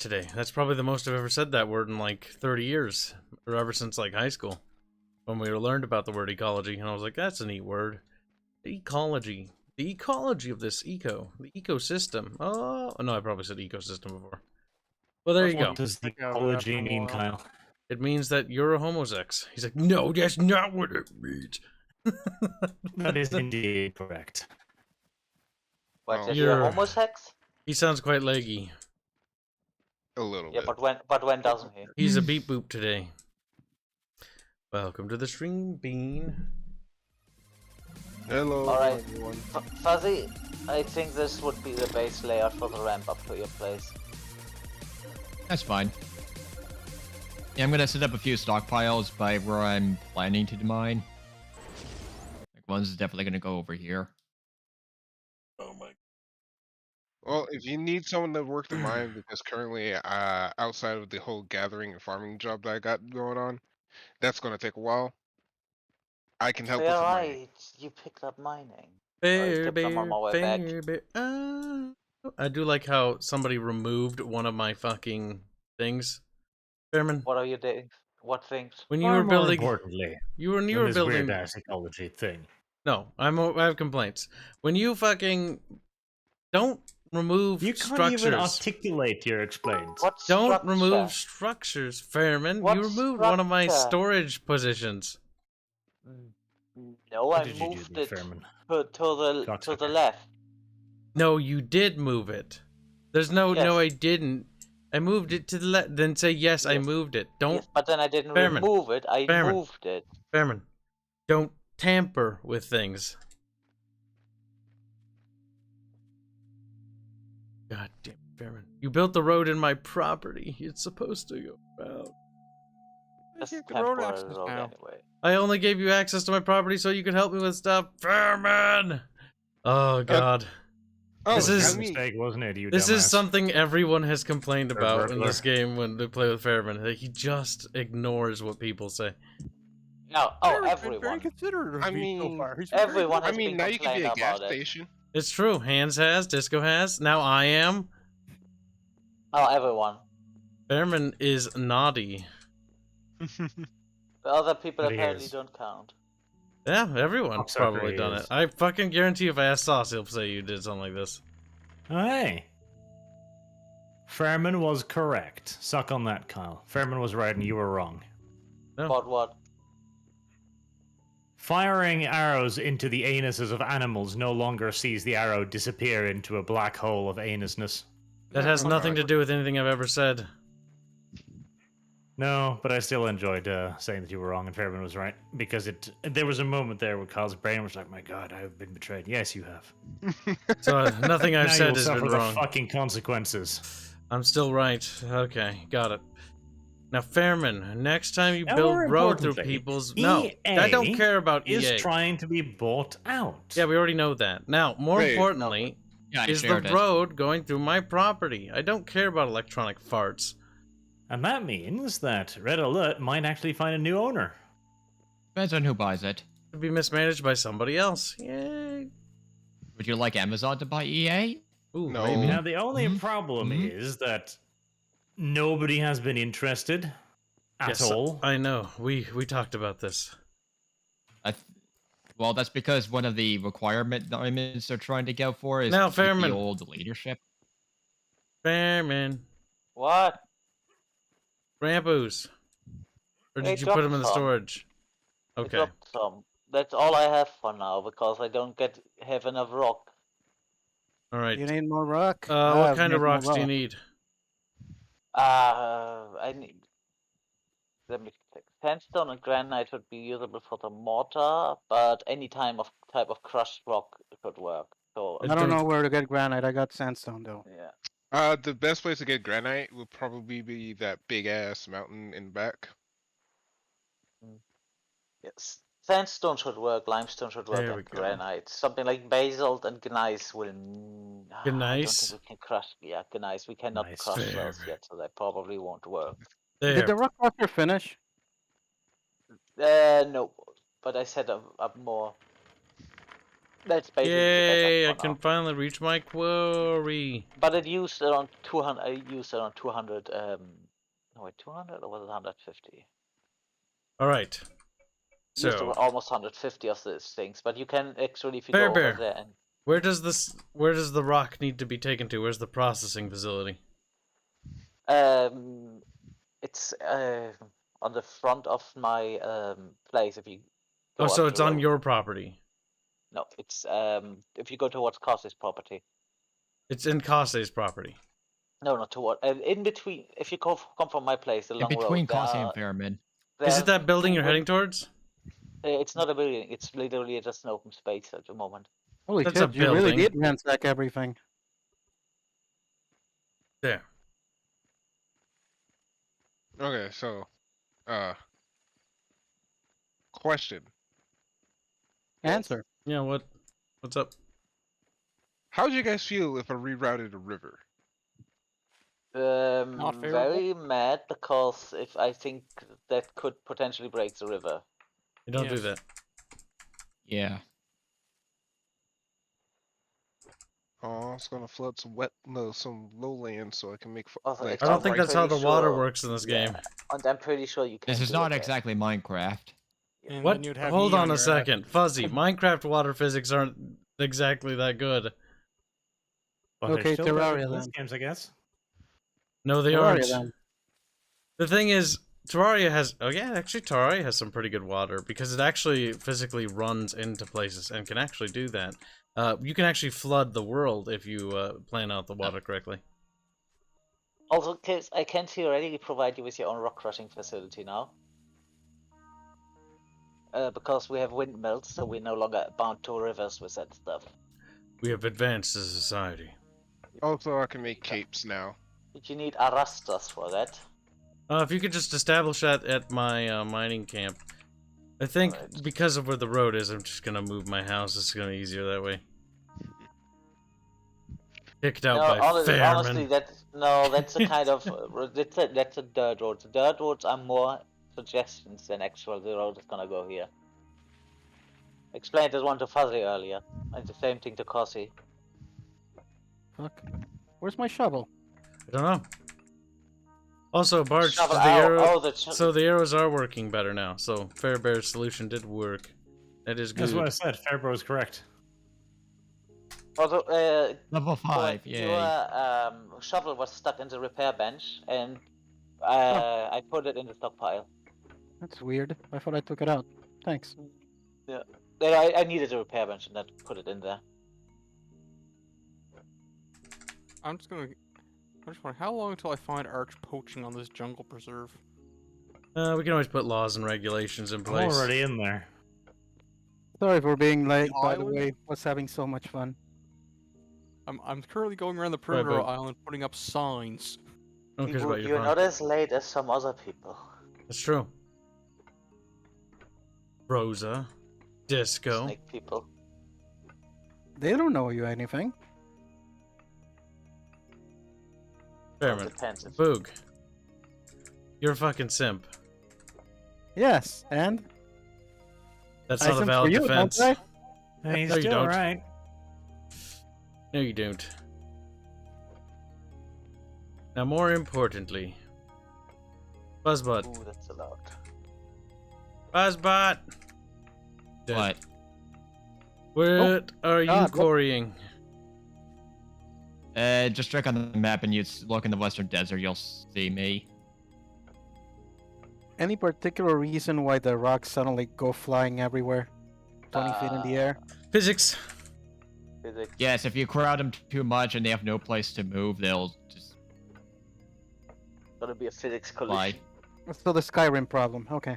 today. That's probably the most I've ever said that word in like 30 years, or ever since like high school, when we learned about the word ecology, and I was like, that's a neat word. Ecology. The ecology of this eco. The ecosystem. Oh, no, I probably said ecosystem before. Well, there you go. What does ecology mean, Kyle? It means that you're a homosex. He's like, no, that's not what it means. That is indeed correct. What, Oh. you're a homosex? He sounds quite leggy. A little Yeah, bit. but when doesn't he? He's a beep boop today. Welcome to the stream, Bean. Hello, Alright, everyone. Fuzzy, I think this would be the base layout for the ramp up to your place. That's fine. Yeah, I'm gonna set up a few stockpiles by where I'm planning to mine. Like one's definitely gonna go over here. Oh my. Well, if you need someone to work the mine, because currently, outside of the whole gathering and farming job that I got going on, that's going to take a while. I can help with the mining. Right, you picked up mining. Fair skipped them on my way back. bear. I do like how somebody removed one of my fucking things. Fairman, What are you doing? What things? when you Far were more building, importantly, you were this building. weird-ass ecology thing. No, I have complaints. When you fucking don't remove You can't structures. even articulate your explains. What Don't structure? remove structures, Fairman. What You removed one of my structure? storage positions. No, What I did you do, moved then, it Fairman? to the Cocksucker. left. No, you did move it. There's no, Yes. no, I didn't. I moved it to the left. Then say yes, I Yes. moved it. Don't, Yes, but then I didn't Fairman. remove it. I Fairman. moved it. Fairman, don't tamper with things. God damn, Fairman. You built the road in my property. It's supposed to go out. That's You can road temporary access road now. anyway. I only gave you access to my property so you could help me with stuff. Fairman! Oh, God. Oh, This is- I mean, Mistake, wasn't it, you This is dumbass? something everyone has complained about in burglar. this game when they play with Fairman. Like, he just ignores what people say. No, Fairman's been very everyone. considerate of I me so mean, far. He's been very everyone I has mean, been now you can be a complaining gas about it. station. It's true. Hanse has, Disco has, now I am. Oh, everyone. Fairman is naughty. The other people But he apparently is. don't count. Yeah, everyone's Cocksucker probably he done is. it. I fucking guarantee if I ask Sauce, he'll say you did something like this. Oh, hey. Fairman was correct. Suck on that, Kyle. Fairman was right and you were wrong. No. But what? Firing arrows into the anuses of animals no longer sees the arrow disappear into a black hole of anusness. That has nothing to do with anything I've ever said. No, but I still enjoyed saying that you were wrong and Fairman was right. Because there was a moment there where Kyle's brain was like, my god, I've been betrayed. Yes, you have. So nothing I've now said you'll has suffer been the wrong. fucking consequences. I'm still right. Okay, got it. Now, Fairman, next time you Now, build more road through importantly, people's... No, I don't care about is EA. trying to be bought out. Yeah, we already know that. Now, more Wait. importantly, Yeah, I is the shared it. road going through my property. I don't care about electronic farts. And that means that Red Alert might actually find a new owner. Depends on who buys it. It could be mismanaged by somebody else. Yay. Would you like Amazon to buy EA? Ooh, No. maybe. Now, the only problem Mhm. is that nobody has been interested at Yes, all. I know. We talked about this. Well, that's because one of the requirement diamonds they're trying to go for is Now, to keep Fairman. the old leadership. Fairman. What? Ramboos. Or Hey, did you put them in the drop some. storage? I Okay. dropped some. That's all I have for now because I don't have enough rock. Alright. You need more rock? What kind of make more rocks do you rock. need? I need. Let me check. Sandstone and granite would be usable for the mortar, but any type of crushed rock could work. So I I don't don't- know where to get granite. I got sandstone though. yeah. The best place to get granite would probably be that big ass mountain in the back. Yes. Sandstone should work. Limestone should work. There we And go. granite. Something like basalt and gneiss will. I don't Gneiss? think we can crush. Yeah, gneiss. We cannot Nice. crush Fair. those yet, so that probably won't work. There. Did the rock crusher finish? No, but I set up more. That's basically Yay! I the backup for can now. finally reach my quarry. But it used around 200. I used around 200. No, wait, 200 or was it 150? All right. Used So, almost 150 of these things. But you can actually, if you Bear go over Bear. there and where does the rock need to be taken to? Where's the processing facility? it's on the front of my place. If you go Oh, so up it's the on road. your property. No, it's if you go towards Cos's property. It's in Kase's property. No, not toward. In between, if you come from my place, the In long between road. There Kasi and are, Fairman. Is it there are that building two you're heading towards? It's not a building. It's literally just an open space at the moment. Holy That's a shit, you really building. did ransack everything. There. Okay, so, question. Yes. Answer. Yeah, what's up? How would you guys feel if I rerouted a river? Not favorable. Very mad because if I think that could potentially break the river. You don't do Yes. that. Yeah. Oh, it's gonna flood some lowlands so I can make Also, like I don't think I'm that's how the pretty water sure- works in this game. And I'm pretty sure you can. This is do not it exactly Minecraft. And What? then you'd have Hold me on your a ass. second. Fuzzy, Minecraft water physics aren't exactly that good. Well, they're Okay, still better Terraria than those then. games, I guess. No, they Terraria aren't. then. The thing is, Terraria has... Oh yeah, actually Terraria has some pretty good water because it actually physically runs into places and can actually do that. You can actually flood the world if you plan out the water correctly. Also, Kibs, I can theoretically provide you with your own rock crushing facility now. Because we have windmills, so we're no longer bound to rivers with that stuff. We have advanced as a society. Also, I can make capes now. You need arastas for that. If you could just establish that at my mining camp. I think Alright. because of where the road is, I'm just gonna move my house. It's gonna be easier that way. Kicked out by honestly, Fairman. that's a kind of that's a dirt road. The dirt roads are more suggestions than actual the road is gonna go here. Explained this one to Fuzzy earlier, and the same thing to Cossi. Fuck. Where's my shovel? I don't know. Also, Barge, Shovel the out. arrow. Oh, So the arrows are working better now. So Fairbear's solution did work. That is good. That's what I said. Fairbro is correct. also, Level 5, your yay. shovel was stuck in the repair bench, and Oh. I put it in the stockpile. That's weird. I thought I took it out. Thanks. Yeah, I needed a repair bench, and I put it in there. I'm just wondering, how long until I find Arch poaching on this jungle preserve? We can always put laws and regulations in I'm place. already in there. Sorry for being late, by the Island? way. Was having so much fun. I'm currently going around the perimeter but- of the island putting up signs. No one cares about your You're fun. not as late as some other people. That's true. Rosa, Disco. Snake people. They don't know you anything. Fairman, Depends. If Boog. You're a fucking simp. Yes, and? That's I not a simp for valid you, don't defense. I? Hey, he's No, you still don't. right. No, you don't. Now, more importantly, Buzzbot. Ooh, that's a lot. Buzzbot! Dead. What? What are you God, what- quarrying? Just check on the map and you look in the western desert, you'll see me. Any particular reason why the rocks suddenly go flying everywhere? 20 feet in the air? Physics. Physics. Yes, if you crowd them too much and they have no place to move, they'll just Gonna be a physics fly. collision. So the Skyrim problem, okay.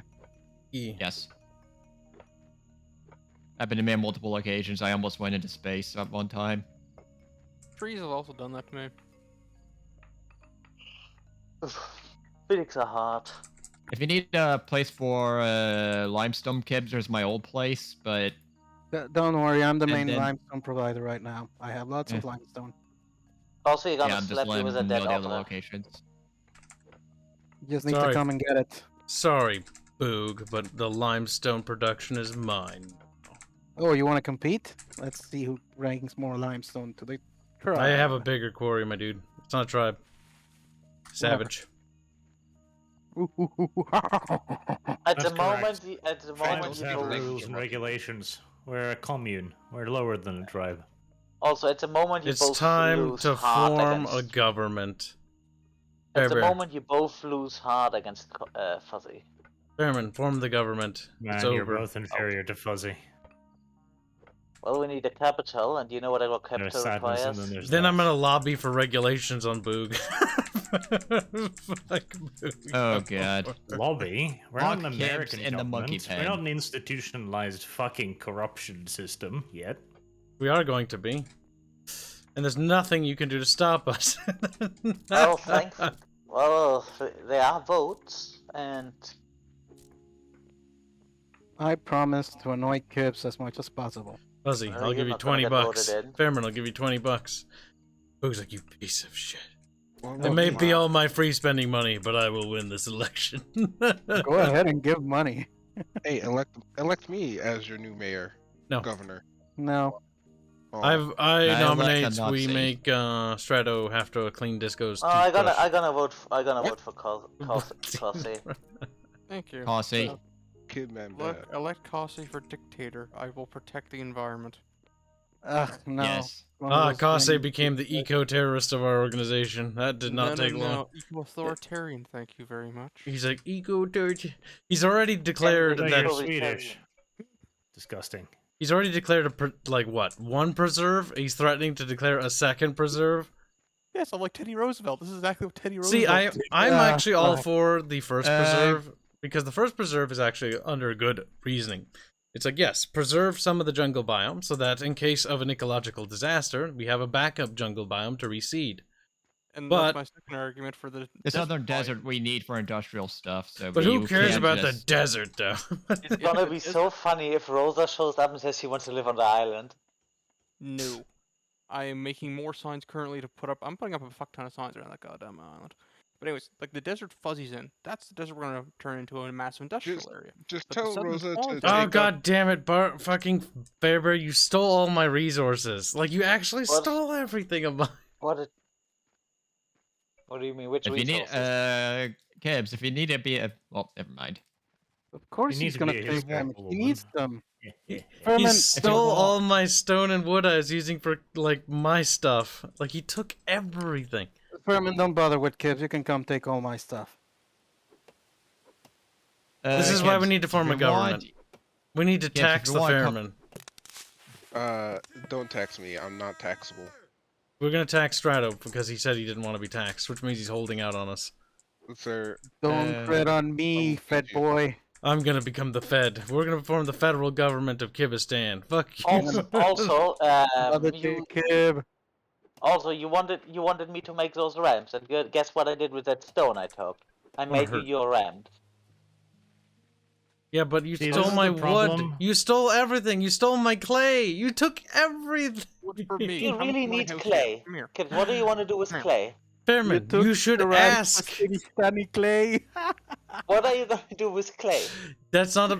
E. Yes. Happened to me on multiple occasions. I almost went into space at one time. Trees have also done that to me. Physics are hard. If you need a place for limestone kibs, there's my old place, but Don't worry, I'm the And main then- limestone provider right now. I have lots of Yeah. limestone. Also, you're gonna yeah, I'm just slap you letting with a them know dead the other otter. locations. You just need Sorry. to come and get it. Sorry, Boog, but the limestone production is mine. Oh, you want to compete? Let's see who ranks more limestone to the tribe. I have a bigger quarry, my dude. It's not a tribe. Savage. At That's the moment, correct. at the Tribals moment, Tribals you have both, rules and regulations. We're a commune. We're lower than a tribe. also at the moment you It's both time lose to hard form against. a government. At the Bear. moment, you both lose hard against Fuzzy. Fairman, form the government. Man, it's you're over. both inferior to Fuzzy. Well, we need a capital, and do you know what a There's capital sadness and requires? then there's Then I'm that. gonna lobby for regulations on Boog. Fuck Boog. Oh god. Lobby? We're Lock not an Kibs American in the monkey government. We're pen. not an institutionalized fucking corruption system yet. We are going to be. And there's nothing you can do to stop us. Well, thanks. Well, there are votes, and I promise to annoy Kibs as much as possible. Fuzzy, Well, I'll you're give you not gonna 20 get bucks. voted in. Fairman, I'll give you 20 bucks. Boog's like, you piece of shit. Well, It may be wow. all my free spending money, but I will win this election. Go ahead and give money. hey, elect me as your new mayor, No. governor. No. Oh, I elect a nominate we Nazi. make Strato have to clean Disco's oh, I'm toothbrush. gonna vote. I'm gonna What? vote for Kelsey. Thank you. Posse. kid man bad. Elect Kelsey for dictator. I will protect the environment. Ugh, no. Yes. One of those Kase things- became the eco-terrorist of our organization. That did not take long. No. Eco-authoritarian, thank you very much. He's like, eco-terrorist. He's already declared Yeah, So that... you're Totally Swedish. Disgusting. He's already declared one preserve? He's threatening to declare a second preserve? Yes, I'm like Teddy Roosevelt. This is exactly what Teddy Roosevelt See, I'm did. actually all fuck. for the first preserve, because the first preserve is actually under good reasoning. It's like, yes, preserve some of the jungle biome so that in case of an ecological disaster, we have a backup jungle biome to reseed. And but- that's my second argument for the This other biome. desert we need for industrial stuff, so But we who cares can't about the just- desert, though? It's gonna be so funny if Rosa shows up and says she wants to live on the island. No. I am making more signs currently to put up. I'm putting up a fuck ton of signs around that goddamn island. But anyways, like the desert Fuzzy's in, that's the desert we're gonna turn into a massive industrial area. Just But the tell southern Rosa swamp to is- take Oh up- god damn it, fucking Fairbear, you stole all my resources. Like, you actually What? stole everything of mine. What do you mean? Which If you need, resources? Kibs, if you need to be a, well, never mind. Of course You need he's to gonna be a take them. historical He needs woman. them. He Furman, stole want- all my stone and wood I was using for, like, my stuff. Like, he took everything. Furman, don't bother with Kibs. You can come take all my stuff. This is why we Kibs, need to form if a you want- government. We need to Yes, if tax you the want Fairman. Don't tax me. I'm not taxable. We're gonna tax Strato because he said he didn't want to be taxed, which means he's holding out on us. Sir, Don't tread on me, fat boy. I'm gonna become the Fed. We're gonna form the federal government of Kibistan. Fuck you. Also, Love it, Kib. you wanted me to make those ramps, and guess what I did with that stone I took? I made you hurt. your ramp. Yeah, but you See, this stole is my the wood. problem. You stole everything. You stole my clay. You took everything. What's for me? You Come really to my need house clay. here. Come here. Kid, what do you want to do with Come here. clay? Fairman, took you should the right ask. Pakistani clay. What are you going to do with clay? That's not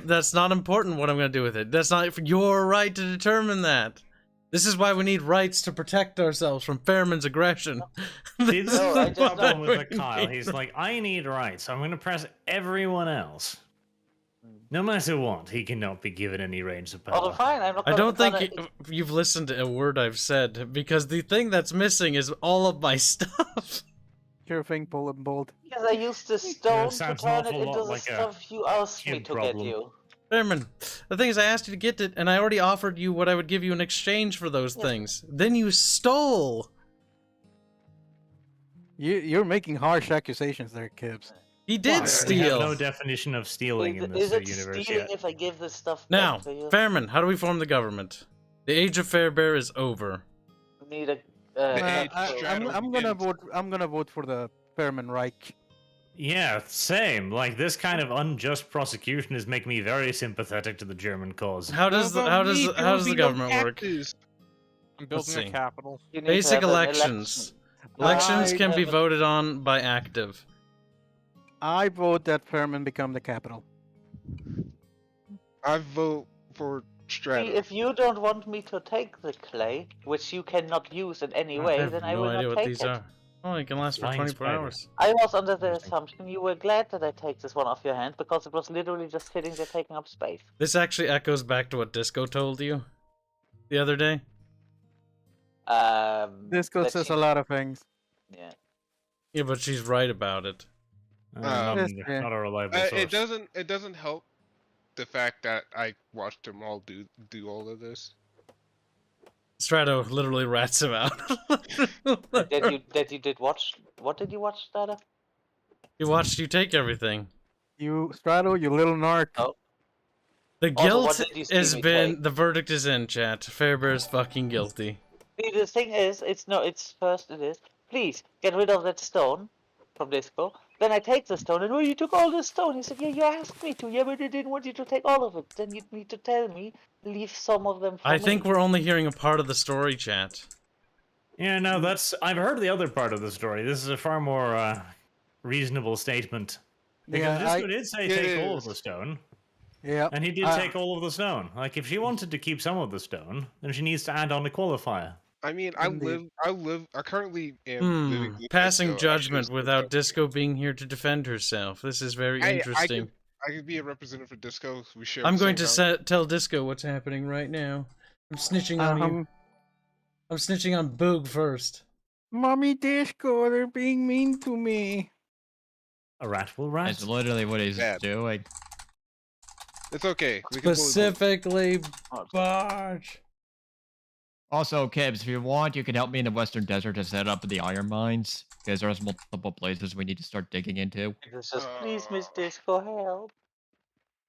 important. What I'm gonna do with it. That's not your right to determine that. This is why we need rights to protect ourselves from Fairman's aggression. See, this No, is I the just problem don't with Kyle. He's like, I need rights. I'm going to press everyone else. No matter what, he cannot be given any range of Oh, power. fine. I'm not I gonna, don't think gonna- you've listened to a word I've said, because the thing that's missing is all of my stuff. Sure thing, pull and bolt. Because I used the stone to sounds an turn it awful into lot the like a stuff you asked me kid to problem. get you. Fairman, the thing is, I asked you to get it, and I already offered you what I would give you in exchange for those things. Then you stole. You're making harsh accusations there, Kibs. He did We have steal. no definition of stealing in Is this it universe stealing yet. if I give this stuff Now, back to you? Fairman, how do we form the government? The age of Fairbear is over. We need a. Hey, I'm gonna vote. I'm gonna vote for the Fairman Reich. Yeah, same. Like, this kind of unjust prosecution is making me very sympathetic to the German cause. How does the government work? I'm building see. a capital. You need to Basic have an elections. Elections I can be have a- voted on by active. I vote that Fairman become the capital. I vote for Strato. If you don't want me to take the clay, which you cannot use in any I way, have then I no will idea not what take these it. are. Oh, it can last for Flying 24 spider. hours. I was under the Interesting. assumption you were glad that I take this one off your hand because it was literally just sitting there taking up space. This actually echoes back to what Disco told you the other day. Disco that says she- a lot of things. Yeah. Yeah, but she's right about it. Yes, yeah. Not a reliable source. It doesn't help the fact that I watched them all do all of this. Strato literally rats him out. That you did watch. What did you watch, Dada? He watched you take everything. You, Strato, you little narc. Oh. The Also, guilt what did you see has me been. take? The verdict is in, chat. Fairbear's fucking guilty. See, the thing is, it's first it is. Please get rid of that stone from Disco. Then I take the stone, and oh, you took all the stone. He said, yeah, you asked me to. Yeah, but I didn't want you to take all of it. Then you need to tell me, leave some of them for I me. think we're only hearing a part of the story, chat. Yeah, no, that's. I've heard the other part of the story. This is a far more reasonable statement. Because Yeah, Disco did say it take all of is. the stone, Yeah. and he did take all of the stone. Like, if she wanted to keep some of the stone, then she needs to add on the qualifier. I mean, Indeed. I currently am living with Passing Disco. I judgment should- without Disco being here to defend herself. This is very interesting. I could be a representative for Disco. We share. I'm the going same to tell Disco what's happening right now. I'm snitching on you. I'm snitching on Boog first. Mommy Disco, they're being mean to me. A rat will rat. That's literally what he's Bad. doing. It's okay. We can bully both. Specifically, Barge. Also, Kibs, if you want, you can help me in the Western Desert to set up the iron mines, because there's multiple places we need to start digging into. It's just, please, Miss Disco, help.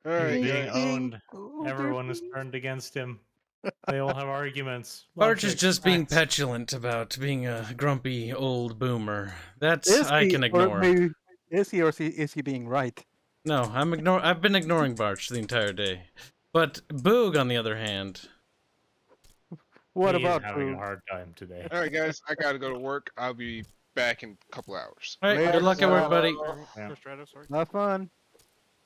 All He's right, being guys. owned. Oh, they're Everyone is being- turned against him. They all have arguments. Barge is Logic, just being facts. petulant about being a grumpy old boomer. That's Is I he, can or ignore. maybe, is he or is he being right? No, I've been ignoring Barge the entire day. But Boog, on the other hand, What He is about having a food? hard time today. All right, guys. I gotta go to work. I'll be back in a couple hours. all right, Later, good luck at work, buddy. Yeah. Strato, sorry. Not fun.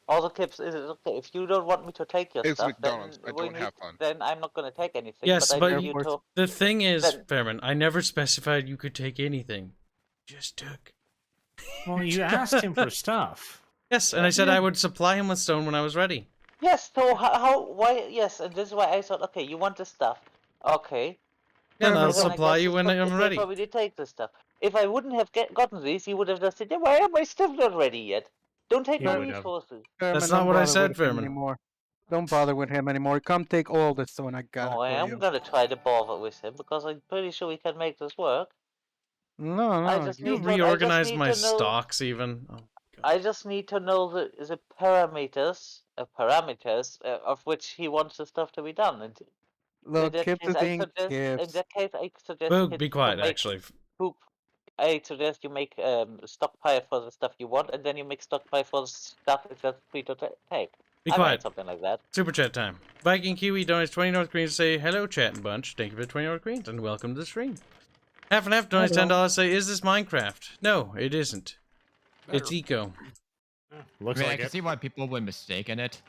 Also, Kibs, is it okay if you don't want me to take your It's stuff? McDonald's. Then I we don't need- have fun. Then I'm not gonna take anything. Yes, but but I need you Of to. The thing is, Then- Fairman, I never specified you could take anything. Just took. Well, you asked him for stuff. Yes, and I said I would supply him with stone when I was ready. Yes. So why? Yes, and this is why I thought, okay, you want the stuff. Okay. Yeah, and I'll Then I supply guess you it's when I'm ready. Probably did take the stuff. If I wouldn't have gotten these, he would have just said, yeah, why am I still not ready yet? Don't take He my would have. resources. Fairman, not don't what I bother said, with him Fairman. anymore. Don't bother with him anymore. Come take all the stone I got Oh, I for am you. gonna try to bother with him because I'm pretty sure we can make this work. No, I no. just You need to- I just reorganized need my to know- stocks even. Oh, I just need to know the parameters of which he wants the stuff to be done. And Look, in that Kibs case, is I being suggest, in Kibs. that case, I suggest Boog, Kibs be to quiet, make actually. I suggest you make stockpile for the stuff you want, and then you make stockpile for the stuff that's free to take. Be I might quiet. something like that. Super chat time. Viking Kiwi donates 20 North Koreans to say, hello, chat and bunch. Thank you for the 20 North Koreans, and welcome to the stream. Half and half donates $10 say, is this Minecraft? No, it isn't. It's Eco. Looks I mean, I like can it. see why people would mistake in it.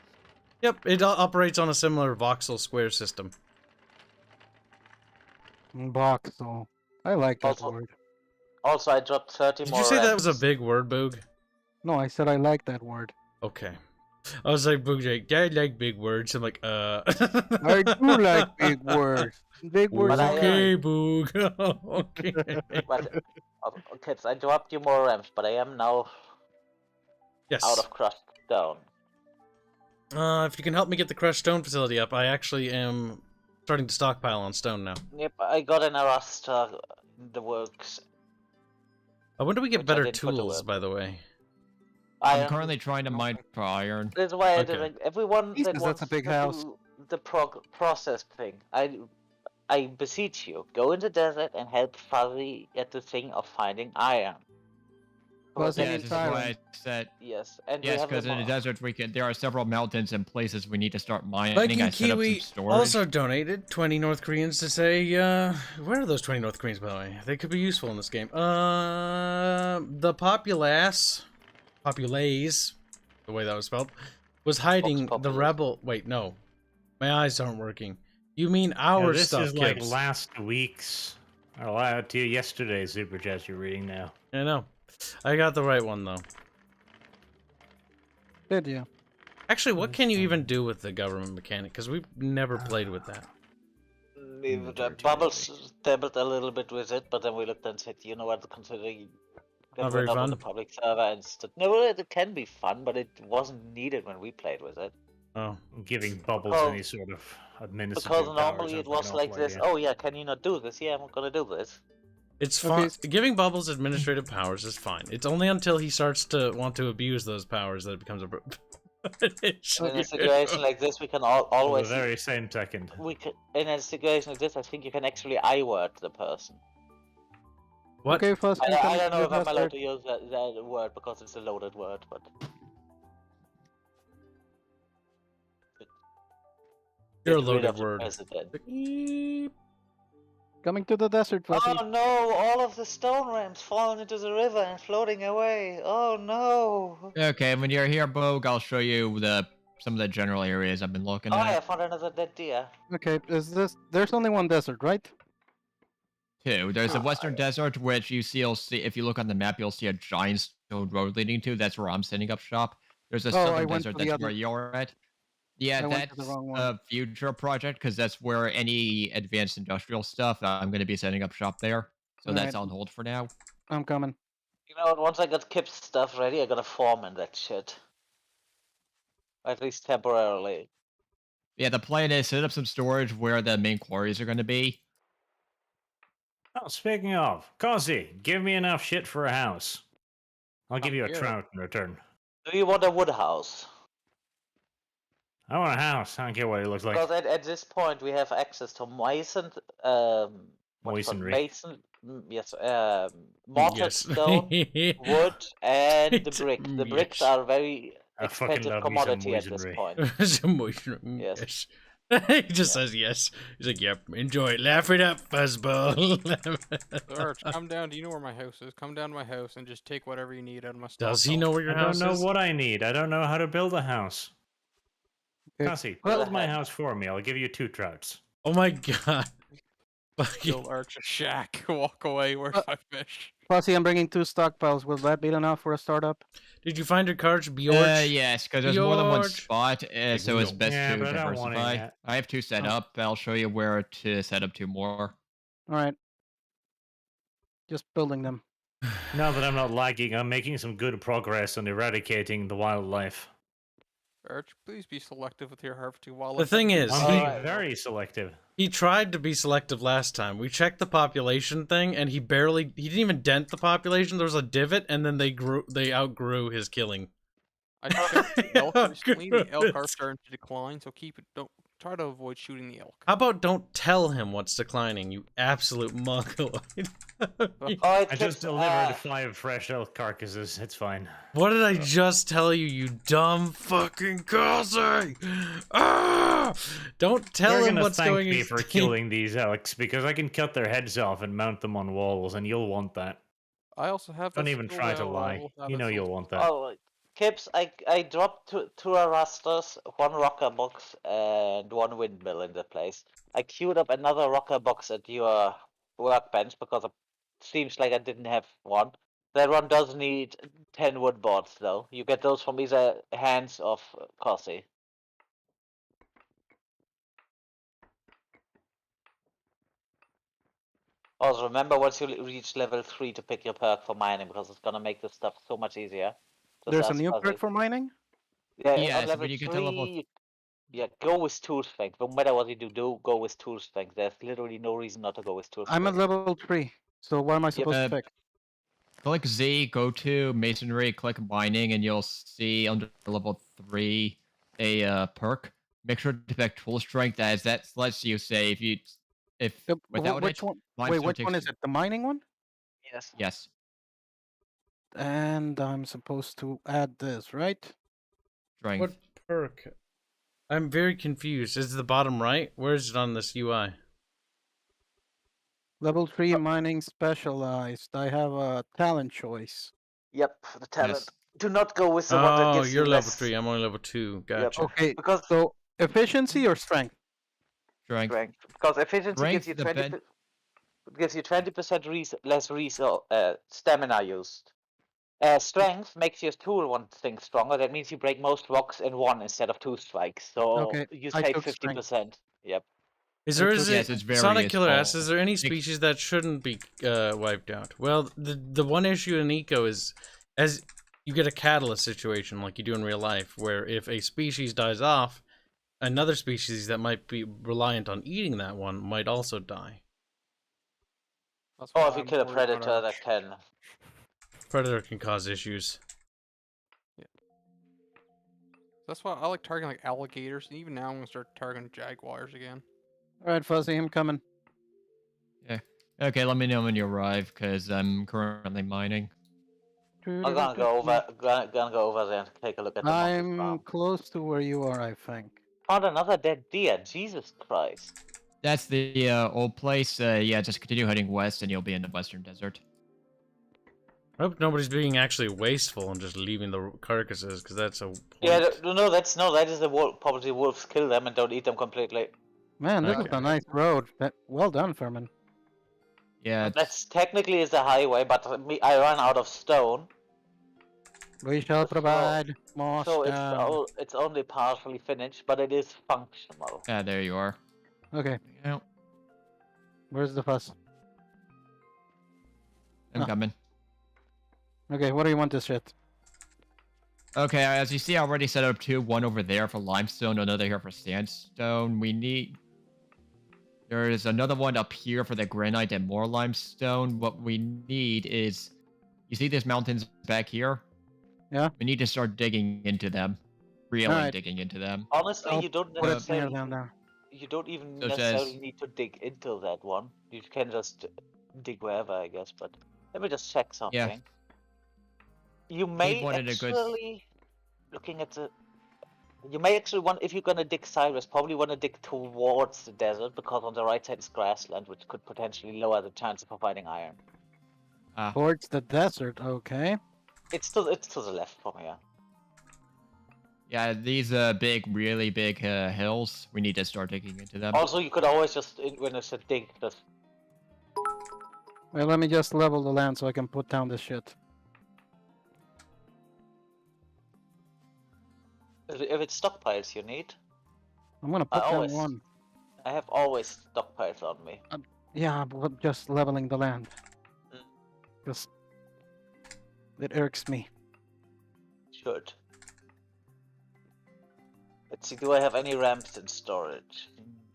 Yep, it operates on a similar voxel square system. Voxel. I like that Also- word. Also, I dropped 30 Did more you say that was a ramps. big word, Boog? No, I said I like that word. Okay. I was like, Boog's like, I like big words. I'm like, I do like big words. Big words. But I, are Okay, nice. Boog. Okay. But, kids, I dropped you more ramps, but I am now Yes. out of crushed stone. If you can help me get the crushed stone facility up, I actually am starting to stockpile on stone now. Yep, I got an Arasta in the works. When do we get Which I better did put to tools, work. by the way? I'm currently trying to mine for iron. That's why I did Okay. like everyone Jesus, that that's wants a big to house. do the process thing. I beseech you, go in the desert and help Fuzzy at the thing of finding iron. Fuzzy Yeah, in this is why I Thailand. said Yes, and we yes, have because in the mo- desert there are several mountains and places we need to start mining. Viking I set up some Kiwi storage. also donated 20 North Koreans to say, where are those 20 North Koreans, by the way? They could be useful in this game. The populace, the way that was spelled, was hiding the populace. rebel. Wait, no. My eyes aren't working. You mean our this stuff, is like Kibs. last week's, or to yesterday's super chat you're reading now. I know. I got the right one, though. Did you? Actually, what can you even do with the government mechanic? Because we've never played with that. Bubbles dabbled a little bit with it, but then we looked and said, you know what, considering Not very up on fun? the public server and no, it can be fun, but it wasn't needed when we played with it. Oh. Giving Bubbles Because- any sort of administrative Because powers normally sounds it like was an like awful this, idea. oh yeah, can you not do this? Yeah, I'm gonna do this. It's Okay, fine. Giving Bubbles administrative powers is fine. It's only until he starts to want to abuse those powers that it becomes a... In a situation like this, we can For always... the very same second. in a situation like this, I think you can actually I-word the person. What? Okay, first I don't know if I'm allowed to use that word because it's a loaded word, but... You're a Get rid loaded of the word. president. Eep. Coming to the desert, Fuzzy. Oh no, all of the stone ramps falling into the river and floating away. Oh no. Okay, when you're here, Bogue, I'll show you some of the general areas I've been looking Oh, at. I found another dead deer. Okay, there's only one desert, right? Too. There's the Western Desert, which you'll see if you look on the map, you'll see a giant stone road leading to. That's where I'm setting up shop. There's a Oh, I Southern went Desert. to the That's where other- you're at. Yeah, I went to that's the wrong one. a future project because that's where any advanced industrial stuff. I'm going to be setting up shop there. So that's Alright. on hold for now. I'm coming. You know what, once I got Kibs stuff ready, I got a farm in that shit. At least temporarily. Yeah, the plan is set up some storage where the main quarries are going to be. Oh, speaking of, Cozy, give me enough shit for a house. I'll give you a here. trout in return. Do you want a wood house? I want a house. I don't care what it looks like. Because at this point we have access to moistened, what's it called? Masonry. Yes, mortared Yes. stone, wood, and the brick. The bricks Yes. are very I fucking expensive love me some commodity at this masonry. point. Some moisture. Yes. He just says yes. He's like, yep, enjoy it. Laugh it up, fuzzball. Arch, come down. Do you know where my house is? Come down to my house and just take whatever you need out of my stuff. Does he know where your I don't house know is? what I need. I don't know how to build a house. Okay. Cozy, Well- build my house for me. I'll give you 2 trouts. Oh my god. Fucking- Build Arch a shack. Walk away. Where's my fish? Fuzzy, I'm bringing 2 stockpiles. Will that be enough for a startup? Did you find your cards, Bjork? Yes, because there's more than one Bjork. spot, so it's best Yeah, to but I don't want any of diversify. that. I have 2 set up. I'll show you where to set up 2 more. Alright. Just building them. Now that I'm not lagging, I'm making some good progress on eradicating the wildlife. Arch, please be selective with your harvesting wildlife. The thing is, I'm he, being Alright. very selective. he tried to be selective last time. We checked the population thing, and he didn't even dent the population. There was a divot, and then they outgrew his killing. I checked the elk Oh, recently. The elk are goodness. starting to decline, so don't try to avoid shooting the elk. How about don't tell him what's declining, you absolute mongoloid? Alright, I Kibs, just delivered 5 fresh elk carcasses. It's fine. What did I just tell you, you dumb fucking Kelsey? Ah! Don't tell You're him gonna what's thank going me in for his killing these elks because I can cut their heads off and mount them on walls, and you'll want that. I also have. Don't this even tool try now, to I lie. will have You it know sold. you'll want that. Oh, Kibs, I dropped two rasters, 1 rocker box, and 1 windmill in the place. I queued up another rocker box at your workbench because it seems like I didn't have one. That one does need 10 wood boards, though. You get those from either Hanse or Cossy. Also, remember once you reach level 3 to pick your perk for mining because it's gonna make this stuff so much easier. Just There's a ask new Fuzzy. perk for mining? Yeah, Yes, on level when you get to level 3, yeah, go with tool strength. No matter what you do, go with tool strength. There's literally no reason not to go with tool I'm at strength. level 3. So what am I supposed to pick? Click Z, go to Masonry, click Mining, and you'll see under level 3 a perk. Make sure to pick Tool Strength, as that lets you say if without Which it. one? mine Wait, still which one takes- is it? The mining one? Yes. Yes. And I'm supposed to add this, right? Strength. What perk? I'm very confused. Is it the bottom right? Where is it on this UI? Level 3 mining specialized. I have a talent choice. Yep, the talent. Yes. Do not go with the one that Oh, gives you're you level less. 3. I'm only level 2. Gotcha. Okay, Because so Efficiency or strength? Strength. Strength. Because efficiency gives you Strength 20. Gives you 20% less stamina used. Strength makes your tool one thing stronger. That means you break most rocks in one instead of 2 strikes. So Okay, you I save took strength. 50%. Yep. Is there It's is okay. Yes, it it's very Sonic Killer useful. asks, is there any Makes- species that shouldn't be wiped out? Well, the one issue in eco is as you get a catalyst situation like you do in real life, where if a species dies off, another species that might be reliant on eating that one might also die. That's Or why if you I'm kill a worried about predator, Arch. that can. Predator can cause issues. That's why I like targeting like alligators, and even now I'm gonna start targeting jaguars again. All right, Fuzzy, I'm coming. Okay, let me know when you arrive, because I'm currently mining. I'm gonna go over. Gonna go over there and take a look at the monkey I'm farm. close to where you are, I think. Found another dead deer. Jesus Christ. That's the old place. Yeah, just continue heading west, and you'll be in the western desert. I hope nobody's being actually wasteful and just leaving the carcasses, because that's a point. Yeah, that is the wolf. Probably wolves kill them and don't eat them completely. Man, this is Okay. a nice road. Well done, Furman. Yeah, That's technically is the highway, but I ran out of stone, We shall So- provide more so stone. it's only partially finished, but it is functional. there you are. Okay, Yeah, where's the fuss? I'm Ah. coming. Okay, what do you want this shit? Okay, as you see, I already set up two. One over there for limestone, another here for sandstone. There is another one up here for the granite and more limestone. What we need is, you see these mountains back here? Yeah. We need to start digging into them. Really Alright. digging into them. Honestly, I'll you don't put it near necessarily them now. you don't even So it necessarily says- need to dig into that one. You can just dig wherever, I guess. But let me just check something. You may one in a good- actually looking at the. You may actually want, if you're gonna dig sideways, probably want to dig towards the desert because on the right side is grassland, which could potentially lower the chance of finding iron. Towards the desert, okay. It's to the left from here. Yeah, these really big hills. We need to start digging into them. Also, you could always just when I said dig, just Well, let me just level the land so I can put down this shit. if it's stockpiles you need. I'm gonna I put down always- one. I have always stockpiles on me. Yeah, but just leveling the land. Mm. Just... It irks me. Should. Let's see, do I have any ramps in storage?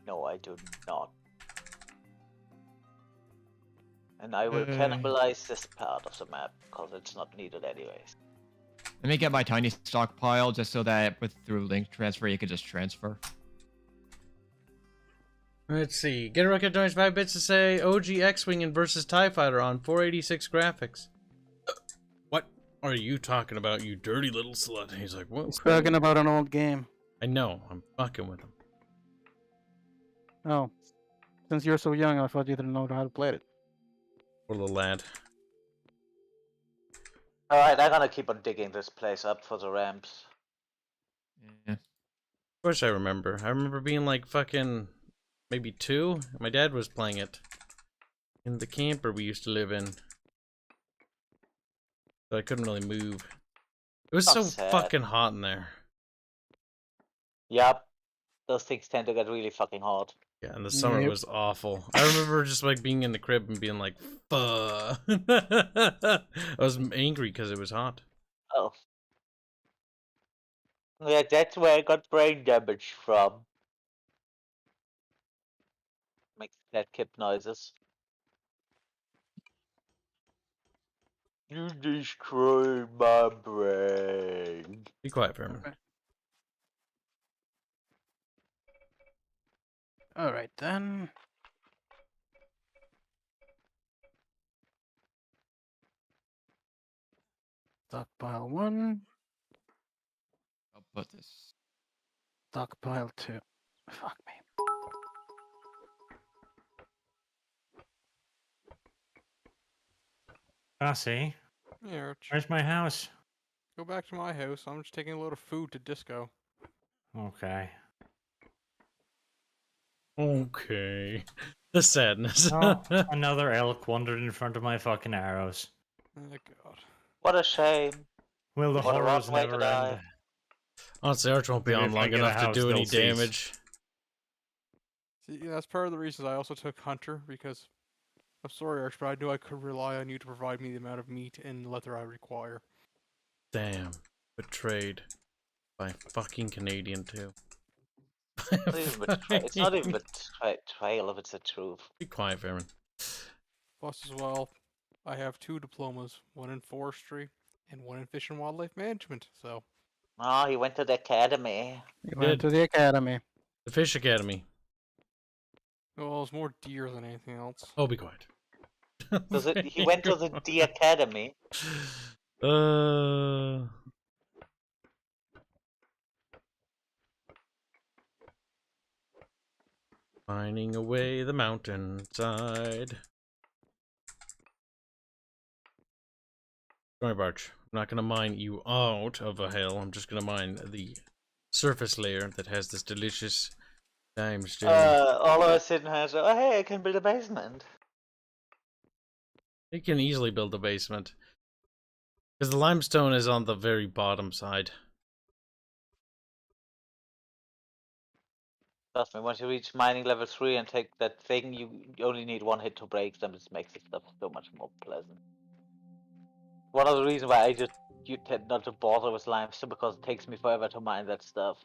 No, I do not. And I will cannibalize this part of the map, because it's not needed anyways. Let me get my tiny stockpile just so that through link transfer you can just transfer. Let's see. Get a record donation 5 bits to say OG X-Wing and versus TIE Fighter on 486 graphics. What are you talking about, you dirty little slut? He's like, what? He's talking about an old game. I know. I'm fucking with him. Oh. Since you're so young, I thought you didn't know how to play it. Poor little lad. Alright, I'm gonna keep on digging this place up for the ramps. Yeah. Of course I remember. I remember being like fucking maybe 2. My dad was playing it in the camper we used to live in. So I couldn't really move. It was Not so sad. fucking hot in there. Yep. Those things tend to get really fucking hot. Yeah, and the summer Yep. was awful. I remember just like being in the crib and being like, fuck. I was angry because it was hot. Oh. Yeah, that's where I got brain damage from. Makes that kip noises. You destroyed my brain. Be quiet for a minute. Alright then. Stockpile 1, I'll put this. stockpile 2. Fuck me. Cassie, Yeah, Arch. where's my house? Go back to my house. I'm just taking a load of food to Disco. Okay. Okay. The sadness. Oh, another elk wandered in front of my fucking arrows. Oh god. What a shame. Will the What a horrors rotten way to never die. end? Honestly, Arch won't be Maybe on if I long get a enough to house, do any they'll cease. damage. See, that's part of the reasons I also took Hunter, because I'm sorry, Arch, but I knew I could rely on you to provide me the amount of meat and leather I require. Damn. Betrayed. By fucking Canadian, too. It's not even betrayal if it's the truth. Be quiet, Fairman. Plus, as well, I have 2 diplomas, one in forestry and one in fish and wildlife management, so... Oh, he went to the academy. You went to the academy. The Fish Academy. Well, it's more deer than anything else. Oh, be quiet. He went to the academy. Mining away the mountainside. Sorry, Barch. I'm not gonna mine you out of a hill. I'm just gonna mine the surface layer that has this delicious limestone. All of a sudden has, oh hey, I can build a basement. You can easily build a basement. Because the limestone is on the very bottom side. Trust me, once you reach mining level 3 and take that thing, you only need 1 hit to break them. It makes the stuff so much more pleasant. One of the reasons why you tend not to bother with limestone, because it takes me forever to mine that stuff.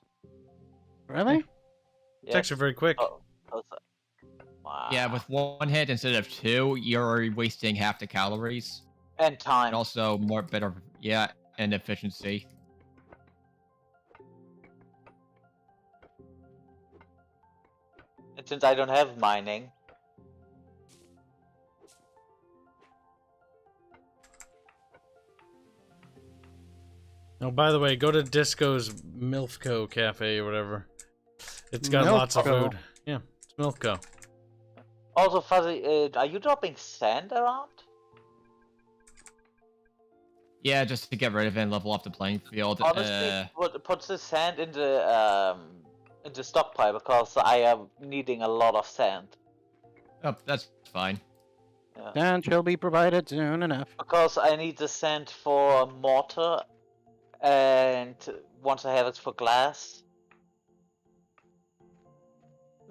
Really? It's actually very quick. Wow. Yeah, with 1 hit instead of 2, you're wasting half the calories. And time. And also better, yeah, and efficiency. And since I don't have mining, Oh, by the way, go to Disco's Milfco Cafe or whatever. It's got lots of Milfco. food. Yeah, it's Milfco. also Fuzzy, are you dropping sand around? Yeah, just to get rid of it and level up the playing field. Honestly, put the sand in the stockpile, because I am needing a lot of sand. Oh, that's fine. And shall be provided soon enough. Because I need the sand for mortar, and once I have it for glass.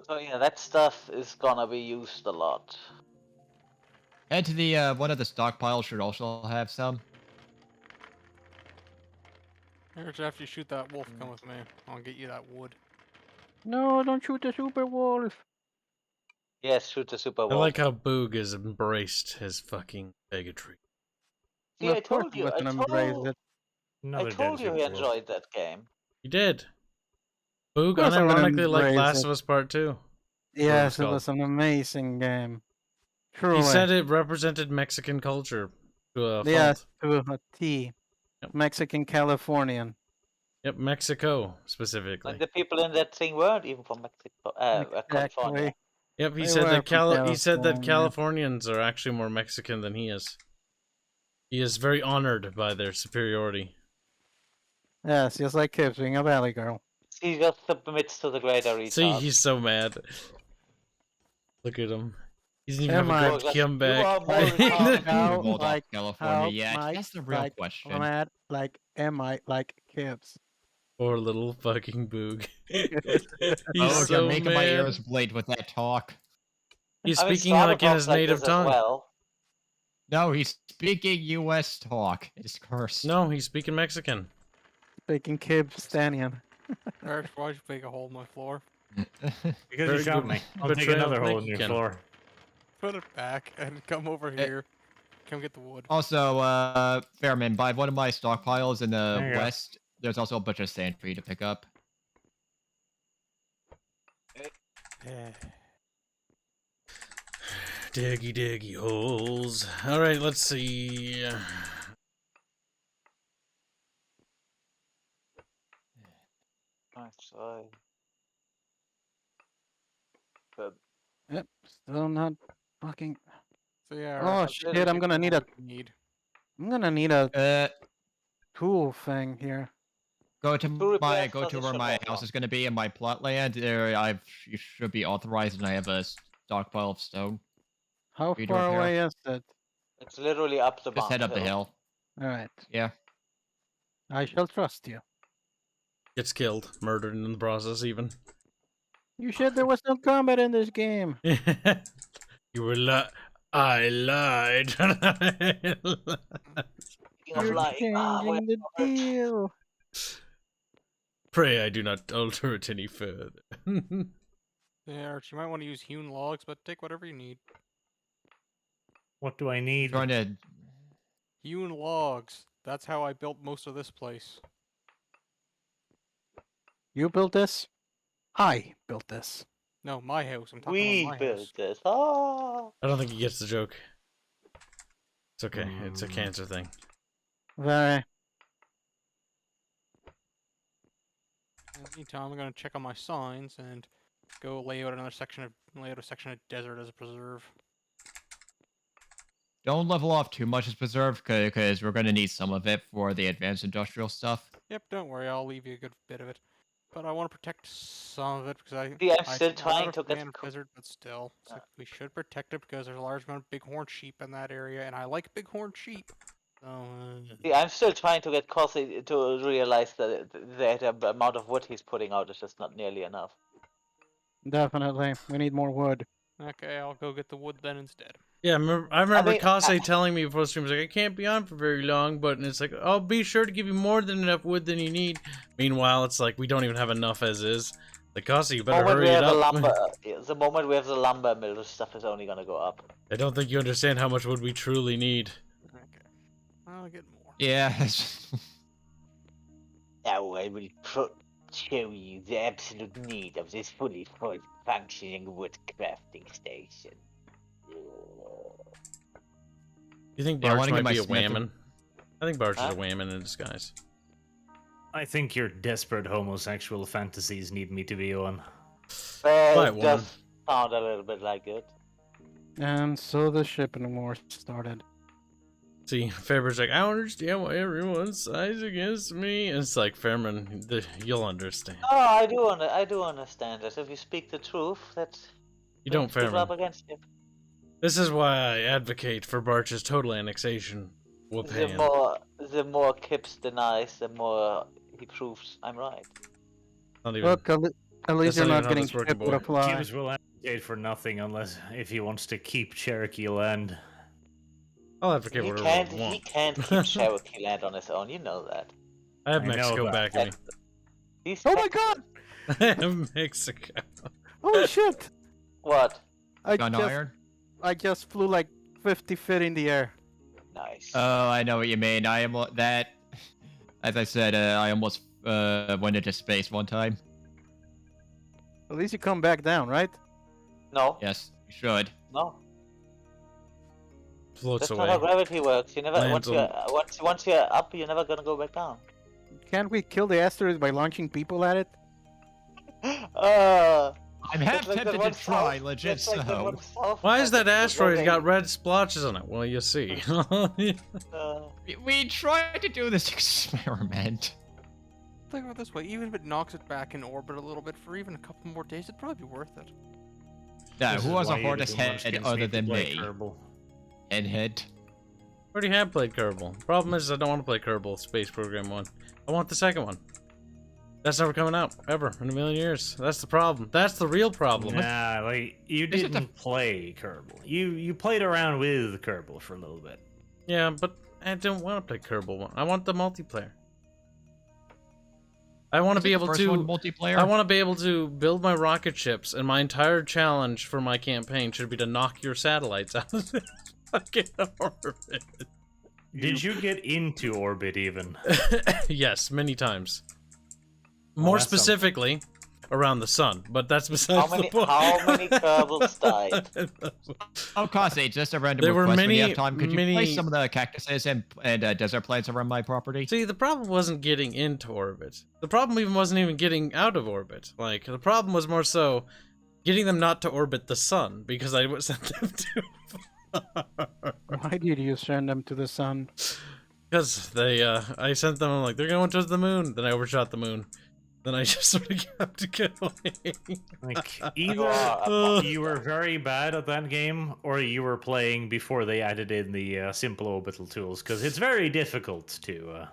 So yeah, that stuff is gonna be used a lot. And to the one of the stockpiles should also have some. Arch, after you shoot that wolf, come with me. I'll get you that wood. No, don't shoot the super wolf. Yes, shoot the super I wolf. like how Boog has embraced his fucking bigotry. See, Of I course told he you. wasn't I embraced told, it. I told you he enjoyed that game. You did. Boog course I would unironically like embrace Last it. of Us Part 2. Yes, it called. was an amazing game. Truly. He said it represented Mexican culture to a Yes, fault. to a T. Yep. Mexican Californian. Yep, Mexico specifically. Like the people in that thing weren't even from Mexico, California. Exactly. Yep, he They said were that from he said that California. Californians are actually more Mexican than he is. He is very honored by their superiority. Yes, just like Kibs being a valley girl. He just submits to the greater retard. See, he's so mad. Look at him. He doesn't even Am have I- a good comeback. You are more retarded. How, Hold on, like, California. how Yeah, might, that's the real like, question. Mad, like, am I like Kibs? Poor little fucking Boog. He's Oh, so you're making my mad. ears bleed with that talk. He's I mean, speaking like in Starbucks his like native this as tongue. well. No, he's speaking U.S. talk. It's cursed. No, he's speaking Mexican. Speaking Kibstanian. Arch, why'd you make a hole in my floor? Because Very you shot good me. I'll take betrayal another of hole in your Mexican. floor. Put it back and come over here. Come get the wood. Also, Fairman, by one of my stockpiles in the There you go. west, there's also a bunch of sand for you to pick up. Diggy diggy holes. Alright, let's see. Actually. But Yep, still not fucking. So yeah. Oh, Arch, shit, get I'm gonna need a- need. I'm gonna need a Uh, tool thing here. Go to To repair go to fuzzy where ship my right house now. is going to be in my plot land. There, you should be authorized, and I have a stockpile of stone. How For you to far repair. away is it? It's literally up the Just head up the hill. Alright. Yeah. I shall trust you. Gets killed, murdered in the process, even. You said there was no combat in this game. You were I lied. Speaking of You're lying, changing the deal. Pray I do not alter it any further. Yeah, Arch, you might want to use hewn logs, but take whatever you need. What do I need? Trying to. Hewn logs. That's how I built most of this place. You built this? I built this. No, my house. I'm talking we about my built house. this. Oh. I don't think he gets the joke. It's okay. It's a cancer thing. Very. In the meantime, I'm gonna check on my signs and go lay out a section of desert as a preserve. Don't level off too much as preserve, because we're going to need some of it for the advanced industrial stuff. Yep, don't worry, I'll leave you a good bit of it. But I want to protect some of it because See, I'm I still I'm not trying a to get fan of co- desert, but still, it's like we should protect it because there's a large amount of bighorn sheep in that area, and I like bighorn sheep. So, See, I'm still trying to get Cossy to realize that the amount of wood he's putting out is just not nearly enough. Definitely. We need more wood. okay, I'll go get the wood then instead. Yeah, I remember mean, Kase telling me before the stream, was like, I can't be on for very long, but and it's like, I'll be sure to give you more than enough wood than you need. Meanwhile, it's like, we don't even have enough as is. Like, Kase, you better hurry it up. The moment we have the lumber mill, the stuff is only gonna go up. I don't think you understand how much wood we truly need. Okay, I'll get more. Yeah. Now I will show you the absolute need of this fully functioning wood crafting station. You think Yeah, I Barch wanna get might my be a smith whammon? I think Barch Huh? is a whammon in disguise. I think your desperate homosexual fantasies need me to be one. Right, It does sound a little bit like it. And so the shipping war started. See, Faber's like, I don't understand why everyone's sides against me. And it's like, Fairman, you'll understand. Oh, I do understand that. If you speak the truth, that's You don't, people up Fairman. against you. This is why I advocate for Barch's total annexation. Whoop The hand. more Kibs denies, the more he proves I'm right. Not even. Look, at least That's you're not not even getting how this working, shipped with boy. a fly. Kibs will advocate for nothing unless if he wants to keep Cherokee land. I'll advocate He whatever can't. I He want. can't keep Cherokee land on his own. You know that. I have I know Mexico that. backing me. He's Oh my god! I have Mexico. Holy shit! What? Gun iron? I just flew like 50 feet in the air. Nice. Oh, I know what you mean. I am that. As I said, I almost went into space one time. At least you come back down, right? No. Yes, you should. No. Floats That's not how away. gravity works. You never. Lands Once you're up, you're never gonna go back down. Can't we kill the asteroid by launching people at it? I'm half That's like the tempted one to try, south- legit that's like the so. one south Why is that part asteroid where got they- red splotches on it? Well, you see. We tried to do this experiment. Think about it this way: even if it knocks it back in orbit a little bit for even a couple more days, it'd probably be worth it. Now, This who is has a why you hardest little head munchkins other need to than play me? Kerbal. Head. Already have played Kerbal. Problem is, I don't want to play Kerbal Space Program 1. I want the second one. That's never coming out, ever, in a million years. That's the problem. That's the real problem. Nah, like you Is it didn't play Kerbal. You played around with Kerbal for a little bit. Yeah, but I don't want to play Kerbal 1. I want the multiplayer. I want to be able to... Multiplayer? I want to be able to build my rocket ships, and my entire challenge for my campaign should be to knock your satellites out of the fucking orbit. Did you get into orbit even? Yes, many times. Well, More that's something. specifically, around the sun, but that's besides How many? the point. How many Kerbals died? Oh, Kase, just a random There were request when you many- have time. Could you many- place some of the cactuses and desert plants around my property? See, the problem wasn't getting into orbit. The problem even wasn't even getting out of orbit. Like, the problem was more so getting them not to orbit the sun, because I would send them to... Why did you send them to the sun? Because they, I sent them, I'm like, they're going towards the moon. Then I overshot the moon. Then I just sort of kept going. Like, either you were very bad at that game, or you were playing before they added in the simple orbital tools, because it's very difficult to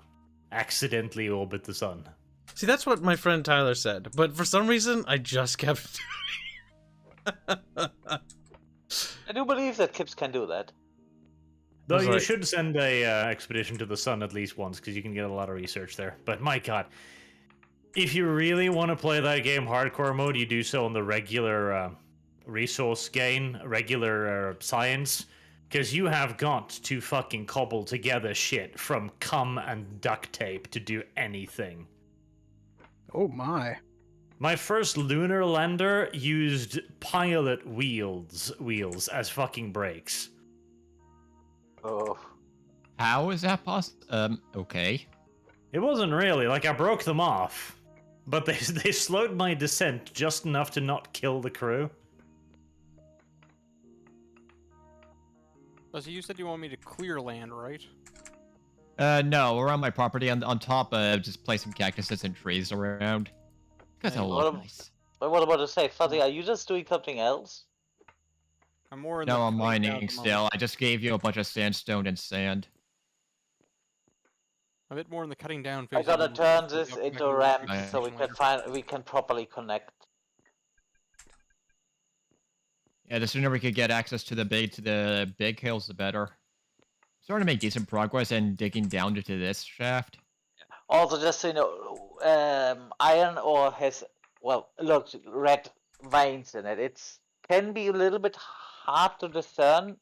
accidentally orbit the sun. See, that's what my friend Tyler said. But for some reason, I just kept doing it. I do believe that Kibs can do that. Though That's you right. should send a expedition to the sun at least once, because you can get a lot of research there. But my god, if you really want to play that game hardcore mode, you do so on the regular resource gain, regular science, because you have got to fucking cobble together shit from cum and duct tape to do anything. Oh my. My first lunar lander used pilot wheels as fucking brakes. Oh. How is that possible? Okay. It wasn't really, like I broke them off, but they slowed my descent just enough to not kill the crew. So you said you want me to clear land, right? No, around my property on top, just place some cactuses and trees around. Because Hey, it'll what look am- nice. But what about to say, Fuzzy? Are you just doing something else? I'm more in No, the I'm cutting down mining at the moment. still. I just gave you a bunch of sandstone and sand. A bit more in the cutting down I phase. gotta than turn the this upcoming into a work ramp Alright. so we can properly connect. Yeah, the sooner we could get access to the big hills, the better. Starting to make decent progress and digging down into this shaft. Also, just so you know, iron ore has look, red veins in it. It's can be a little bit hard to discern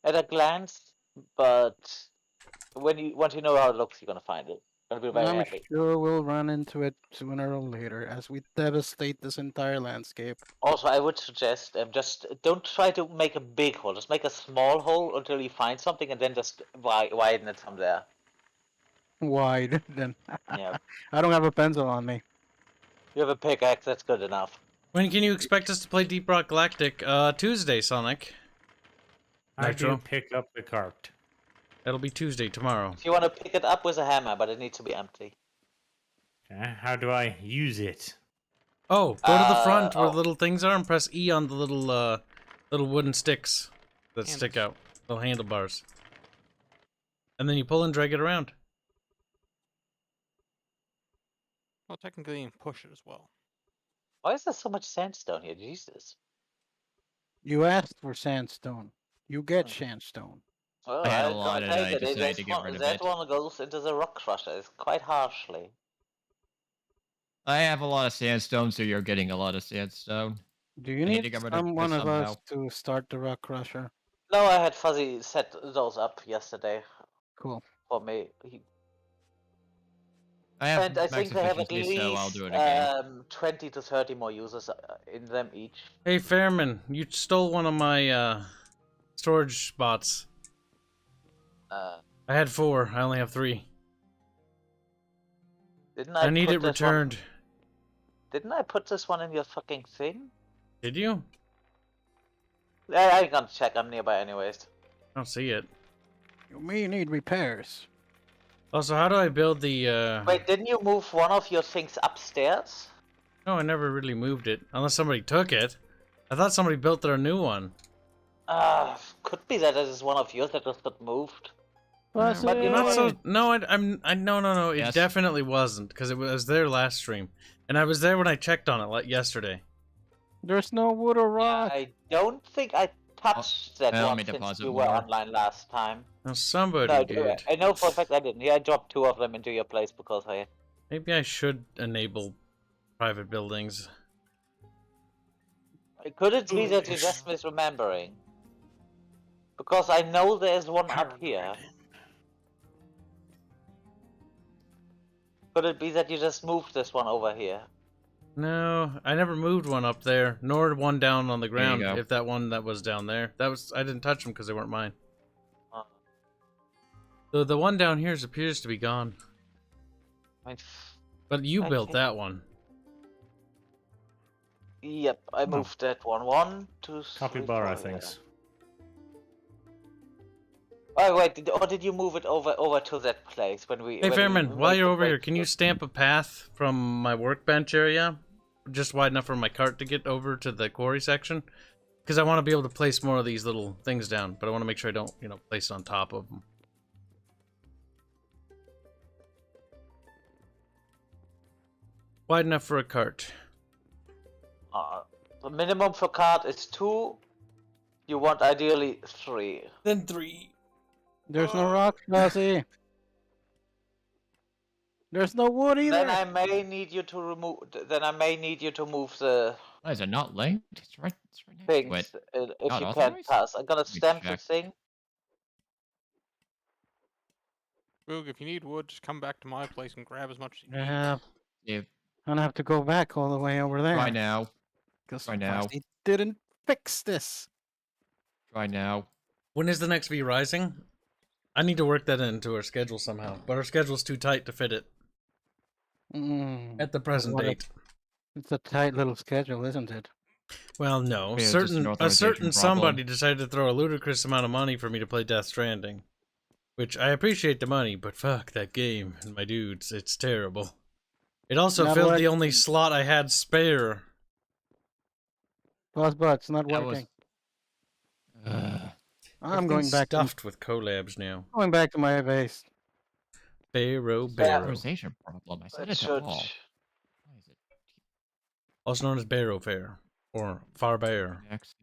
at a glance, but once you know how it looks, you're gonna find it. Gonna be very I'm happy. sure we'll run into it sooner or later as we devastate this entire landscape. Also, I would suggest just don't try to make a big hole. Just make a small hole until you find something, and then just widen it from there. Wide, then. Yeah, I don't have a pencil on me. you have a pickaxe. That's good enough. When can you expect us to play Deep Rock Galactic? Tuesday, Sonic. I do Nitro. pick up the cart. That'll be Tuesday, tomorrow. If you want to pick it up with a hammer, but it needs to be empty. How do I use it? Oh, go to the front where oh. the little things are and press E on the little wooden sticks that stick out. Little handlebars. And then you pull and drag it around. Well, technically, you can push it as well. Why is there so much sandstone here? Jesus. You asked for sandstone. You get sandstone. Well, I had a I'll lot and take I it. decided to get rid of That it. one goes into the rock crusher quite harshly. I have a lot of sandstone, so you're getting a lot of sandstone. Do you need need to get rid of someone this of us somehow. to start the rock crusher? No, I had Fuzzy set those up yesterday Cool. for me. I have And I max think they have at efficiency, so I'll do it again. least 20 to 30 more users in them each. Hey, Fairman, you stole one of my storage spots. Uh, I had 4. I only have 3. didn't I need put it this one- returned. Didn't I put this one in your fucking thing? Did you? I ain't gonna check. I'm nearby anyways. I don't see it. You may need repairs. Also, how do I build the, Wait, didn't you move one of your things upstairs? No, I never really moved it. Unless somebody took it. I thought somebody built their new one. Could be that it is one of yours that just got moved. Plus, But you know Not what? so. No, no. It Yes. definitely wasn't because it was there last stream, and I was there when I checked on it yesterday. there's no wood or rock. I don't think I touched that let one me since deposit you were more. online last time. Now somebody No, did. I know for a fact I didn't. Yeah, I dropped 2 of them into your place because I... Maybe I should enable private buildings. Could it be that you're just misremembering? Because I know there's one up here. Could it be that you just moved this one over here? No, I never moved one up there, nor one down on the There you ground. go. If that one that was down there, I didn't touch them because they weren't mine. Uh, The one down here appears to be gone. I mean, But you I built think- that one. Yep, I moved that one. 1, 2, 3, Copy bar, 4, I think. yeah. Oh wait, or did you move it over to that place when we? Hey, when we Fairman, while made you're the over here, break can you through? stamp a path from my workbench area? Just wide enough for my cart to get over to the quarry section? Because I want to be able to place more of these little things down, but I want to make sure I don't, place it on top of them. Wide enough for a cart. The minimum for cart is 2. You want ideally 3. Then 3. There's no rock, Flossie. There's no wood either. Then I may need you to remove. Then I may need you to move the Why is it not linked? It's right next things to it. if Not you can't authorized? pass. I'm gonna Let me stamp the check. thing. Boog, if you need wood, just come back to my place and grab as much as you need. Yeah, Yeah, I'm gonna have to go back all the way over there. try now. Because Right now. Flossie didn't fix this. Try now. When is the next V Rising? I need to work that into our schedule somehow, but our schedule's too tight to fit it at the present What a- date. It's a tight little schedule, isn't it? Well, no. Yeah, it's just an a authorization certain problem. somebody decided to throw a ludicrous amount of money for me to play Death Stranding. Which, I appreciate the money, but fuck that game, and my dudes, it's terrible. It also Not filled the working. only slot I had spare. Plus, but it's not That was- working. I'm Everything's going back stuffed with collabs now. to my base. Barrow. Authorization problem. I said It it should. all. Why is it Also known as Barrow Fair. Or Far Bear. access?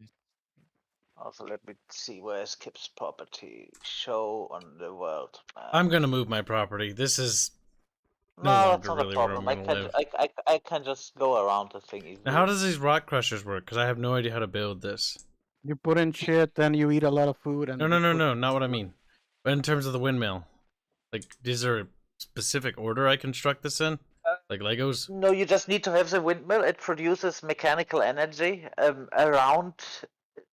Also, let me see where's Kibs property. Show on the world map. I'm gonna move my property. This is no No, longer that's not really a where problem. I'm I gonna can live. I can just go around the thing easily. Now, how does these rock crushers work? Because I have no idea how to build this. You put in shit, then you eat a lot of food, and No, you put- not what I mean. But in terms of the windmill, like, is there a specific order I construct this in? Like Legos? No, you just need to have the windmill. It produces mechanical energy around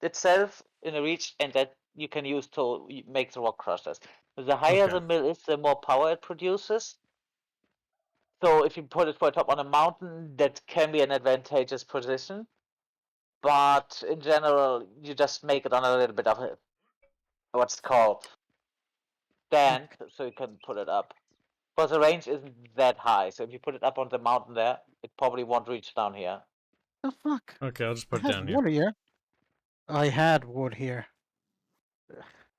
itself in a reach, and that you can use to make the rock crushers. The higher Okay. the mill is, the more power it produces. So if you put it for top on a mountain, that can be an advantageous position. But in general, you just make it on a little bit of a what's it called stand, so you can put it up. But the range isn't that high, so if you put it up on the mountain there, it probably won't reach down here. The fuck? Okay, I'll just I put it had down here. wood here. I had wood here.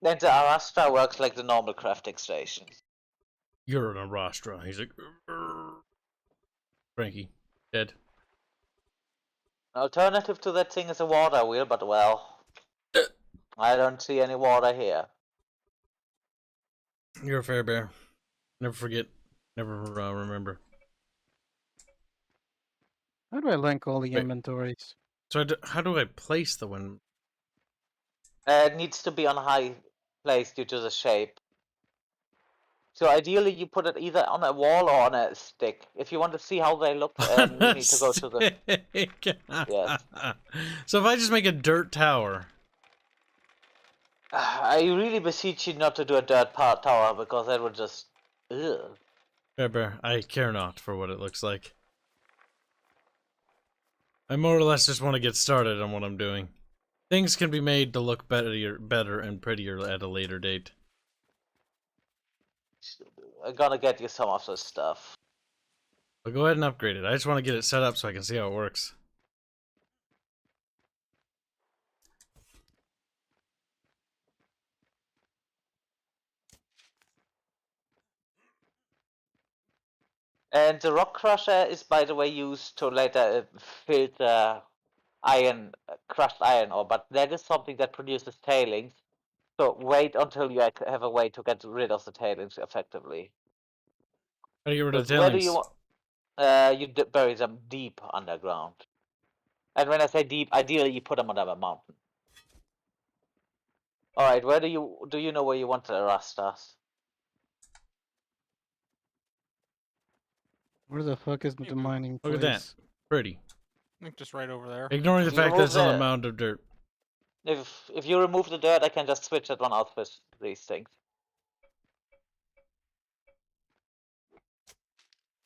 Then the Arastra works like the normal crafting station. You're an Arastra. He's like, "Grr." Frankie, dead. An alternative to that thing is a water wheel, but well, I don't see any water here. You're a fair bear. Never forget. Never remember. How do I link all the Wait. inventories? So how do I place the wind? It needs to be on a high place due to the shape. So ideally, you put it either on a wall or on a stick. If you want to see how they look, you need to go to the. Yes. So if I just make a dirt tower. I really beseech you not to do a dirt tower because that would just. Ugh. Fair bear, I care not for what it looks like. I more or less just want to get started on what I'm doing. Things can be made to look better and prettier at a later date. I'm gonna get you some of this stuff. But go ahead and upgrade it. I just want to get it set up so I can see how it works. And the rock crusher is, by the way, used to later filter iron, crushed iron ore, but that is something that produces tailings. So wait until you have a way to get rid of the tailings effectively. How do you get rid of the Where do tailings? you want? You bury them deep underground. And when I say deep, ideally you put them on a mountain. All right, where do you know where you want the rastas? Where the fuck is the mining place? Look at that. Pretty. I think just right over there. Ignoring the You fact that remove it's on a the- mound of dirt. If you remove the dirt, I can just switch that one out with these things.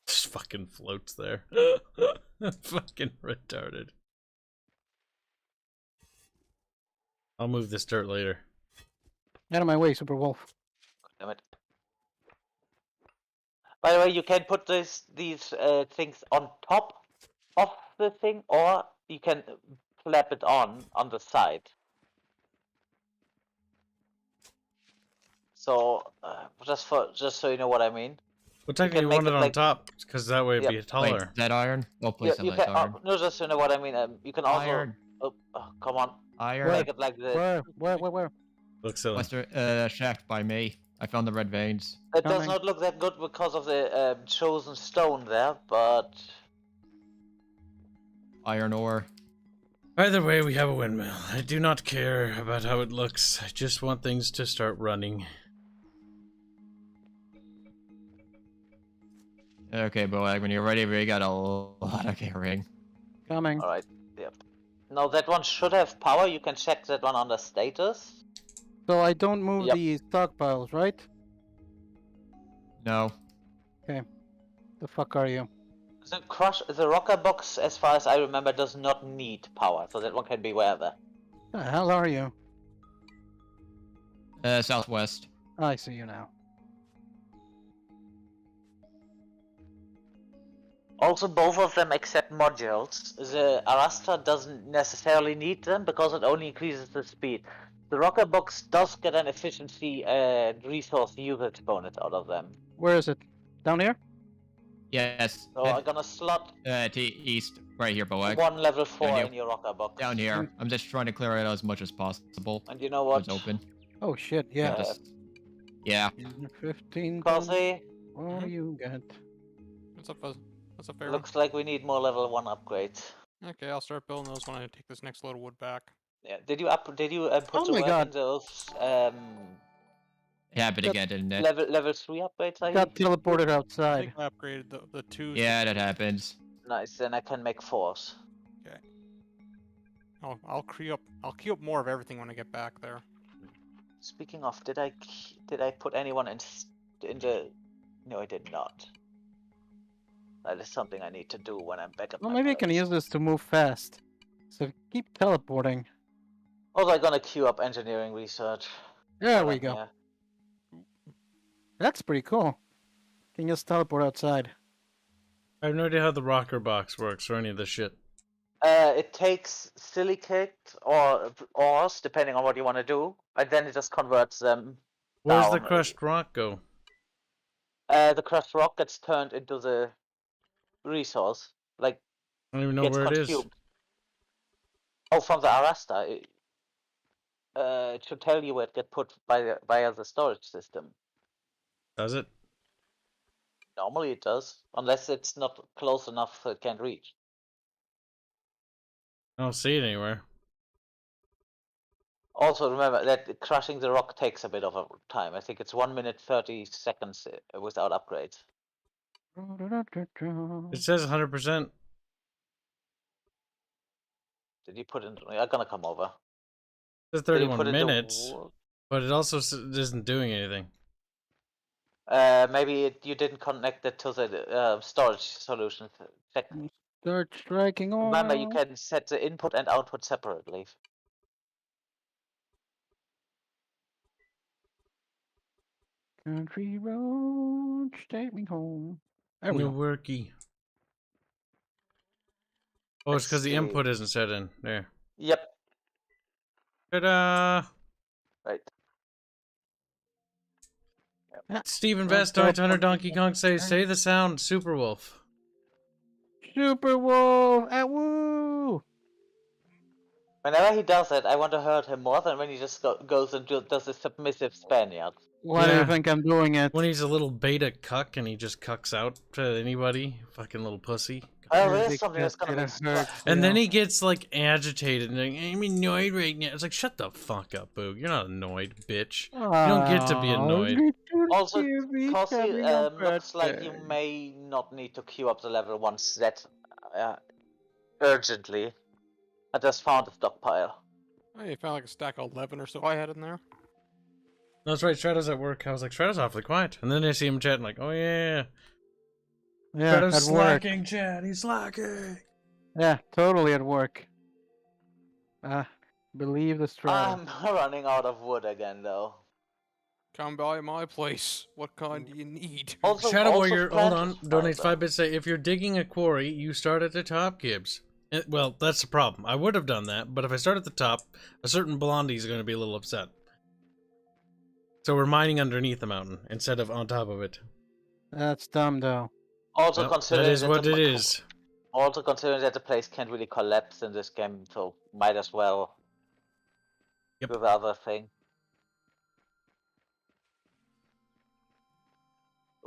Just fucking floats there. Fucking retarded. I'll move this dirt later. Out of my way, Super Wolf. Damn it. By the way, you can put these things on top of the thing, or you can flap it on the side. So just so you know what I mean. Well, technically, you make want it it on like- top because that way it'd be Wait, taller. is that iron? Well, please you tell can. it's iron. No, just so you know what I mean. You can also. Iron. Oh, come on. Iron. Make it like this. Where? Looks silly. Western shaft by me. I found the red veins. It does Coming. not look that good because of the chosen stone there, but Iron ore. Either way, we have a windmill. I do not care about how it looks. I just want things to start running. Okay, Boag, when you're ready, we got a lot of carrying. Coming. all right. Yep. Now that one should have power. You can check that one under status. So I don't move Yep. the stockpiles, right? No. The fuck are you? The rocker box, as far as I remember, does not need power, so that one can be wherever. The hell are you? Southwest. I see you now. Also, both of them accept modules. The Arasta doesn't necessarily need them because it only increases the speed. The rocker box does get an efficiency and resource usage bonus out of them. Where is it? Down here? Yes. So I'm gonna slot To east. Right here, Boag. one level 4 Down here. in your rocker box. Down here. I'm just trying to clear it out as much as possible. And you know what? It's open. Oh shit, yeah. Yeah. 15. Cozy, What do you get? What's up, Fuzz? What's up, Pharaoh? looks like we need more level 1 upgrades. Okay, I'll start building those when I take this next load of wood back. Yeah, did you put Oh the my work God. in those It happened again, didn't it? level 3 upgrades? I Got think? teleported I outside. think I upgraded the two. Yeah, that happens. Nice, then I can make 4s. I'll queue up more of everything when I get back there. Speaking of, did I put anyone in the? No, I did not. That is something I need to do when I'm back at Well, my maybe I can place. use this to move fast. So keep teleporting. Also, I'm gonna queue up engineering research. There we Right go. here. That's pretty cool. Can just teleport outside. I have no idea how the rocker box works or any of this shit. It takes silicate or ores, depending on what you want to do, and then it just converts them. Where's the down. crushed rock go? The crushed rock gets turned into the resource, like I don't even know gets where it is. consumed. Oh, from the Arasta. It should tell you where it get put via the storage system. Does it? Normally it does, unless it's not close enough so it can't reach. I don't see it anywhere. Also, remember that crushing the rock takes a bit of a time. I think it's 1 minute 30 seconds without upgrades. It says 100%. Did you put in? I'm gonna come over. It says Did you 31 put it to minutes, wo- but it also isn't doing anything. Maybe you didn't connect it to the storage solution. Check. Start striking oil. Remember, you can set the input and output separately. Country roads take me home. There we No go. worky. Oh, it's because the Let's see. input isn't set in. There. Yep. Ta-da! Right. Stephen Well, Vest, Died Hunter Donkey Kong say the sound, Super Wolf. Super Wolf! Ah, woo! Whenever he does it, I want to hurt him more than when he just goes and does a submissive Spaniard. Why do Yeah. you think I'm doing it? When he's a little beta cuck and he just cucks out to anybody. Fucking little pussy. Oh, Your there's dick something that's just gonna be hurt, And then yeah. he gets like agitated and like, I'm annoyed right now. It's like, shut the fuck up, Boog. You're not annoyed, bitch. don't get to be annoyed. Also, Cosy, looks like you may not need to queue up the level 1 set urgently. I just found a stockpile. Oh, you found like a stack of 11 or so I had in there. No, that's right. Shredder's at work. I was like, Shredder's awfully quiet. And then I see him chatting like, oh yeah. Yeah, Shredder's at work. slacking, chat. He's slacking. Yeah, totally at work. Believe the stride. I'm running out of wood again, though. Come by my place. What kind do you need? Also, Shadow also Warrior, hold plant on, is donates fiber. 5 bits. Say, if you're digging a quarry, you start at the top, Kibs. Well, that's the problem. I would have done that, but if I start at the top, a certain blondie is going to be a little upset. So we're mining underneath the mountain instead of on top of it. That's dumb, though. Also Well, that considering is what it is. Also considering that the place can't really collapse in this game, so might as well Yep. do the other thing.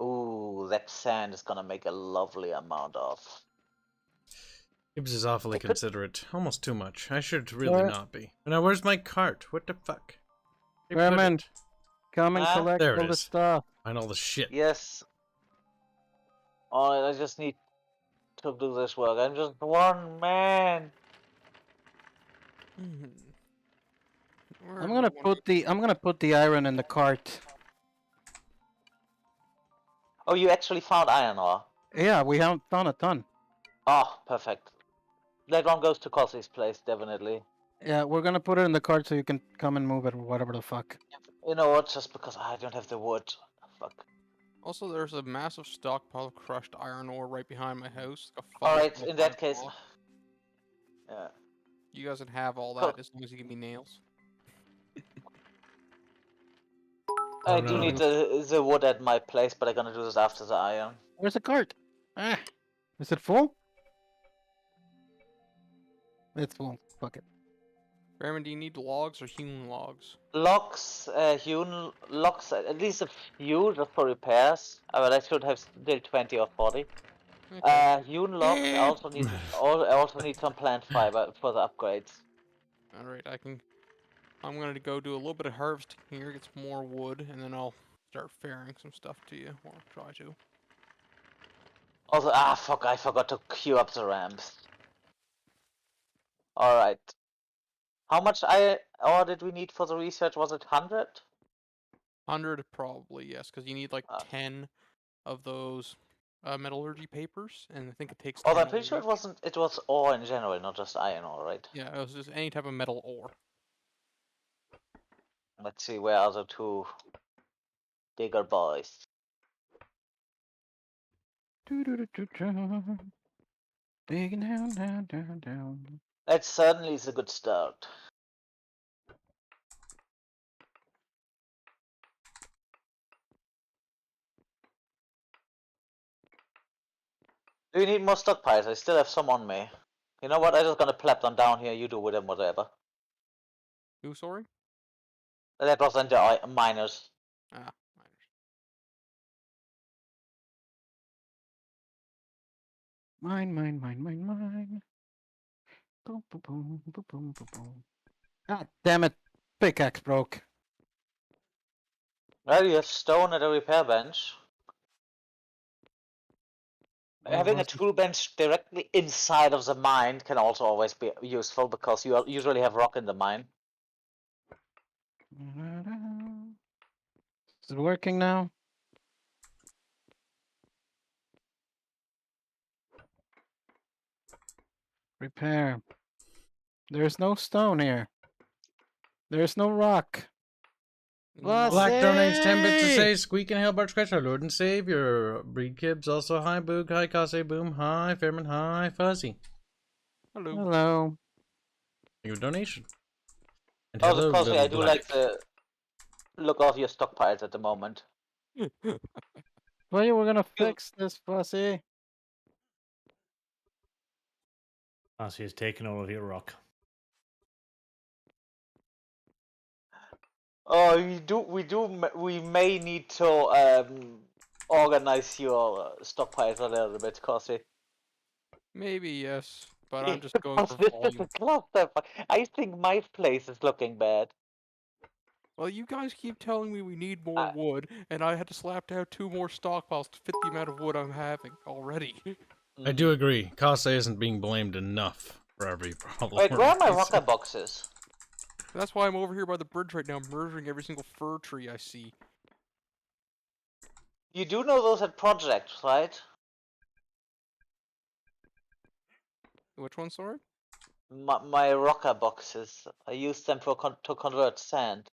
Ooh, that sand is gonna make a lovely amount of. Kibs is awfully It could- considerate. Almost too much. I should really Where- not be. Now, where's my cart? What the fuck? They put Vermin, it. come and Ah, collect there it all the is. stuff. Find all the shit. Yes. Oh, I just need to do this work. I'm just one man. Mhm. Where I'm do gonna I wanna put the iron in the cart. Oh, you actually found iron ore. Yeah, we haven't found a ton. Oh, perfect. That one goes to Cossie's place, definitely. Yeah, we're gonna put it in the cart so you can come and move it or whatever the fuck. You know what? Just because I don't have the wood. Fuck. Also, there's a massive stockpile of crushed iron ore right behind my house. Like a Alright, 5 in that iron case. ore. Yeah. You guys can have all Cool. that as long as you give me nails. I Oh, do no. need the wood at my place, but I'm gonna do this after the iron. Where's the cart? Ah, is it full? It's full. Fuck it. Bearman, do you need logs or hewn logs? Logs, hewn logs, at least a few just for repairs. But I should have still 20 or 40. Okay. Hewn logs. I also need I also need some plant fiber for the upgrades. Alright, I'm gonna go do a little bit of harvesting here, get some more wood, and then I'll start fairing some stuff to you, or try to. Also, fuck, I forgot to queue up the ramps. Alright. How much ore did we need for the research? Was it 100? 100 probably, yes, because you need like Ah. 10 of those metallurgy papers, and I think it takes Oh, 10 I'm pretty sure it wasn't. It was ore in general, not just iron ore, right? Yeah, it was just any type of metal ore. Let's see, where are the two digger boys? Digging down. That certainly is a good start. Do you need more stockpiles? I still have some on me. You know what? I'm just gonna plap them down here. You do with them whatever. Who, sorry? That was in the miners. Ah, miners. Mine. Boom, boom, boom, boom, boom, boom, boom. God damn it. Pickaxe broke. Well, you have stone at a repair bench. Having a tool bench directly inside of the mine can also always be useful because you usually have rock in the mine. Is it working now? Repair. There's no stone here. There's no rock. No. Black donates 10 bits to Hey! say, Squeak and Hellbart Scratch, our Lord and Savior. Breed Kibs, also hi Boog, hi Kase Boom, hi Fairman, hi Fuzzy. Hello. Hello. Your donation. And Oh, hello, because little I do black. like the look of your stockpiles at the moment. Well, you were gonna fix this, Fussy. Hanse has taken all of your rock. Oh, we may need to organize your stockpiles a little bit, Cosy. Maybe, yes, but I'm just going Because for this is volume. a clusterfuck. I think my place is looking bad. Well, you guys keep telling me we need more wood, and I had to slap down 2 more stockpiles to fit the amount of wood I'm having already. I do agree. Kase isn't being blamed enough for every problem. Wait, where are my we're rocker boxes? That's why I'm over here by the bridge right now, murdering every single fir tree I see. You do know those at projects, right? Which one, sorry? My rocker boxes. I use them to convert sand.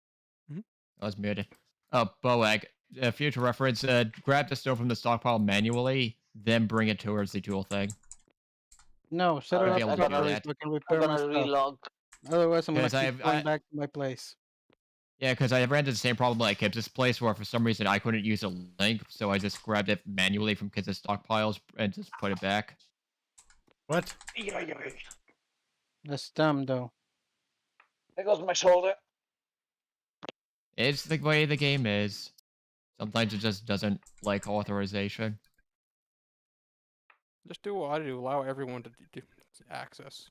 I was muted. Boag, future reference, grab the stone from the stockpile manually, then bring it towards the tool thing. No, set it Alright, up I'm gonna do properly that. so I can I'm repair my gonna stuff. relog. Otherwise, I'm gonna Because keep going back to my place. Yeah, because I ran into the same problem like Kibs' place where for some reason I couldn't use a link, so I just grabbed it manually from Kibs' stockpiles and just put it back. What? That's dumb, though. There goes my shoulder. It's the way the game is. Sometimes it just doesn't like authorization. Just do what I do. Allow everyone to access.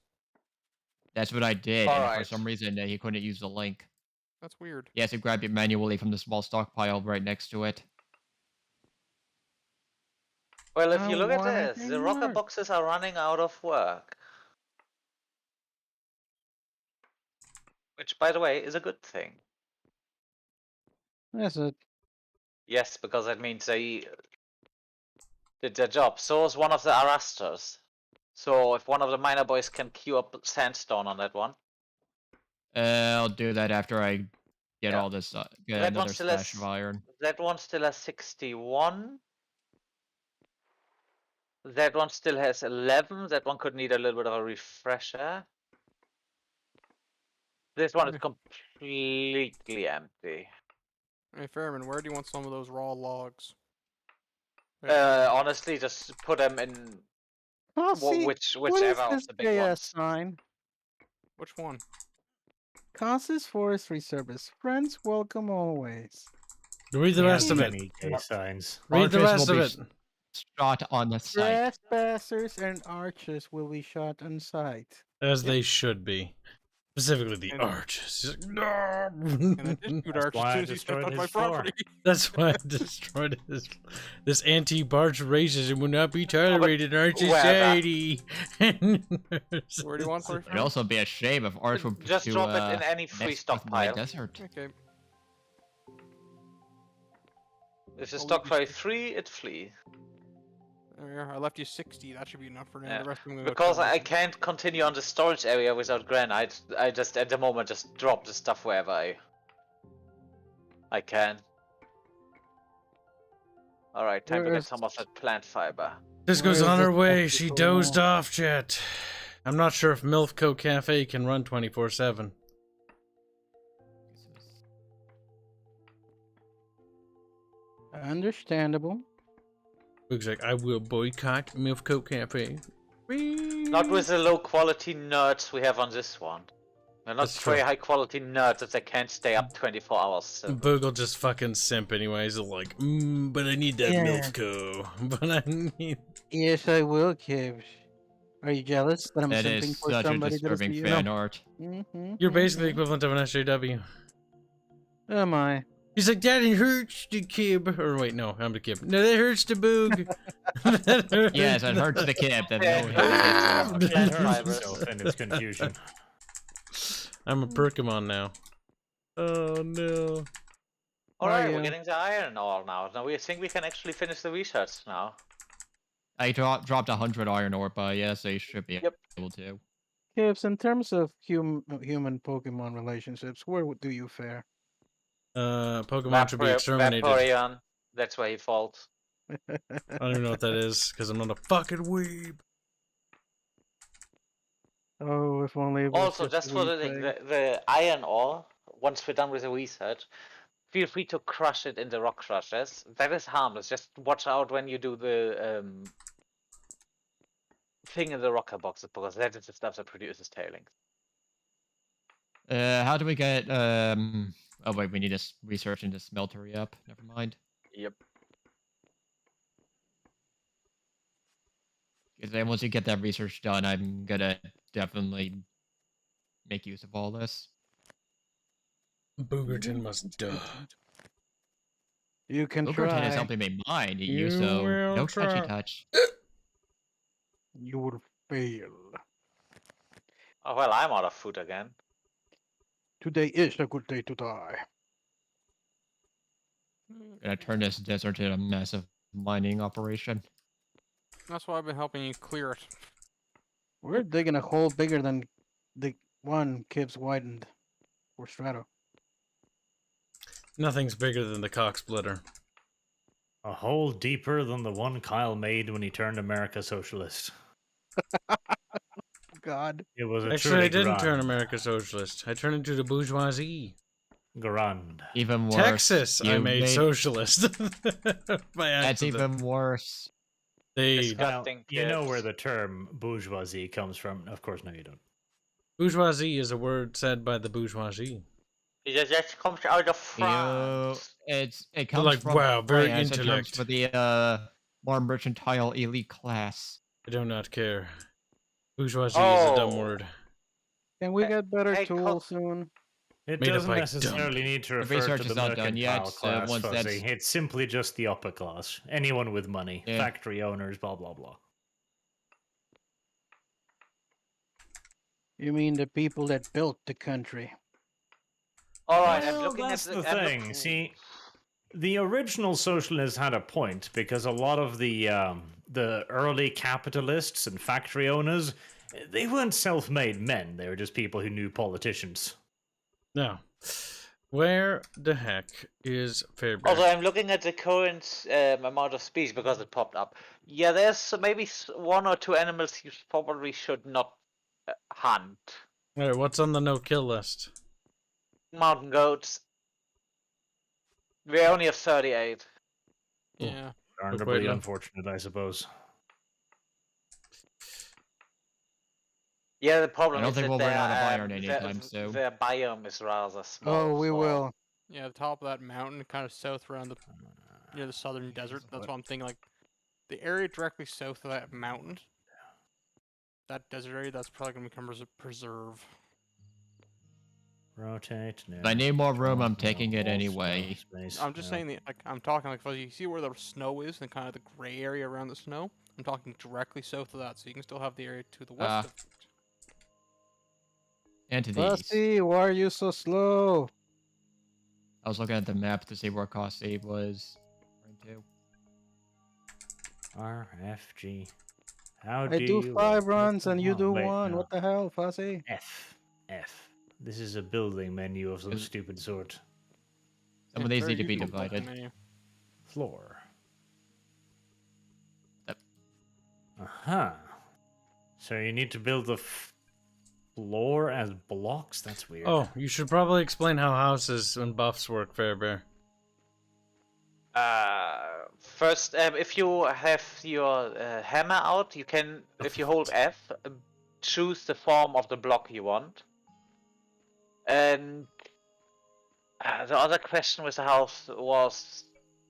That's what I did, and for Alright. some reason he couldn't use the link. That's weird. He has to grab it manually from the small stockpile right next to it. Well, if I you look at wanna this, hang the rocker out. boxes are running out of work. Which, by the way, is a good thing. That's it. Yes, because that means they did their job. So is one of the arresters. So if one of the miner boys can queue up sandstone on that one. I'll do that after I get Yeah. all this, get That one another still stash has- of iron. That one still has 61. That one still has 11. That one could need a little bit of a refresher. This one is completely empty. Hey, Fairman, where do you want some of those raw logs? Honestly, just put them in Oh, see, what is whichever of this the big JS ones. sign? Which one? Consis Forestry Service. Friends welcome always. Read the rest of it. Many gay signs. Read the Archers rest will of be it. Shot on the site. Trespassers and archers will be shot on sight. As they should be. Specifically the And- archers. He's like, And I did shoot Arch why I as soon as he stepped destroyed on my his farm. property. That's why I destroyed this anti-barge racism will not be tolerated in our society. Where do you want for It'd also be a shame if Arch would Just to, drop it in any free mess with my stockpile. desert. Okay. If the I'll stock leave fly 3, it flee. There, I left you 60. That should be enough for now. Yeah. The rest of them gonna go Because I terminate. can't continue on the storage area without granite. I just at the moment just drop the stuff wherever I can. Alright, time to Where get is- some of that plant fiber. This goes Where on is her this way. box She going dozed on? off, chat. I'm not sure if Milfco Cafe can run 24/7. Understandable. Looks like I will boycott Milfco Cafe. Not with the low quality nerds we have on this one. They're not That's very true. high quality nerds if they can't stay up 24 hours. So. Boog'll just fucking simp anyways. He'll like, but I need that Yeah. Milfco. But I need. Yes, I will, Kibs. Are you jealous that I'm That simping is for such a somebody that is disturbing you? fan art. You're basically the equivalent of an SJW. Am I? He's like, that hurts the kib. Or wait, no, I'm the kib. No, that hurts the boog. That hurts Yes, it hurts the kid that Yeah. no Ah! hit. Plant Hurts fibers. himself and its confusion. I'm a Perkamon now. Oh no. Alright, yeah. we're getting the iron ore now. Now we think we can actually finish the research now. I dropped 100 iron ore, but yes, they should be Yep. able to. Kibs, in terms of human Pokemon relationships, where do you fare? Pokemon should be exterminated. Vaporeon, that's where he falls. I don't even know what that is, because I'm not a fucking weeb. Oh, if only it was Also, just for a the, wee thing. the iron ore, once we're done with the research, feel free to crush it in the rock crushers. That is harmless. Just watch out when you do the thing in the rocker boxes, because that is the stuff that produces tailings. How do we get, oh wait, we need to research into smeltery up. Never mind. Yep. Because then once you get that research done, I'm gonna definitely make use of all this. Boogerton must die. You can Overton is try. helping me mine, you You so will no try. touchy touch. You will fail. Oh well, I'm out of food again. Today is a good day to die. Gonna turn this desert into a massive mining operation. That's why I've been helping you clear it. We're digging a hole bigger than the one Kibs widened for Strato. Nothing's bigger than the cock splitter. A hole deeper than the one Kyle made when he turned America socialist. God. It was a Actually, truly I didn't turn grand. America socialist. I turned into the bourgeoisie. Grand. Even worse. Texas, I you made socialist by That's accident. even worse. They Disgusting You know kids. where the term bourgeoisie comes from. Of course, no, you don't. bourgeoisie is a word said by the bourgeoisie. That comes out of You, France. it comes like, from wow, very France in terms intellect. of the more mercantile elite class. I do not care. Bourgeoisie is a dumb Oh. word. Can we get better Hey, tools soon? It Made up doesn't by necessarily need to The refer research to is the not done yet, mercantile so class, once Fuzzy. that's- It's simply just the upper class. Anyone with money. Yeah. Factory owners, blah, blah, blah. You mean the people that built the country? All right, I'm Well, looking that's at the I'm thing. looking- See, the original socialists had a point because a lot of the early capitalists and factory owners, they weren't self-made men. They were just people who knew politicians. Now, where the heck is Fairbanks? Also, I'm looking at the current amount of species because it popped up. Yeah, there's maybe one or two animals you probably should not hunt. Alright, what's on the no-kill list? Mountain goats. We only have 38. Yeah. Honorably low. unfortunate, I suppose. Yeah, the problem I don't is think that we'll run out of their, iron anytime soon. their biome is rather small. Oh, we so- will. Yeah, the top of that mountain, kind of south around the near the southern desert. That's what I'm thinking. Like the area directly south of that mountain, that desert area, that's probably gonna become preserve. Rotate. No. If I need more room, I'm No, taking it all anyway. space, I'm just no. saying the like I'm talking like Fuzzy. You see where the snow is and kind of the gray area around the snow? I'm talking directly south of that, so you can still have the area to the west. Ah. of it. And to these. Rusty, why are you so slow? I was looking at the map to see where cost save was. Into. RFG. How I do do you 5 work? runs and you do Wait, 1. no. What the hell, Fuzzy? F. This is a building menu of some Is- stupid sort. Some Yeah, of these very need to be useful built-in divided. menu. Floor. Yep. Uh-huh. So you need to build the floor as blocks? That's weird. Oh, you should probably explain how houses and buffs work, Fairbear. First, if you have your hammer out, you can, if you hold F, choose the form of the block you want. And the other question with the house was,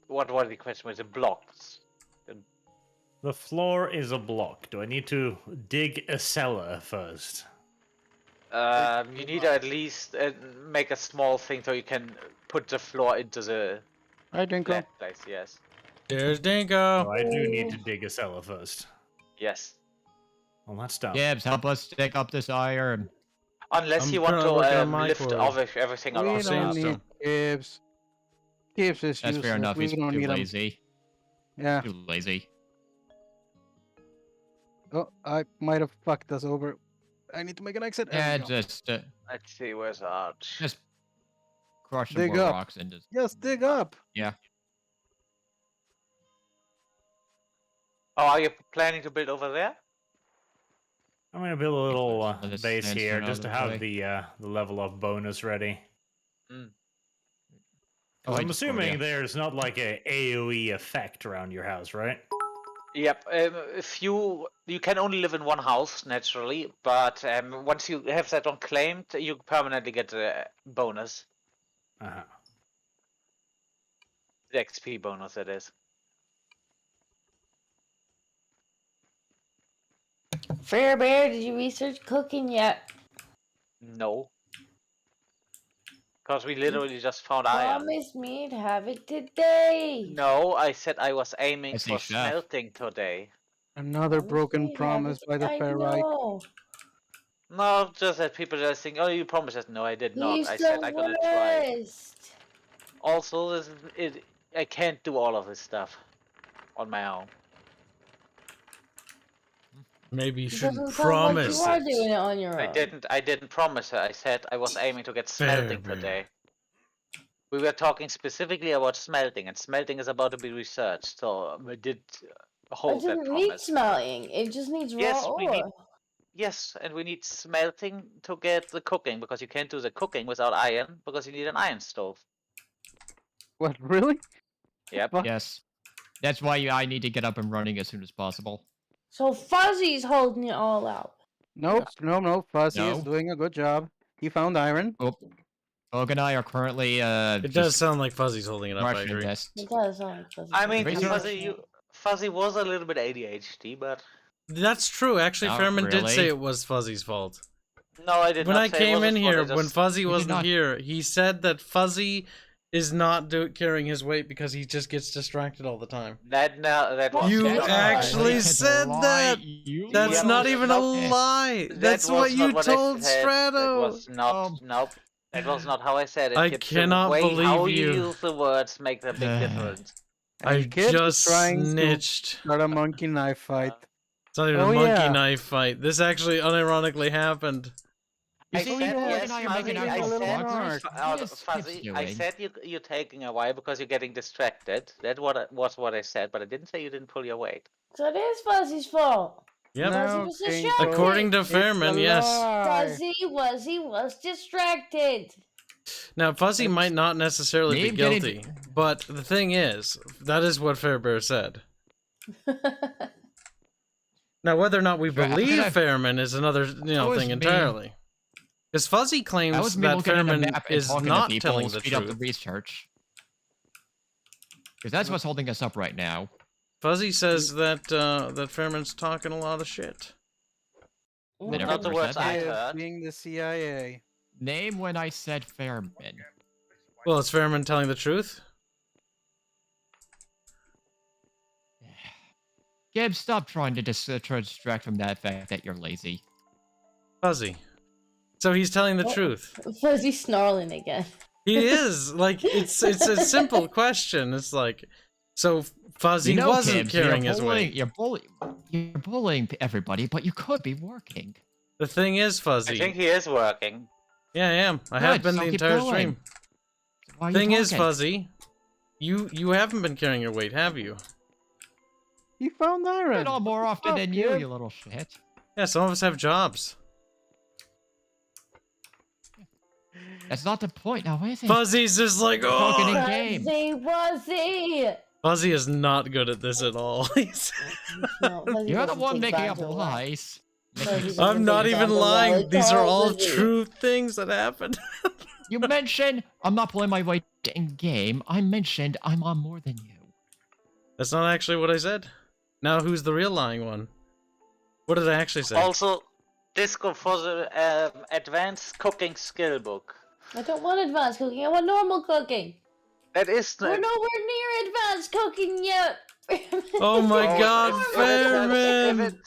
what was the question with the blocks? The floor is a block. Do I need to dig a cellar first? You need to at least make a small thing so you can put the floor into the Hi, Dinko. flat place. Yes. There's So Dinko! I do need to dig a cellar first. Yes. Well, that's dumb. Gibbs, help us stick up this iron. Unless I'm you want currently working on to my lift quarry. everything We along Same don't the stuff. need Kibs. Kibs is That's useless. fair enough. We He's don't too need him. lazy. Yeah. Too lazy. Oh, I might have fucked us over. I need to make an exit. There Yeah, we go. just Let's see, where's Arch? just crush some Dig more up. rocks and just. Yes, dig up. Oh, are you planning to build over there? I'm gonna build a little Some of this base sandstone here out just of to the have way. the level up bonus ready. Oh, I I'm just assuming scored, yeah. there's not like a AOE effect around your house, right? Yep. If you can only live in one house naturally, but once you have that one claimed, you permanently get a bonus, Uh-huh. the XP bonus that is. Fairbear, did you research cooking yet? No. Because we literally just found iron. Promise me to have it today. No, I said I was aiming I see for chef. smelting today. Another broken me to have promise it- by the I Ferrite. know. No, just that people just think, oh, you promised us. No, I did not. He's I said the I'm gonna try. worst. Also, this is, I can't do all of this stuff on my own. Maybe you It shouldn't doesn't sound like promise you are it. doing it on your own. I didn't promise her. I said I was aiming to get smelting Fair, today. We were talking specifically about smelting, and smelting is about to be researched. So we did It hold that doesn't need promise. smelling. It just needs raw Yes, we need. ore. Yes, and we need smelting to get the cooking, because you can't do the cooking without iron, because you need an iron stove. What, really? Yep. Fuck. Yes. That's why I need to get up and running as soon as possible. So Fuzzy's holding it all out. Nope, no, Fuzzy is No. doing a good job. He found iron. Oh, Og and I are currently It does sound like Fuzzy's holding it up. I rushing agree. this. It does sound like Fuzzy. I mean, Research. Fuzzy was a little bit ADHD, but That's true. Actually, Not Fairman did say really. it was Fuzzy's fault. no, I did When not I say it came was in his fault, here, I when just- Fuzzy did wasn't not- here, he said that Fuzzy is not carrying his weight because he just gets distracted all the time. that was You not a lie. actually said that. That's Yeah. not even a Nope. lie. That That's was what you not I told said. That Strato. was not. Nope. That was not how I said it. I Kibs. The cannot way believe how you. use the words make a big difference. I And Kibs is just trying to snitched. start a monkey knife fight. It's not even Oh, a monkey yeah. knife fight. This actually unironically happened. You I see, said Og yes, and I are Fuzzy, making I out little with said, smart. bloggers. uh, What is Fuzzy, Kibs I doing? said you're taking a while because you're getting distracted. That was what I said, but I didn't say you didn't pull your weight. So it is Fuzzy's fault. Yep. Fuzzy No, was Dinko, distracted. According to it's a Fairman, yes. lie. Fuzzy was distracted. Now, Fuzzy might not necessarily be Name getting- guilty, but the thing is, that is what Fairbear said. Now, whether or not we Right, how could believe I- Fairman is another was thing me. entirely. Because Fuzzy That claims was me that looking at the Fairman map and is talking not to people, telling the speed up the truth. research. Because that's what's holding us up right now. Fuzzy says that that Fairman's talking a lot of shit. They never Not the said words that. I Yes, heard. being the CIA. Name when I said Fairman. Well, is Fairman telling the truth? Gibbs, stop trying to distract from that fact that you're lazy. Fuzzy. So he's telling the What? truth. Fuzzy snarling again. He is. Like, it's a simple question. It's like, so Fuzzy You know, wasn't Gibbs, carrying his weight. You're bullying everybody, but you could be working. The thing is, I Fuzzy. think he is working. Yeah, I am. I have Good, been so the keep entire going. stream. Why are you Thing is, talking? Fuzzy, you haven't been carrying your weight, have you? He found I iron. do it all more often Fuck than you, you. you little shit. Yeah, some of us have jobs. That's not the point now, is it? Fuzzy's just like, Talking in oh! game. Fuzzy. Fuzzy is not good at this at all. He's- No, Fuzzy You're the doesn't one take making back up the lie. lies. Fuzzy doesn't I'm not take back even the lying. lie. These are Call all Fuzzy. true things that happened. You mentioned I'm not pulling my weight in game. I mentioned I'm on more than you. That's not actually what I said. Now who's the real lying one? What did I actually say? Also, Disco for the advanced cooking skill book. I don't want advanced cooking. I want normal cooking. That is We're the. nowhere near advanced cooking yet. Oh my Oh, god, if it turns- Fairman!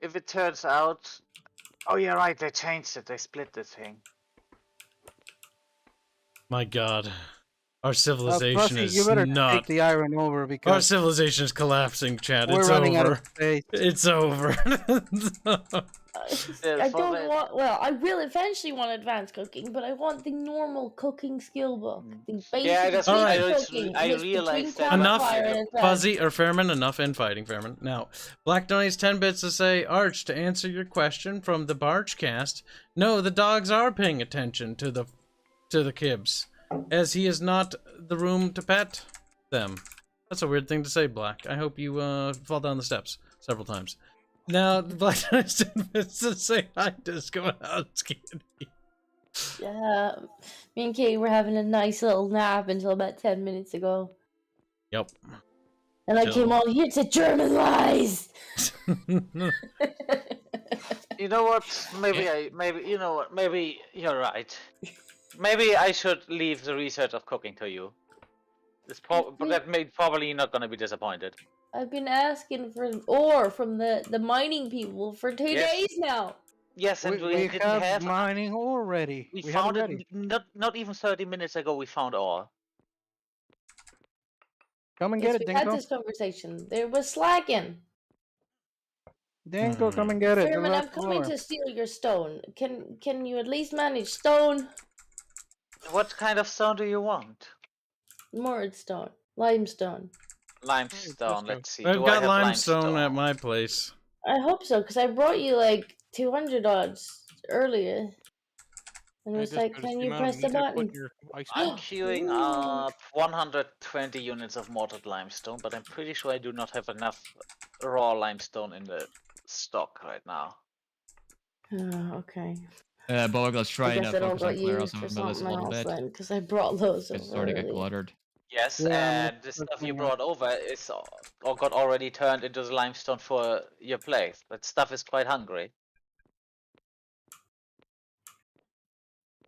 If it turns out. Oh, yeah, right. They changed it. They split the thing. My god. Our civilization Fuzzy, is you better not... take the iron over Our because civilization is collapsing, Chad. we're It's running out over. of space. It's over. I don't want. Well, I will eventually want advanced cooking, but I want the normal cooking skill book. The basic Yeah, that's what I- basic cooking. I mixed realized between that. Enough, campfire and advanced. Fuzzy, or Fairman, enough infighting, Fairman. Now, Black donates 10 bits to say, Arch, to answer your question from the Barchcast, no, the dogs are paying attention to the Kibs, as he is not the room to pet them. That's a weird thing to say, Black. I hope you fall down the steps several times. Now, Black donates 10 bits to say, hi, Disco, how's Kitty? Yeah, me and Katie were having a nice little nap until about 10 minutes ago. Yep. And I Chill. came on here to German lies! You know what? You know what? Maybe you're right. Maybe I should leave the research of cooking to you. But that made probably not gonna be disappointed. I've been asking for ore from the mining people for 2 Yes. days now. Yes, and we, We didn't have have. mining already. We have found it ready. not even 30 minutes ago. We found ore. Come and Yes, get it, we had Dinko. this conversation. There was slacking. Dinko, come and get it. The Fairman, I'm left coming floor. to steal your stone. Can you at least manage stone? What kind of stone do you want? Moored stone. Limestone. Limestone. Let's see. I've Do I got have limestone at my place. I hope so, because I brought you like 200 odds earlier. And it I was just like, noticed can the you amount press you the need to put button? in your ice I'm cream. queuing Ooh. up 120 units of mortared limestone, but I'm pretty sure I do not have enough raw limestone in the stock right now. Okay. But let's I try and guess it all focus on got clear out used some for of this a something little else bit. then, because I brought loads It's of starting to get earlier. cluttered. Yes, Yeah, I'm and the stuff you looking brought over is or got already turned into the limestone for your place. That stuff is quite hungry.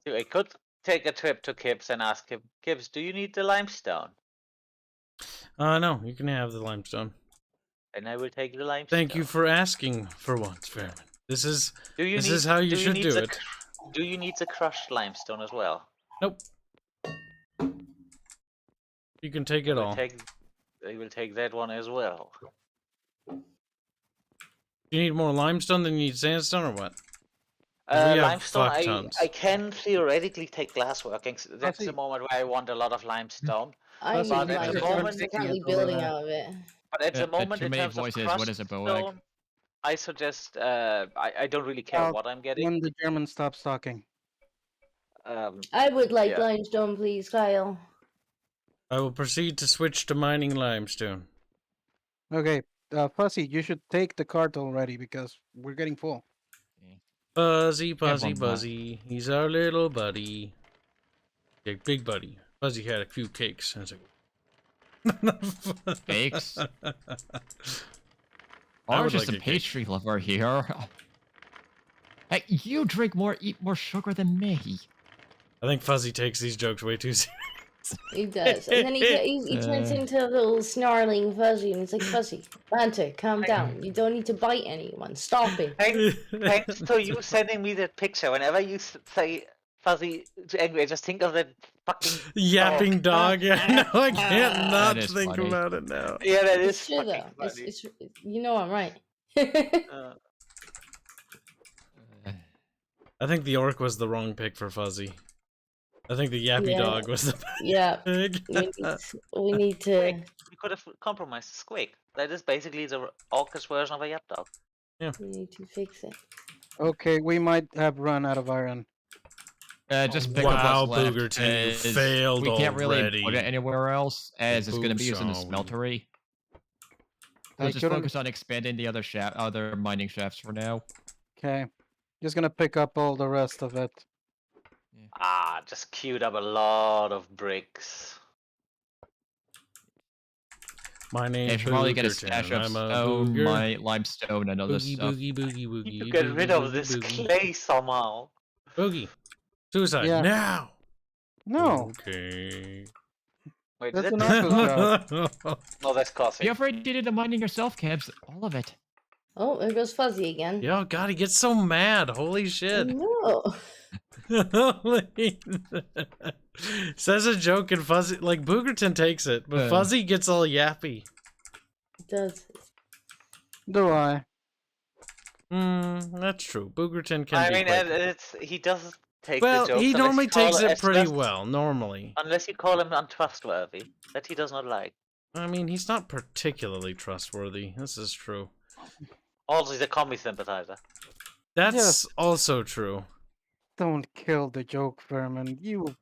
So I could take a trip to Kibs and ask him, Kibs, do you need the limestone? No, you can have the limestone. And I will take the limestone. Thank you for asking for once, Fairman. This is how you should need do the, it. Do you need the crushed limestone as well? Nope. You can take it all. I will take that one as well. You need more limestone than you need sandstone, or what? We have Limestone, fuck tons. I can theoretically take glassworking. That's the see. moment where I want a lot of limestone. I Plus, need But at the it's moment, limestone. I'm currently taking it building over. out of it. But at the moment, too in many terms of voices. crushed What is a boag? stone, I suggest I don't really care Well, what I'm getting. When the German stops talking. I would like Yeah. limestone, please, Kyle. I will proceed to switch to mining limestone. Okay, Fussy, you should take the cart already because we're getting full. Fuzzy, have Fuzzy, one left. Buzzy. He's our little buddy. Big buddy. Fuzzy had a few cakes. And Cakes? I Or would just like a a cake. pastry lover here. Hey, you drink more, eat more sugar than me. I think Fuzzy takes these jokes way too seriously. He does. And then he turns into a little snarling Fuzzy, and he's like, Fuzzy, Banter, calm down. You don't need to bite anyone. Stop it. Thanks to you sending me that picture. Whenever you say Fuzzy angry, I just think of that fucking Yapping dog. Yeah, no, I can't not is think funny. about it now. Yeah, that It's is true, fucking though. funny. It's, you know I'm right. I think the orc was the wrong pick for Fuzzy. I think the yappy Yeah. dog was the Yeah. pick. We need to... Squeak. You could have compromised Squeak. That is basically the orcish version of a yap dog. We need to fix it. Okay, we might have run out of iron. Just pick Wow, up what's left, Boogerton, you as failed we can't really put already. it anywhere else, as it's going to be used in the Boo-saw. smeltery. So I just couldn't- focus on expanding the other mining shafts for now. Okay, just gonna pick up all the rest of it. Just queued up a lot of bricks. My name's I should probably get a Boogerton. stash of I'm a stone, booger. limestone, and other Boogie, stuff. boogie, boogie, boogie. Need to get boogie, rid of boogie, this boogie. clay somehow. Boogie. Suicide. Yeah. Now. No, Okay. Wait, that's is an that... Arthur's job. No, that's coffee. You already did the mining yourself, Kibs. All of it. Oh, there goes Fuzzy again. Yo, God, he gets so mad. Holy I shit. know. Says a joke and Fuzzy, like Boogerton takes it, but Fuzzy gets all yappy. It does. Do I? That's true. Boogerton can I be mean, quite... he does take Well, the jokes. he unless normally you call takes it as pretty just- well, normally. Unless you call him untrustworthy. That he does not like. I mean, he's not particularly trustworthy. This is true. Also, he's a commie sympathizer. That's Yes. also true. Don't kill the joke, Vermin. You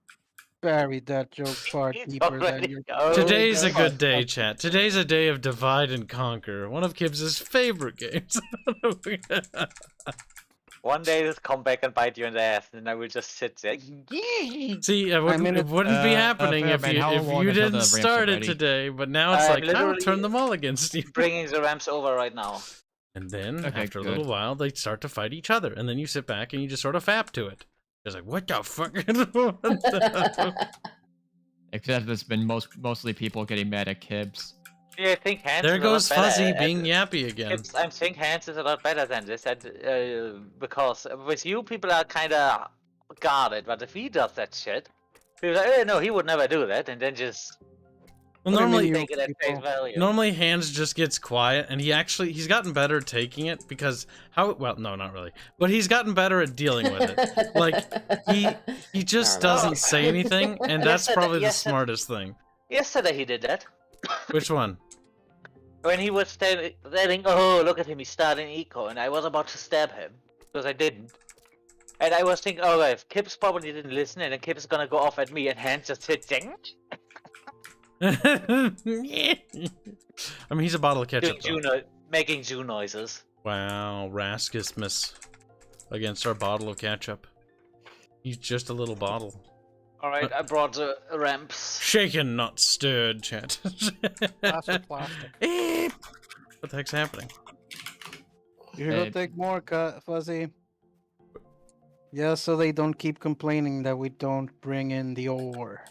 buried that joke far He's deeper than already your... going. Today's a God. good day, chat. Today's a day of divide and conquer. One of Kibs' favorite games. One day just come back and bite you in the ass, and I will just sit there. See, it wouldn't, it wouldn't be happening if Fairman, you, how if long you until the didn't ramps are start it ready? today, but now it's I'm like, I'll literally turn them all against you. Bringing the ramps over right now. And then, Okay, after a good. little while, they start to fight each other. And then you sit back and you just sort of fap to it. It's like, what the fuck? Except it's been mostly people getting mad at Kibs. Yeah, I think Hanse There is a lot goes better Fuzzy at- being yappy again. I think Hanse is a lot better than this, and, because with you people are kind of guarded, but if he does that shit, people are like, no, he would never do that, and then just Well, What do you mean normally, you Take it at face people? value. normally Hanse just gets quiet, and he's gotten better at taking it because well, no, not really, but he's gotten better at dealing with it. Like he just No, no. doesn't say anything, and that's probably the Yesterday- smartest thing. Yesterday he did that. Which one? When he was standing, oh, look at him, he's starting eco, and I was about to stab him, because I didn't. And I was thinking, oh, if Kibs probably didn't listen, and then Kibs is gonna go off at me, and Hanse just hit ding. I mean, he's a bottle of ketchup. Making Jew noises. Wow, Raskusmus against our bottle of ketchup. He's just a little bottle. Alright, I brought the ramps. Shaken, not stirred, chat. Plastic. Eep. What the heck's happening? You should take more, Fuzzy. Yeah, so they don't keep complaining that we don't bring in the ore.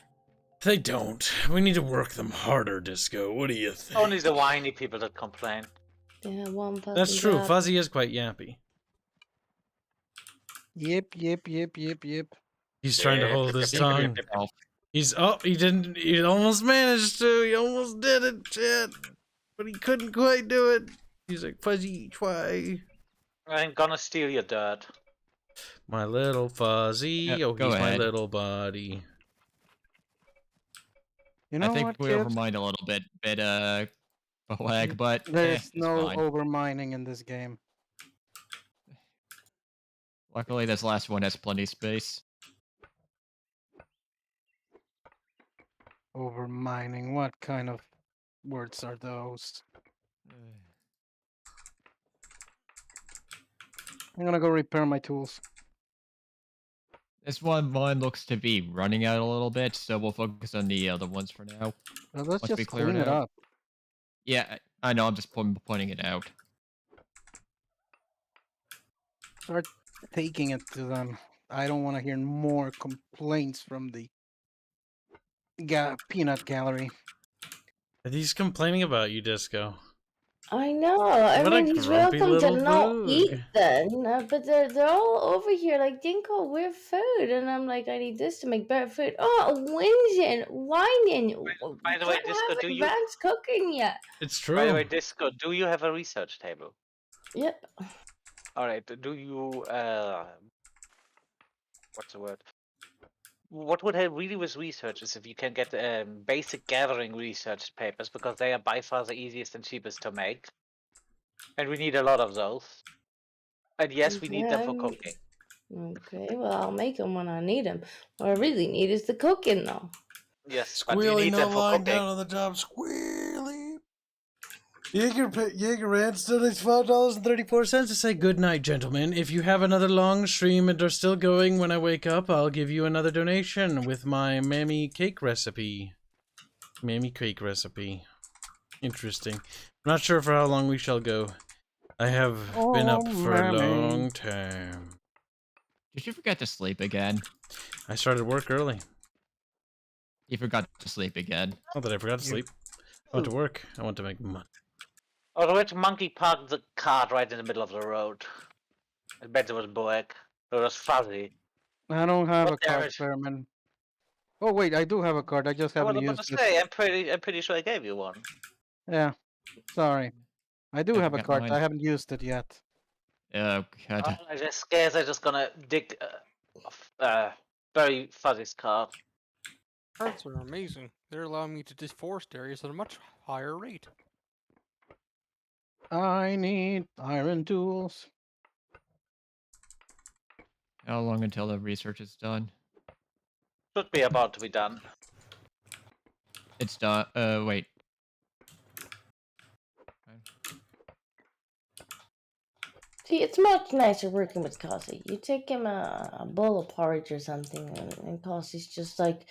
They don't. We need to work them harder, Disco. What do you think? Only the whiny people that complain. Yeah, one Fuzzy. That's true. got- Fuzzy is quite yappy. Yep. He's trying to hold his tongue. Oh, He didn't. He almost managed to. He almost did it, chat. But he couldn't quite do it. He's like, Fuzzy, try. I'm gonna steal your dirt. My little Fuzzy. Yep, Oh, go he's my ahead. little buddy. You know I think what, we kids? overmined a little bit, Boag, but There's it's no fine. overmining in this game. Luckily, this last one has plenty of space. Overmining? What kind of words are those? I'm gonna go repair my tools. This one looks to be running out a little bit, so we'll focus on the other ones for now. Well, let's Once we just clear clean it it out. up. Yeah, I know, I'm just pointing it out. Start taking it to them. I don't want to hear more complaints from the peanut gallery. He's complaining about you, Disco. I know. I What a mean, he's grumpy welcome to little not boog. eat then, but they're all over here like Dinko, we're food, and I'm like, I need this to make better food. Oh, whining. By the way, Don't Disco, have do you? advanced cooking yet? It's true. By the way, Disco, do you have a research table? Yep. Alright, do you, what's the word? What would help really with research is if you can get basic gathering research papers, because they are by far the easiest and cheapest to make. And we need a lot of those. And yes, we need them for Okay. cooking. Okay, well, I'll make them when I need them. What I really need is the cooking, though. Yes, but you need them for cooking. on the job. Squealy. Jaeger Rants donates $5.34 to say good night, gentlemen. If you have another long stream and are still going when I wake up, I'll give you another donation with my mammy cake recipe. Mammy cake recipe. Interesting. I'm not sure for how long we shall go. I have been up for a long time. Did you forget to sleep again? I started work early. You forgot to sleep again. Not that I forgot to sleep. I went to work. I want to make money. Oh, the rich monkey parked the cart right in the middle of the road. I bet it was Boek. It was Fuzzy. I don't have What a card, damage? Fairman. Oh wait, I do have a card. I just I was haven't about used to it. say, I'm pretty sure I gave you one. Yeah, sorry. I do I have a forgot card. mine. I haven't used it yet. Oh, God. I just guess I'm just gonna dig very Fuzzy's cart. Cards are amazing. They're allowing me to deforest areas at a much higher rate. I need iron tools. How long until the research is done? Should be about to be done. It's done. Wait. See, it's much nicer working with Cassie. You take him a bowl of porridge or something, and Cassie's just like,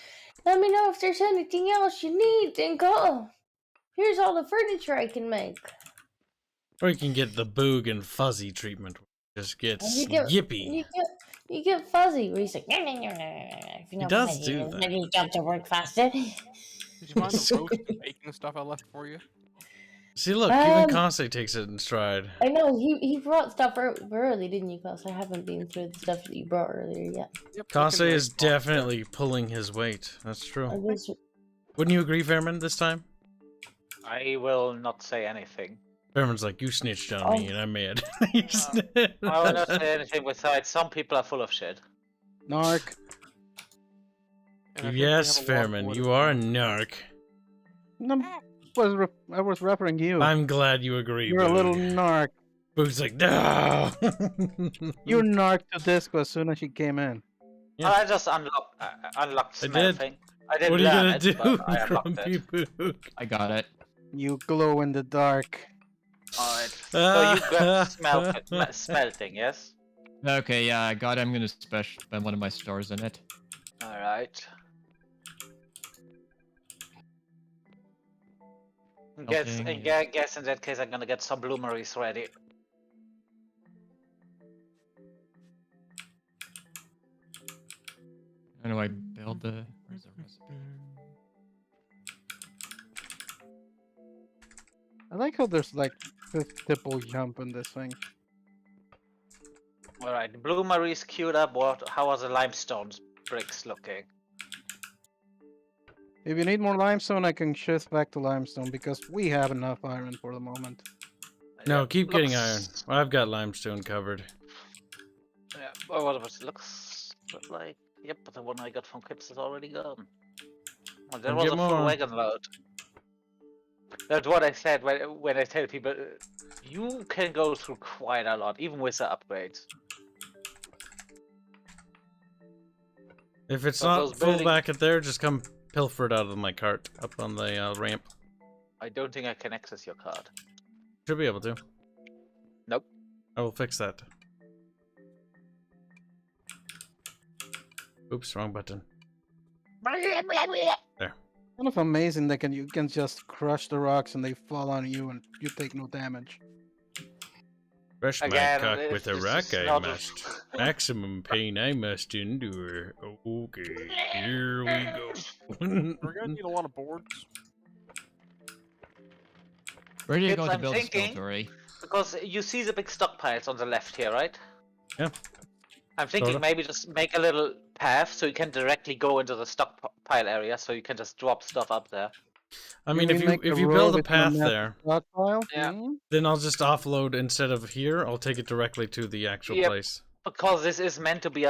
let me know if there's anything else you need, Dinko. Here's all the furniture I can make. Or you can get the Boog and Fuzzy treatment. Just gets yippy. You get Fuzzy, where he's like, "Nyah, nyah, nyah, nyah, nyah," if you know does what I do mean. that. Maybe you jump to work faster. Did you mind the roast and bacon stuff I left for you? See, look, even Um, Hanse takes it in stride. I know, he brought stuff early, didn't you, Cass? I haven't been through the stuff that you brought earlier yet. Yep, Hanse chicken is leg ball. definitely pulling his weight. That's I true. was Wouldn't you agree, Fairman, this time? I will not say anything. Fairman's like, you snitched on me, and I'm mad. I will not say anything besides some people are full of shit. Narc. And I think we Yes, have a lot of Fairman, wood you as are a well. narc. I was referring you. I'm glad you agree, You're a little narc. Boog's like, no! You narked to Disco as soon as she came in. Yeah. I just unlocked I smell did. thing. I didn't What are you learn gonna it, do, but I unlocked Grumpy it. Boog? I got it. You glow in the dark. Alright. So you grabbed smell thing, yes? Okay, yeah, I got it. I'm gonna spend one of my stars in it. Alright. Nothing. Guess in that case I'm gonna get some bloomeries ready. How do I build the... Where's the recipe? I like how there's like this tipple jump in this thing. Alright, bloomeries queued up. How are the limestone bricks looking? If you need more limestone, I can shift back to limestone because we have enough iron for the moment. No, Yeah, keep getting iron. looks- I've got limestone covered. Yeah, well, what it looks like? Yep, but the one I got from Kibs is already gone. Well, there Then was get a full more. wagon load. That's what I said when I tell people, you can go through quite a lot, even with the upgrades. If it's But not those full building- back at there, just come pilfer it out of my cart up on the ramp. I don't think I can access your card. Should be able to. Nope. I will fix that. Oops, wrong button. There. Kind of amazing that you can just crush the rocks and they fall on you and you take no damage. Crush my Again, cock with a it's rock just I not a- must. Maximum pain I must endure. Okay, here we go. We're gonna need a lot of boards. Where do you Kibs, go to I'm build a thinking- smeltery? Because you see the big stockpiles on the left here, right? Yeah. I'm thinking Sorta. maybe just make a little path so you can directly go into the stockpile area, so you can just drop stuff up there. I mean, if make you a road build a with path map there, stockpile? Yeah. Hmm? then I'll just offload instead of here. I'll take it directly to the actual Yep. place. Because this is meant to be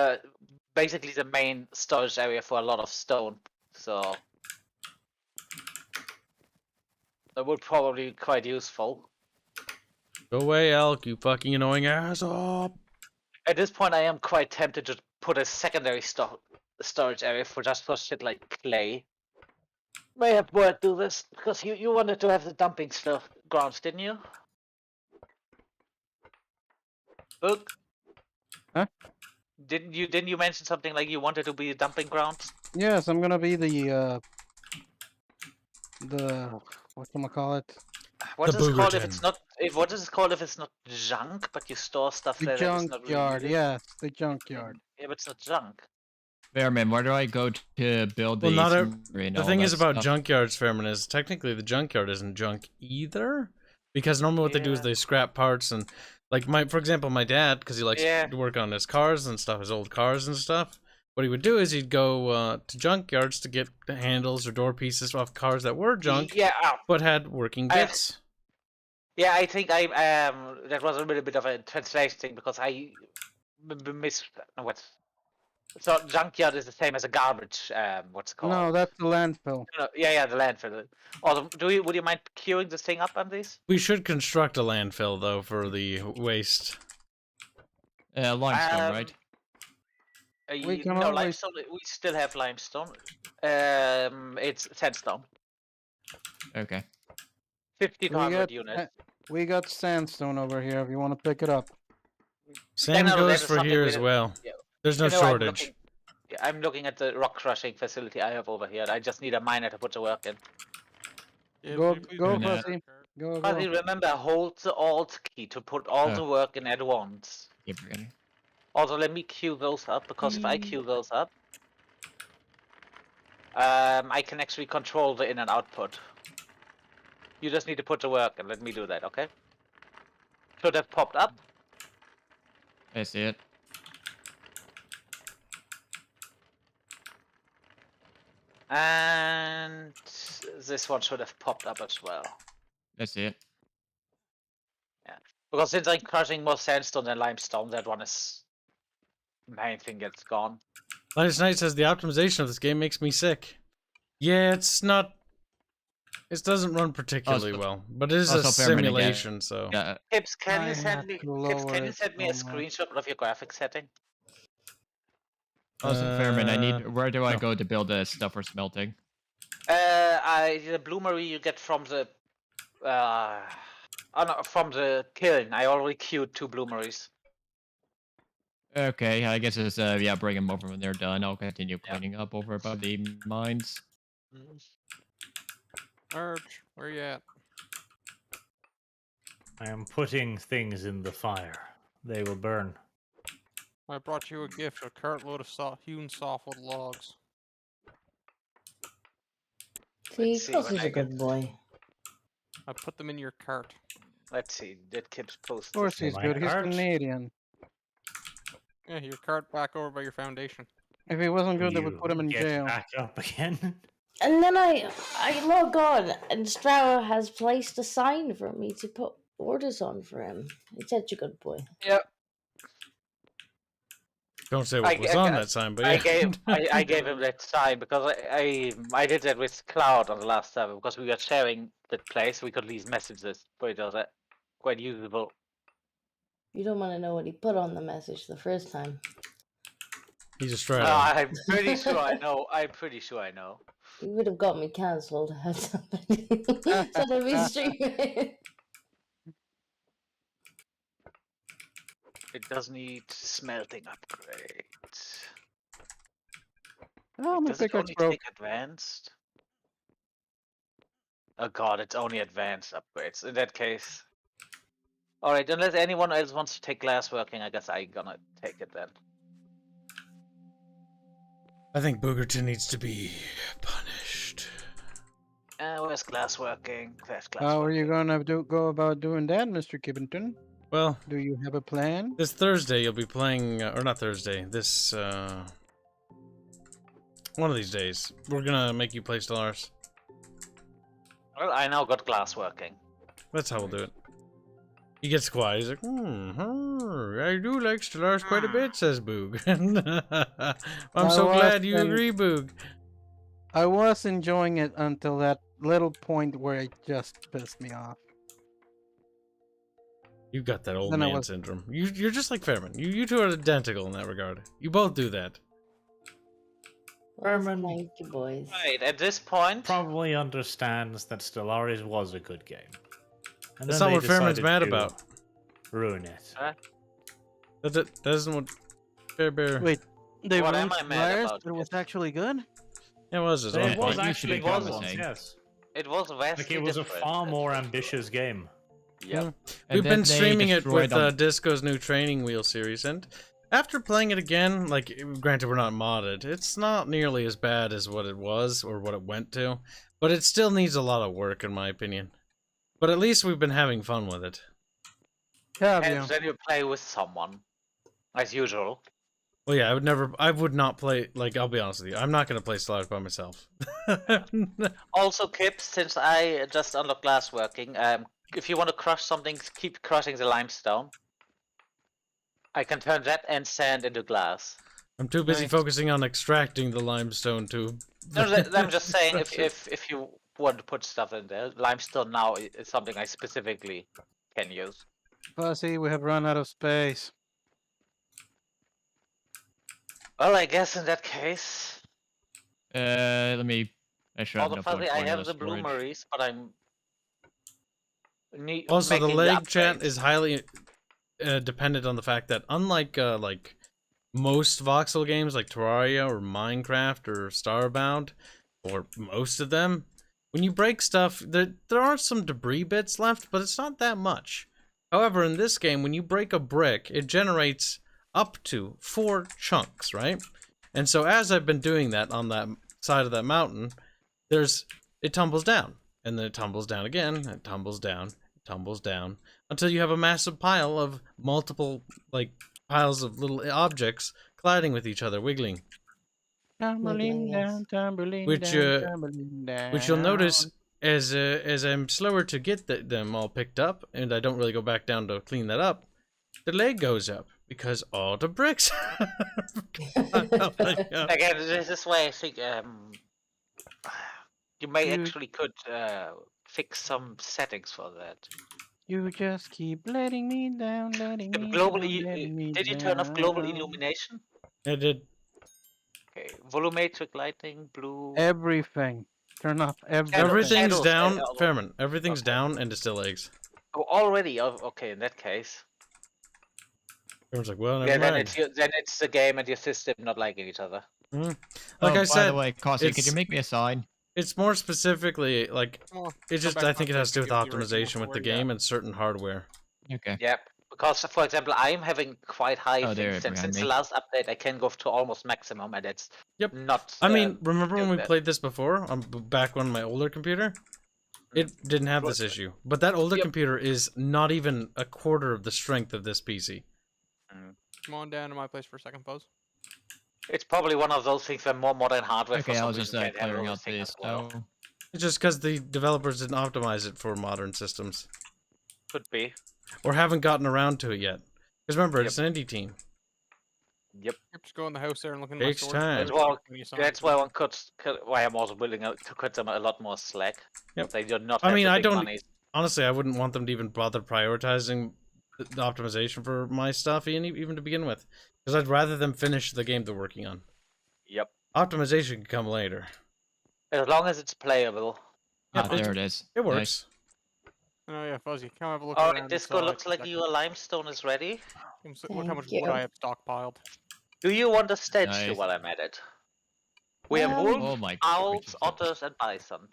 basically the main storage area for a lot of stone, so that would probably be quite useful. Go away, Elk, you fucking annoying asshole. At this point, I am quite tempted to put a secondary storage area for shit like clay. May have Word do this because you wanted to have the dumping stuff grounds, didn't you? Look. Huh? Didn't you mention something like you wanted to be a dumping grounds? Yes, I'm gonna be the whatchamacallit? What The is it called if Boogerton. it's not? What is it called if it's not junk, but you store stuff The there that is not really junkyard, needed? yes, the junkyard. Yeah, but it's not junk. Fairman, where do I go to build the Well, not a- smeltery and The all thing that is about stuff? junkyards, Fairman, is technically the junkyard isn't junk either. Because normally what they do is Yeah. they scrap parts and, like, for example, my dad, because he likes Yeah. to work on his cars and stuff, his old cars and stuff, what he would do is he'd go to junkyards to get the handles or door pieces off cars that were junk, Yeah, but had working I- bits. yeah. I think I that was a little bit of a translation thing because I missed what. So junkyard is the same as a garbage. What's it called? No, that's the landfill. No, yeah, the landfill. Also, would you mind queuing this thing up on these? We should construct a landfill, though, for the waste. Limestone, right? We can No, always- limestone. We still have limestone. It's sandstone. Okay. 1500 got- units. We got sandstone over here if you want to pick it up. Same no, goes that is for something here we as don't- well. yeah. There's no You know, shortage. I'm looking at the rock crushing facility I have over here. I just need a miner to put the work in. Yeah, Go- we go, can Fuzzy. Go, Fuzzy, go. remember, hold the Alt key to put all the work in at once. Keep forgetting. Also, let me queue those up, because if I queue those up, I can actually control the in and output. You just need to put the work in. Let me do that, okay? Should have popped up. I see it. And this one should have popped up as well. That's it. Because since I'm crushing more sandstone than limestone, that one is main thing gets gone. Linus Knight says the optimization of this game makes me sick. Yeah, it's not. It doesn't run particularly well, but it is a also Fairman again. simulation, so. Yeah, Kibs, can I you send have me? to Kibs, lower can you it send me a so much. screenshot of your graphic setting? also Fairman, I Uh, need. Where do I no. go to build the stuff for smelting? The bloomery you get from the no, from the kiln. I already queued 2 bloomeries. Okay, I guess it's yeah, bring them over when they're done. I'll continue cleaning up over by the mines. Arch, where you at? I am putting things in the fire. They will burn. I brought you a gift, a cartload of hewn softwood logs. See, Let's see Kelsey's when I a good boy. I put them in your cart. Let's see. Did Kibs post Of course this? he's My good. He's heart. Canadian. Yeah, your cart back over by your foundation. If he wasn't good, they would You put him in get jail. back up again. And then I log on, and Strauer has placed a sign for me to put orders on for him. He's such a good boy. Yep. Don't say what was on that sign, but yeah. I gave him that sign because I did that with Cloud on the last server because we were sharing that place. We could leave messages, but it was quite usable. You don't want to know what he put on the message the first time. He's a straight I'm pretty sure I know. I'm pretty sure I know. You would have got me cancelled had somebody said I'd be streaming. It does need smelting upgrade. Oh, my Does it pickaxe only broke. take advanced? Oh god, it's only advanced upgrades. In that case. Alright, unless anyone else wants to take glassworking, I guess I'm gonna take it then. I think Boogerton needs to be punished. Where's glassworking? There's glassworking. How are you gonna go about doing that, Mr. Kibbington? Well, Do you have a plan? this Thursday you'll be playing, or not Thursday, this, one of these days. We're gonna make you play Stellaris. Well, I now got glassworking. That's how we'll do it. He gets quiet. He's like, I do like Stellaris quite a bit, says Boog. I'm so glad you agree, Boog. I was enjoying it until that little point where it just pissed me off. You got that old Then I man was- syndrome. You're just like Fairman. You two are identical in that regard. You both do that. Herman. Thank you, boys. Right, at this point, Probably understands that Stellaris was a good game. And That's then not they what Fairman's decided mad to about. Ruin it. That's it. That isn't what Fair Bear. Wait, they What ruined am I mad Stellaris, about but it was it? actually good? It was his It own was point. actually be good promising. once, yes. it was vastly Like, it was a different. far more ambitious game. Yep. And We've then been they streaming it with destroyed on- Disco's new training wheel series, and after playing it again, like, granted we're not modded, it's not nearly as bad as what it was or what it went to, but it still needs a lot of work in my opinion. But at least we've been having fun with it. Have you? And then you play with someone, as usual. Well, yeah, I would not play, like, I'll be honest with you, I'm not gonna play Stellaris by myself. Also, Kip, since I just unlocked glassworking, if you want to crush something, keep crushing the limestone. I can turn that and sand into glass. I'm too busy Nice. focusing on extracting the limestone tube. No, I'm just saying, if you want to put stuff in there, limestone now is something I specifically can use. Fuzzy, we have run out of space. Well, I guess in that case, Let me make sure I have although enough fuzzy, I wood have the storage. bloomeries, but I'm Also, the making leg chat upgrades. is highly dependent on the fact that, unlike like most voxel games like Terraria or Minecraft or Starbound, or most of them, when you break stuff, there are some debris bits left, but it's not that much. However, in this game, when you break a brick, it generates up to 4 chunks, right? And so as I've been doing that on that side of that mountain, it tumbles down, and then it tumbles down again, and it tumbles down, until you have a massive pile of multiple, like, piles of little objects colliding with each other, wiggling. Tumbling down, tumbling Which, down, tumbling down. Which you'll notice as I'm slower to get them all picked up, and I don't really go back down to clean that up, the leg goes up because all the bricks. Again, this is why I think you may actually could fix some settings for that. You just keep letting me down, letting me Global, down, letting me did you turn off global down. illumination? I did. Okay, volumetric lighting, blue. Everything. Turn off everything. Everything's shadows, down, shadows. Fairman. Everything's Okay. down, and it's still eggs. Oh, already? Oh, okay, in that case. Fairman's like, well, Yeah, never then mind. then it's the game and your system not liking each other. Like Oh, I by said, the way, Cossie, could it's- you make me a sign? it's more specifically like Well, it's go just back I on think it the has to do with video of the original optimization with the story, yeah. game and certain hardware. Okay. Yep. Because, for example, I'm having quite high Oh, there, things, and behind since me. the last update, I can go to almost maximum, and it's Yep. not. I mean, remember when we that. played this before back on my older computer? It didn't have this issue, but that older Yep. computer is not even a quarter of the strength of this PC. Come on down to my place for a second, Buzz. It's probably one of those things where more modern hardware for Okay, I some was just reason can't handle clearing this out thing this as well. stone. It's just because the developers didn't optimize it for modern systems, Could be. or haven't gotten around to it yet. Because remember, Yep. it's an indie team. Yep. Just go in the house there and look in my Takes storage. time. That's Well, when you sign. That's why one could why I'm also willing to cut them a lot more slack. Yep. They do not I have mean, the I big don't- money. Honestly, I wouldn't want them to even bother prioritizing the optimization for my stuff, even to begin with. Because I'd rather them finish the game they're working on. Yep. Optimization can come later. As long as it's playable. Ah, there it is. It Nice. works. Oh yeah, Fuzzy. Come have a look Alright, around. Disco inside looks for a like second. your limestone is ready. Look how much Thank wood I you. have stockpiled. Do you want a statue Nice. while I'm at it? We have Um, wolves, Oh my owls, gracious. otters, and bison.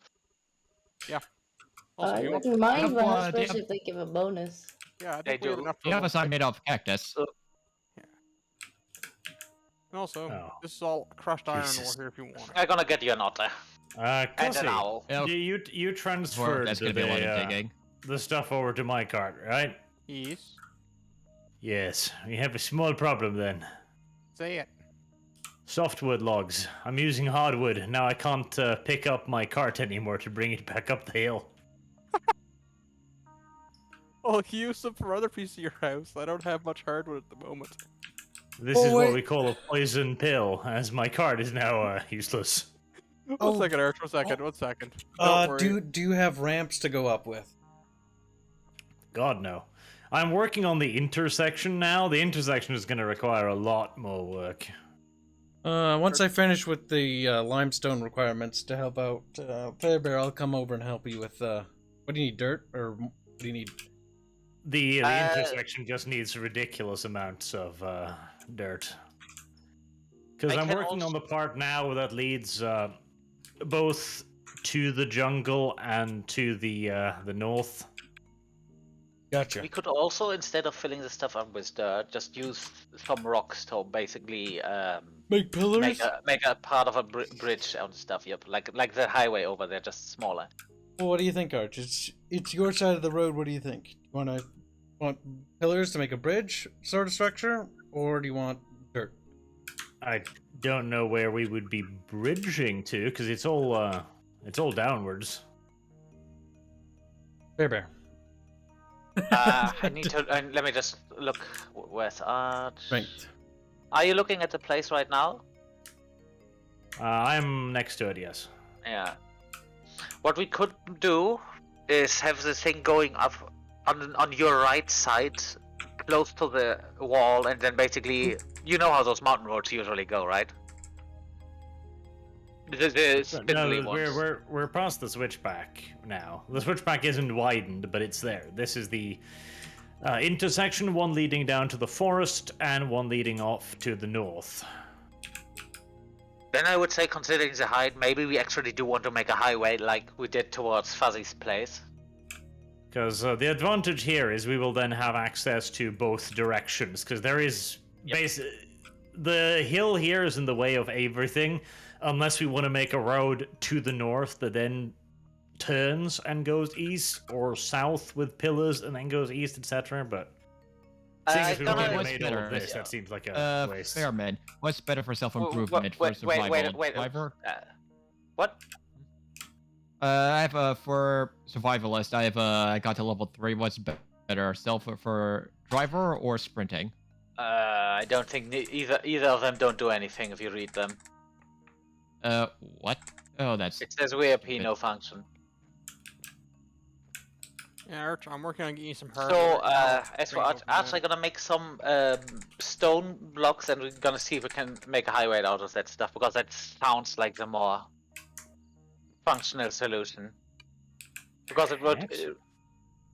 Also, I you want- wouldn't mind have one, one, do you especially if they give a bonus. yeah, I They think we have do. enough. You have a for sign made of cactus. And also, Oh. this is all crushed iron ore Jesus. here if you want it. I'm gonna get you an otter and Cossie, an owl. Yeah, you transferred that's gonna be a lot of the, digging. the stuff over to my cart, right? Yes. Yes, we have a small problem then. Say it. Softwood logs. I'm using hardwood. Now I can't pick up my cart anymore to bring it back up the hill. Well, use them for other pieces of your house. I don't have much hardwood at the moment. This is what we call a poison pill, as my cart is now useless. One second, Arch. 1 second. 1 second. Don't worry. Do you have ramps to go up with? God, no. I'm working on the intersection now. The intersection is going to require a lot more work. Once I finish with the limestone requirements to help out Fairbear, I'll come over and help you with what do you need, dirt, or what do you need? The intersection just needs ridiculous amounts of dirt. Because I I'm can working on also- the part now that leads both to the jungle and to the north. Gotcha. We could also, instead of filling the stuff up with dirt, just use some rocks to basically Make pillars? make a part of a bridge and stuff. Yep, like the highway over there, just smaller. Well, what do you think, Arch? It's your side of the road. What do you think? Want pillars to make a bridge sort of structure, or do you want dirt? I don't know where we would be bridging to, because it's all downwards. Fairbear. I need to. Let me just look. Where's Arch? Strength. Are you looking at the place right now? I'm next to it, yes. Yeah. What we could do is have the thing going up on your right side, close to the wall, and then basically, you know how those mountain roads usually go, right? The spindly No, ones. we're past the switchback now. The switchback isn't widened, but it's there. This is the intersection, one leading down to the forest and one leading off to the north. Then I would say, considering the height, maybe we actually do want to make a highway like we did towards Fuzzy's place. Because the advantage here is we will then have access to both directions. Because there is the hill here is in the way of everything, unless we want to make a road to the north that then turns and goes east, or south with pillars and then goes east, etc. But Seeing as we've gonna- already What's made all better? of this, that seems like a waste. Fairman, what's better for self-improvement wait, for wait, survival? wait, Survivor? What? I have for survivalist. I got to level 3. What's better, self for driver or sprinting? I don't think either of them don't do anything if you read them. What? Oh, that's. It says WeAP stupid. no function. Yeah, Arch, I'm working on getting you some herbs. So, right now. as for Bring it Arch, over Arch, there. I'm gonna make some stone blocks, and we're gonna see if we can make a highway out of that stuff, because that sounds like the more functional solution. Because it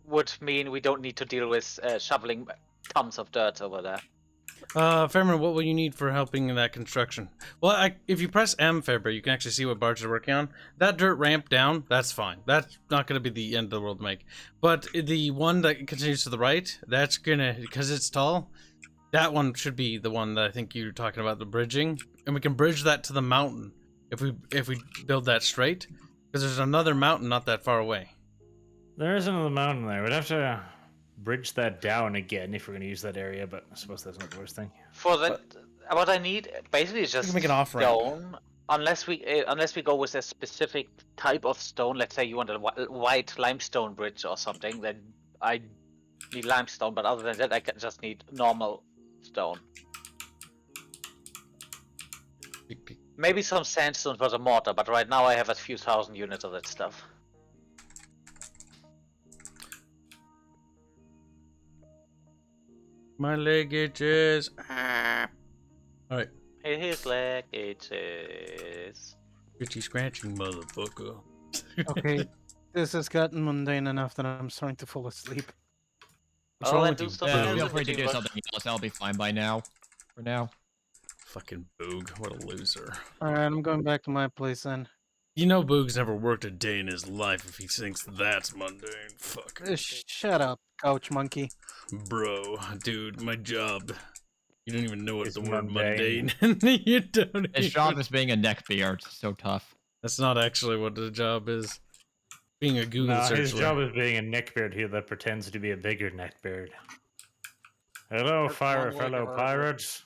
would mean we don't need to deal with shoveling tons of dirt over there. Fairman, what will you need for helping in that construction? Well, if you press M, Fairbear, you can actually see what Barge is working on. That dirt ramp down, that's fine. That's not going to be the end of the world to make. But the one that continues to the right, that's going to, because it's tall, that one should be the one that I think you're talking about, the bridging. And we can bridge that to the mountain if we build that straight. Because there's another mountain not that far away. There is another mountain there. We'd have to bridge that down again if we're going to use that area, but I suppose that's not the worst thing. For that, what I need basically is just make an off-ramp. stone. Unless we go with a specific type of stone. Let's say you want a white limestone bridge or something. Then I need limestone. But other than that, I just need normal stone. Maybe some sandstone for the mortar. But right now I have a few thousand units of that stuff. My leg itches. Ah. Alright. His leg itches. Itchy scratching, motherfucker. Okay, this has gotten mundane enough that I'm starting to fall asleep. What's Oh, wrong I with do you, stuff Boog? else. Feel free to do But- something else. I'll be fine by now. For now. Fucking Boog, what a loser. Alright, I'm going back to my place then. You know Boog's never worked a day in his life if he thinks that's mundane. Fuck. Shut up, couch monkey. Bro, dude, my job. You don't even know what It's the word mundane. mundane. You don't His even- job is being a neckbeard. It's so tough. That's not actually what the job is. Being a Google No, search. his job is being a neckbeard here that pretends to be a bigger neckbeard. Hello, That's fire one way fellow to argue. pirates.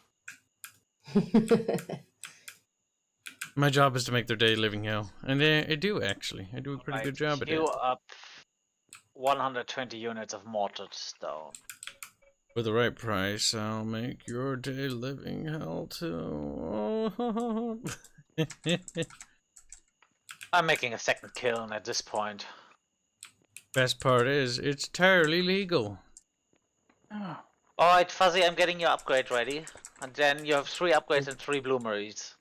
My job is to make their day living hell. And I do, actually. I do a pretty good job at it. Queue up 120 units of mortared stone. For the right price, I'll make your day living hell too. I'm making a second kiln at this point. Best part is, it's entirely legal. Alright, Fuzzy, I'm getting your upgrade ready. And then you have 3 upgrades and 3 bloomeries.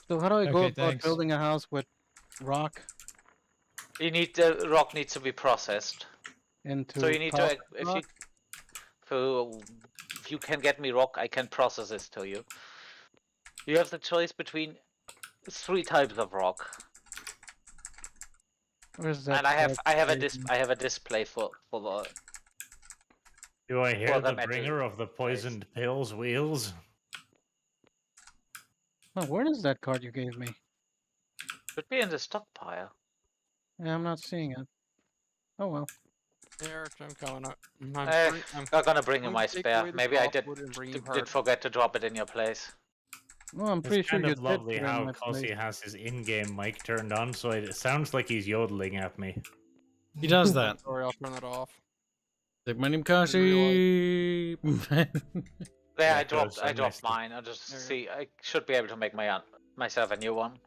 So how do I go Okay, about thanks. building a house with rock You need the rock needs to be processed. into So you need to plastic if rock? you can get me rock, I can process this to you. You have the choice between 3 types of rock. Where's that? And I have calculation? a display for the Do I hear Well, the that might be bringer of the poisoned pills wheels? Oh, where is that card you gave me? should be in the stockpile. Yeah, I'm not seeing it. Oh well. Yeah, Arch, I'm coming up. I'm gonna bring you going my to take spare. away the Maybe I softwood and bring you did heart. forget to drop it in your place. Well, I'm pretty It's sure kind you of did lovely put it in how my Cossie place. has his in-game mic turned on, so it sounds like he's yodeling at me. He does that. Sorry, I'll turn that off. Like, my name Kashi. There, Yeah, I it goes dropped so nicely. mine. I'll just There you see. I should be able to make myself a new one.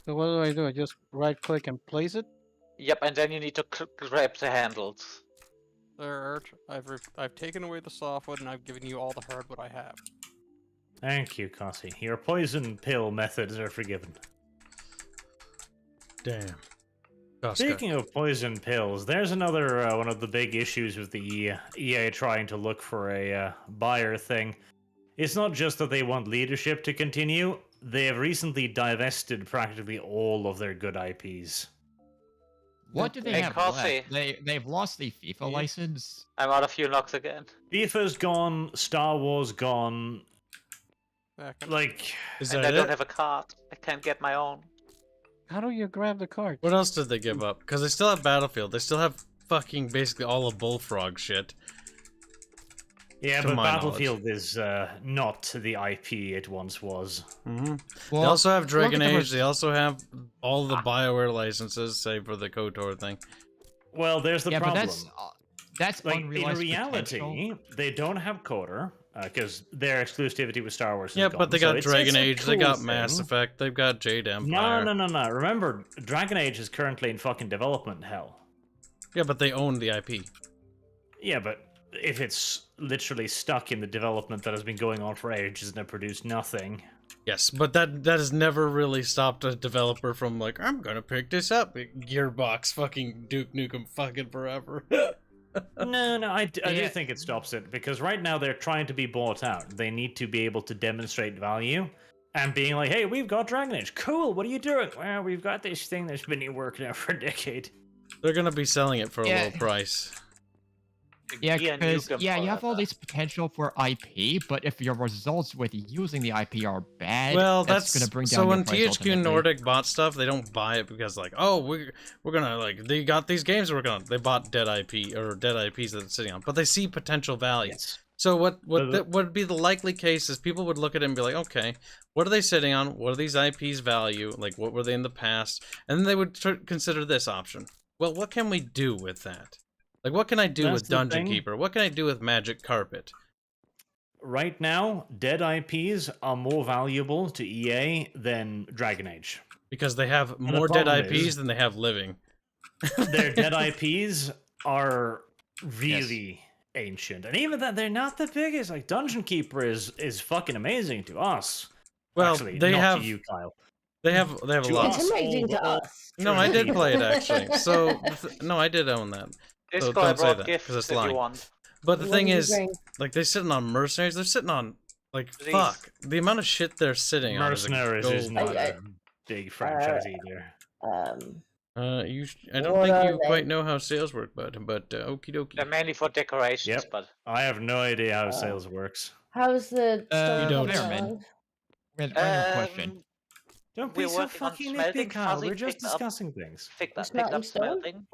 So what do? I just right click and place it? Yep, and then you need to grab the handles. There, Arch, I've taken away the softwood and I've given you all the hardwood I have. Thank you, Cossie. Your poison pill methods are forgiven. Damn. Speaking of poison pills, there's another one of the big issues with the EA trying to look for a buyer thing. It's not just that they want leadership to continue, they have recently divested practically all of their good IPs. What do they Hey, have Coffee. left? They've lost the FIFA license. I'm out of unlocks again. FIFA's gone, Star Wars gone, Yeah, like... Is And that I don't it? have a card. I can't get my own. How do you grab the card? What else did they give up? Because they still have Battlefield. They still have fucking basically all of Bullfrog shit. Yeah, to but my Battlefield is not the IP it once was. They Well, also have Dragon look at the Age. They also have all the BioWare licenses, save for the KOTOR thing. Well, there's the yeah, problem. but that's Like, in unrealized reality, potential. they don't have KOTOR, because their exclusivity with Star Wars is Yeah, gone. but they so got it's Dragon a Age, they cool got Mass thing. Effect, they've got Jade No, Empire. no. Remember, Dragon Age is currently in fucking development hell. Yeah, but they own the IP. Yeah, but if it's literally stuck in the development that has been going on for ages and have produced nothing. Yes, but that has never really stopped a developer from like, I'm gonna pick this up. Gearbox fucking Duke Nukem fucking forever. No, I do Yeah. think it stops it, because right now they're trying to be bought out. They need to be able to demonstrate value, and being like, hey, we've got Dragon Age. Cool, what are you doing? Well, we've got this thing that's been working out for a decade. They're gonna be selling it for a Yeah. low price. Yeah, Gear because Nukem you have all forever. this potential for IP, but if your results with using the IP are bad, Well, that's going to bring down so your when price THQ ultimately. Nordic bought stuff, they don't buy it because like, oh, we're gonna like they got these games we're gonna. They bought dead IP or dead IPs that it's sitting on, but they see potential value. Yes. So what the- would be the likely case is people would look at it and be like, okay, what are they sitting on? What are these IPs value? Like, what were they in the past? And then they would consider this option. Well, what can we do with that? Like, what can I do That's with the Dungeon thing. Keeper? What can I do with Magic Carpet? Right now, dead IPs are more valuable to EA than Dragon Age. Because they have the more dead problem IPs is- than they have living. Their dead IPs are really ancient, and even that, they're not the biggest. Like, Dungeon Keeper is fucking amazing to us. Well, Actually, they not have to you, Kyle. they have a To lot. us, It's amazing to all- us. No, I did people. play it actually. So no, I did own that. So Disco, I don't say brought that gifts because it's if you lying. want. But the What thing did you is, bring? like they're sitting on mercenaries. They're sitting on like Please. fuck the amount of shit they're sitting on. Mercenaries is gold. not I- a big franchise either. I don't What think are you quite they? know how sales work, but okie They're dokie. mainly for decorations, Yep. but I have no idea how sales works. How's the store You don't. coming Fairman. along? Random question. Don't we're be so working on fucking smelting. nitpicky, Kyle. Fuzzy We're just picked up- discussing things. picked up Smelting stone? smelting.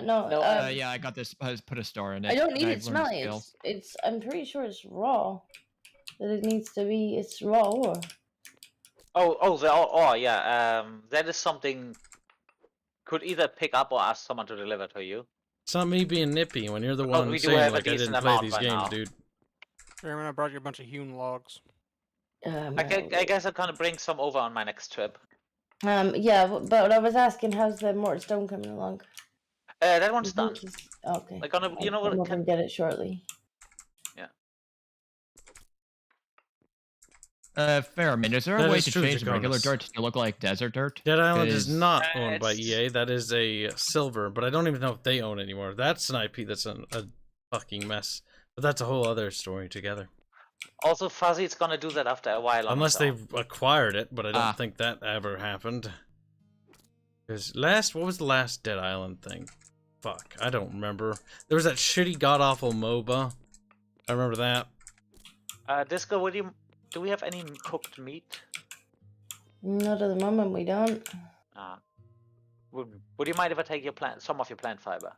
No, No, Yeah, I got this. I put a star in it. I don't and need I've it learned the smelling. skill. It's. I'm pretty sure it's raw. That it needs to be. It's raw ore. Yeah. That is something could either pick up or ask someone to deliver to you. It's not me being nippy when you're the one we do saying have a like I decent didn't play amount these by games, now. dude. Fairman, I brought you a bunch of hewn logs. I guess I'm gonna bring some over on my next trip. Yeah, but I was asking, how's the mortar stone coming along? That You one's done. think he's- Okay. Like on a, you know I'll come what? over and get it shortly. Fairman, is there That a way is to true, change regular Draconis. dirt to look like desert dirt? Dead Island is 'Cause- not owned by it's- EA. That is a silver, but I don't even know if they own it anymore. That's an IP that's a fucking mess. But that's a whole other story together. Also, Fuzzy's gonna do that after a while. on Unless his own. they've acquired it, but I don't Ah. think that ever happened. Because what was the last Dead Island thing? Fuck, I don't remember. There was that shitty god-awful MOBA. I remember that. Disco, do we have any cooked meat? Not at the moment, we don't. Would you mind if I take some of your plant fiber?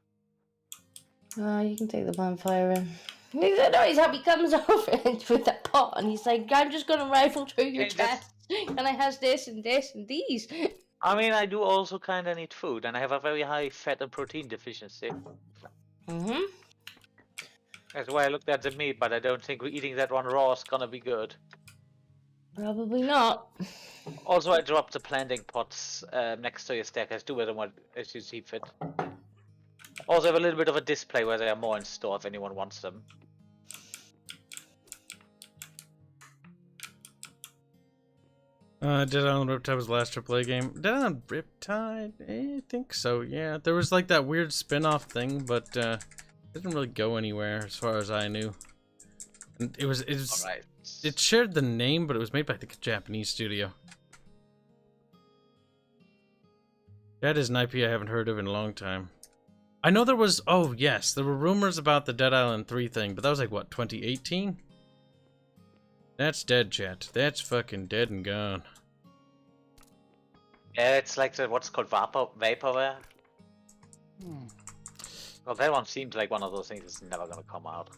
You can take the bonfire in. He's annoyed how he comes over with that pot and he's like, I'm just gonna rifle through your Hey, that's- chest and I has this and this and these. I mean, I do also kind of need food, and I have a very high fat and protein deficiency. Mm-hmm. That's why I looked at the meat, but I don't think eating that one raw is gonna be good. Probably not. Also, I dropped the planting pots next to your staircase. Do with them as you see fit. Also, I have a little bit of a display where they are more in store if anyone wants them. Dead Island Riptide was the last AAA game. Dead Island Riptide? I think so, yeah. There was like that weird spin-off thing, but it didn't really go anywhere as far as I knew. And it was Alright. it shared the name, but it was made by the Japanese studio. That is an IP I haven't heard of in a long time. I know there was, oh yes, there were rumors about the Dead Island 3 thing, but that was like, what, 2018? That's dead, chat. That's fucking dead and gone. Yeah, it's like what's called vaporware. Well, that one seems like one of those things that's never gonna come out.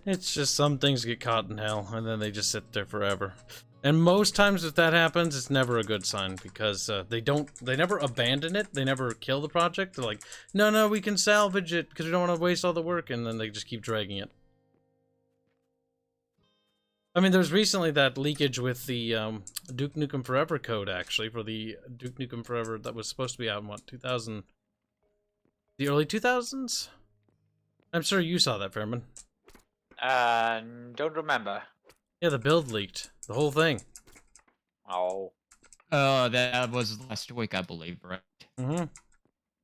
It's just some things get caught in hell, and then they just sit there forever. And most times if that happens, it's never a good sign, because they never abandon it, they never kill the project. They're like, no, we can salvage it, because we don't want to waste all the work, and then they just keep dragging it. I mean, there's recently that leakage with the Duke Nukem Forever code, actually, for the Duke Nukem Forever that was supposed to be out in, what, 2000? The early 2000s? I'm sure you saw that, Fairman. Don't remember. Yeah, the build leaked. The whole thing. Oh. That was last week, I believe, right? Mm-hmm.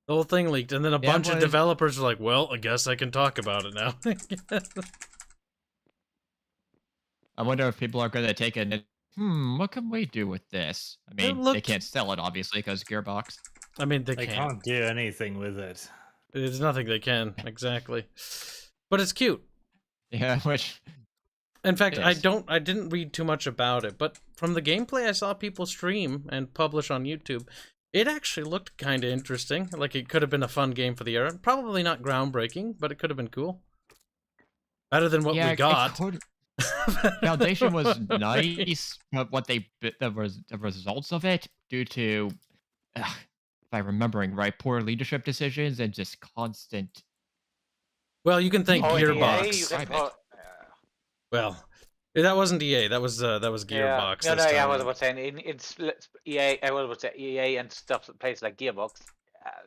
The whole thing leaked, and then a bunch of developers were like, well, I guess I can talk about it now. I wonder if people are going to take it and, what can we do with this? I mean, they can't sell it, obviously, because Gearbox. I mean, they can't do anything with it. There's nothing they can, exactly. But it's cute. Yeah, which... In fact, I didn't read too much about it, but from the gameplay I saw people stream and publish on YouTube, it actually looked kind of interesting. Like, it could have been a fun game for the era. Probably not groundbreaking, but it could have been cool. Better than what we got. Foundation was nice, but the results of it, due to, if I'm remembering right, poor leadership decisions and just constant... Well, you can thank Gearbox. EA, you can Well, that wasn't EA. That was Gearbox. Yeah. No, I was saying it's EA. I was saying EA and stuff. Places like Gearbox.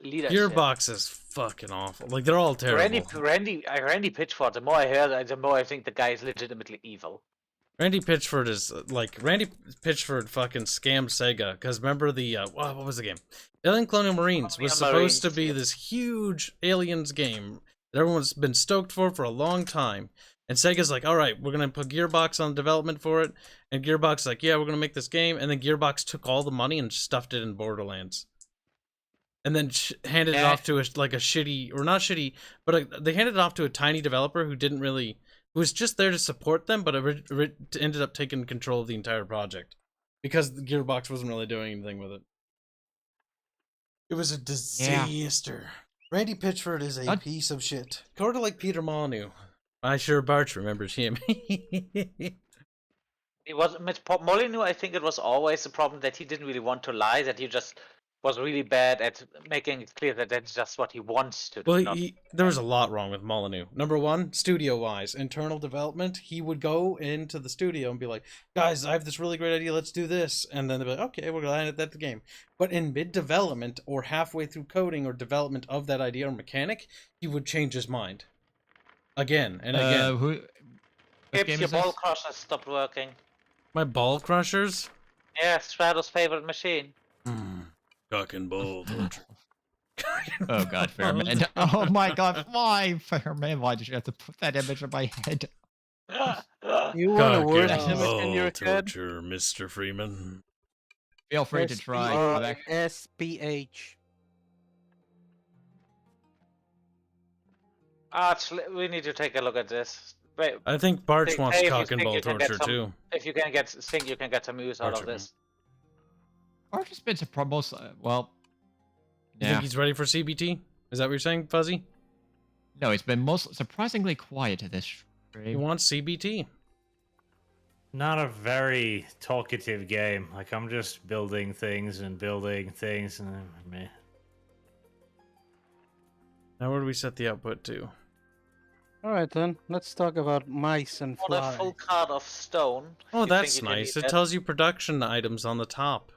Leadership. Gearbox is fucking awful. Like, they're all terrible. Randy Pitchford. The more I hear, the more I think the guy is legitimately evil. Randy Pitchford is Randy Pitchford fucking scammed Sega, because remember the what was the game? Alien Colonial Marines was supposed to be this huge aliens game that everyone's been stoked for a long time. And Sega's like, all right, we're going to put Gearbox on development for it. And Gearbox is like, yeah, we're going to make this game. And then Gearbox took all the money and stuffed it in Borderlands. And then handed it off to a shitty, or not shitty, but they handed it off to a tiny developer who was just there to support them, but it ended up taking control of the entire project. Because Gearbox wasn't really doing anything with it. It was a disaster. Yeah. Randy Pitchford is a piece of shit. Sort of like Peter Molyneux. I sure Barch remembers him. It was Molyneux. I think it was always the problem that he didn't really want to lie. That he just was really bad at making it clear that that's just what he wants to do. Well, there was a lot wrong with Molyneux. Number one, studio-wise, internal development. He would go into the studio and be like, "Guys, I have this really great idea. Let's do this." And then they'd be like, "Okay, we're gonna add that to the game." But in mid-development or halfway through coding or development of that idea or mechanic, he would change his mind. Again and again. Kibs, your ball crushers stopped working. My ball crushers? Yeah, Strado's favorite machine. Cock and ball torture. Oh god, Fairman. Oh my god, why, Fairman? Why did you have to put that image in my head? You want to word and image in your head? Torture, Mr. Freeman. Feel free to try. SPH. We need to take a look at this. Wait, I think Barch wants cock and ball torture too. If you can you can get some use out of this. Barch has been most well. You think he's ready for CBT? Is that what you're saying, Fuzzy? No, he's been surprisingly quiet to this stream. He wants CBT. Not a very talkative game. Like, I'm just building things and meh. Now where do we set the output to? Alright then, let's talk about mice and flies. A full card of stone. Oh, that's nice. It tells you production items on the top.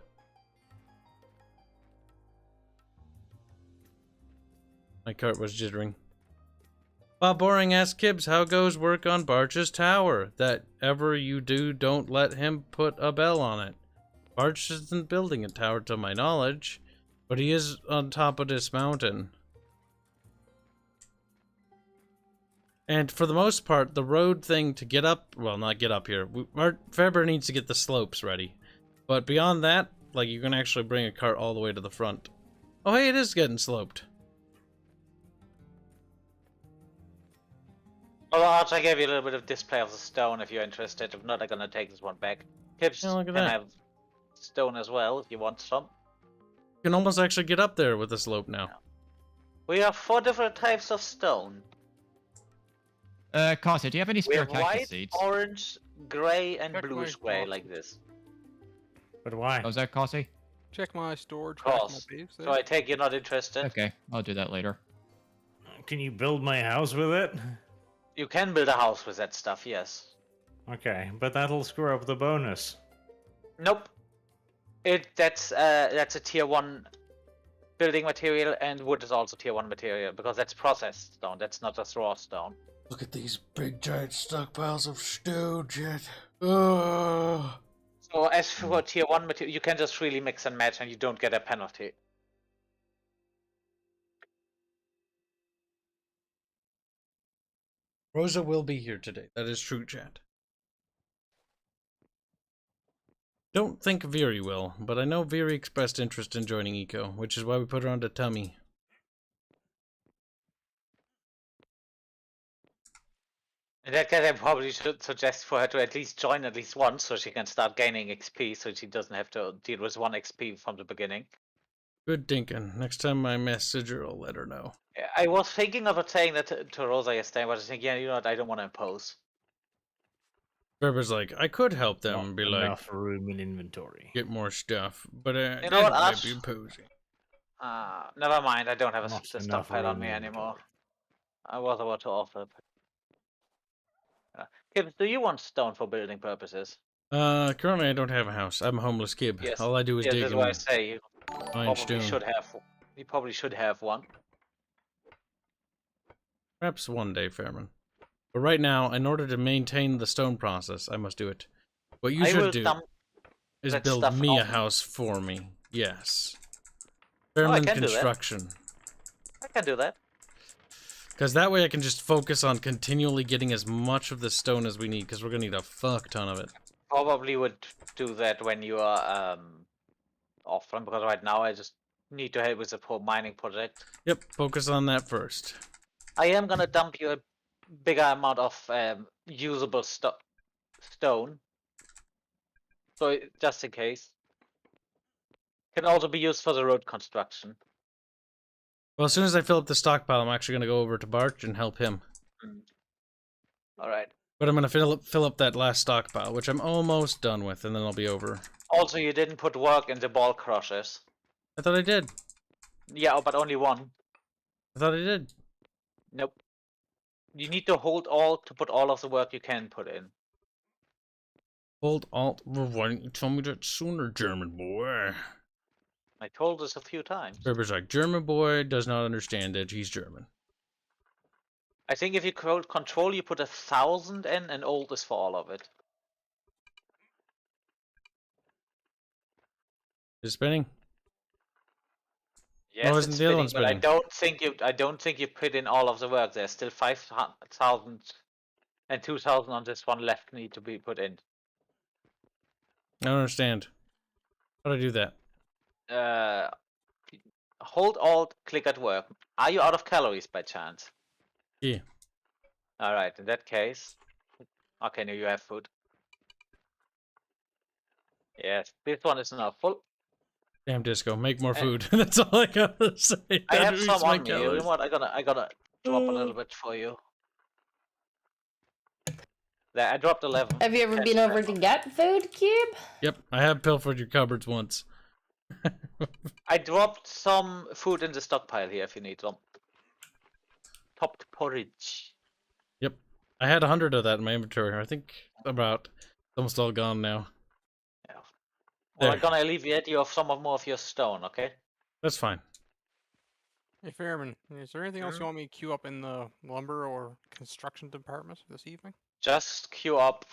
My cart was jittering. Bob Boring asks Kibs, how goes work on Barch's tower? That ever you do, don't let him put a bell on it. Barch isn't building a tower to my knowledge, but he is on top of this mountain. And for the most part, the road thing to get up, well, not get up here. Fairbear needs to get the slopes ready. But beyond that, like, you can actually bring a cart all the way to the front. Oh, hey, it is getting sloped. Well, Arch, I gave you a little bit of display of the stone if you're interested. If not, I'm gonna take this one back. Kibs can have stone as well if you want some. You can almost actually get up there with the slope now. We have 4 different types of stone. Kasi, do you have any We spare have cactus white, seeds? orange, gray, and Check my bluish gray box. like this. But why? Was that Kasi? Check my storage. Of Check my course. base So there. I take you're not interested. Okay, I'll do that later. Can you build my house with it? You can build a house with that stuff, yes. Okay, but that'll screw up the bonus. Nope. That's a tier 1 building material, and wood is also tier 1 material because that's processed stone. That's not just raw stone. Look at these big giant stockpiles of stew, Jet. Oh. So as for tier 1 material, you can just really mix and match, and you don't get a penalty. Rosa will be here today. That is true, chat. Don't think Viri will, but I know Viri expressed interest in joining Eco, which is why we put her on the tummy. In that case, I probably should suggest for her to at least join at least once, so she can start gaining XP, so she doesn't have to deal with 1 XP from the beginning. Good Dinkin. Next time I message her, I'll let her know. I was thinking of saying that to Rosa yesterday, but I think, yeah, you know what, I don't want to impose. Trevor's like, I could help them, Not be like, enough room in inventory. get more stuff, but You know what, I Ash? be imposing. Never mind, I don't have Not the enough stockpile on room me in anymore. inventory. I was about to offer. Kibs, do you want stone for building purposes? Currently I don't have a house. I'm a homeless kid. Yes. All I do is Yes, dig that's why I and say you find probably stone. should have. You probably should have one. Perhaps one day, Fairman. But right now, in order to maintain the stone process, I must do it. What you I will should do dump is that build stuff me a off. house for me. Yes. I Fairman can do that. construction. I can do that. Because that way I can just focus on continually getting as much of the stone as we need, because we're going to need a fuck ton of it. Probably would do that when you are offline, because right now I just need to help with the poor mining project. Yep, focus on that first. I am gonna dump you a bigger amount of usable stone. So just in case. Can also be used for the road construction. Well, as soon as I fill up the stockpile, I'm actually going to go over to Barch and help him. Alright. But I'm going to fill up that last stockpile, which I'm almost done with, and then I'll be over. Also, you didn't put work in the ball crushers. I thought I did. Yeah, but only one. I thought I did. Nope. You need to hold all to put all of the work you can put in. Hold Alt. Well, why didn't you tell me that sooner, German boy? I told this a few times. Berber's like, German boy does not understand that he's German. I think if you control, you put 1,000 in, and old is for all of it. Is it spinning? Yes, isn't it's the other one spinning, but spinning? I don't think you put in all of the work. There's still 5,000 and 2,000 on this one left need to be put in. I don't understand. How do I do that? Hold Alt, click at work. Are you out of calories by chance? Yeah. Alright, in that case. Okay, now you have food. Yes, this one is now full. Damn Disco, make more food. That's all I gotta say. I That have reduces some my on me. You calories. know what? I gotta drop a little bit for you. There, I dropped 11. Have you ever 10 been over left. to get food, Cube? Yep, I have pilfered your cupboards once. I dropped some food in the stockpile here if you need some. Topped porridge. Yep, I had 100 of that in my inventory. I think about almost all gone now. Yeah. Well, There. I'm gonna alleviate you of more of your stone, okay? That's fine. Hey, Fairman, is there anything else you want me to queue up in the lumber or construction department this evening? Just queue up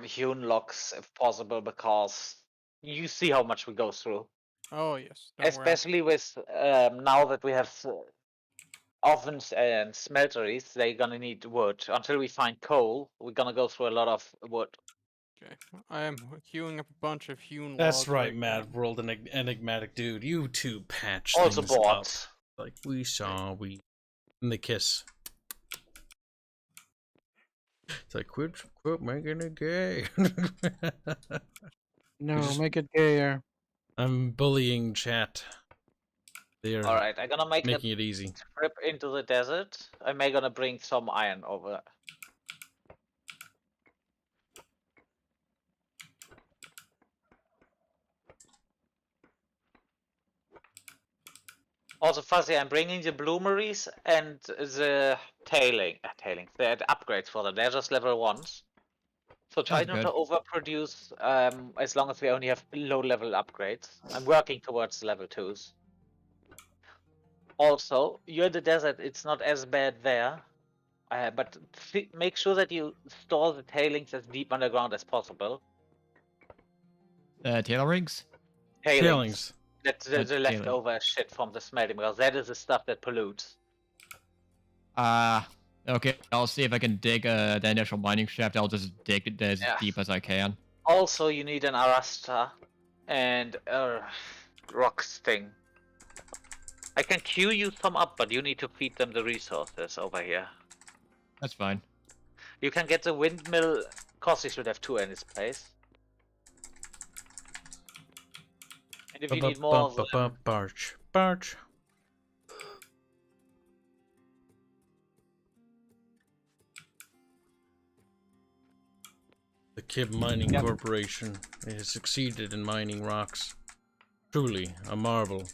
hewn logs if possible, because you see how much we go through. Oh, yes. Don't worry. Especially with now that we have ovens and smelteries, they're gonna need wood. Until we find coal, we're gonna go through a lot of wood. Okay. I am queuing up a bunch of hewn logs. That's right, now. Mad World Enigmatic Dude. You two patch Also things up. boards. Like we saw, and the kiss. It's like quit making it gay. No, just- make it gayer. I'm bullying chat. They are Alright, I'm gonna make a making it easy. trip into the desert. I'm gonna bring some iron over. Also, Fuzzy, I'm bringing the bloomeries and the the upgrades for them. They're just level 1s. So try That's not to good. overproduce as long as we only have low level upgrades. I'm working towards level 2s. Also, you're in the desert, it's not as bad there. But make sure that you store the tailings as deep underground as possible. Tailor rigs? Tailings. That's the Tailing. leftover shit from the smelting, because that is the stuff that pollutes. Okay, I'll see if I can dig the initial mining shaft. I'll just dig it as deep as I can. Also, you need an arasta and a rocks thing. I can queue you some up, but you need to feed them the resources over here. That's fine. You can get the windmill. Kossi should have 2 in its place. And if you need more of them, Barch. The Kib Mining Corporation has succeeded in mining rocks. Truly a marvel.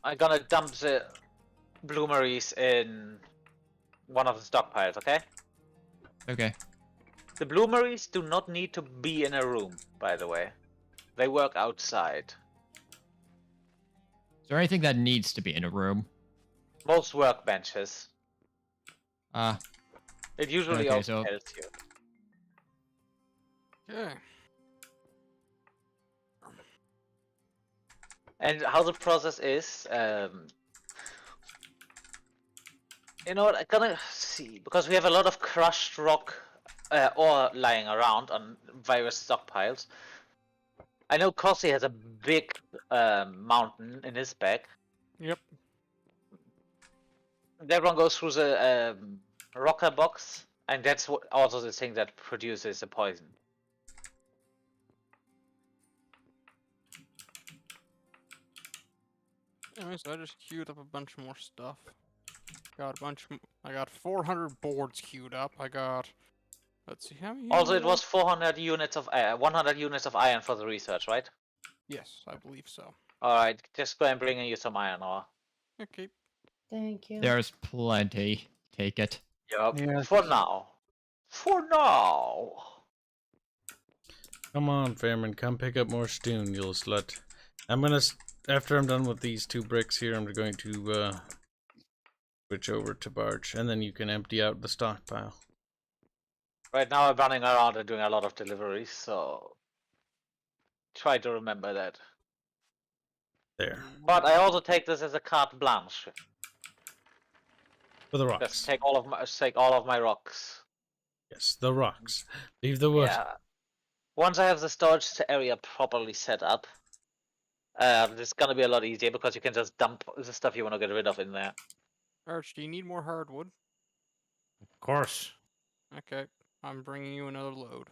I'm gonna dump the bloomeries in one of the stockpiles, okay? Okay. The bloomeries do not need to be in a room, by the way. They work outside. Is there anything that needs to be in a room? Most workbenches. It usually Okay, also so- tells you. Okay. And how the process is, you know what, I'm gonna see, because we have a lot of crushed rock ore lying around on various stockpiles. I know Kossi has a big mountain in his bag. Yep. Everyone goes through the rocker box, and that's also the thing that produces the poison. Anyways, I just queued up a bunch more stuff. Got a bunch. I got 400 boards queued up. I got. Let's see how many. Also, it was 400 units of 100 units of iron for the research, right? Yes, I believe so. All right, just go and bring in you some iron ore. Okay. Thank you. There's plenty. Take it. Yup. Yeah. For now. For now. Come on, Fairman, come pick up more stone, you slut. After I'm done with these 2 bricks here, I'm going to switch over to Barch, and then you can empty out the stockpile. Right now I'm running around and doing a lot of deliveries, so try to remember that. There. But I also take this as a carte blanche. For the Just rocks. take all of my rocks. Yes, the rocks. Leave the wood. Yeah. Once I have the storage area properly set up, it's gonna be a lot easier because you can just dump the stuff you want to get rid of in there. Arch, do you need more hardwood? Of course. Okay, I'm bringing you another load.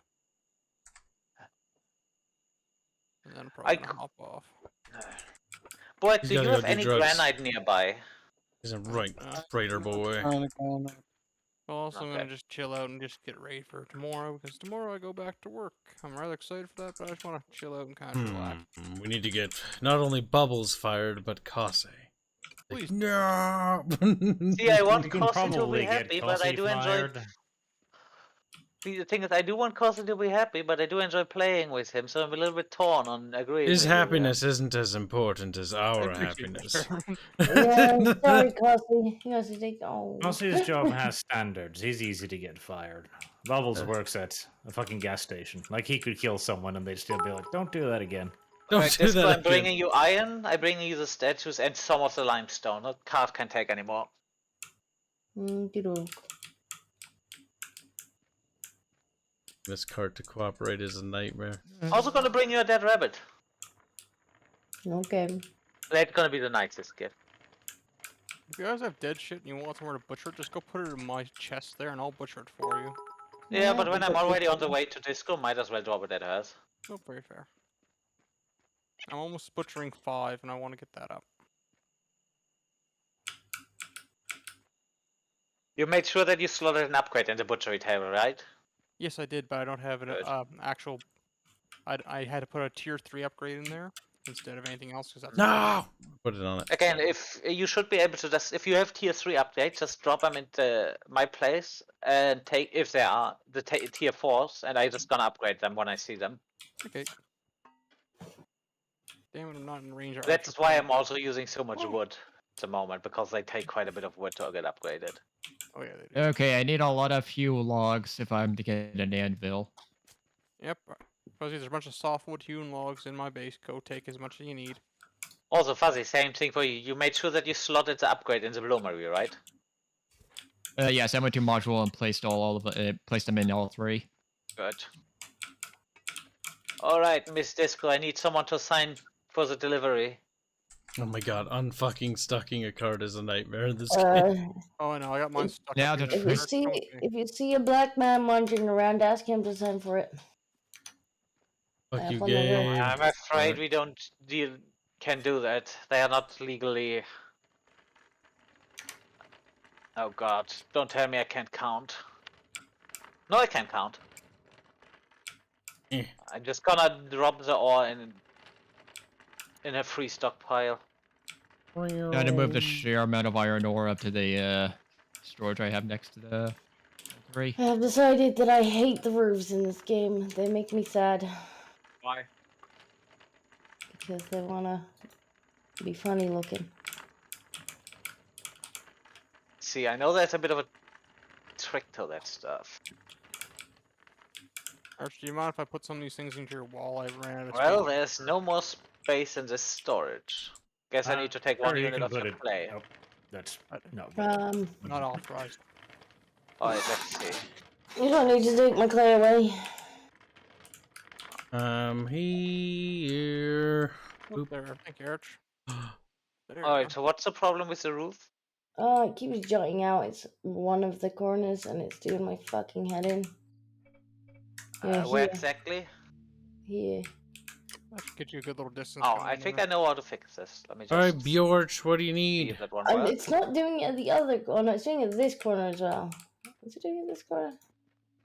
And then I'm probably gonna hop off. Boy, He's do you gotta go have do any drugs. granite nearby? He's a right traitor boy. Well, also, I'm Okay. gonna just chill out and just get ready for tomorrow, because tomorrow I go back to work. I'm rather excited for that, but I just want to chill out and kind of relax. We need to get not only Bubbles fired, but Kase. Please. No! See, I want You can Kossi to probably be get happy, but I Kossi do enjoy. fired. See, the thing is, I do want Kossi to be happy, but I do enjoy playing with him, so I'm a little bit torn on agreeing. His with you there. happiness isn't as important as our I appreciate that, happiness. Sherman. Yeah, I'm sorry, Kelsey. He has to take. Oh. Kossy's job has standards. He's easy to get fired. Bubbles works at a fucking gas station. Like, he could kill someone and they'd still be like, don't do that again. Don't Right, do this that I'm again. bringing you iron, I'm bringing you the statues and some of the limestone. That cart can't take anymore. This cart to cooperate is a nightmare. Also gonna bring you a dead rabbit. Okay. That's gonna be the nicest gift. If you guys have dead shit and you want somewhere to butcher it, just go put it in my chest there and I'll butcher it for you. Yeah, but when I'm already on the way to disco, might as well drop it at hers. Oh, very fair. I'm almost butchering 5, and I want to get that up. You made sure that you slotted an upgrade in the butchery table, right? Yes, I did, but I don't have an Good. actual. I had to put a tier 3 upgrade in there instead of anything else because that's. No! Put it on it. Again, if you should be able to just, if you have tier 3 updates, just drop them into my place and take, if they are, the tier 4s, and I just gonna upgrade them when I see them. Okay. Damn it, I'm not in range. That's why I'm also using so much wood at the moment, because they take quite a bit of wood to get upgraded. Oh yeah, they do. Okay, I need a lot of fuel logs if I'm to get an anvil. Yep. Fuzzy, there's a bunch of softwood hewn logs in my base. Go take as much as you need. Also, Fuzzy, same thing for you. You made sure that you slotted the upgrade in the bloomery, right? Yes, I went to module and placed placed them in all 3. Good. Alright, Miss Disco, I need someone to sign for the delivery. Oh my god, unfucking stucking a card is a nightmare in this Uh, game. Oh, I know. I got mine stuck. Now up to here. if you see if you see a black man wandering around, ask him to sign for it. Fuck I you, have one of those. game. I'm afraid we don't can do that. They are not legally. Oh god, don't tell me I can't count. No, I can't count. Eh. I'm just gonna drop the ore in a free stockpile. Now to move the sheer amount of iron ore up to the storage I have next to the 3. I have decided that I hate the roofs in this game. They make me sad Why? because they wanna be funny looking. See, I know there's a bit of a trick to that stuff. Arch, do you mind if I put some of these things into your wall? I ran out of Well, space. there's no more space in this storage. Guess I need to take one Or you unit can of put your it. clay. Nope. That's no. Not authorized. Alright, let's see. You don't need to take my clay away. Here. Oop, there. Thank you, Arch. There you Alright, go. so what's the problem with the roof? It keeps jutting out. It's one of the corners, and it's doing my fucking head in. Yeah, Where here. exactly? Here. That should get you a good little distance. Oh, coming I in think there. I know how to fix this. Let me just Alright, Bjorch, what do you see need? if that one And works. it's not doing it at the other corner. It's doing it at this corner as well. Is it doing it at this corner?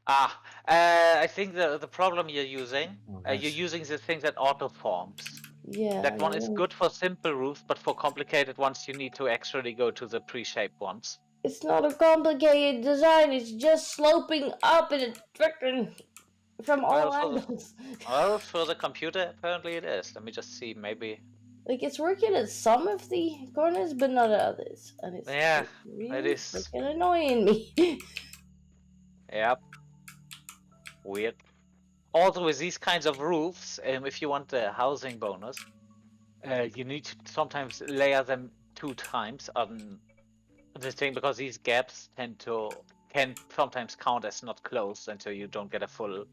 I think the problem you're using, Oh, you're that's- using the thing that auto forms. Yeah. That one is no. good for simple roofs, but for complicated ones, you need to actually go to the pre-shaped ones. It's not a complicated design. It's just sloping up and it's freaking from all Well, for the- angles. Well, for the computer, apparently it is. Let me just see, maybe. Like it's working at some of the corners, but not at others, and it's Yeah, really is. freaking annoying me. Yep. Weird. Also, with these kinds of roofs, if you want the housing bonus, you need to sometimes layer them 2 times on the thing, because these gaps can sometimes count as not closed until you don't get a full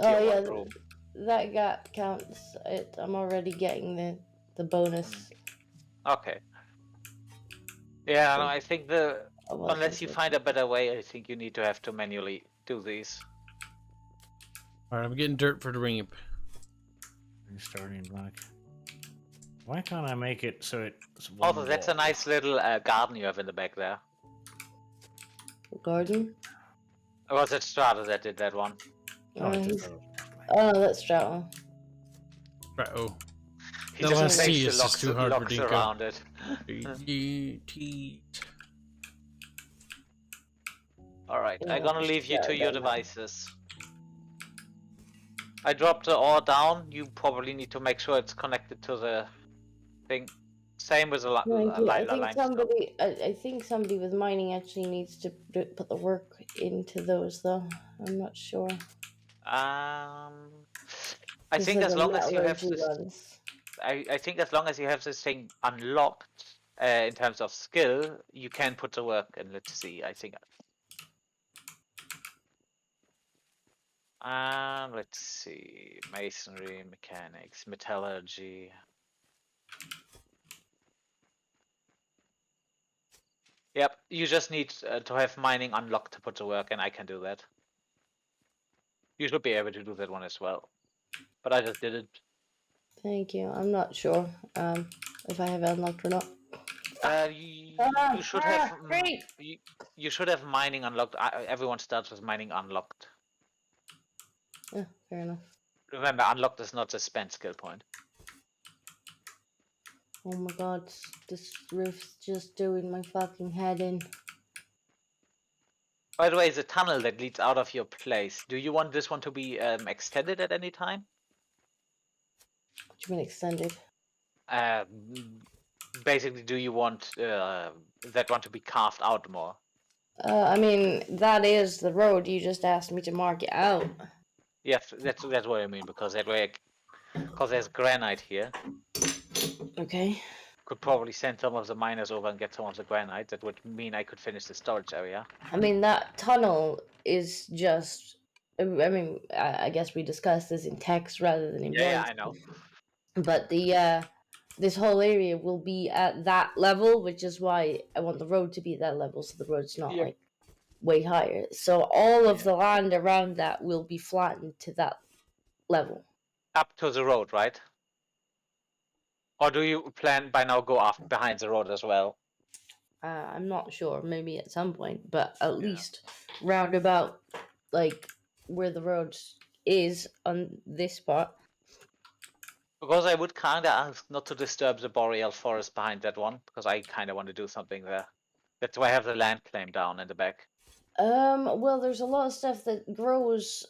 Oh tier yeah, 1 roof. that gap counts. I'm already getting the bonus. Okay. Yeah, no, I think Oh, well, unless you find a better way, I think you need to have to manually do these. Alright, I'm getting dirt for the ramp. Starting black. Why can't I make it so it's one Also, that's a wall? nice little garden you have in the back there. Garden. Or was it Strata that did that one? Oh, it's he's- just- oh no, that's Stratton. Uh-oh. He The just last makes C the is just too hard for locks Dinko. around it. Alright, Yeah, I'm gonna leave you to yeah, your that- devices. I dropped the ore down. You probably need to make sure it's connected to the thing. Same with the Thank you. I think limestone. I think somebody with mining actually needs to put the work into those, though. I'm not sure. I 'Cause think they're as the long as you have metallurgy this, ones. I think as long as you have this thing unlocked in terms of skill, you can put the work in. Let's see. I think. Let's see. Masonry, mechanics, metallurgy. Yep, you just need to have mining unlocked to put the work in. I can do that. You should be able to do that one as well. But I just did it. Thank you. I'm not sure if I have it unlocked or not. You should have Great. you should have mining unlocked. Everyone starts with mining unlocked. Yeah, fair enough. Remember, unlocked is not a spent skill point. Oh my god, this rift's just doing my fucking head in. By the way, the tunnel that leads out of your place, do you want this one to be extended at any time? What do you mean extended? Basically, do you want that one to be carved out more? I mean, that is the road. You just asked me to mark it out. Yes, that's what I mean, because that way, because there's granite here. Okay. Could probably send some of the miners over and get some of the granite. That would mean I could finish the storage area. I mean, that tunnel is just... I mean, I guess we discussed this in text rather than in voice. Yeah, I know. But the this whole area will be at that level, which is why I want the road to be at that level, so the road's not like way higher. So all of the land around that will be flattened to that level. Up to the road, right? Or do you plan by now go off behind the road as well? I'm not sure, maybe at some point, but at least round about like where the road is on this part. Because I would kind of ask not to disturb the boreal forest behind that one, because I kind of want to do something there. That's why I have the land claim down in the back. Well, there's a lot of stuff that grows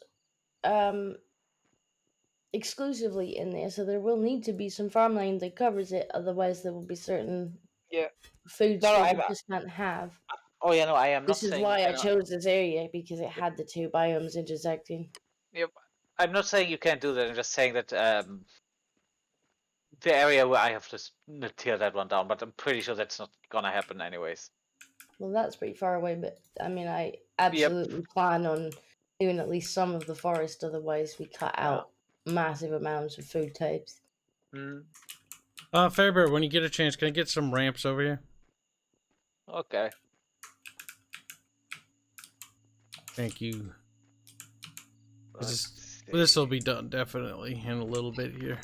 exclusively in there, so there will need to be some farmland that covers it. Otherwise, there will be certain foods that we just can't have. Oh yeah, no, I am not This is saying. why I chose this area, because it had the two biomes intersecting. Yep, I'm not saying you can't do that. I'm just saying that the area where I have to tear that one down, but I'm pretty sure that's not gonna happen anyways. Well, that's pretty far away, but I mean, I absolutely plan on doing at least some of the forest. Otherwise, we cut out massive amounts of food types. Fairbear, when you get a chance, can I get some ramps over here? Okay. Thank you. This will be done definitely in a little bit here.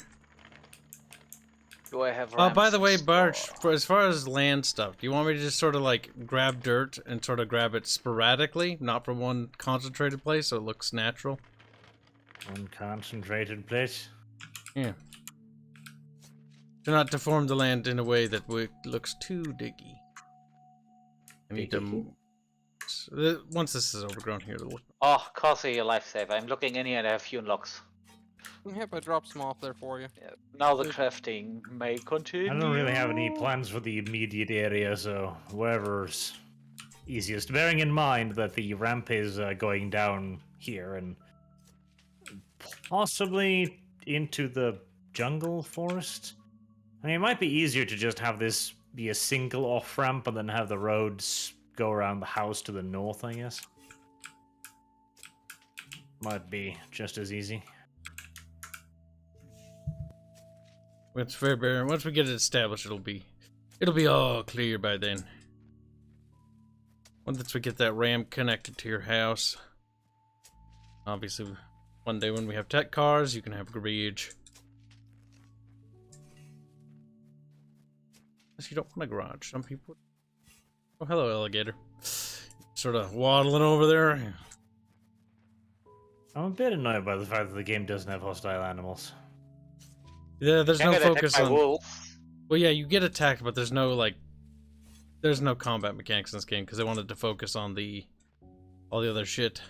Do I have by the way, Barch, as far as land stuff, do you want me to just sort of like grab dirt and sort of grab it sporadically, not from one concentrated place, so it looks natural? One concentrated place? Yeah. To not deform the land in a way that looks too diggy. I need to... Once this is overgrown here, it'll look... Oh, Cossy, your lifesaver. I'm looking in here and I have few unlocks. Yep, I dropped some off there for you. Yeah. Now the crafting may continue. I don't really have any plans for the immediate area, so wherever's easiest. Bearing in mind that the ramp is going down here and possibly into the jungle forest. I mean, it might be easier to just have this be a single off-ramp and then have the roads go around the house to the north, I guess. Might be just as easy. It's fair, Baron. Once we get it established, it'll be all clear by then. Once we get that ramp connected to your house. Obviously, one day when we have tech cars, you can have a garage. Unless you don't want a garage. Some people... Oh, hello, alligator. Sort of waddling over there. I'm a bit annoyed by the fact that the game doesn't have hostile animals. Yeah, there's no focus on... wolf. Well, yeah, you get attacked, but there's no, like... There's no combat mechanics in this game, because they wanted to focus on all the other shit.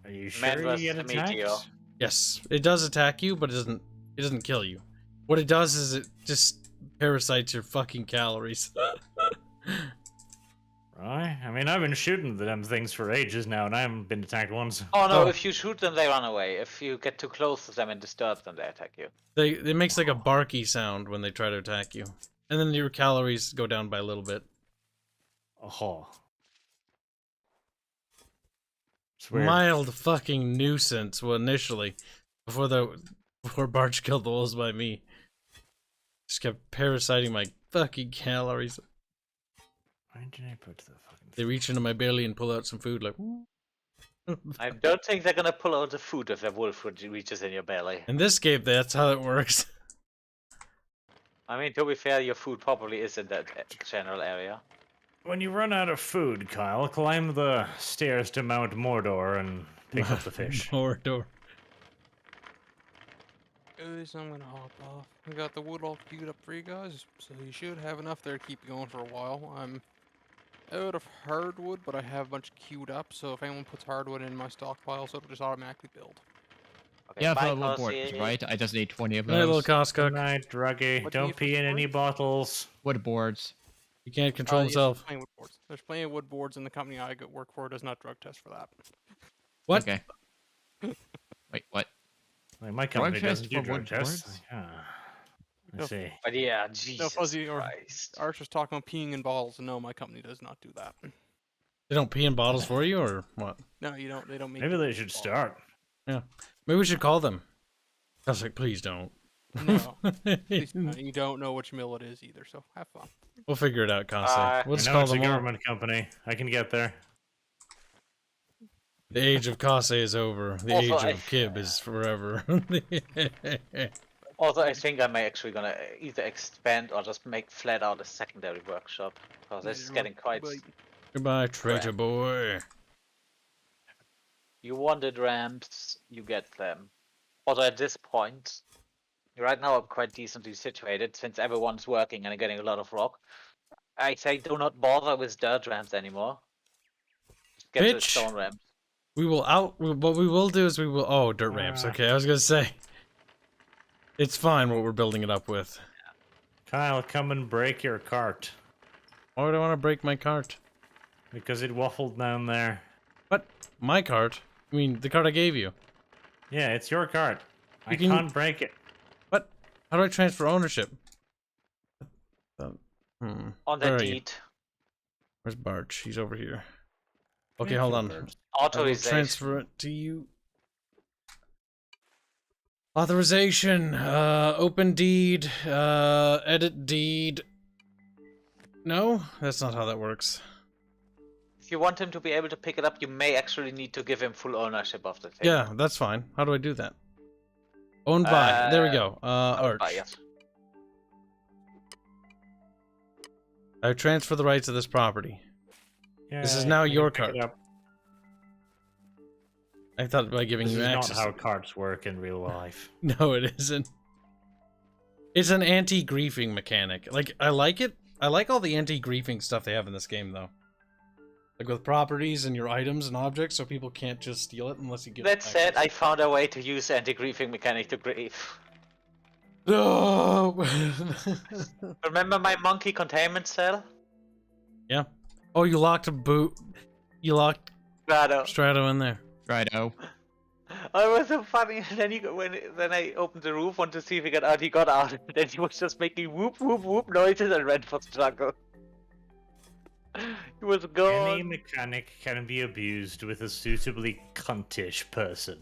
Are you sure you get attacked? Yes, it does attack you, but it doesn't kill you. What it does is it just parasites your fucking calories. Right? I mean, I've been shooting them things for ages now, and I haven't been attacked once. Oh no, if you shoot them, they run away. If you get too close to them and disturb them, they attack you. It makes like a barky sound when they try to attack you. And then your calories go down by a little bit. Oh. Mild fucking nuisance, well, initially. Before Barch killed the wolves by me. Just kept parasiting my fucking calories. Why did I put the fucking... They reach into my belly and pull out some food like... I don't think they're gonna pull out the food if a wolf reaches in your belly. In this game, that's how it works. I mean, to be fair, your food probably is in that general area. When you run out of food, Kyle, climb the stairs to Mount Mordor and pick up the fish. Mordor. Guys, I'm gonna hop off. I got the wood all queued up for you guys, so you should have enough there to keep you going for a while. I'm out of hardwood, but I have a bunch queued up, so if anyone puts hardwood in my stockpile, so it'll just automatically build. Okay, Yeah, bye, for little boards, Cossy. right? I just need 20 of Hey, little those. cost Good cook. night, Druggy. What do you Don't need for pee in any boards? bottles. Wood boards. He can't control Yes, himself. There's plenty of wood boards. There's plenty of wood boards, and the company I work for does not drug test for that. What? Okay. Wait, what? Like, my company test doesn't do for drug wood tests. boards? No. Let's see. But yeah, Jesus Fuzzy or Christ. Archer's talking about peeing in bottles, and no, my company does not do that. They don't pee in bottles for you, or what? No, you don't. They don't make. Maybe you they pee in should bottles. start. Yeah. Maybe we should call them. I was like, please don't. No, please don't. You don't know which mill it is either, so have fun. We'll figure it out, Constantly. We'll I just know call it's a them all. government company. I can get there. The age of Kase is over. The Also, age of Kib is forever. Also, I think I'm actually gonna either expand or just make flat out a secondary workshop, because this is getting quite. Goodbye, traitor boy. You wanted ramps, you get them. Although at this point, right now I'm quite decently situated since everyone's working and getting a lot of rock. I say do not bother with dirt ramps anymore. Just get the Bitch. stone ramps. We will what we will do is we will. Oh, dirt ramps. Okay, I was gonna say. It's fine what we're building it up with. Kyle, come and break your cart. Why would I want to break my cart? Because it waffled down there. What? My cart? I mean, the cart I gave you. Yeah, it's your cart. I can- can't break it. What? How do I transfer ownership? On Where the are you? deed. Where's Barch? He's over here. Okay, Thank hold you, on. Bert. I will Authorization. transfer it to you. Authorization. Open deed. Edit deed. No, that's not how that works. If you want him to be able to pick it up, you may actually need to give him full ownership of the thing. Yeah, that's fine. How do I do that? Owned by. There we go. Arch. Yes. I transfer the rights of this property. This is Yeah, now I can your pick it cart. up. I thought by giving This you is access. not how carts work in real life. No, it isn't. It's an anti-griefing mechanic. Like, I like it. I like all the anti-griefing stuff they have in this game, though. Like with properties and your items and objects, so people can't just steal it unless you give That it said, access. I found a way to use anti-griefing mechanic to grief. No! Remember my monkey containment cell? Yeah. Oh, you locked a boot. You locked Grado. Strato in there. Righto. Oh, it was so funny. And then then I opened the roof, wanted to see if he got out. He got out, and then he was just making whoop whoop whoop noises and ran for struggle. He was Any gone. mechanic can be abused with a suitably cuntish person.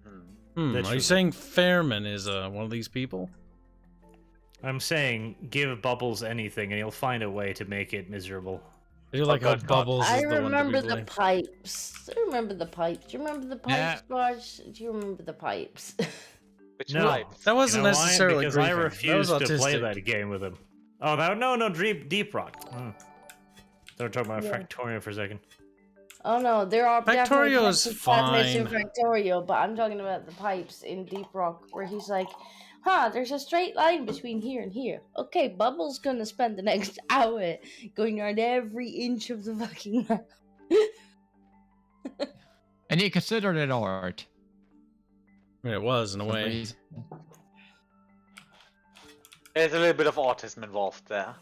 Are Literally. you saying Fairman is one of these people? I'm saying, give Bubbles anything and he'll find a way to make it miserable. I do like how God. Bubbles I is the one to remember be the blamed. pipes. I remember the pipes. Do you remember the Yeah. pipes, Barge? Do you remember the pipes? Which No. type? That You wasn't know why? necessarily Because I griefing. That was refused to play autistic. that game with him. Oh, no, Deep Rock. They were talking about Yeah. Factorio for a second. Oh no, there are definitely Factorio's pipes and cabinets in fine. Factorio, but I'm talking about the pipes in Deep Rock where he's like, there's a straight line between here and here. Okay, Bubbles gonna spend the next hour going around every inch of the fucking map. And you considered it art. I mean, it was in a for some way. reason. There's a little bit of autism involved there.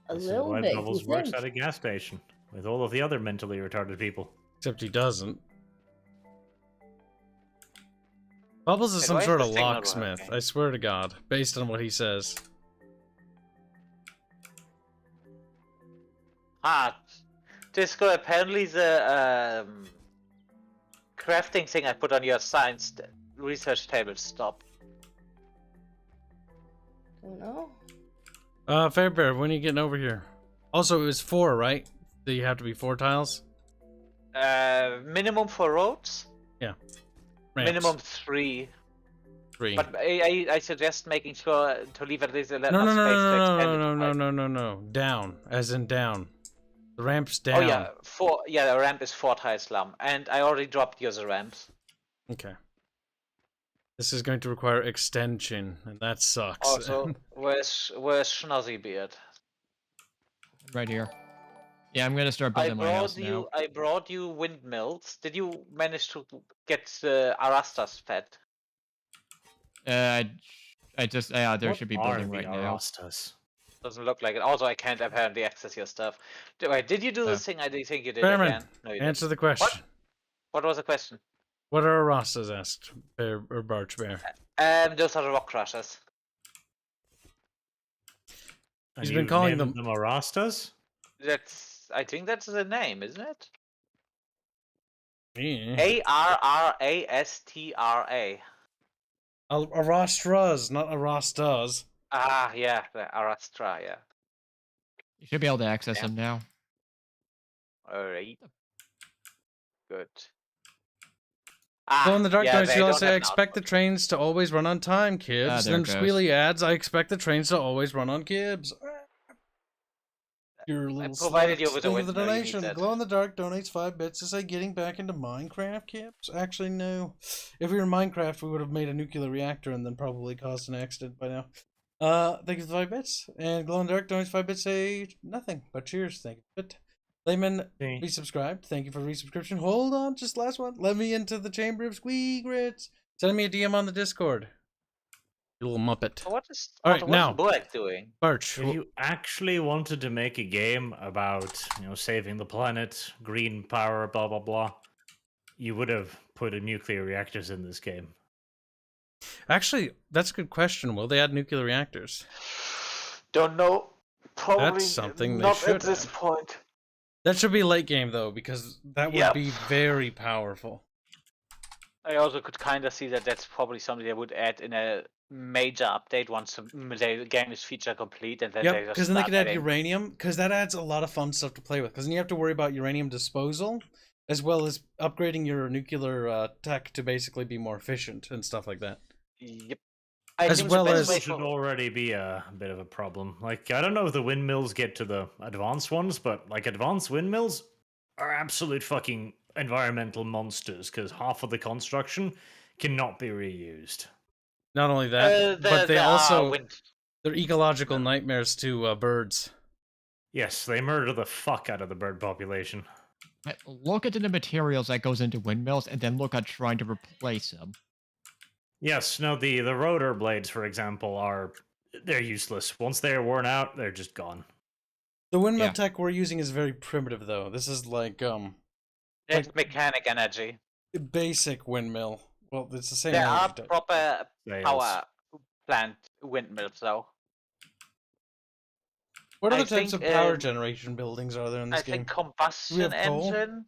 A This is little why bit. Bubbles you works think? at a gas station with all of the other mentally retarded people. Except he doesn't. Bubbles is Hey, some why is sort this of thing not locksmith, working? I swear to God, based on what he says. Disco, apparently the crafting thing I put on your science research table stopped. Don't know. Fairbear, when are you getting over here? Also, it was 4, right? Do you have to be 4 tiles? Minimum for roads? Ramps. Minimum 3. 3. But I suggest making sure to leave at least a No, enough no, no, space to no, expand no, it. no, no, no, no, no. Down, as in down. The ramp's down. Oh yeah, the ramp is 4 tiles long, and I already dropped user ramps. Okay. This is going to require extension, and that sucks. Also, where's Schnozzybeard? Right here. Yeah, I'm gonna start building my house now. I brought you windmills. Did you manage to get the Arastas fed? I just there What should be are building the right now. Arastas? Doesn't look like it. Also, I can't apparently access your stuff. Wait, did you do this thing? I didn't think you did Behrman, again. No, you answer didn't. the question. What was the question? What are Arastas asked, Bear, or Barch Bear? Those are the rock crushers. He's been calling them Arastas? I think that's the name, isn't it? Yeah. Arrastra. Arastras, not Arastas. Ah, yeah, the Arastra, yeah. You should be able to access them now. Alright. Good. Glow in the dark yeah, noise, they you all don't say, have I an expect the trains to always run on time, Kibs. there Then it goes. Squealy adds, I expect the trains to always run on Kibs. Your little provided you sluts. with a Thank you for the windmill, you need donation. that. Glow in the dark donates 5 bits to say getting back into Minecraft, Kibs. Actually, no. If we were in Minecraft, we would have made a nuclear reactor and then probably caused an accident by now. Thank you for the 5 bits. And Glow in the dark donates 5 bits, say nothing. But cheers, thank you. But Layman, be subscribed. Thank you for the resubscription. Hold on, just last one. Let me into the chamber of squeegrits. Send me a DM on the Discord. You little muppet. What's now. Bullock doing? Barch. If you actually wanted to make a game about, saving the planet, green power, blah blah blah, you would have put a nuclear reactors in this game. Actually, that's a good question. Will they add nuclear reactors? Don't know. Probably That's something they not should at this add. point. That should be late game though, because that would be very powerful. I also could kind of see that that's probably something they would add in a major update once the game is feature complete, and then Yep, because then they could add uranium, because that adds a lot of fun stuff to play with. Because then you have to worry about uranium disposal, as well as upgrading your nuclear tech to basically be more efficient and stuff like that. Yep. As well as it should already be a bit of a problem. Like, I don't know if the windmills get to the advanced ones, but like advanced windmills are absolute fucking environmental monsters because half of the construction cannot be reused. Not only that, but they're ecological nightmares to birds. Yes, they murder the fuck out of the bird population. Look at the materials that goes into windmills, and then look at trying to replace them. Yes, no, the rotor blades, for example, they're useless. Once they're worn out, they're just gone. The windmill tech we're using is very primitive, though. This is like That's mechanic energy. Basic windmill. Well, it's the same. There are proper power plant windmills, though. What other types of power generation buildings are there in this game? I think combustion engine,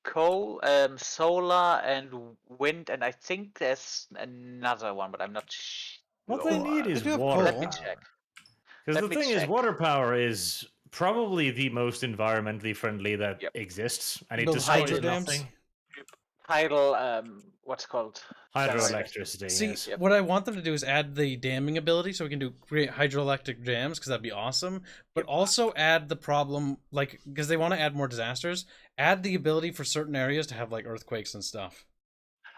coal, solar, and wind, and I think there's another one, but I'm not sure. What they need is water. Let me check. Because the thing is, water power is probably the most environmentally friendly that exists, and it destroys nothing. Tidal, what's called? Hydroelectricity. See, yes. what I want them to do is add the damming ability, so we can create hydroelectric dams, because that'd be awesome. But also add the problem, like, because they want to add more disasters. Add the ability for certain areas to have like earthquakes and stuff.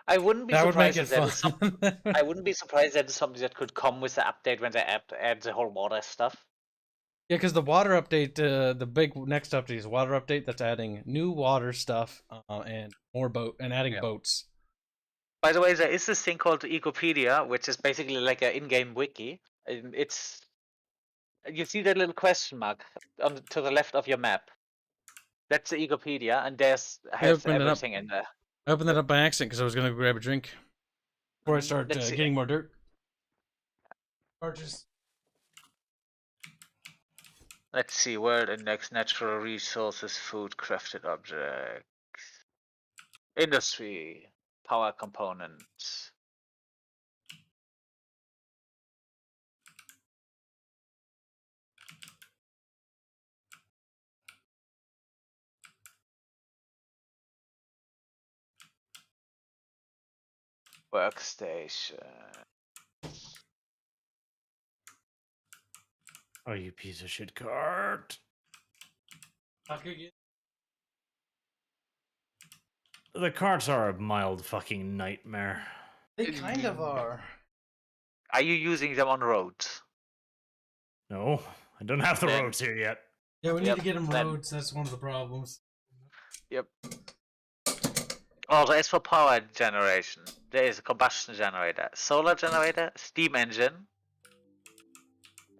I wouldn't be surprised if that is fun. I wouldn't be surprised that is something that could come with the update when they add the whole water stuff. Yeah, because the water update, the big next update is water update. That's adding new water stuff and more adding boats. By the way, there is this thing called Ecopedia, which is basically like an in-game wiki. It's you see that little question mark to the left of your map. That's the Ecopedia, and has everything in there. I opened that up by accident because I was going to grab a drink before I start getting more dirt. Barges. Let's see, world index, natural resources, food, crafted objects, industry, power components. Workstation. Oh, you piece of shit cart. The carts are a mild fucking nightmare. They kind of are. Are you using them on roads? No, I don't have the Then- roads here yet. Yeah, we need Yep, to get them then- roads. That's one of the problems. Yep. Also, as for power generation, there is a combustion generator, solar generator, steam engine,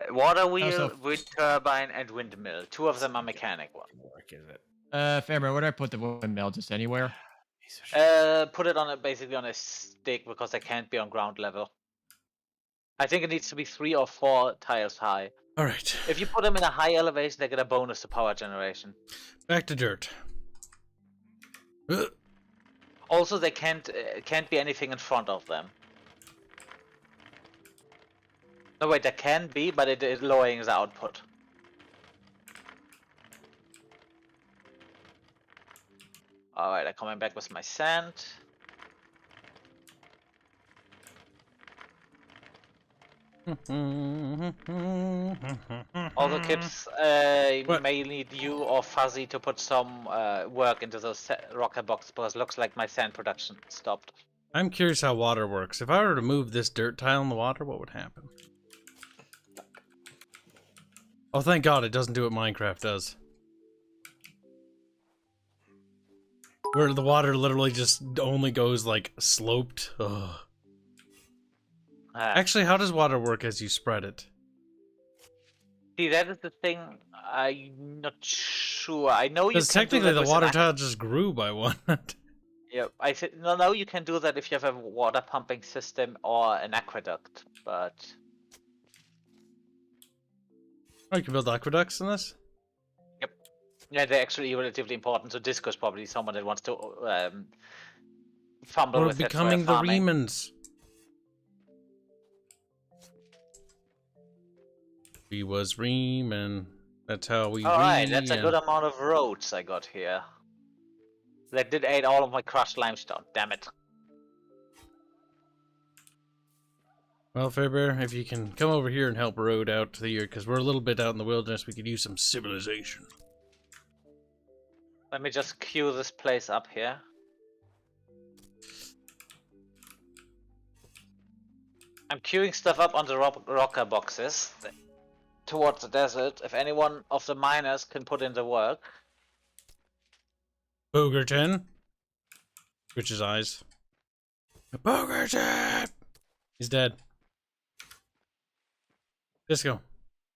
water wheel, Also- wind turbine, and windmill. 2 of them are mechanic ones. Work is it? Fairman, where do I put the windmill? Just anywhere? Piece of shit. Put it on basically on a stick because they can't be on ground level. I think it needs to be 3 or 4 tiles high. All right. If you put them in a high elevation, they get a bonus to power generation. Back to dirt. Also, they can't be anything in front of them. No, wait, there can be, but it is lowering the output. Alright, I'm coming back with my sand. Although Kibs, What? may need you or Fuzzy to put some work into those rocker boxes because it looks like my sand production stopped. I'm curious how water works. If I were to move this dirt tile in the water, what would happen? Oh, thank God it doesn't do what Minecraft does. Where the water literally just only goes, like, sloped. Ugh. Actually, how does water work as you spread it? See, that is the thing. I'm not sure. I know you can Because do technically that the with water an tile just grew by one. Yep, I said no. You can do that if you have a water pumping system or an aqueduct, but Oh, you can build aqueducts in this? yeah, they're actually relatively important. So Disco is probably someone that wants to fumble We're with it for becoming the farming. Remans. We was Reman. That's how we Alright, that's a Reman. good amount of roads I got here. That did aid all of my crushed limestone. Damn it. Well, Fairbear, if you can come over here and help road out to here, because we're a little bit out in the wilderness, we could use some civilization. Let me just queue this place up here. I'm queuing stuff up on the rocker boxes towards the desert. If anyone of the miners can put in the work. Boogerton. Which is eyes. Boogerton! He's dead. Disco.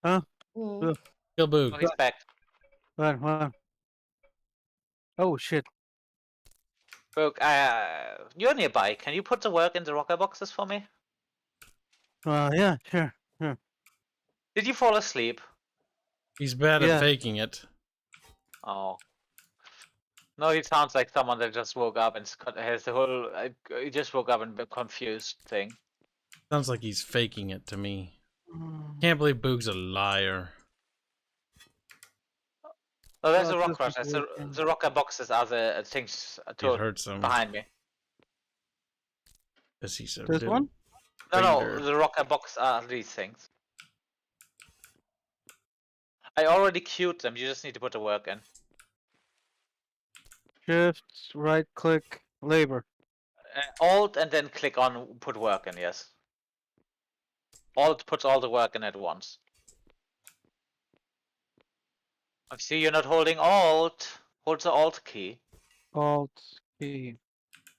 Huh? Mm. Kill Boog. Oh, he's back. What? Oh shit. Brooke, you're nearby. Can you put the work in the rocker boxes for me? Yeah, sure. Did you fall asleep? He's bad Yeah. at faking it. Oh. No, he sounds like someone that just woke up and has the whole. He just woke up and been confused thing. Sounds like he's faking it to me. Can't believe Boog's a liar. Oh, there's Well, a rock this crush. is working. The rocker boxes are the things It hurts him. behind me. Because he's a This bit- one? No, Raider. the rocker box are these things. I already queued them. You just need to put the work in. Shift, right click, labor. Alt and then click on put work in. Yes. Alt puts all the work in at once. I see you're not holding Alt. Hold the Alt key Alt key.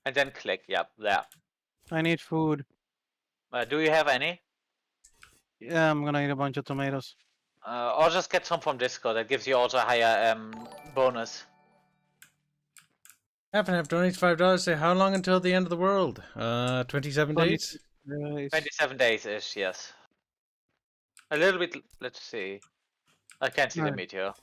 and then click. Yep, there. I need food. Do you have any? Yeah, I'm gonna eat a bunch of tomatoes. Or just get some from Disco. That gives you also a higher bonus. Half and half donates $5. Say how long until the end of the world? 27 days? 27 days ish, yes. A little bit. Let's see. I can't see the Alright. meteor.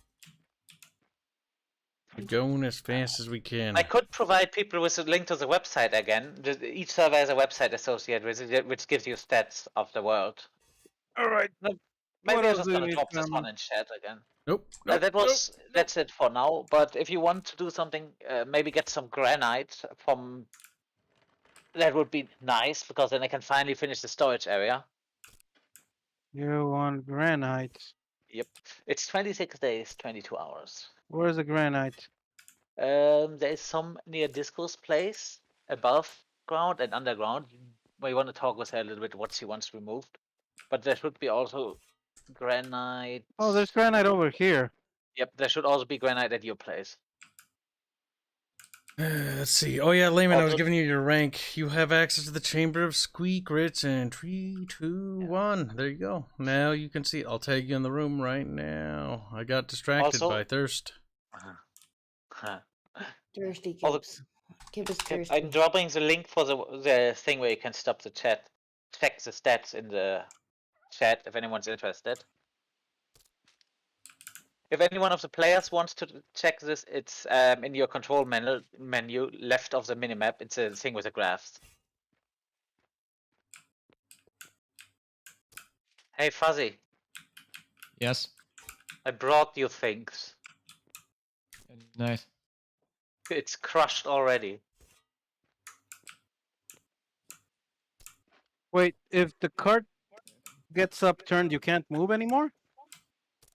We're going as fast as we can. I could provide people with a link to the website again. Each server has a website associated with it, which gives you stats of the world. Alright. Maybe What I'm else just do you gonna need drop this from- one in chat again. Nope. nope, That's it for now. But if you want to do something, maybe get some granite from. That would be nice because then I can finally finish the storage area. You want granite? Yep. It's 26 days, 22 hours. Where's the granite? There is some near Disco's place, above ground and underground. We want to talk with her a little bit what she wants removed. But there should be also granite. Oh, there's granite over here. Yep, there should also be granite at your place. Let's see. Oh yeah, Layman, I was Also- giving you your rank. You have access to the Chamber of Squeak Grits in 3, 2, 1. There you go. Now you can see. I'll tag you in the room right now. I got distracted Also- by thirst. Thirsty All the- Kibs. Kib is thirsty. I'm dropping the link for the thing where you can stop the chat. Check the stats in the chat if anyone's interested. If any one of the players wants to check this, it's in your control menu left of the minimap. It's a thing with the graphs. Hey Fuzzy, Yes. I brought you things. Nice. It's crushed already. Wait, if the cart gets upturned, you can't move anymore?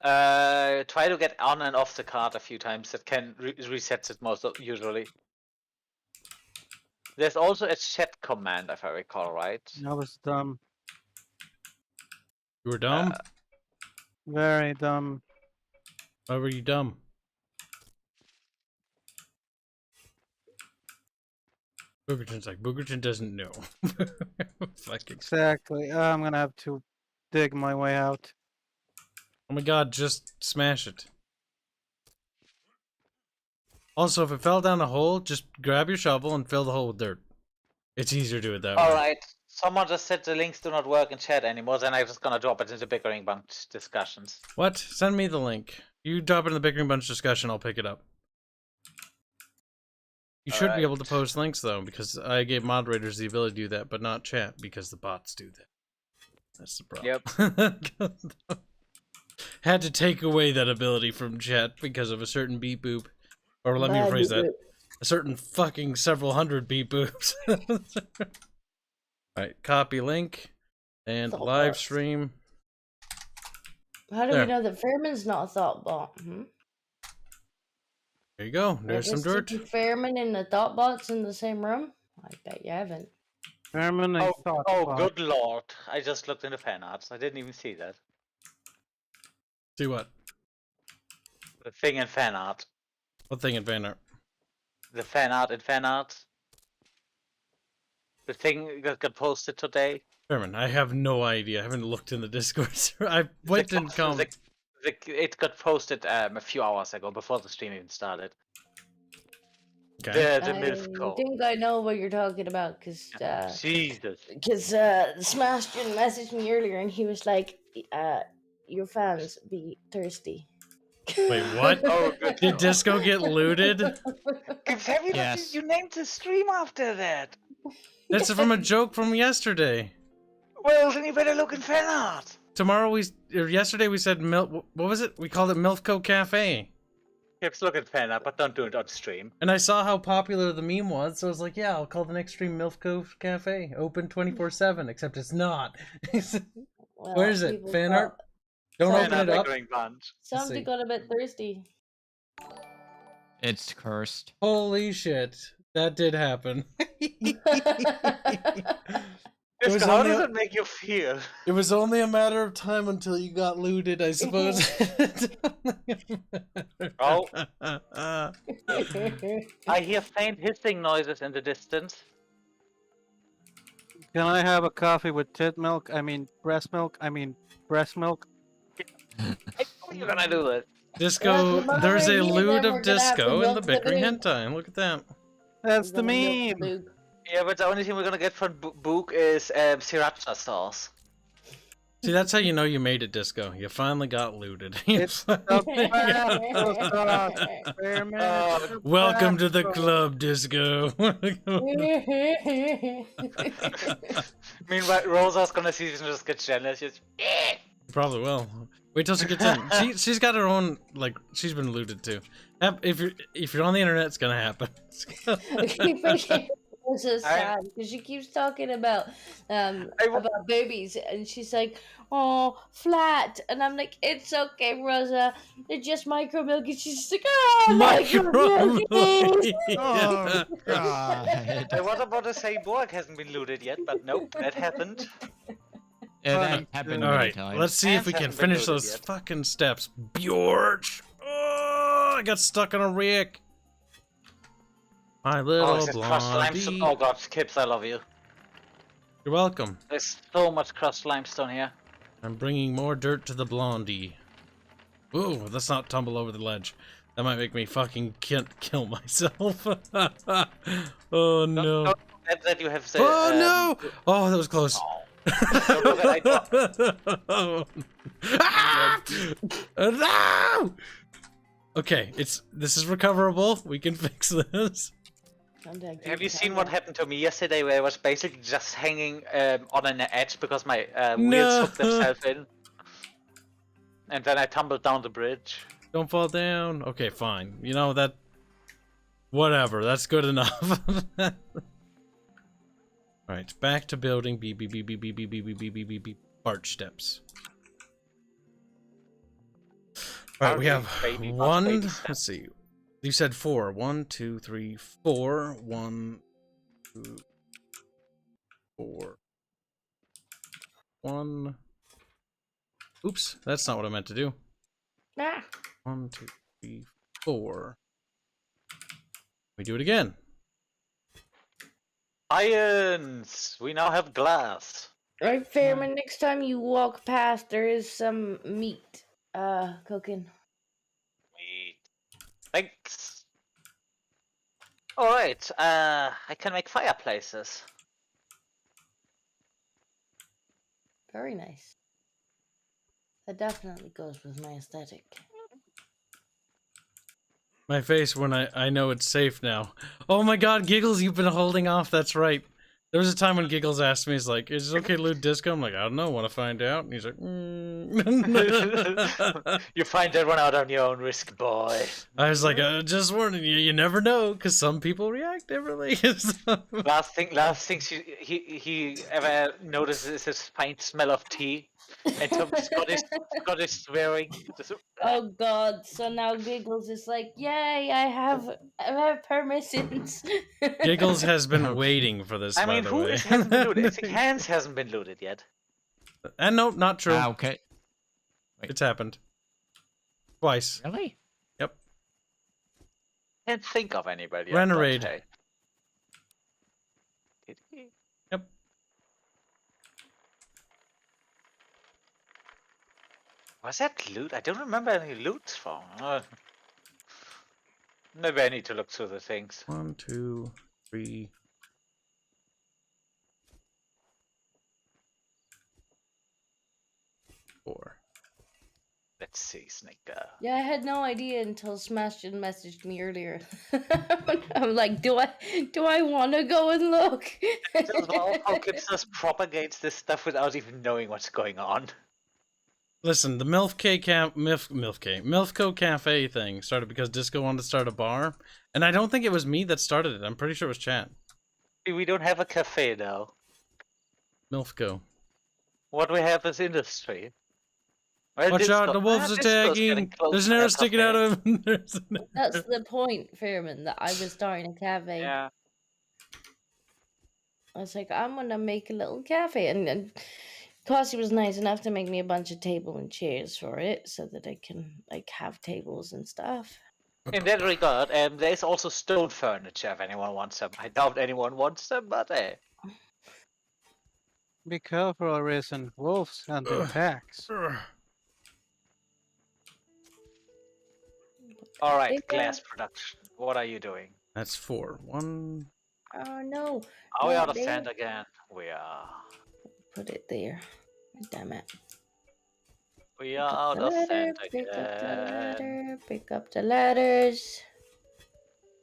Try to get on and off the cart a few times. That can resets it usually. There's also a chat command, if I recall right. That was dumb. You were dumb? Very dumb. Why were you dumb? Boogerton's like, Boogerton doesn't know. Fucking. Exactly. I'm gonna have to dig my way out. Oh my god, just smash it. Also, if it fell down a hole, just grab your shovel and fill the hole with dirt. It's easier to do it that way. Alright, someone just said the links do not work in chat anymore, then I'm just gonna drop it into Bickering Bunch discussions. What? Send me the link. You drop it in the Bickering Bunch discussion, I'll pick it up. You should be able to post links, though, because I gave moderators the ability to do that, but not chat, because the bots do that. That's the problem. Yep. Had to take away that ability from chat because of a certain beep boop. Or let me rephrase that. A certain fucking several hundred beep boops. Alright, copy link. And live stream. How do There. we know that Fairman's not a thought bot? There you go. There's some dirt. Fairman and the thought bots in the same room? I bet you haven't. Fairman, I thought. Oh, good lord. I just looked in the fan arts. I didn't even see that. See what? The thing in fan art. What thing in fan art? The fan art in fan art. The thing that got posted today. Sherman, I have no idea. I haven't looked in the Discord. I went and come. It got posted a few hours ago, before the stream even started. Okay. The I Milfco. think I know what you're talking about, because Jesus. Smash messaged me earlier and he was like, your fans be thirsty. Wait, what? Oh, good. Did Disco get looted? Yes. You named the stream after that. That's from a joke from yesterday. Well, then you better look in fan art. Yesterday we said what was it? We called it Milfco Cafe. Keeps look at fan art, but don't do it on stream. And I saw how popular the meme was, so I was like, yeah, I'll call the next stream Milfco Cafe. Open 24/7, except it's not. Well, Where is it? people Fan got- art? Don't Fan open it up. Somebody see. got a bit thirsty. It's cursed. Holy shit. That did happen. How only does a- it make you feel? It was only a matter of time until you got looted, I suppose. Oh. I hear faint hissing noises in the distance. Can I have a coffee with tit milk? I mean, breast milk? I mean, breast milk? How are you gonna do this? Disco, Well, there's a tomorrow, loot we're of gonna have to disco in the milk the Bickering boob. hentai. Look at that. That's the meme! Yeah, but the only thing we're gonna get from Book is sriracha sauce. See, that's how you know you made it, Disco. You finally got looted. It's Tabasco sauce, Fairman. Welcome to the club, Disco. Meanwhile, Rosa's gonna see this and just get jealous. Just, Probably will. Wait till she gets in. She's got her own, like, she's been looted too. If you're on the internet, it's gonna happen. was so sad because she keeps talking about babies, and she's like, "Oh, flat," and I'm like, "It's okay, Rosa. They're just micro milk." And she's just like, "Oh, micro milk." Oh god. I was about to say Borg hasn't been looted yet, but nope, that happened. Yeah, that happened All many right, times. let's see if we Hanse can hasn't been finish loaded those yet. fucking steps. Bjorch! Oh, I got stuck on a rick. My Oh, little is it crushed limestone? blondie. Oh god, Kibs, I love you. You're welcome. There's so much crushed limestone here. I'm bringing more dirt to the blondie. Ooh, let's not tumble over the ledge. That might make me fucking kill myself. Oh no. Don't forget that you have the. Oh no! Oh, that was close. Don't forget Ah! No! Okay, this is recoverable. We can fix this. Have you seen what happened to me yesterday, where I was basically just hanging on an edge because my No. wheels hooked themselves in, and then I tumbled down the bridge. Don't fall down. Okay, fine. You know that. Whatever. That's good enough. All right, back to building. Beep beep beep beep beep beep beep beep beep beep beep beep. Arch steps. All right, we have Baby, one. baby steps. Let's see. You said 4. 1, 2, 3, 4. 1, 2, 4. 1. Oops, that's not what I meant to do. Ah. 1, 2, 3, 4. We do it again. Irons! We now have glass. Right, Fairman, next time you walk past, there is some meat cooking. Meat. Thanks. Alright, I can make fireplaces. Very nice. That definitely goes with my aesthetic. My face when I know it's safe now. Oh my god, Giggles, you've been holding off. That's right. There was a time when Giggles asked me, he's like, is it okay to loot disco? I'm like, I don't know, want to find out? And he's like, You find that one out on your own risk, boy. I was like, just warning you, you never know, because some people react differently. Last thing he ever notices is his faint smell of tea, and some Scottish swearing. Oh god, so now Giggles is like, yay, I have permissions. Giggles has been waiting for this, I mean, by the who way. hasn't been looted? I think Hanse hasn't been looted yet. And no, not true. Okay. It's happened. Twice. Really? Yep. Can't think of anybody. Renerade. Hey. Did he? Yep. Was that loot? I don't remember any loot from. Maybe I need to look through the things. 1, 2, 3. 4. Let's see, Snicker. Yeah, I had no idea until Smashin messaged me earlier. I'm like, do I want to go and look? How Kibs just propagates this stuff without even knowing what's going on. Listen, the Milfco Cafe thing started because Disco wanted to start a bar, and I don't think it was me that started it. I'm pretty sure it was chat. We don't have a cafe now. Milfco. What we have is industry. Well, Watch out, the wolves are tagging! There's an arrow sticking out of him! There's an That's arrow. the point, Fairman, that I was starting a cafe. Yeah. I was like, I'm gonna make a little cafe, and Cassie was nice enough to make me a bunch of table and chairs for it, so that I can like have tables and stuff. In that regard, there's also stone furniture if anyone wants them. I doubt anyone wants them, but hey. Be careful, Arisen. Wolves and their packs. Alright, Dinko. glass production. What are you doing? That's 4. 1. Oh no! Are we not out of there. sand again? We are. Put it there. Damn it. We are out of sand Pick up the again. ladder. Pick up the ladders.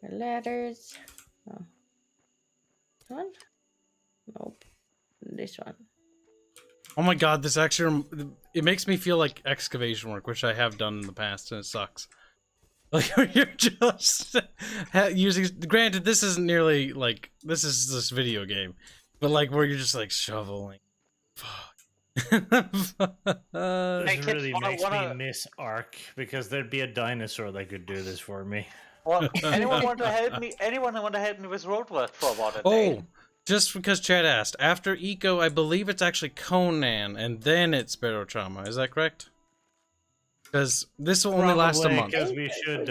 The ladders. Oh. This one? Nope. This one. Oh my god, this actually, it makes me feel like excavation work, which I have done in the past, and it sucks. Like you're just using. Granted, this isn't nearly like this is this video game, but like where you're just like shoveling. Fuck. This Kibs, really makes wanna- me miss Ark because there'd be a dinosaur that could do this for me. Well, anyone want to help me? Anyone want to help me with roadwork for about a Oh, day? just because Chad asked. After Eco, I believe it's actually Conan, and then it's Barotrauma. Is that correct? Because this will only last a month. Because we should.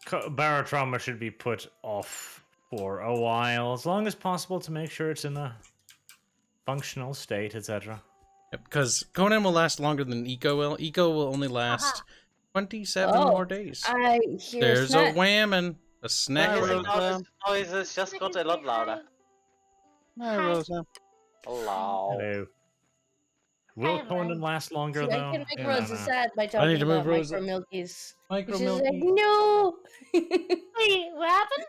Barotrauma should be put off for a while, as long as possible, to make sure it's in a functional state, etc. Because Conan will last longer than Eco will. Eco will only last 27 more days. I hear There's a snack. whammon. A snack. Hi, ring. Rosa. Noises just got a lot louder. Hi, Rosa. Hello. Hello. Will Hi, Conan last longer, See, though? I can make Yeah, Rosa sad by I need talking to about move Rosa. micro milkies. Micro She's like, Milky. no. Wait, what happened?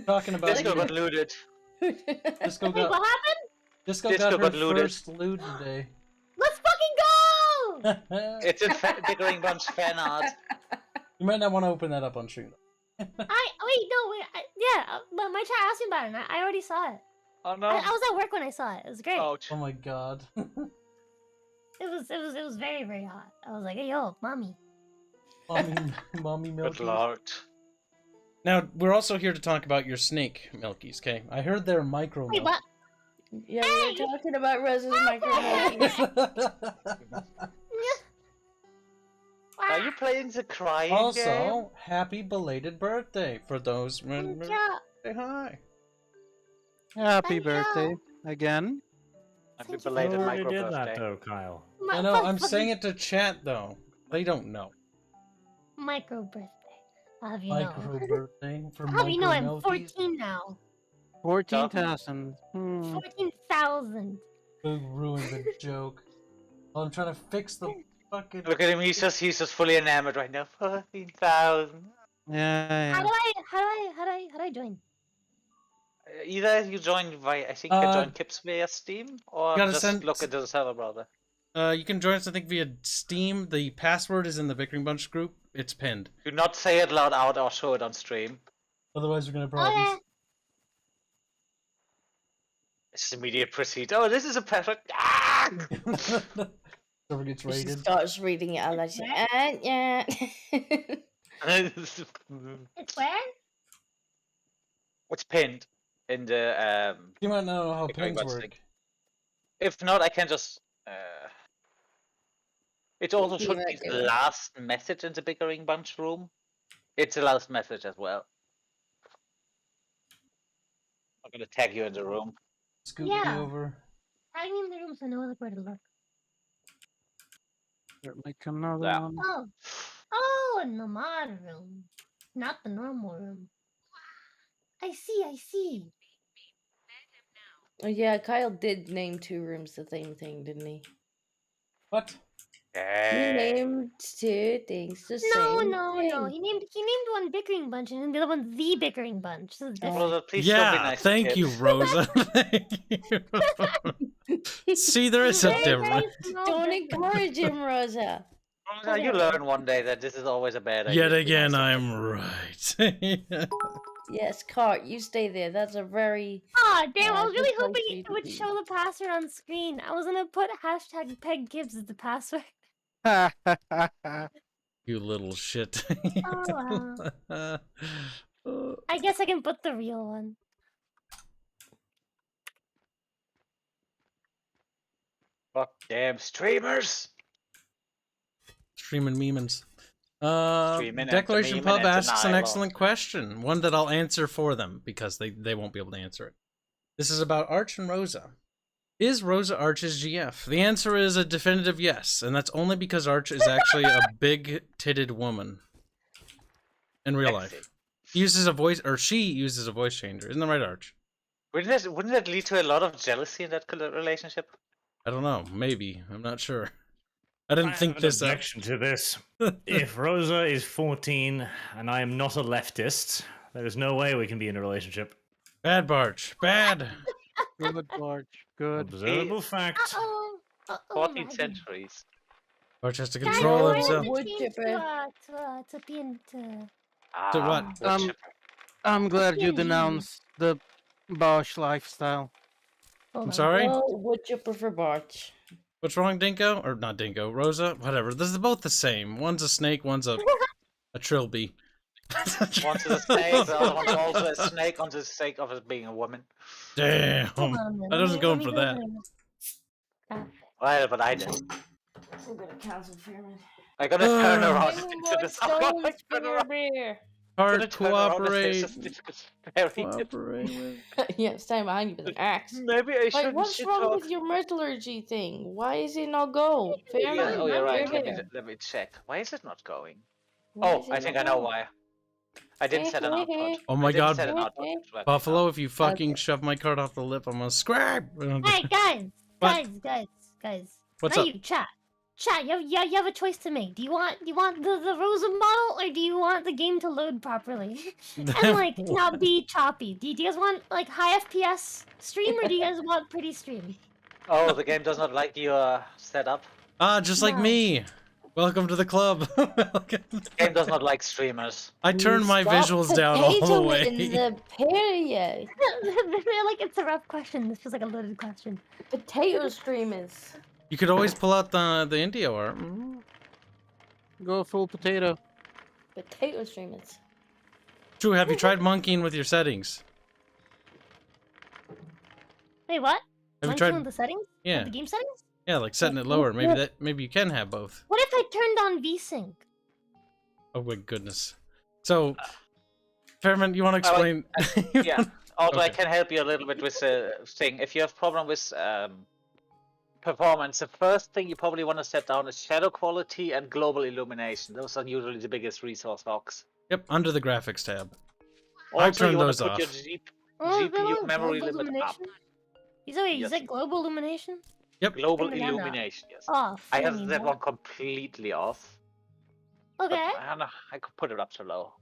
Talking about Disco got looted. Disco Wait, got what happened? Disco Disco got her got looted. first loot today. Let's fucking go! It's in Bickering Bunch fan art. You might not want to open that up on stream. Yeah, but my chat asked me about it, and I already saw it. Oh no. I was at work when I saw it. It was great. Ouch. Oh my god. It was very, very hot. I was like, hey, yo, mommy. Mommy Good Milky. lord. Now, we're also here to talk about your snake Milkies, okay? I heard they're micro Wait, milk. what? Yeah, we were talking about Rosa's micro milkies. Are you playing the crying game? Also, happy belated birthday for those. Yeah. Say hi. Happy Thank you. birthday again. Happy Thank you. You belated already micro did that, birthday. though, Kyle. I know, I'm saying it to chat though. They don't know. Micro birthday. I'll have you Micro know. birthday for I'll have you know I'm Milkies. 14 now. 14,000. 14,000. Who ruined the joke? Well, I'm trying to fix the fucking. Look at him, he's just fully enamored right now. 14,000. Yeah, How yeah. do I join? Either you join via, I think you join Kibs via Steam, or gotta just send- look into the server browser. You can join us, I think, via Steam. The password is in the Bickering Bunch group. It's pinned. Do not say it loud out or show it on stream. Otherwise, we're gonna have Oh, yeah. problems. It's immediate proceed. Oh, this is a perfect. Ah! Server gets She raided. starts reading it out like, yeah. It's where? It's pinned in the You might not know how Bickering pins Bunch work. link. If not, I can just. It also Do should that, be do the it. last message in the Bickering Bunch room. It's the last message as well. I'm gonna tag you in the room. Scoot Yeah. me over. Tag me in the room so I know where to look. There might come another Yeah. one. Oh. Oh, in the mod room. Not the normal room. I see. Oh, yeah, Kyle did name 2 rooms the same thing, didn't he? What? He Hey. named 2 things the No, same no. thing. He named one Bickering Bunch and then the other one the Bickering Bunch. This is different. Rosa, please don't be Yeah, nice to thank you, kids. Rosa. Thank you. See, there is a Very difference. nice, small Don't difference. encourage him, Rosa. Rosa, you learn one day that this is always a bad idea. Yet to be again, nice to I'm right. Yes, Cart, you stay there. That's a very... Aw, damn, I Yeah, was really just like hoping you it would do. show the password on screen. I was gonna put hashtag Peg Gibbs as the password. You little shit. Oh, I guess I can put the real one. Fuck damn streamers. Streaming memens. Streaming and Declaration memeing Pub and asks an denial. excellent question. One that I'll answer for them because they won't be able to answer it. This is about Arch and Rosa. Is Rosa Arch's GF? The answer is a definitive yes, and that's only because Arch is actually a big-titted woman in real life. He uses a voice, or she uses a voice changer. Isn't that right, Arch? Wouldn't that lead to a lot of jealousy in that relationship? I don't know. Maybe. I'm not sure. I didn't I think have an this up. objection to this. If Rosa is 14 and I am not a leftist, there is no way we can be in a relationship. Bad Barch. Bad. Good, Barge. Good. Observable fact. Uh-oh. 14th centuries. Barch has to Guys, control we're himself. gonna Wood change chipper. to being to To what? wood chipper. I'm glad you PNG. denounced the Bosch lifestyle. Hold I'm on. sorry? No wood chipper for Barch. What's wrong, Dinko? Or not Dinko, Rosa? Whatever. This is both the same. One's a snake, one's a trilby. One's a snake, the other one's also a snake on the sake of it being a woman. Damn. Hold on a minute. I wasn't going for go that. there. Well, but I did. We're gonna cancel Fairman. I'm gonna turn Uh, around Bring into more the stones, I'm bring gonna her beer. Hard turn around and say cooperate. something very Cooperate with. Yeah, stand behind you with an axe. Maybe I Wait, shouldn't what's shit wrong talk. with your metallurgy thing? Why is it not go? Fairman, Yeah, oh, you're right. you're Let me, here. let me check. Why is it not going? Why Oh, is it I think not I know go? why. I didn't set an output. Oh my I didn't god, set an output. Buffalo, if you fucking shove my card off the lip, I'm gonna scrap. Hey guys, What? guys. What's Not up? you, chat. Chat, you have a choice to make. Do you want the Rosa model, or do you want the game to load properly and like not be choppy? Do you guys want like high FPS stream, or do you guys want pretty stream? Oh, the game does not like your setup. Ah, just like No. me. Welcome to the club. Welcome. The game does not like streamers. I turned my Stop visuals down all the potatoing way. the period. They're like, it's a rough question. This feels like a loaded question. Potato streamers. You could always pull out the Indio art. Go full potato. Potato streamers. True, have you tried monkeying with your settings? Wait, what? Have you Monkey tried? on the settings? Yeah, The game settings? yeah, like setting it lower. Maybe you can have both. What if I turned on VSync? Oh my goodness. So, Fairman, you want to explain? Yeah. Although I Okay. can help you a little bit with the thing. If you have problem with performance, the first thing you probably want to set down is shadow quality and global illumination. Those are usually the biggest resource hogs. Yep, under the graphics tab. Also, turned you want those to put off. your GPU memory limit up. Is that, Yes. global illumination? Yep. Global Turn it down. illumination, yes. Oh, I have flaming that hell. one completely off. but Okay. I don't know. I could put it up to low.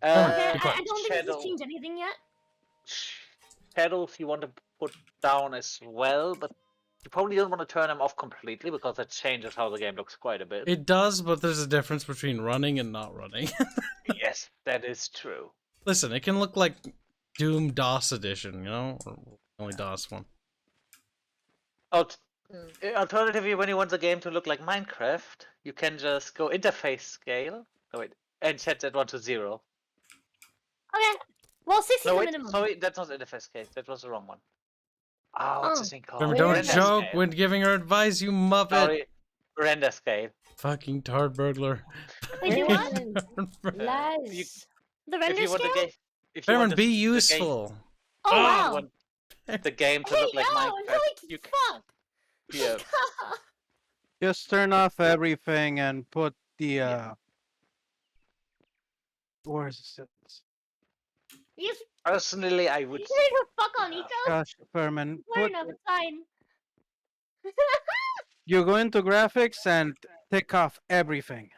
Okay, I quiet. don't think this Shadow. has changed anything yet. Shadows you want to put down as well, but you probably don't want to turn them off completely because that changes how the game looks quite a bit. It does, but there's a difference between running and not running. Yes, that is true. Listen, it can look like Doom DOS edition, you know? Or only DOS one. Alternatively, when you want the game to look like Minecraft, you can just go interface scale. Oh wait, and set that one to 0. Okay. Well, 60 No is the wait, minimum. sorry, that's not interface scale. That was the wrong one. Ah, what's this thing called? Remember, Where don't is that? joke when giving her advice, you muppet! Sorry, render scale. Fucking tard burglar. Wait, do what? Lies. The If render you want the scale? game, if you Fairman, want the be game- useful. Oh, if you wow. want the game to Hey, look like yo, Minecraft. holy You can, fuck. yeah. Just turn off everything and put the where is it? You Personally, I would. ready to fuck on Eco? Gosh, Furman, Fair put enough, it's fine. you go into graphics and take off everything.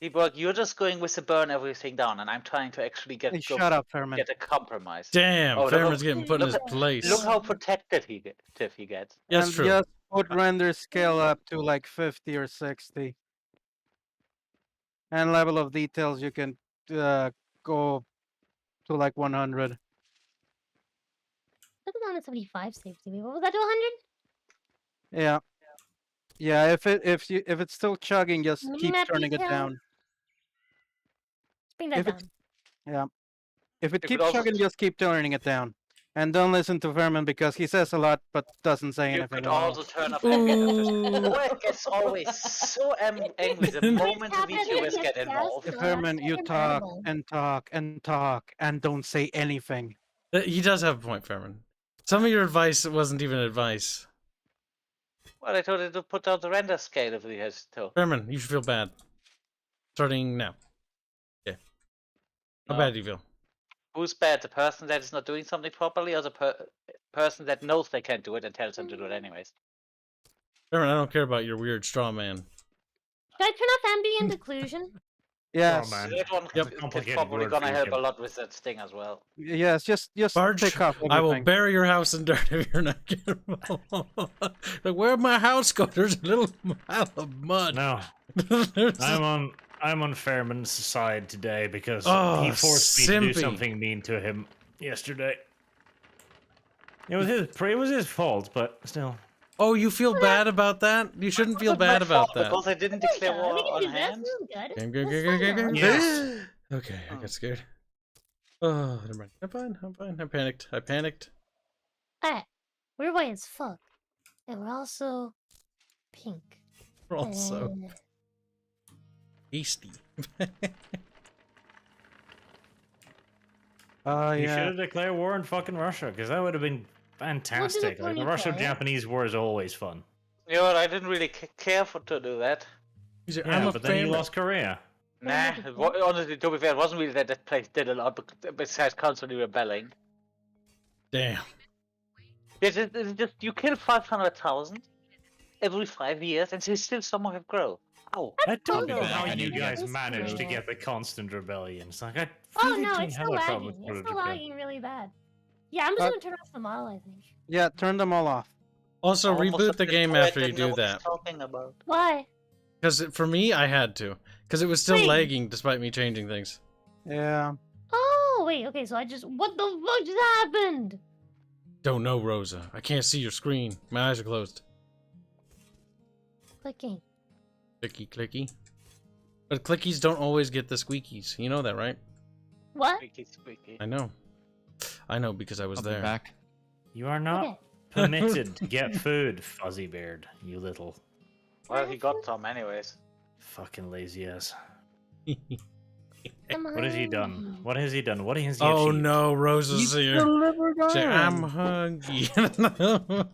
Seaborg, you're just going with the burn everything down, and I'm trying to actually Hey, shut up, Furman. get a compromise. Damn, Oh, look Fairman's how- getting put in his look place. Look how protected he gets. Yes, And true. just put render scale up to like 50 or 60. And level of details you can go to like 100. Put it down to 75 safety. What was that to 100? Yeah. Yeah, if it's still chugging, just keep Minimap turning it detail? down. Let's bring that If down. it's- Yeah. If it It keeps could also- chugging, just keep turning it down. And don't listen to Vermin because he says a lot but doesn't say You anything could at all. also turn off. Ooh. Oleg gets always so angry the moment the VTubers get involved. Vermin, you talk and talk and talk and don't say anything. He does have a point, Fairman. Some of your advice wasn't even advice. Well, I told you to put down the render scale if he has to. Fairman, you should feel bad. Starting now. Okay. How No. bad do you feel? Who's bad? The person that is not doing something properly, or the person that knows they can't do it and tells them to do it anyways? Fairman, I don't care about your weird straw man. Should I turn off ambient occlusion? Yes. man. That one Yep. is Complicated probably word gonna for you, help a Kim. lot with that sting as well. Yes. Just Barge, pick up I will everything. bury your house in dirt if you're not careful. Like, where'd my house go? There's a little pile of mud. No, There's I'm on Fairman's side today because Oh, he forced me to do simpy. something mean to him yesterday. It was his fault, but still. Oh, you feel bad about that? You shouldn't feel bad about that. Because I didn't Oh my declare God, war we can on do that. hand. This is good. Game, This game, is game, game, fun game, now. Yes. Okay, I got scared. Oh, never mind. I'm fine. I panicked. Alright, we're white as fuck. And we're also pink. We're also And- hasty. You should Yeah. have declared war on fucking Russia, because that would have been fantastic. Like, the when you Russo-Japanese war is always fun. You know what? I didn't really care to do that. He's like, Yeah, I'm a but then you fan. lost Korea. Nah, honestly, to be fair, it wasn't really that place did a lot besides constantly rebelling. Damn. It's just you kill 500,000 every 5 years, and still some have grow. Oh, I don't Go know back, how I you need to get guys this managed to cool. get the constant rebellions. Like, I Oh really no, don't it's have still a problem lagging. with It's still Japan. lagging really bad. Yeah, I'm just Uh, gonna turn off the model, I think. Yeah. Turn them all off. Also, almost reboot at the this game point, I after you didn't know do what he's that. Talking about. Why? Because for me, I had to. Because it was still Wait. lagging despite me changing things. Yeah. Oh, wait, okay, so what the fuck just happened? Don't know, Rosa. I can't see your screen. My eyes are closed. Clicking. Clicky, clicky. But clickies don't always get the squeakies. You know that, right? What? Squeaky, squeaky. I know because I was I'll be there. back. You are not Okay. permitted to get food, Fuzzy Beard, you little Well, he got some anyways. fucking lazy ass. I'm What has he done? hungry. What has he done? What has he Oh achieved? no, Rosa's here. Delivered Say, I'm iron. hungry.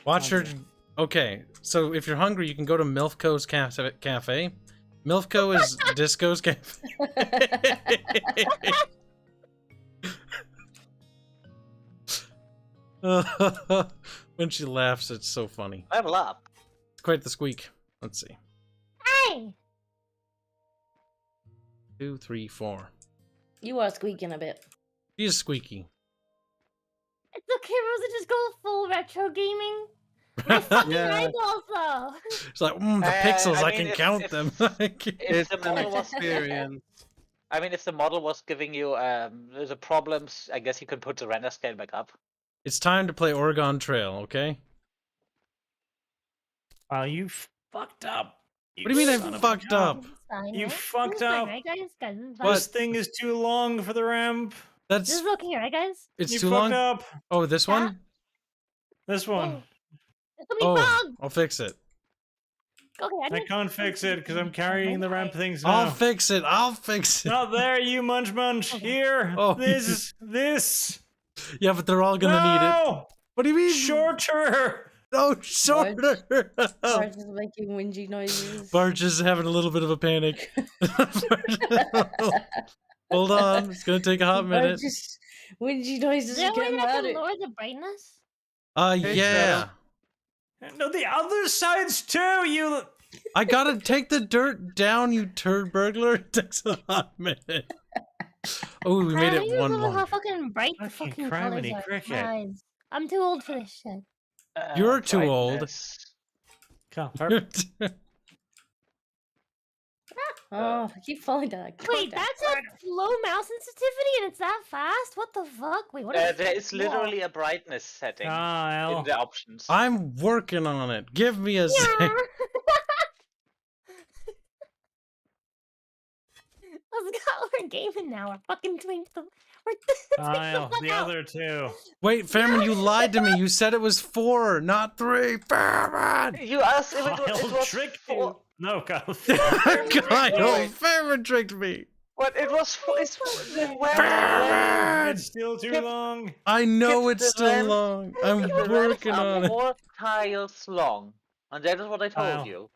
Watch her. Okay, so if you're hungry, you can go to Milfco's Cafe. Milfco is Disco's Cafe. When she laughs, it's so funny. Level up. It's quite the squeak. Let's see. Hey! 2, 3, 4. You are squeaking a bit. She's squeaky. It's okay, Rosa, just go full retro gaming. My fucking Yeah. eyeballs, though. It's like, the pixels, I I mean, can if- count if- them. If It's the an model was experience. I mean, if the model was giving you there's a problems, I guess you could put the render scale back up. It's time to play Oregon Trail, okay? You fucked up. What do you mean I son of a fucked gun. up? This is fine, You right? fucked This is fine, up. right, guys? Guys, this is fine. What? This thing is too long for the ramp. That's This is okay, right, guys? it's you too fucked long. up. Oh, this one? This one. It's gonna be Oh, bugged. I'll fix it. Okay, I need- can't fix it because I'm carrying the ramp things I'll now. fix it. I'll fix it. Not there, you munch munch. Here. Oh. This. Yeah, but they're all gonna need it. No! What do you mean? Shorter. No, shorter. Barge is making whingy noises. Barge is having a little bit of a panic. Hold on, it's gonna take a hot minute. Barge's whingy noises Is there are a way getting that I can louder. lower the brightness? Yeah. No, the other sides too, you... I gotta take the dirt down, you turd burglar. It takes a hot minute. Oh, we made I it don't one know how more. fucking bright the Fucking fucking colors criminy are. cricket. Guys, I'm too old for this shit. You're too old. Brightness. Come, hurry. Oh, I keep falling down. Wait, that's a low mouse sensitivity and it's that fast? What the fuck? Wait, what is There is literally a brightness setting in Kyle. the options. I'm working on it. Give me a Yeah. sec. Let's go. We're gaming now. We're fucking twinkle. We're Kyle, fuck the out. other two. Wait, Fairman, you lied to me. You said it was 4, not 3. Fairman! You asked if it Kyle was tricked four. you. No, Kyle. Kyle, Fairman tricked me. But it was four. It's Fairman! It's still too Skip. long. I know Skip it's the still ramp. long. I'm The ramps working are on it. 4 tiles long, and that is what I told Kyle. you.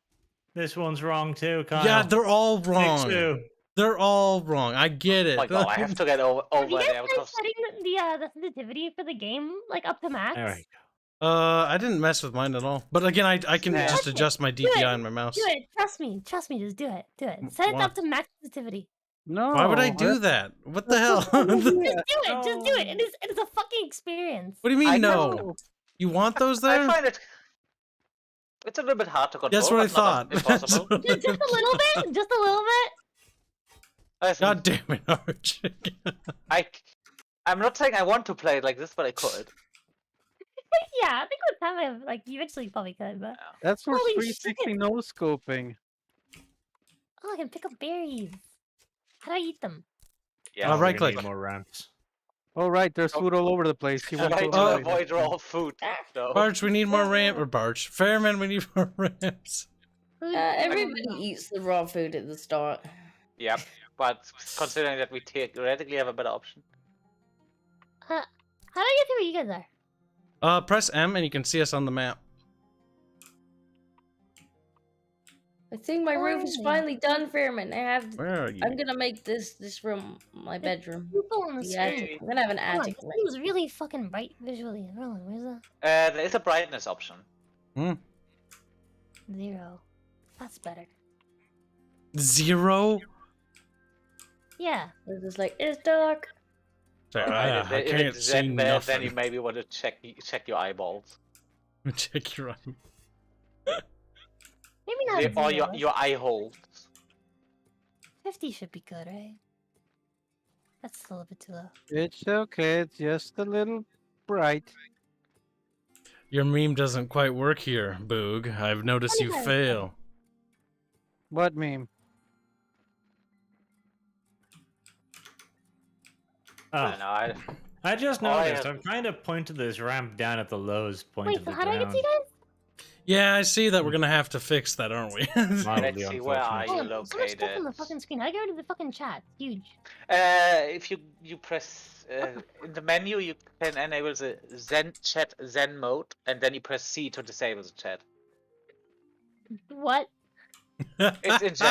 This one's wrong too, Kyle. Yeah, they're all Take wrong. 2. They're all wrong. I get Oh it. my god, I have to get over Have you there guys tried because setting the sensitivity for the game like up to max? There we go. I didn't mess with mine at all. But again, I can Yeah. just adjust my Do it. DPI on my mouse. Do it. Trust me. Trust me. Just do it. Do it. Set it Why? up to max sensitivity. No. Why would I do that? What the hell? Just do it. Just do it. It is a fucking experience. What do you mean, I no? know. You want those I there? find it's a little bit hard to control. That's what I but not thought. Impossible. Just a little bit. Just a little bit. God damn it, Arch. I'm not saying I want to play it like this, but I could. Yeah, I think with time, like, you eventually probably could, but... That's for Holy 360 shit. no scoping. Oh, I can pick up berries. How do I eat them? Yeah. Right We're gonna click. need more ramps. Oh right, there's food all over the place. You won't Try go to away. avoid raw food. No. Barch, we need more ramp. Or Barch. Fairman, we need more ramps. Everybody eats the raw food at the start. Yep. But considering that we theoretically have a better option. How do I get to where you guys are? Press M and you can see us on the map. I think my roof is finally done, Fairman. Where are you? I'm gonna make this room my bedroom. People on the The screen. attic. I'm gonna have an Hold on, attic. this was really fucking bright visually. Hold on, where's the There is a brightness option. 0? That's better. 0? Yeah. It's just like, it's dark. Sorry, Right, I if can't it's see that bad, nothing. then you maybe want to check your eyeballs. Check your eye. Maybe not Or 0. your eye holes. 50 should be good, right? That's still a bit too low. It's okay. It's just a little bright. Your meme doesn't quite work here, Boog. I've noticed you fail. What meme? Oh, No, I just Oh, I noticed. have- I've kind of pointed this ramp down at the lowest point Wait, of so the how do I get ground. to you guys? Yeah, I see that we're gonna have to fix that, aren't we? Let's see, where are unfortunate. you Hold on, so much stuff on the located? fucking screen. I go to the fucking chat. It's huge. If you press in the menu, you can enable the Zen chat Zen mode, and then you press C to disable the chat. What? It's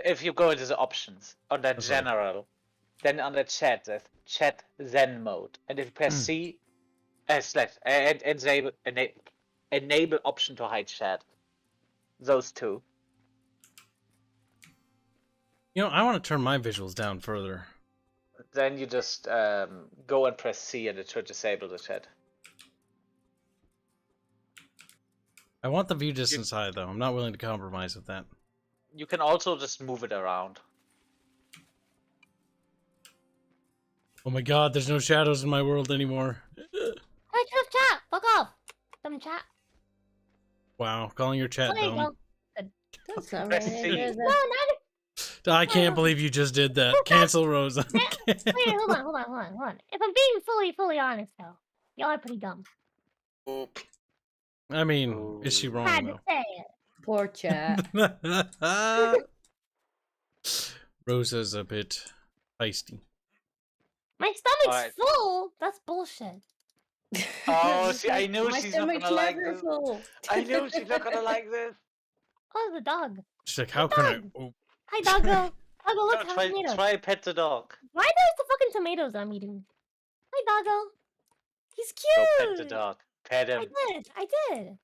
if you go into the options under general, then under chat there's chat Zen mode, and if you press C, slash and enable option to hide chat. Those two. You know, I want to turn my visuals down further. Then you just go and press C, and it should disable the chat. I want the view distance high, though. I'm not willing to compromise with that. You can also just move it around. Oh my god, there's no shadows in my world anymore. Hey, chat! Fuck off! Dumb chat. Wow, calling your chat There you dumb. go. That's not Press right. C. There's No, a- not I can't believe you just did that. Cancel Rosa. Wait, hold on. If I'm being fully honest, though, y'all are pretty dumb. I mean, is she Had wrong, to though? say it. Poor chat. Rosa's a bit feisty. My stomach's Alright. full. That's bullshit. Oh, see, I knew My she's not stomach's gonna like never this. full. I knew she's not gonna like this. Oh, the dog. She's like, how can I... Oh, Hi, doggo. Doggo, look, No, have tomatoes. try pet the dog. Why there's the fucking tomatoes I'm eating? Hi, doggo. He's Go cute. pet the dog. Pet him. I did.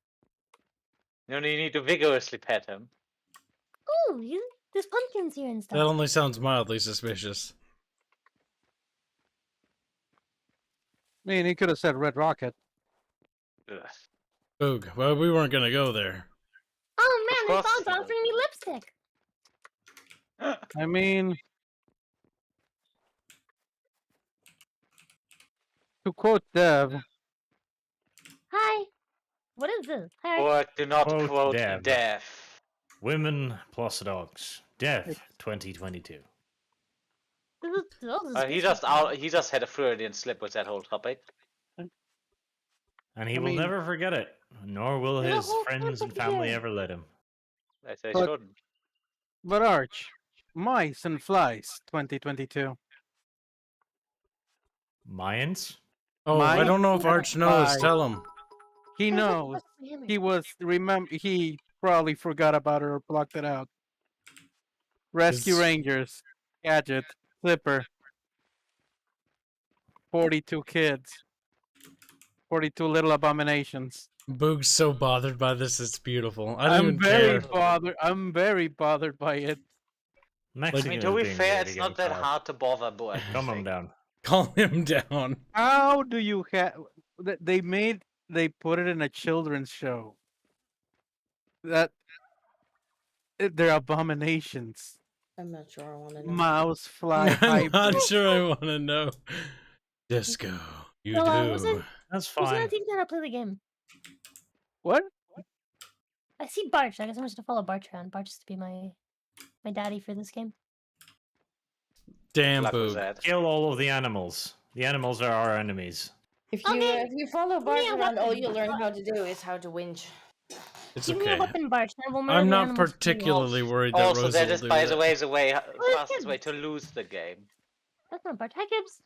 You need to vigorously pet him. Ooh, there's pumpkins here and that stuff. only sounds mildly suspicious. I mean, he could have said Red Rocket. Ugh. Boog, well, we weren't gonna go there. Oh man, Of this course. dog's offering me lipstick. I mean, to quote Dev, Hi. What is this? Hi. Or do not Quote quote Dev. death. Women plus dogs. Death 2022. He just had a Freudian slip with that whole topic. And he I will mean- never forget it, nor will The his whole friends and topic family is- ever let him. I say But- shouldn't. but Arch, Mice and Flies 2022. Mayans? Oh, I don't know if Arch knows. Bye. Tell him. He knows. He probably forgot about it or blocked it out. Rescue It's- Rangers, Gadget, Flipper, 42 kids. 42 little abominations. Boog's so bothered by this, it's beautiful. I don't I'm even very care. bothered. I'm very bothered by it. I mean, to be fair, it's not that hard to bother, but Calm him down. Calm him down. How do you have? They put it in a children's show. They're abominations. I'm not sure I want to know. Mouse fly. I'm not hybrid. sure I want to know. Disco, you Well, do. wasn't- That's Who's gonna fine. teach me how to play the game? What? I see Barch. I guess I'm just gonna follow Barch around. Barch is to be my daddy for this game. Damn, luck with Boog. that. Kill all of the animals. The animals are our enemies. If you Okay. if you follow Bart Yeah, around, all weapon. you learn how to do is how to winch. It's Give me a okay. weapon, Barch. And I will murder I'm the not animals for you. particularly worried that Also, Rosa that will is, do by that. the way, the it's fastest him. way to lose the game. That's not Barch. Hi, Kibs.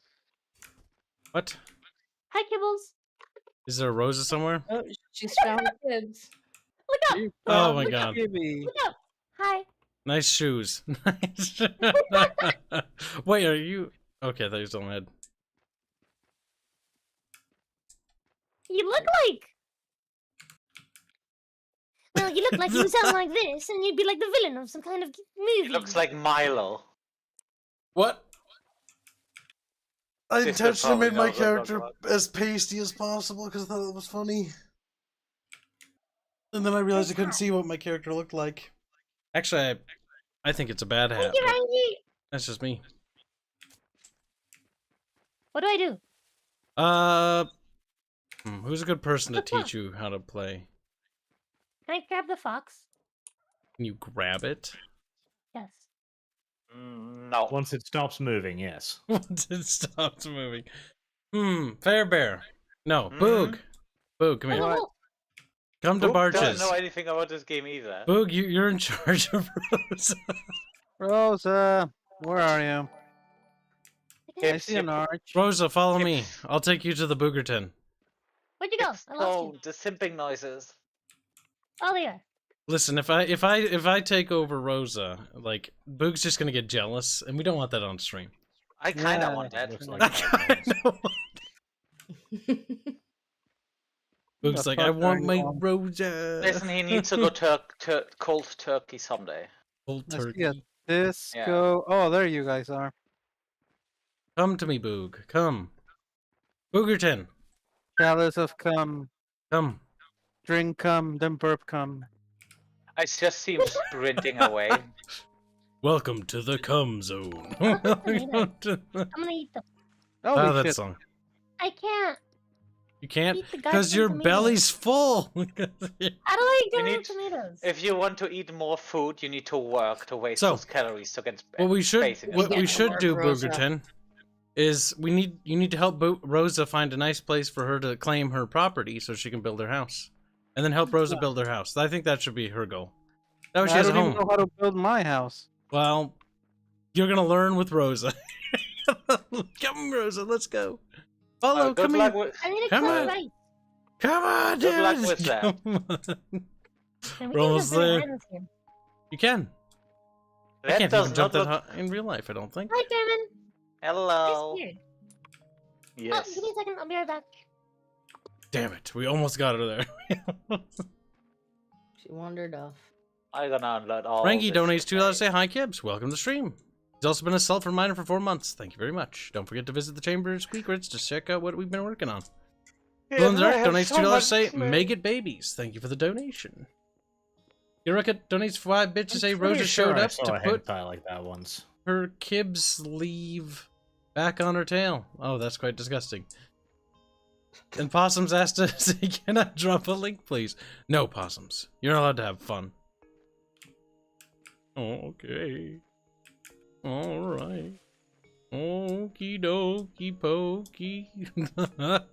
What? Hi, Kibbles. Is there a Rosa somewhere? Oh, she's found kids. Look up. Oh my god. Gibby. Look up. Hi. Nice shoes. Nice. Wait, are you... Okay, I thought you were still in my head. You look like. Well, you look like you sound like this, and you'd be like the villain of some kind of movie. It looks like Milo. What? I Sister intentionally probably made my knows what I'm character talking as pasty as possible because I thought it was funny. And then I realized I couldn't see what my character looked like. Actually, I think it's a bad hat. Thank you, but Rangy. That's just me. What do I do? Who's a good person to teach you how to play? Can I grab the fox? Can you grab it? Yes. No. Once it stops moving, yes. Once it stops moving. Fair Bear. No, Boog. Boog, come here. Oh, Come to Boog doesn't Barches. know anything about this game either. Boog, you're in charge of Rosa. Rosa, where are you? I Kibs, see an arch. Rosa, follow me. I'll take you to the Boogerton. where'd you go? I lost Oh, you. the simping noises. Oh, there. Listen, if I take over Rosa, like Boog's just gonna get jealous, and we don't want that on stream. I kind of Yeah. want that. Looks I like kinda want- Boog's The like, I fuck want are you my on? Rosa. Listen, he needs to go cold turkey someday. Cold Let's turkey. get disco. Oh, there you guys are. Come to me, Boog. Come. Boogerton. Chalice of cum. Come. Drink cum, then burp cum. I just see him sprinting away. Welcome to the cum zone. I'm gonna eat them. Holy Ah, that shit. song. I can't. You can't Eat the because goddamn your tomatoes. belly's full. How do I You get need- rid tomatoes? If you want to eat more food, you need to work to waste So, those calories to get What we should space in your what we stomach. should do, Rosa. Boogerton, is you need to help Rosa find a nice place for her to claim her property so she can build her house, and then help Rosa build her house. I think that should be her goal. That way she I has a don't even home. know how to build my house. Well, you're gonna learn with Rosa. Come, Rosa, let's go. Follow, Good come luck here. with. I need a Come clear on. right. Come on, Good luck dude. with that. Come on. Can we We're almost just bring there. hands here? You can. I That can't does even jump not that look. high in real life, I don't think. Hi, Damon. Hello. Disappeared. Yes. Oh, give me a second. I'll be right back. Damn it, we almost got her there. She wandered off. I'm gonna unload all. Frankie this donates $2 to today. say hi, Kibs. Welcome to the stream. He's also been a self reminder for 4 months. Thank you very much. Don't forget to visit the Chamber of Secrets to check out what we've been working on. Yeah, Blunzer I have donates so $2 to much say to learn. Make It Babies. Thank you for the donation. Eureka donates 5 bits to say Pretty Rosa sure showed I up saw to a put hentai like that once. her Kibs sleeve back on her tail. Oh, that's quite disgusting. And Possums asked to say, can I drop a link, please? No, Possums. You're not allowed to have fun. Okay. Alright. Okie dokie pokey.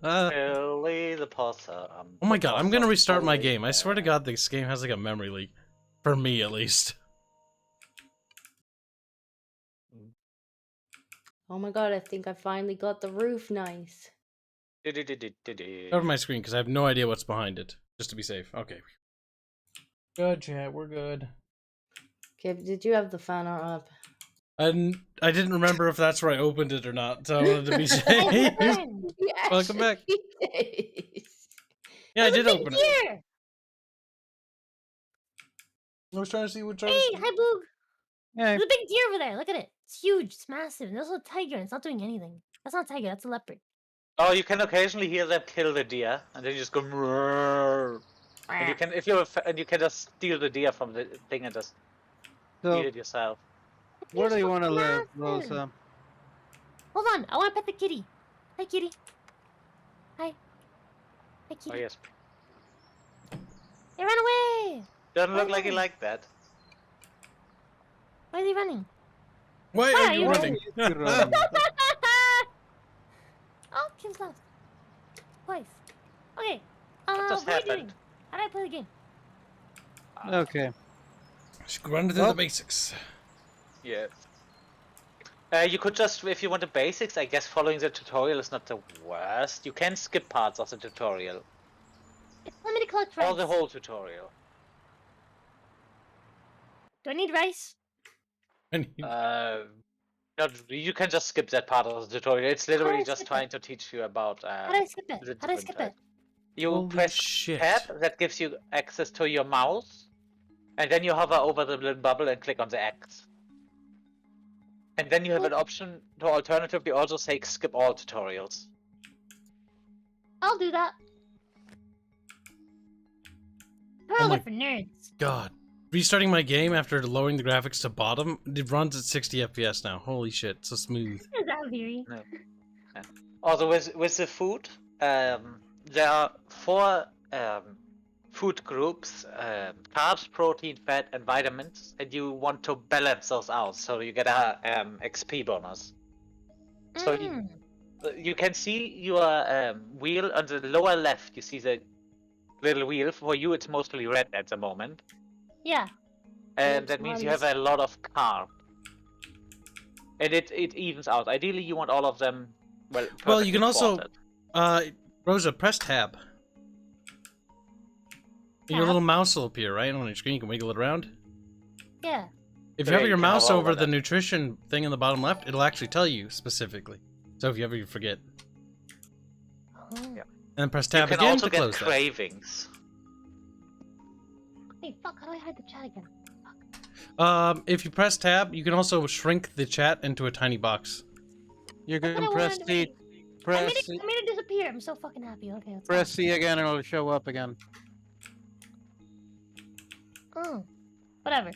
Billy the Possum. Oh my god, I'm gonna Possum restart my Billy game. I swear to Bear. god, this game has like a memory leak. For me, at least. Oh my god, I think I finally got the roof nice. Cover my screen, because I have no idea what's behind it. Just to be safe. Okay. Good, chat. We're good. Okay, did you have the fan art up? I didn't remember if that's where I opened it or not, so I wanted to be safe. You Welcome back. actually did. Yeah, I There's did a big open it. deer. I was trying to see what. Hey, hi, Boog. Yeah. There's a big deer over there. Look at it. It's huge. It's massive. And there's a tiger. And it's not doing anything. That's not a tiger. That's a leopard. Oh, you can occasionally hear them kill the deer, and then you just go. "Roar." And you can, if you're, and you can just steal the deer from the thing and just So, eat it yourself. where do you want to live, massive. Rosa? Hold on. I want to pet the kitty. Hi, kitty. Hi. Hi, kitty. Oh yes. They ran away. Doesn't look like he Why? liked that. Why are they running? Why Why are are you you running? Oh, Kim's left. Twice. Okay. What just what are you doing? happened? How do I play the game? Okay. Just run through Oh. the basics. Yeah. You could just, if you want the basics, I guess following the tutorial is not the worst. You can skip parts of the tutorial. It's telling me to collect rice. Or the whole tutorial. Do I need rice? Not, you can just skip that part of the tutorial. It's literally I just skip trying it? to teach you about How do I skip it? the How do I different skip types. it? You Holy press shit. tab, that gives you access to your mouse, and then you hover over the little bubble and click on the X. And then you have an option to alternatively also say skip all tutorials. I'll do that. Oh Pearls my- are for nerds. God. Restarting my game after lowering the graphics to bottom, it runs at 60 FPS now. Holy shit, so smooth. Is that theory? No. Yeah. Also, with the food, there are 4 food groups: carbs, protein, fat, and vitamins, and you want to balance those out so you get a XP bonus. So you can see your wheel on the lower left. You see the little wheel. For you, it's mostly red at the moment. Yeah. And It's that means you mine's- have a lot of carb. And it evens out. Ideally, you want all of them, Well, you can perfectly also, quartered. Rosa, press tab. Your Tab? little mouse will appear, right? On your screen, you can wiggle it around. Yeah. If Okay, you have you your can mouse hover over over the that. nutrition thing in the bottom left, it'll actually tell you specifically. So if you ever forget. Oh. Yeah. And then press You tab can again also to get close that. cravings. Hey, fuck, how do I hide the chat again? If you press tab, you can also shrink the chat into a tiny box. You That's can what I press wanted to C. do. I Press made, C. it, I made it disappear. I'm so fucking happy. Okay, let's Press go. C again, and it'll show up again. Oh, whatever.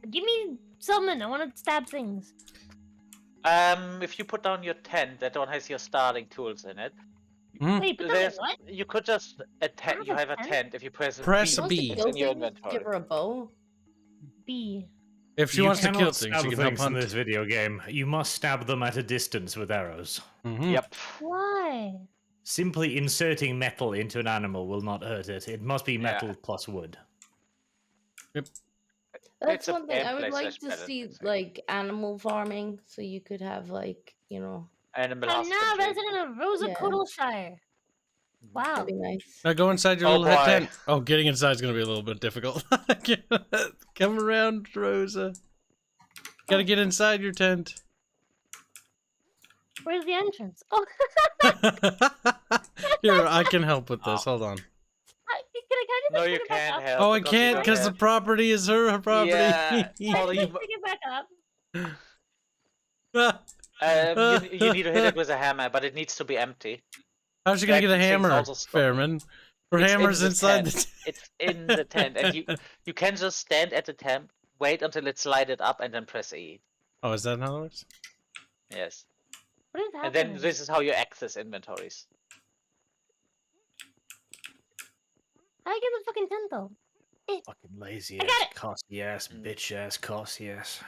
Give me something. I want to stab things. If you put down your tent, that one has your starting tools in it. Hmm? Wait, but There's, what? you could just have you a have a tent? tent if you press Press B, a Wants to B. it's kill in your things, inventory. give her a bow. B. If she You wants to cannot kill things, stab she can help things in hunt. this video game. You must stab them at a distance with arrows. Mhm. Yep. Why? Simply inserting metal into an animal will not hurt it. It must be Yeah. metal plus wood. That's It's a one thing I would gameplay like slash to balancing see, thing. like animal farming, so you could have like, you know, Animal I'm now husbandry. resident of Rosa Yeah. Cuddleshire. Wow. that'd be nice. Now go inside your Oh, little head boy. tent. Oh, getting inside is going to be a little bit difficult. Come around, Rosa. Gotta get inside your tent. Where's the entrance? Oh, Here, I can help with this. Oh. Hold on. can I No, just you pick it back can't up? help. Oh, I because you can't don't because the have- property is her property. Yeah. Can I Although just you, pick it back up? you need to hit it with a hammer, but it needs to be empty. How's she gonna That get a thing's hammer, also stuck. Fairman? Her It's in hammer's the inside the tent. It's in the tent, and you can just stand at the tent, wait until it's lighted up, and then press E. Oh, is that how it works? Yes. What is And happening? then this is how you access inventories. How do I get the fucking tent though? Fucking lazy I ass, got it. cossy ass, Mm. bitch ass, cossy ass.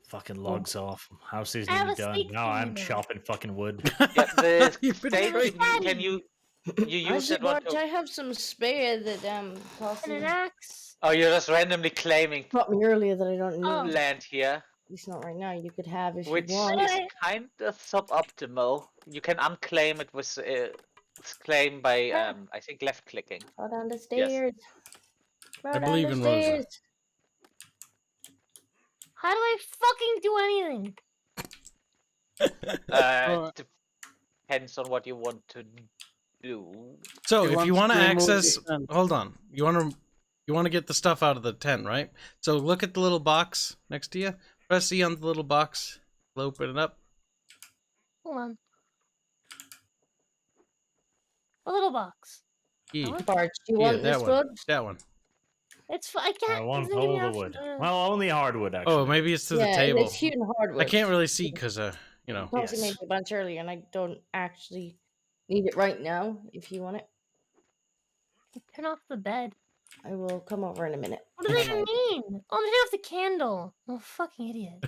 Fucking logs off. House is I have nearly a done. steak Now I'm thingy now. chopping fucking wood. Yeah, the You steak, betrayed me. can you use Actually, that one Marge, to... I have some spare that And Cassie an axe. Oh, you're just randomly claiming brought me earlier that I don't need. Oh. land here, At least not right now. You could have if which you want. is Wait. kind of suboptimal. You can unclaim it with claim by Yeah. I think left clicking. Go down the stairs. Go down believe the in Rosa. stairs. How do I fucking do anything? Oh. depends on what you want to do. So He if you want wants to to remove access, the tent. hold on. You want to get the stuff out of the tent, right? So look at the little box next to you. Press E on the little box. It'll open it up. Hold on. A little box. E. Barge, do you Yeah, want that this one. wood? That one. I can't. I want doesn't give me all the option- wood. Well, only hardwood, actually. Oh, maybe it's to Yeah, the table. it's shooting hardwood. I can't really see because, you know. Kelsey made Yes. a bunch earlier, and I don't actually need it right now. If you want it, Turn off the bed. I will come over in a minute. What does that even mean? Oh, I'm turning off the candle. Oh, fucking idiot.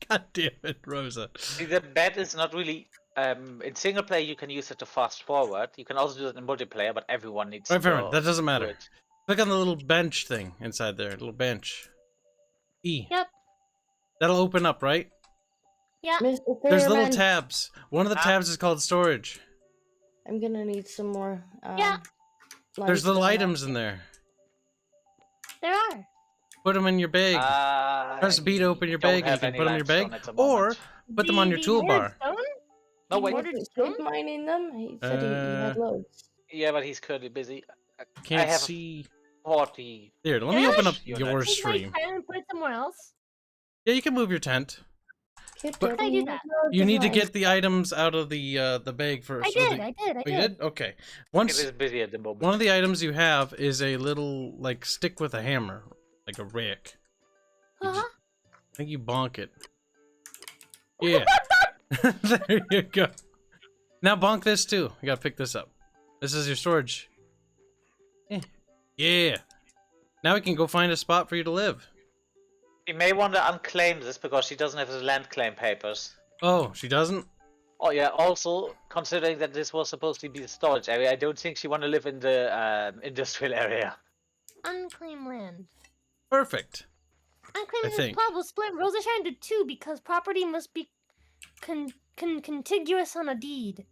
God damn it, Rosa. See, the bed is not really. In single player, you can use it to fast forward. You can also do it in multiplayer, but everyone needs Right, fair to enough. That doesn't do matter. it. Click on the little bench thing inside there. Little bench. E. Yep. That'll open up, right? Yeah. Mr. There's little Fairman, tabs. One of the tabs is called storage. I'm gonna need some more. Yeah. There's little lights. items in there. There are. Put them in your bag. Press B to open your don't bag and you have can any put them in your limestone bag. at the Or moment. put them on your The ordered toolbar. stone? No, The wait. ordered Wasn't stone? Kid mining them? He said he had loads. Yeah, but he's currently busy. I Can't have see. 40. Here, let me open up Units. your Take my stream. tent and put it somewhere else. Yeah, you can move your tent. Kid But- said How do I he do had that? loads You of need to mines. get the items out of the bag first. I or did. the- I did. I Oh, you did. did? Okay. It Once is busy at the moment. one of the items you have is a little like stick with a hammer, like a rake. Uh-huh. I think you bonk it. Yeah. There you go. Now bonk this too. You gotta pick this up. This is your storage. Yeah. Now we can go find a spot for you to live. You may want to unclaim this because she doesn't have the land claim papers. Oh, she doesn't? Oh yeah, also, considering that this was supposed to be the storage area, I don't think she want to live in the industrial area. Unclaimed land. Perfect. Unclaimed think. plot will split Rosa Shire into two because property must be contiguous on a deed.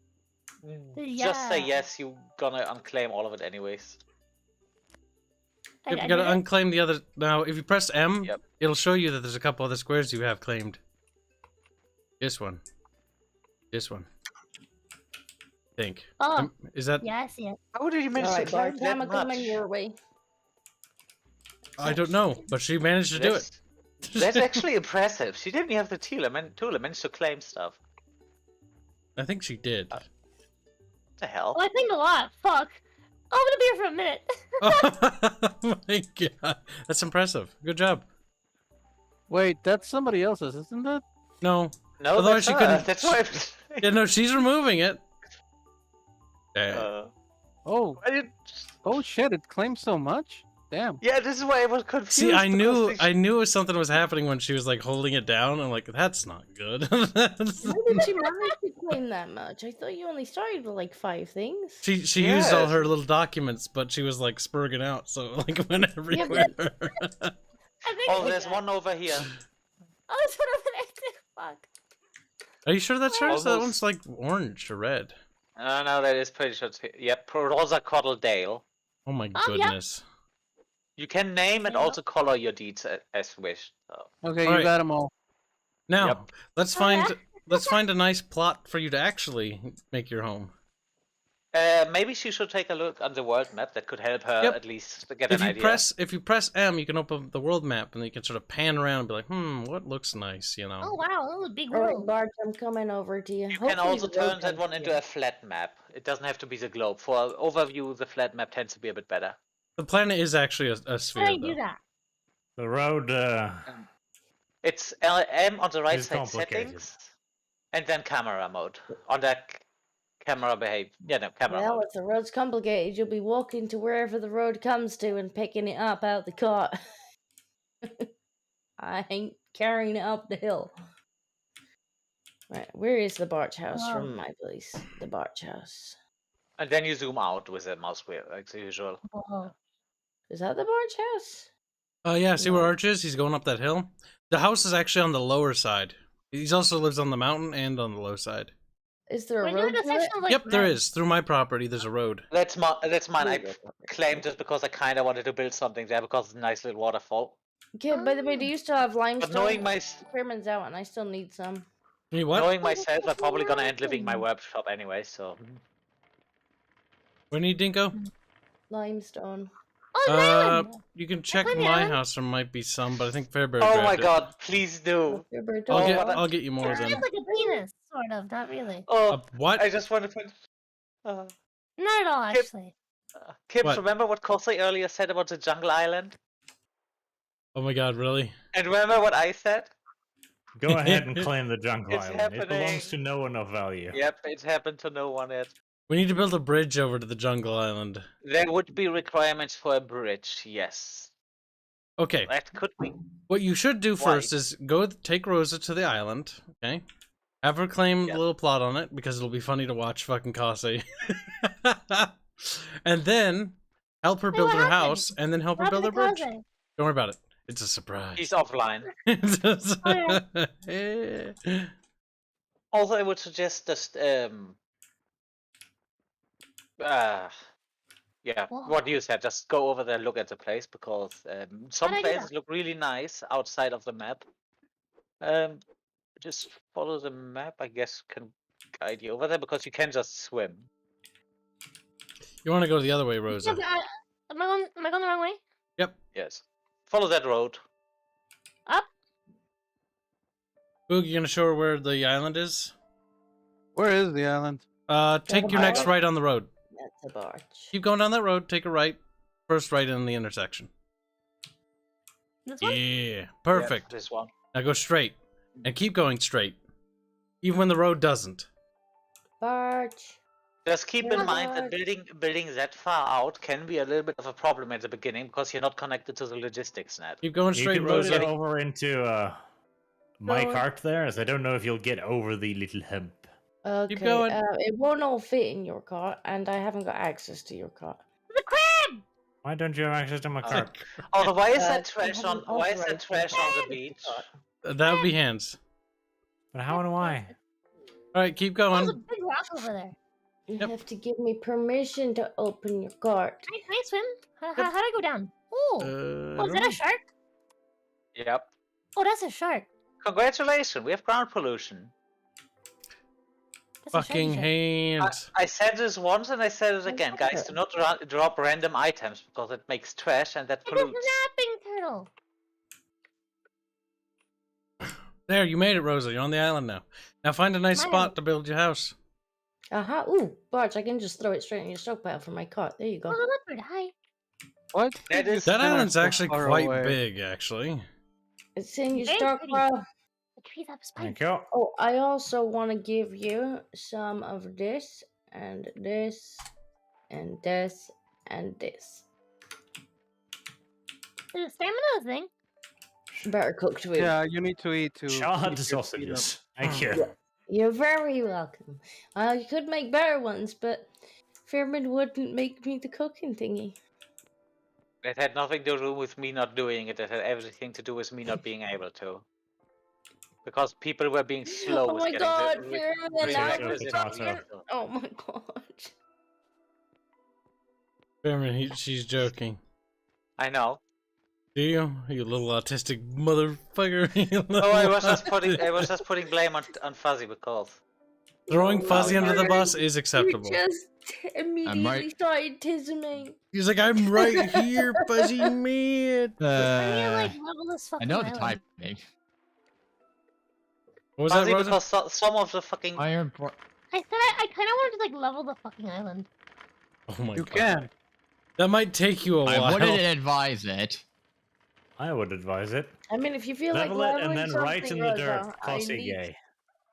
Just say Yeah. yes, you gonna unclaim all of it anyways. Yep, I you gotta did it. unclaim the other. Now, if you press M, Yep. it'll show you that there's a couple other squares you have claimed. This one. This one. Think. Oh, Is that? yes, yes. How did you manage Alright, to claim Bart, that I'm coming much? your way. I don't know, but she managed to do it. That's actually impressive. She didn't have the tool. I managed to claim stuff. I think she did. What the hell? Well, I think a lot. Fuck. Oh, I'm gonna be here for a minute. Oh my god, that's impressive. Good job. Wait, that's somebody else's, isn't it? No. No, Otherwise that's she her. couldn't- That's why. Yeah, no, she's removing it. Oh, I didn't. oh shit! It claims so much. Damn. Yeah, this is why I was confused. See, I knew because something was happening when she was like holding it down. I'm like, that's not good. How did you manage to claim that much? I thought you only started with like 5 things. She used all Yes. her little documents, but she was like spurging out, so it, like went everywhere. I think Oh, I there's got- one over here. Oh, there's one over there too. Fuck. Are you sure that's hers? That Almost. one's like orange or red. No, that is pretty sure. Yep, Rosa Coddle Dale. Oh my yeah. goodness. You can name and Yeah. also color your deeds as wish. So. Okay, you Alright. got them all. Now, Yep. let's Oh, yeah? find a nice plot for you to actually make your home. Maybe she should take a look on the world map. That could help her Yep. at least to get If an you idea. press M, you can open the world map, and then you can sort of pan around and be like, what looks nice, you know? Oh wow, that was a big Alright, world. Bart, I'm coming over to you. You can Hopefully also the road turn that comes one to into you. a flat map. It doesn't have to be the globe. For an overview, the flat map tends to be a bit better. The planet is actually a How sphere, do I though. do that? The road, It's M on the right It's side complicated. settings, and then camera mode on that camera behave. Yeah, no camera Well, mode. if the road's complicated, you'll be walking to wherever the road comes to and picking it up out the cart. I ain't carrying it up the hill. Right, where is the Barch house Oh. from my place? The Barch house. And then you zoom out with the mouse wheel, like the usual. Oh. Is that the Barch house? Oh yeah, see where No. Arch is? He's going up that hill. The house is actually on the lower side. He also lives on the mountain and on the low side. Is there a We're doing road a to section it? of, like, Yep, there red. is. Through my property, there's a road. That's mine. I There you go. claimed it because I kind of wanted to build something there because it's a nice little waterfall. Okay, by the way, do you still have But limestone? knowing my Spearman's out and I still need some. What? Knowing myself, I'm probably gonna end living my workshop anyway, so. What do you need, Dinko? Limestone. Oh, an island! You can check claim the my island. house. There might be some, but I think Fairbear Oh grabbed my it. god, please do. I'll get you more It's then. like a penis, sort of. Not really. Oh, what? I just want to put. Not at all, actually. Kibs, What? remember what Kosei earlier said about the jungle island? Oh my god, really? And remember what I said? Go ahead and claim the jungle It's island. It happening. belongs to no one of value. Yep, it's happened to no one yet. We need to build a bridge over to the jungle island. There would be requirements for a bridge, yes. Okay. That could be. What you should do first is go take Rosa to the island, okay? Have her claim the little plot on it, because it'll be funny to watch fucking Kase. And then help her build her house, and then help her build her bridge. Don't worry about it. It's a surprise. He's offline. Also, I would suggest just yeah, what you said. Just go over there, look at the place, because some places look really nice outside of the map. Just follow the map, I guess, can guide you over there, because you can just swim. You want to go the other way, Rosa? Am I going the wrong way? Yep. Yes. Follow that road. Up. Boog, you gonna show her where the island is? Where is the island? Take your next right on the road. That's a barge. Keep going down that road, take a right. First right in the intersection. This one? Yeah, perfect. This one. Now go straight. And keep going straight. Even when the road doesn't. Barge. Just keep in mind that building that far out can be a little bit of a problem at the beginning, because you're not connected to the logistics net. Keep going straight, you can load Rosa. it over into my cart there, as I don't know if you'll get over the little hump. Okay, Keep going. It won't all fit in your cart, and I haven't got access to your cart. The crab! Why don't you have access to my cart? Oh, why is that I trash on? haven't Why is that authorized trash on the access to beach? That would be Hanse. But how and why? Alright, keep There's a going. big rock over there. You have to give me permission to open your cart. Can I swim? How do I go down? Oh, is that a shark? Yep. Oh, that's a shark. Congratulations, we have ground pollution. That's a Fucking sharky shark. Hanse. I said this once and I said it again, guys. Do not drop random items, because it makes trash and that It's a pollutes. snapping turtle. There, you made it, Rosa. You're on the island now. Now find a nice spot to build your house. Ooh, barge, I can just throw it straight in your stockpile for my cart. There you go. Oh, leopard, hi. What? That island's actually quite big, actually. It's in your Very stockpile. The trees have Thank spikes. you. Oh, I also want to give you some of this, and this, and this, and this. Is it stamina thing? Better cooked food. Yeah, you need to eat to. Charred keep your speed up. sausages. Thank you. You're very welcome. You could make better ones, but Fairman wouldn't make me the cooking thingy. It had nothing to do with me not doing it. It had everything to do with me not being able to. Because people were being slow Oh with my getting god, the Fairman, now resources we're out talking. there. Oh my god. Fairman, she's joking. I know. Do you? You little autistic motherfucker. Oh, I was just putting blame on Fuzzy, because Throwing Fuzzy under the bus is You acceptable. just immediately started tisming. He's like, I'm right here, Fuzzy man. I need to like level this I fucking know the island. timing. What was Fuzzy, that, Rosa? because some of the fucking Iron. I said I kind of wanted to like level the fucking island. Oh my You god. can. That might take you a while. I wouldn't advise it. I would advise it. I mean, if you feel Level like it and leveling then right in something, the Rosa, dirt. Cossy gay.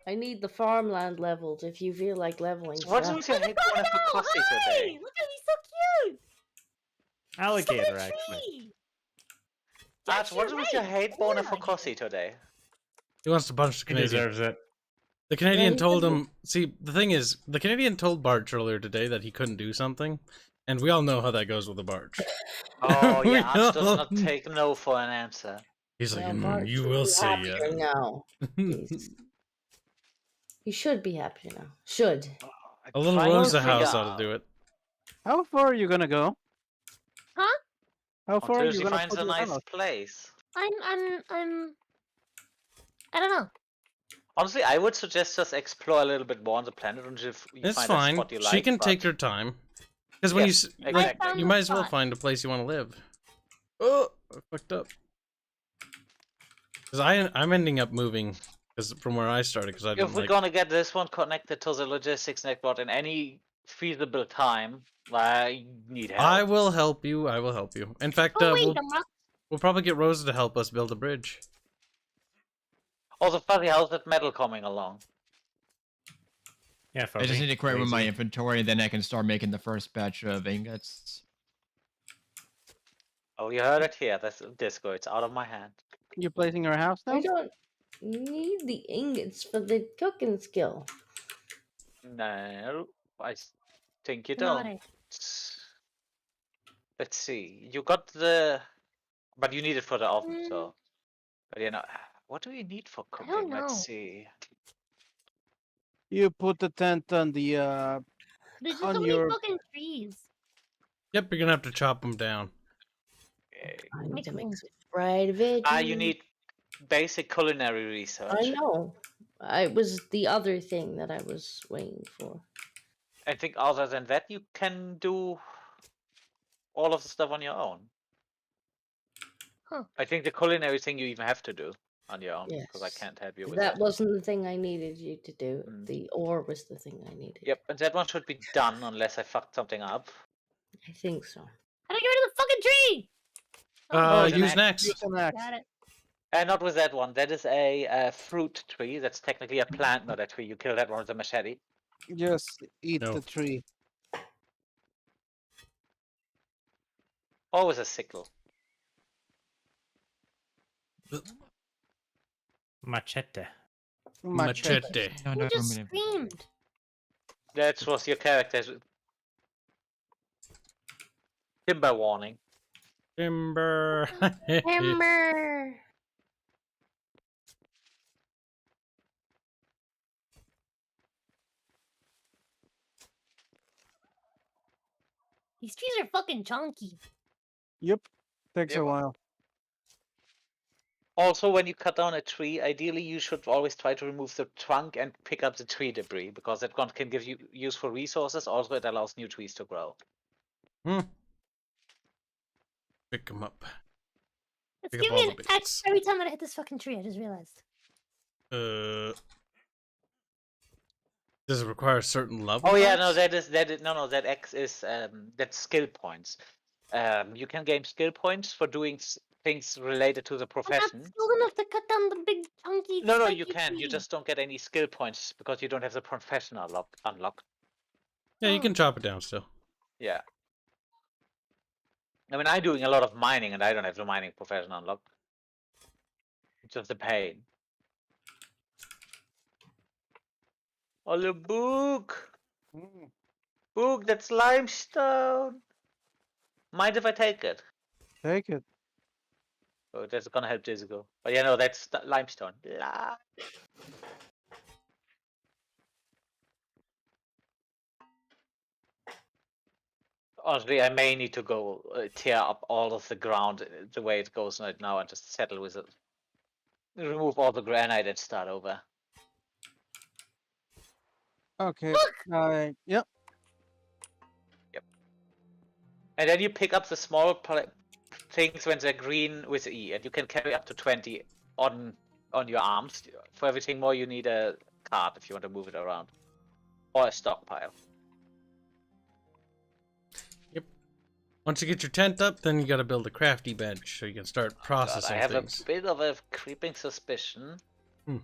I need the farmland leveled if you feel like leveling What's stuff. with your head going for Cossy Hi! today? Look at he's so cute. Alligator, Look at the actually. tree. Arch, That's what's with your right. hate boner for Yeah. Cossy today? He wants to punch the He Canadian. deserves it. The Canadian he told doesn't- him. See, the thing is, the Canadian told Barch earlier today that he couldn't do something, and we all know how that goes with the Barch. Oh We yeah, Arch does all- not take no for an answer. He's like, Well, "Mm, Mark you should will be see. happier now. He should be happier now. Should. A little Trying to Rosa figure house out- ought to do it. How far are you gonna go? Huh? How far are Until you she gonna finds put a your nice house? place. I'm I don't know. Honestly, I would suggest just explore a little bit more on the planet until you It's find a fine. spot you like. She can take but- her time. Because when Yes, you exactly. found you the might as well spot. find a place you want to live. Oh, I fucked up. Because I'm ending up moving because from where I started. Because I didn't If we're like. gonna get this one connected to the logistics network in any feasible time, I need help. I will help you. I will help you. In fact, Oh wait, the rock. we'll probably get Rosa to help us build a bridge. Also, Fuzzy, how's that metal coming along? Yeah, I just need to create with my lazy. inventory, and then I can start making the first batch of ingots. Oh, you heard it here. That's Disco. It's out of my hand. You placing your house now? I don't need the ingots for the cooking skill. No, I think you Not don't. it. Let's see. You got the, but you need it for the oven. Mm. So, but you know, what do you need for I cooking? don't Let's know. see. You put the tent on the There's just on so many your- fucking trees. Yep, you're gonna have to chop them down. I need Make to make room. some fried veggies. You need basic culinary research. I know. It was the other thing that I was waiting for. I think other than that, you can do all of the stuff on your own. Huh. I think the culinary thing you even have to do on your own because I Yes. can't help you with That that. wasn't the thing I needed you to do. Mm. The ore was the thing I needed. Yep, and that one should be done unless I fucked something up. I think so. How do I get rid of the fucking tree? it's an Use axe. next. use an axe. Got it. Not with that one. That is a fruit tree. That's technically a plant, not a tree. You kill that one with a machete. Just eat No. the tree. Always a sickle. Machete. Machete. No, Who no, just I mean, screamed? That was your character's timber warning. Timber. Timber. These trees are fucking chunky. Yep. Takes Yep. a while. Also, when you cut down a tree, ideally you should always try to remove the trunk and pick up the tree debris because that one can give you useful resources. Also, it allows new trees to grow. Pick them up. It's Pick up giving me all an the X bits. every time that I hit this fucking tree. I just realized. Does it require a certain level? Oh yeah, no, Max? that is that X is that's skill points. You can gain skill points for doing things related to the I'm not profession. skilled enough to cut down the big chunky. No, you spiky can. You tree. just don't get any skill points because you don't have the profession unlocked. Yeah, you can chop it down still. Yeah. I mean, I'm doing a lot of mining and I don't have the mining profession unlocked. It's just a pain. Oh, the book! Mm. Book, that's limestone! Mind if I take it? Take it. Oh, that's gonna help Disco. But yeah, no, that's limestone. Honestly, I may need to go tear up all of the ground the way it goes right now and just settle with it. Remove all the granite and start over. Okay. Yep. And then you pick up the small things when they're green with E, and you can carry up to 20 on your arms. For everything more, you need a cart if you want to move it around, or a stockpile. Once you get your tent up, then you gotta build a crafty bench so you can start God, processing I have things. a bit of a creeping suspicion. Hmm.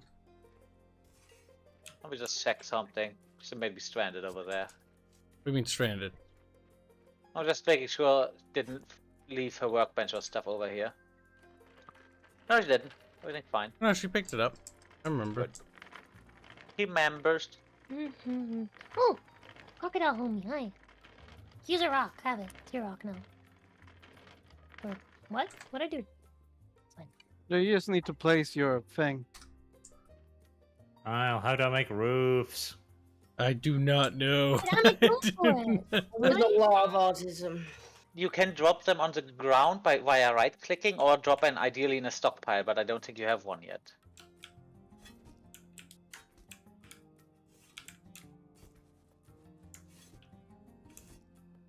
Let me just check something. She may be stranded over there. What do you mean stranded? I'm just making sure didn't leave her workbench or stuff over here. No, she didn't. Everything fine. No, she picked it up. I remember. Good. Remembers. Mm-hmm. Oh, crocodile homie, hi. Use a rock. Have it. It's your rock now. Or what? What'd I do? You just need to place your thing. Oh, how do I make roofs? I do not know. Damn it, go for it. With the law of autism. You can drop them on the ground via right-clicking, or drop them ideally in a stockpile, but I don't think you have one yet.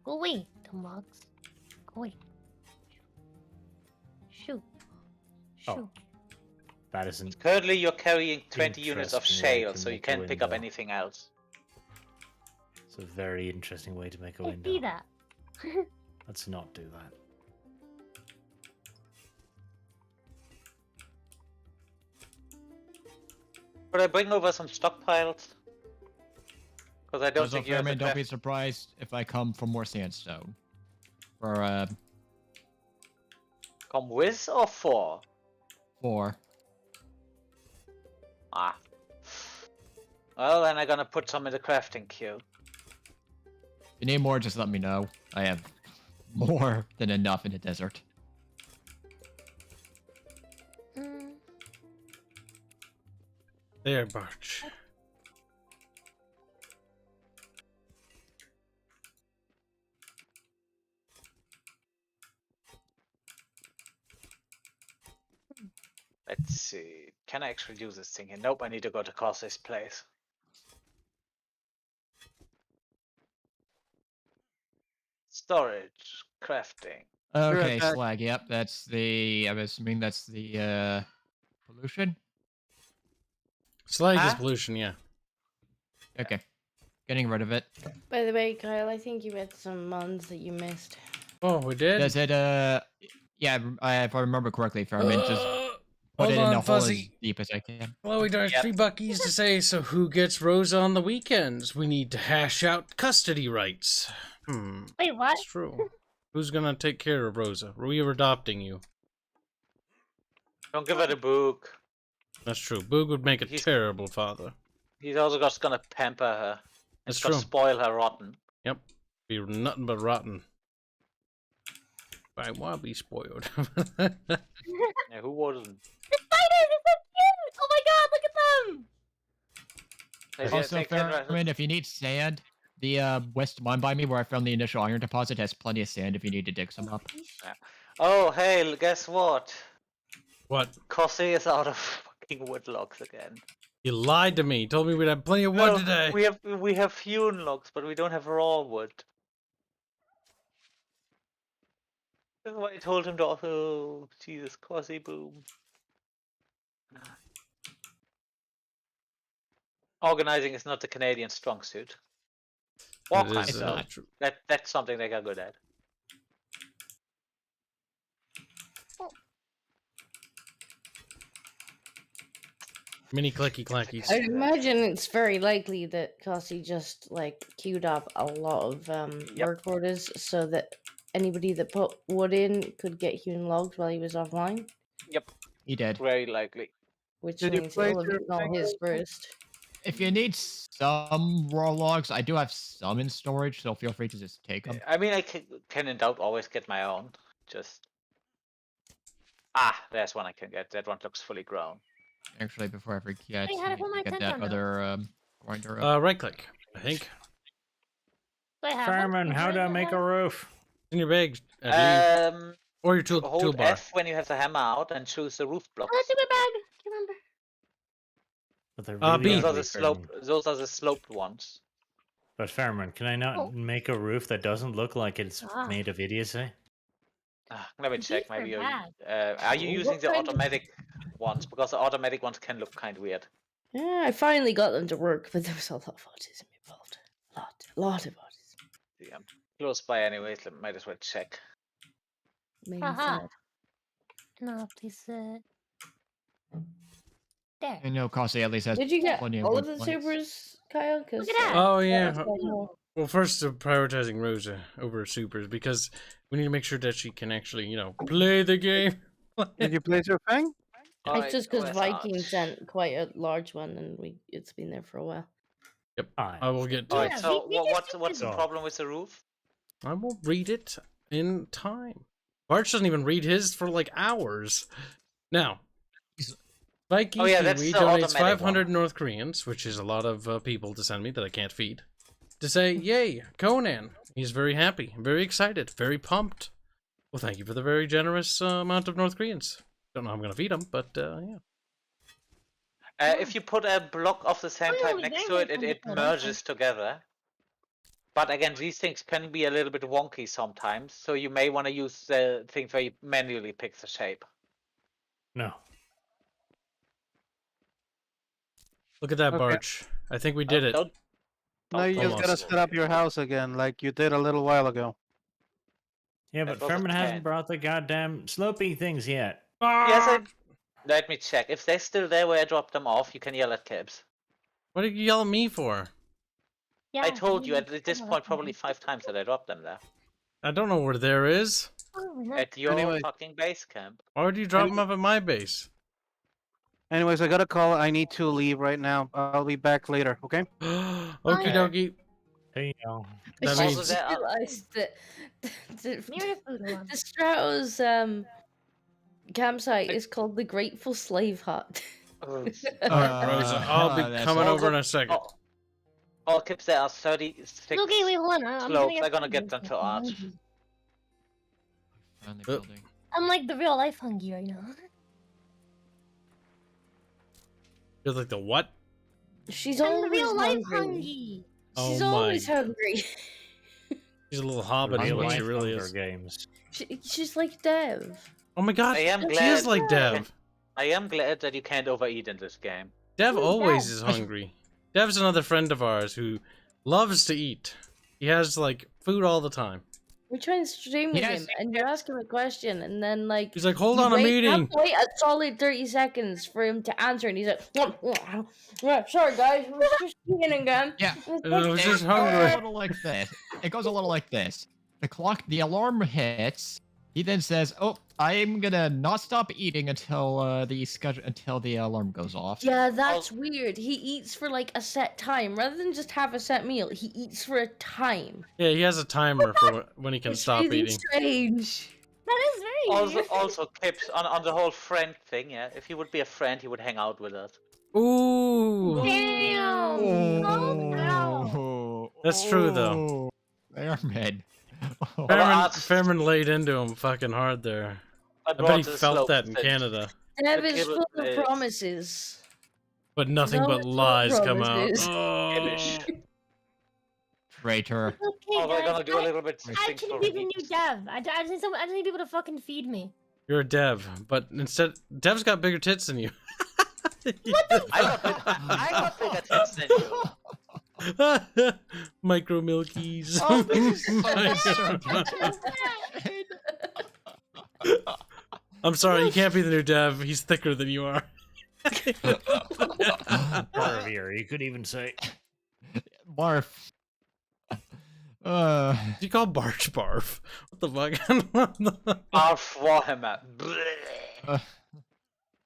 Go away, dumb logs. Go away. Shoot. Oh. Shoot. That isn't. Currently, you're carrying 20 units of Interesting way shale, to so you make a can't pick up window. anything else. It's a very interesting way to make a I window. see that. Let's not do that. Could I bring over some stockpiles? Because I don't Also, think you have the Fairman, don't be craft- surprised if I come for more sandstone. For, Come with or for? 4. Ah. Well, then I'm gonna put some in the crafting queue. If you need more, just let me know. I have more than enough in the desert. Mm. There, Barch. Let's see. Can I actually use this thing here? Nope, I need to go to Corsair's place. Storage, crafting. Okay, attack. slag, yep, that's the... I'm assuming that's the, pollution? Slag is Huh? pollution, yeah. Okay. Getting rid of it. By the way, Kyle, I think you had some months that you missed. Oh, we did? Does it, yeah, if I remember correctly, Fairman, just put Hold it in on, the hole as Fuzzy. deep as I can. Chloe, there's Yep. 3 buckies to say, so who gets Rosa on the weekends? We need to hash out custody rights. Wait, what? That's true. Who's gonna take care of Rosa? We are adopting you. Don't give her the book. That's true. Boog would make a He's- terrible father. He's also just gonna pamper her. That's He's gonna true. spoil her rotten. Yep. Be nothing but rotten. I want to be spoiled. Yeah, who wouldn't? The spiders are so cute! Oh my god, look at them! Maybe I Also, take 10 Fairman, if you need sand, the west mine by me where I found the initial iron deposit has plenty of sand if you need to dig some up. Oh, hey, guess what? What? Corsair is out of fucking wood logs again. You lied to me. You told me we'd have plenty of wood No, today. we have hewn logs, but we don't have raw wood. That's why I told him to also. Jesus, Corsair boom. Organizing is not the Canadian strong suit. War It crimes, is, though. true. That's something they got good at. Mini clicky clackies. I'd imagine it's very likely that Cassie just like queued up a lot of work orders so that anybody that put wood in could get hewn logs while he was offline, He did. Very likely. which Did you means place all of your it's not his first. If you need some raw logs, I do have some in storage, so feel free to just take them. I mean, I can in doubt always get my own. Just. Ah, there's one I can get. That one looks fully grown. Actually, before I forget, Hey, how to I put my need to get tent that on now? other grinder up. Right click, I think. Do I have one? Fireman, how do I make a roof? In your bag, I believe. Or your Hold toolbar. F when you have the hammer out and choose the roof blocks. Oh, it's in my bag. Can't remember. But they're B. really Those are ugly, the slope. Fairman. Those are the sloped ones. But Fairman, can I not Oh. make a roof that doesn't look like it's Ah. made of idiocy? Let me These check. are Maybe you're, bad. are you What using the kind of- automatic ones? Because the automatic ones can look kind of weird. Yeah, I finally got them to work, but there was a lot of autism involved. A lot of autism. Yeah, I'm close by anyways. Might as well check. Made me Haha. sad. No, please. There. I know Kasi at least has Did you get plenty of all wood of the planks. supers, Kyle? Because Look at that. Oh yeah. more. Well, first prioritizing Rosa over supers because we need to make sure that she can actually, play the game. Did you place your thing? It's Alright, just because where's Viking Arch? sent quite a large one, and it's been there for a while. Fine. I will get to Alright, it. Yeah, so we just what's the did- problem with the roof? I will read it in time. Barch doesn't even read his for like hours. Now, Viking Oh, yeah, that's Kiwi the donates automatic 500 one. North Koreans, which is a lot of people to send me that I can't feed, to say, yay, Conan. He's very happy, very excited, very pumped. Well, thank you for the very generous amount of North Koreans. Don't know how I'm going to feed them, but yeah. If you put a block of the same Oh, type yeah, next they to it, make it them merges together. But again, these things can be a little bit wonky sometimes, so you may want to use the things where you manually pick the shape. No. Look at that, Okay. Barch. I think we did it. Now you just gotta set up your house again, like you did a little while ago. Yeah, but Furman hasn't brought the goddamn sloping things yet. Yes, let me check. If they're still there where I dropped them off, you can yell at Kibs. What did you yell at me for? Yeah, I told you at this point probably 5 times that I dropped them there. I don't know where there is. At your Anyway. fucking base camp. Why would you drop them off at my base? Anyways, I got a call. I need to leave right now. I'll be back later, okay? Okie Okay. dokie. Hey, yo. That Also, means there are- realized that Near the food one. the Stratos campsite is called the Grateful Slave Hut. Alright, Rosa. I'll be that's coming all over in the- a second. All Kibs, there are 36 Okay, wait, hold on. I'm slopes. get I'm gonna food get in a them to second. Arch. Around the building. I'm like the real life hungry right now. You're like the what? She's I'm the always real life hungry. hungry. Oh She's my. always hungry. She's a little hobbit, is Real what life she really Hunger is. Games. She's like Dev. Oh my god, I am she glad- is like Dev. I am glad that you can't overeat in this game. Dev Who's always Dev? is hungry. Dev's another friend of ours who loves to eat. He has like food all the time. We're trying to stream with Yes. him, and you ask him a question, and then like He's like, hold you on, I'm wait- you have eating. to wait a solid 30 seconds for him to answer, and he's like, "Yeah, sorry guys, I was just eating again." Yeah. I was just It goes a hungry. little like this. It goes a little like this. The alarm hits. He then says, "Oh, I'm gonna not stop eating until the alarm goes off." Yeah, that's weird. He eats for like a set time rather than just have a set meal. He eats for a time. Yeah, he has a timer for when he can It's stop really eating. strange. That is very weird. Also, Kibs, on the whole friend thing, yeah, if he would be a friend, he would hang out with us. Ooh, Damn! Oh, no. Oh, That's true, though. oh, They are men. Oh, Fairman laid into him fucking hard there. I bet he felt that in Canada. Dev The is kibble full of is- promises. But nothing No, but it's all lies come out. promises. Oh. Kibbish. traitor. Okay, Oh, we're guys, gonna do a little bit. I things can for be the new weeks. Dev. I just need people to fucking feed me. You're a Dev, but instead, Dev's got bigger tits than you. I got bigger tits than you. Micro milkies. Oh, this is so I'm sorry, you can't be the new Dev. He's thicker than you are. Barvier, you could even say. Barf. Do you call Barch Barf? What the fuck? Barf Warhammer.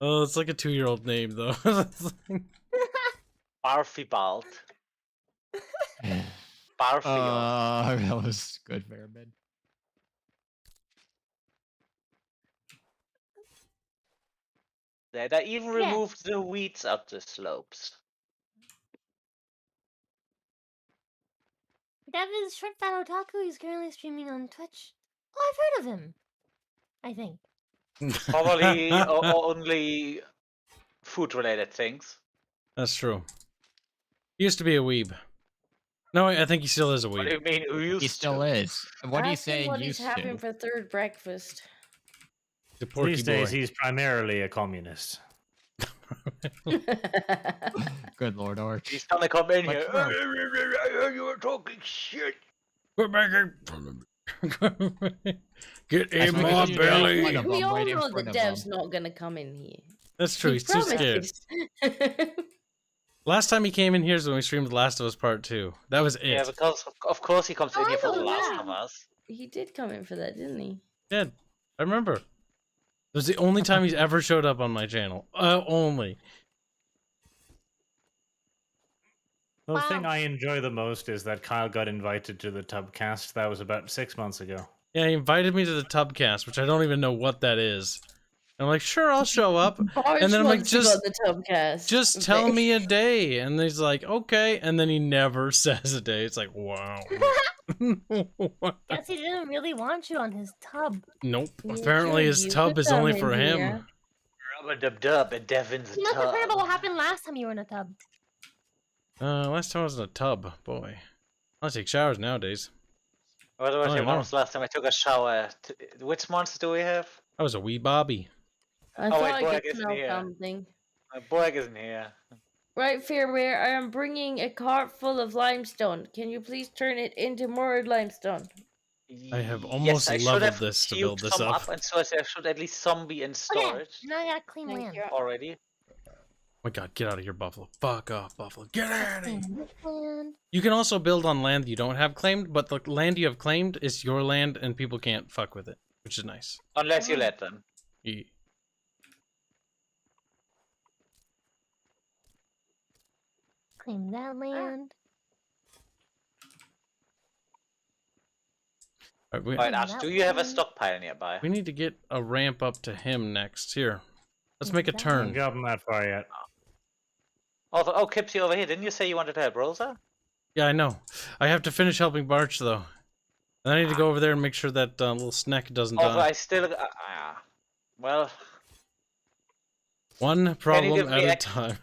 Oh, it's like a 2-year-old name, though. Barfy Balt. Barfy. that was good, Fairman. They even Yeah. removed the weeds up the slopes. Dev is Short Fat Otaku. He's currently streaming on Twitch. Oh, I've heard of him. I think. Probably only food-related things. That's true. He used to be a weeb. No, I think he still is a What do weeb. you mean? Who used He still is. What are you Ask him saying what he's used having to? for third breakfast. The porky These days, boy. he's primarily a communist. Good Lord Arch. He's gonna come in But here. no. You were talking shit. Quit making. Get That's in because my you belly. don't want We them all right in know front that of Dev's him. not gonna come in here. That's true. He He's too scared. promises. Last time he came in here is when we streamed The Last of Us Part 2. That was it. Yeah, because of course he comes Oh, in here I for The know Last that. of Us. He did come in for that, didn't he? Did. I remember. It was the only time he's ever showed up on my channel. Only. The thing Wow. I enjoy the most is that Kyle got invited to the Tubcast. That was about 6 months ago. Yeah, he invited me to the Tubcast, which I don't even know what that is. I'm like, sure, I'll show up. Barge And then I'm like, wants to go just- on the Tubcast. Just tell me a day. And he's like, okay. And then he never says a day. It's like, wow. Guess he didn't really want you on his tub. Nope. You Apparently could- his you tub could is only come for in him. here. Rubber dub dub and Devin's You must have heard about what tub. happened last time you were in a tub. Last time I was in a tub. Boy. I take showers nowadays. What was Oh, your I know. monster last time I took a shower? Which monster do we have? I was a wee Bobby. I Oh, thought wait, I Borg could isn't smell here. something. Borg isn't here. Right, Fairwear, I am bringing a cart full of limestone. Can you please turn it into more limestone? I have Yes, almost I should leveled have this to queued build this some up. and so I should at least some be in Okay, storage now I gotta clean Thank land. you. already. Oh my god, get out of here, Buffalo. Fuck off, Buffalo. Get out of here. Clean this land. You can also build on land you don't have claimed, but the land you have claimed is your land and people can't fuck with it, which is nice. Unless you Oh. let them. Yeah. Clean that land. Alright, we, Alright, Clean Ash, that do you have a land. stockpile nearby? we need to get a ramp up to him next. Here. Let's make a That I haven't turn. gotten that far yet. Also, oh, Kibs, you over here. Didn't you say you wanted to help Rosa? Yeah, I know. I have to finish helping Barch, though. And I need to go over there and make sure that little snack doesn't Although die. I still... well... One problem give me at a ex- time.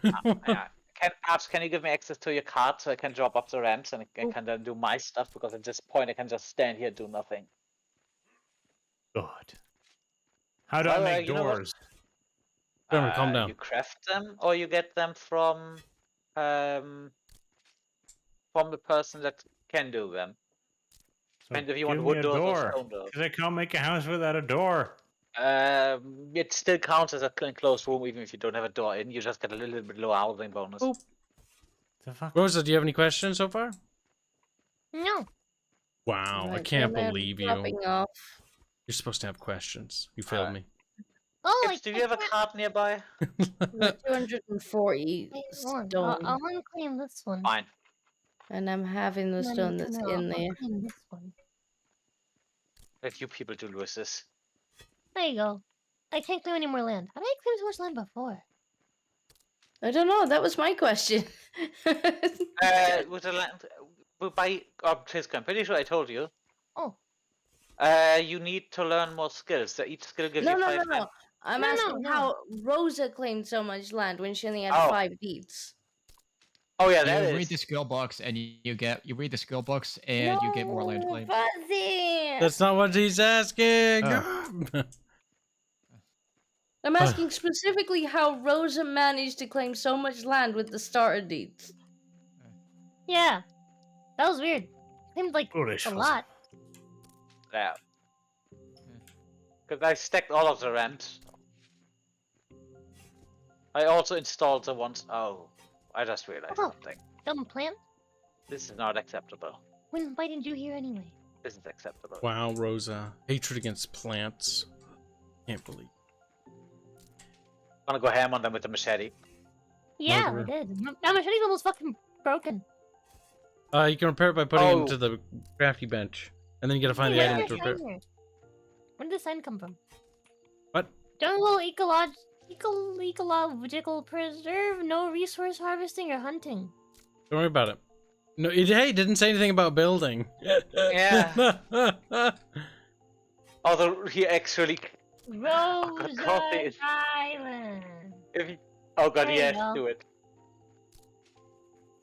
Can you give me access to your card so I can drop up the ramps and I can then do my stuff? Because at this point I can just stand here and do nothing. God. How do I Well, make you know what? doors? Remember, calm down. You craft them or you get them from the person that can do them. So And if you want give wood me a doors or door. stone doors. Because I can't make a house without a door. It still counts as a enclosed room even if you don't have a door in. You just get a little bit lower housing bonus. Oop. The fuck? Rosa, do you have any questions so far? No. Wow, I Right, can't then I'm believe you. dropping off. You're supposed to have questions. You failed me. Oh, Kibs, do you have a card nearby? With 240 I'll stone, unclaim this one. Fine. and I'm having the stone that's in there. I'll claim this one. Let you people do with this. There you go. I can't claim any more land. How did I claim so much land before? I don't know. That was my question. With the land, by Tisk, I'm pretty sure I told you. Oh. You need to learn more skills. So each skill gives No, you no, 5 no, no. land. I'm No, no, asking no. how Rosa claimed so much land when she only had Oh. 5 deeds. Oh yeah, You that read is. the skill books and you read the skill books and you get more land claims. Fuzzy! That's not what he's asking. Oh. I'm asking specifically how Rosa managed to claim so much land with the starter deeds. Yeah. That was weird. Seemed like Foolish a fuzzy. lot. Yeah. Because I stacked all of the ramps. I also installed the ones. Oh, I just realized Oh. something. Dumb plant. This is not acceptable. Why didn't you hear anyway? This is acceptable. Wow, Rosa. Hatred against plants. Can't believe. I'm gonna go ham on them with the machete. Yeah, Murderer. we did. That machete's almost fucking broken. You can repair it by putting it Oh. into the crafty bench. And then you gotta find Hey, the where item to did repair. this sign here? Where did the sign come from? What? Jungle ecological preserve, no resource harvesting or hunting. Don't worry about it. No, it didn't say anything about building. Yeah. Although he actually. Rose coffee. Island. If he, oh god, There he you has go. to do it.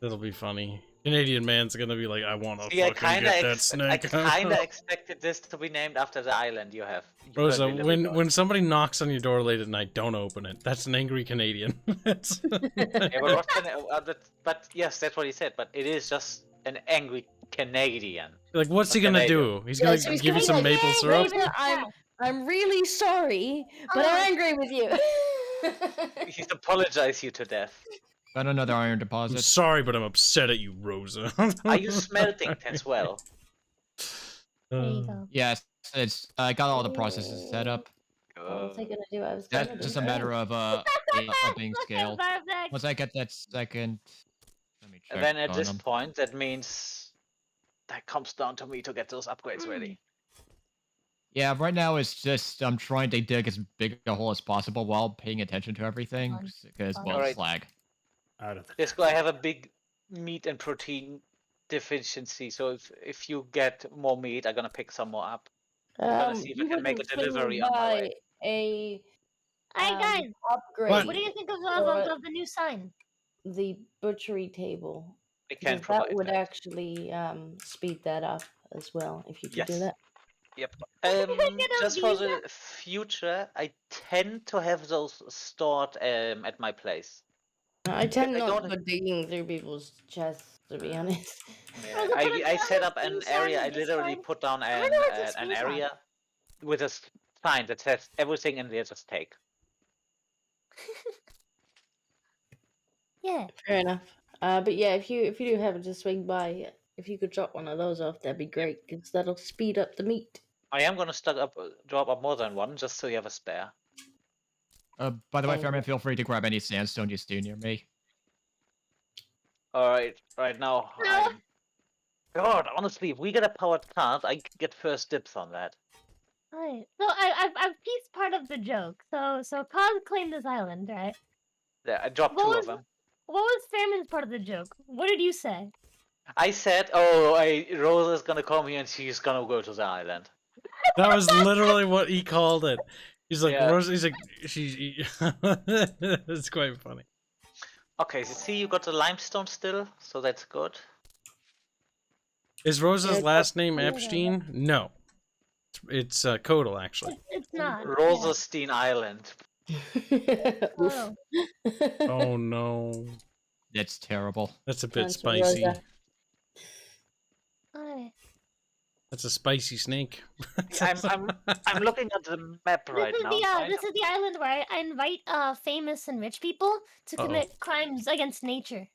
That'll be funny. Canadian man's gonna be like, I want to See, I fucking get that I snake. kinda expected this to be named after the island you have. You Rosa, currently live on. when somebody knocks on your door late at night, don't open it. That's an angry Canadian. It's- Yeah, but, what's but yes, that's what he said. But it is just an angry Canadian. like, what's he Okay, gonna there you do? He's Yeah, gonna so he's give you gonna be some like, maple "Yay, syrup? Raven, I'm really sorry, but I'm angry with you. He's apologized you to death. Got another iron I'm deposit. sorry, but I'm upset at you, Rosa. Are you smelting as well? There you go. Yes, I got all the processes set up. What was I gonna do? I was gonna That's do just a that. matter of being Fucking scaled. perfect. Once I get that second, let me check And then at on this them. point, that means that comes down to me to get those upgrades ready. Yeah, right now it's just I'm trying to dig as big a hole as possible while paying attention to everything Fun. because Fun. well, Alright. it's lag. Out of the This guy have a big meat and protein deficiency, so if you get more meat, I'm gonna pick some more up. gonna see if I You can make a wouldn't swing delivery on my by way. a Hey guys, upgrade. What? what do you think of Or the new sign? the butchery table? I can Because that provide would that. actually speed that up as well if you could do Yes. that. Yep. Get a Just for visa. the future, I tend to have those stored at my place. I tend I not don't- to go digging through people's chests, to be honest. Yeah, Rosa, put I a set up an screenshot area. in I the literally Discord. put down I wonder what's a an screenshot. area with a sign that says everything in there. Just take. Yeah. Fair enough. But yeah, if you do happen to swing by, if you could drop one of those off, that'd be great, because that'll speed up the meat. I am gonna drop up more than one, just so you have a spare. By the way, Thank Fairman, you. feel free to grab any sandstone you see near me. All right, right now. God, honestly, if we get a powered cart, I get first dibs on that. Alright. So I've pieced part of the joke. So Cog claimed this island, right? Yeah, I dropped What two was of them. what was Fairman's part of the joke? What did you say? I said, "Oh, Rosa's gonna come here and she's gonna go to the island." That was literally what he called it. He's like, Yeah. Rosa, he's like, it's quite funny. Okay, so see, you got the limestone still, so that's good. Is Rosa's Yeah, last name yeah, yeah. Epstein? No. It's Kodal, actually. It's not. Rosastein Island. Oof. Oh. Oh no. That's terrible. That's a bit Sounds spicy. Rosa. Alright. That's a spicy snake. I'm looking at the map right This is now. this is the island where I invite famous and rich people to commit crimes against nature.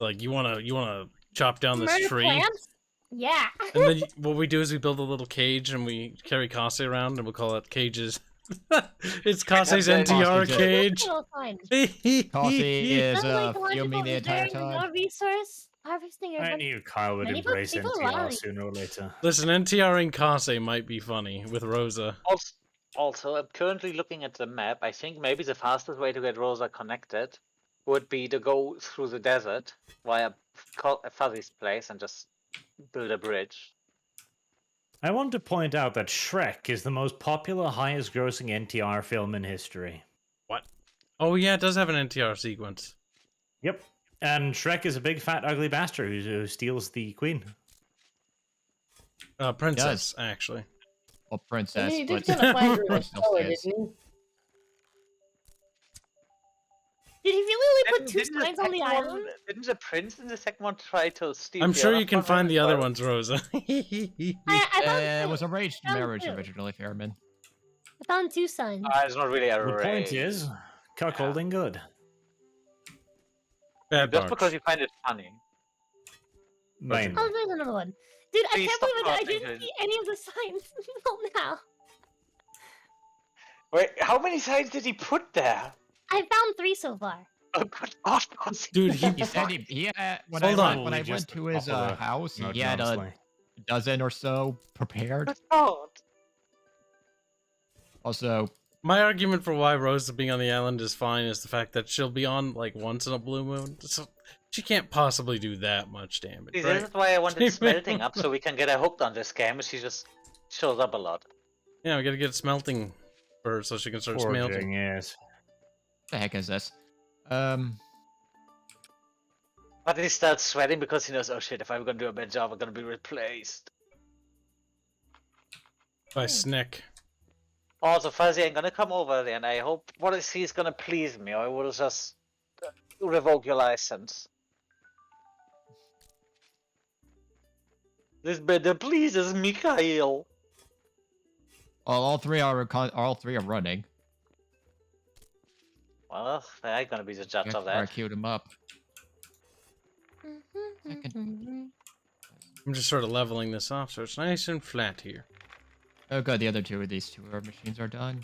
Like, you wanna chop down this Murder tree? plants? Yeah. And then what we do is we build a little cage and we carry Kase around and we'll call it cages. It's Kase's NTR Kase's cage. Little sign. Coffee is Unlike fuming the entire engineering time. no resource harvesting I your knew Kyle would Many embrace people NTR rally. sooner or later. Listen, NTRing Kase might be funny with Rosa. Also, I'm currently looking at the map. I think maybe the fastest way to get Rosa connected would be to go through the desert via Fuzzy's place and just build a bridge. I want to point out that Shrek is the most popular, highest grossing NTR film in history. What? Oh yeah, it does have an NTR sequence. Yep. And Shrek is a big, fat, ugly bastard who steals the queen. Princess, actually. Well, princess, He but did kind of find her a still story, stands. didn't Did he really only put two Didn't the signs on the second one- island? Didn't the prince in the second one try to steal? I'm the sure other you can one find the as other well? ones, Rosa. I found It two. was arranged Found marriage two. originally, Fairman. I found two signs. It's not really a The point raid. is, cuckolding good. Bad Just Barch. because you find it funny. Mainly. Oh, there's another one. Dude, I Please can't stop believe I laughing, didn't dude. see any of the signs until now. Wait, how many signs did he put there? I found 3 so far. Oh, good God, Fuzzy. Dude, He said he had, when Hold I on. went, when I Probably went just to his popular, house, not he had a honestly. dozen or so prepared. Good God. Also, my argument for why Rosa being on the island is fine is the fact that she'll be on like once in a blue moon. So she can't possibly do that much damage, See, right? this is why I wanted smelting up, so we can get her hooked on this game, and she just shows up a lot. Yeah, we gotta get smelting for her so she can start Forging, smelting. yes. the heck is this? But he starts sweating because he knows, oh shit, if I'm gonna do a bad job, I'm gonna be replaced. By Snick. Also, Fuzzy, I'm gonna come over there, and I hope what I see is gonna please me, or I will just revoke your license. This better pleases Mikhail. All three are running. Well, I'm gonna be the judge of I that. queued him up. I'm just sort of leveling this off so it's nice and flat here. Oh good, the other two of these two machines are done.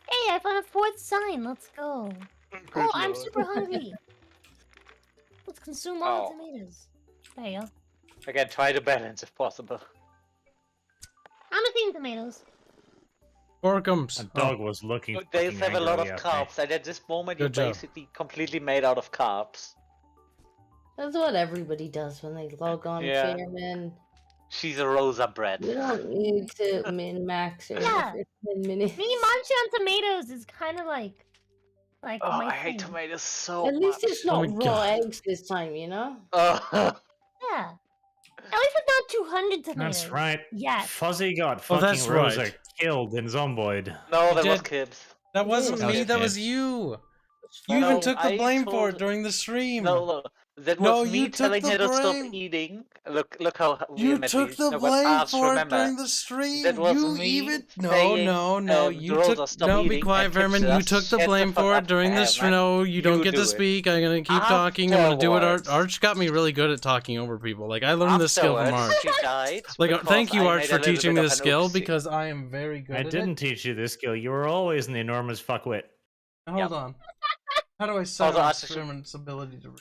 Hey, I found a 4th sign. Let's go. Oh, I'm super hungry. Let's consume all the tomatoes. There you go. Again, try to balance if possible. I'm eating tomatoes. Orkums. A dog was looking. They fucking have a lot of angrily at me. carbs, and at this moment, Good you're job. basically completely made out of carbs. That's what everybody does when they log on Yeah. to Fairman. She's a Rosa bread. You don't need to min max or Yeah. for 10 minutes. Me munching on tomatoes is kind of like Like Oh, my I hate thing. tomatoes so At least much. it's Oh not my raw God. eggs this time, you know? Yeah. At least it's not 200 tomatoes. That's right. Yes. Fuzzy got Oh, fucking that's Rosa right. killed in Zomboid. No, You that was did. Kibs. That wasn't That was me, that was Kibs. you. It's You fine. even No, took the I blame for it told- during the stream. No, that No, was you me took telling the her to stop blame. eating. Look how we You met. took the No, but blame Arch, for it remember, during the stream. that was You me even saying, you Rosa, took stop no be eating, quiet, and Kibs Vermin. said, You took the "Shut blame fuck for up, it during the stream. Herman. No, you don't You get to do it." speak. I'm gonna keep talking. I'm gonna do it. Afterwards- Arch got me really good at talking over people. Like I learned this skill from Afterwards, Arch. she died Like because thank you, I Arch, made a for little teaching bit me of the an skill oopsie. because I am very good I at didn't teach you this skill. You were always an enormous fuckwit. it. Hold on. How do I Also, silence Arch should- Vermin's ability to?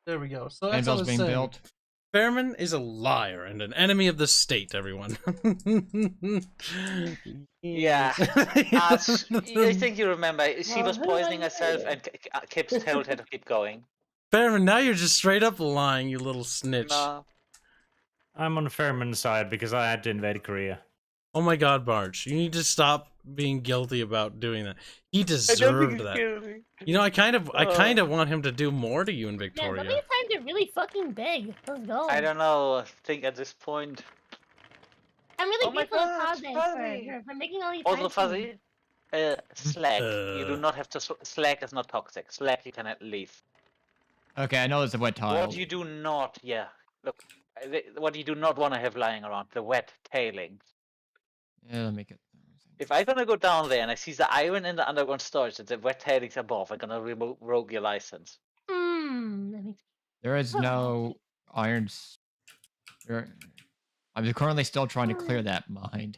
There we go. So that's what I Anvil's was being saying. built. Fairman is a liar and an enemy of the state, everyone. Yeah. I think you remember. She was poisoning herself, and Kibs told her to keep going. Fairman, now you're just straight up lying, you little snitch. No. I'm on Fairman's side because I had to invade Korea. Oh my god, Barge, you need to stop being guilty about doing that. He deserved that. You know, I kind of want him to do more to you in Man, Victoria. some of these times are really fucking big. Let's go. I don't know. I think at this point. I'm really Oh my grateful to God, Kaze Fuzzy. for making all these Also, times for me. Fuzzy. Slack. You do not have to. Slack is not toxic. Slack you can leave. Okay, I know there's a wet tile. What you do not, yeah. Look, what you do not want to have lying around, the wet tailings. Yeah, let me get. If I'm gonna go down there and I see the iron in the underground storage and the wet tailings above, I'm gonna rogue your license. That makes There is no irons. I'm currently still trying to clear that mine.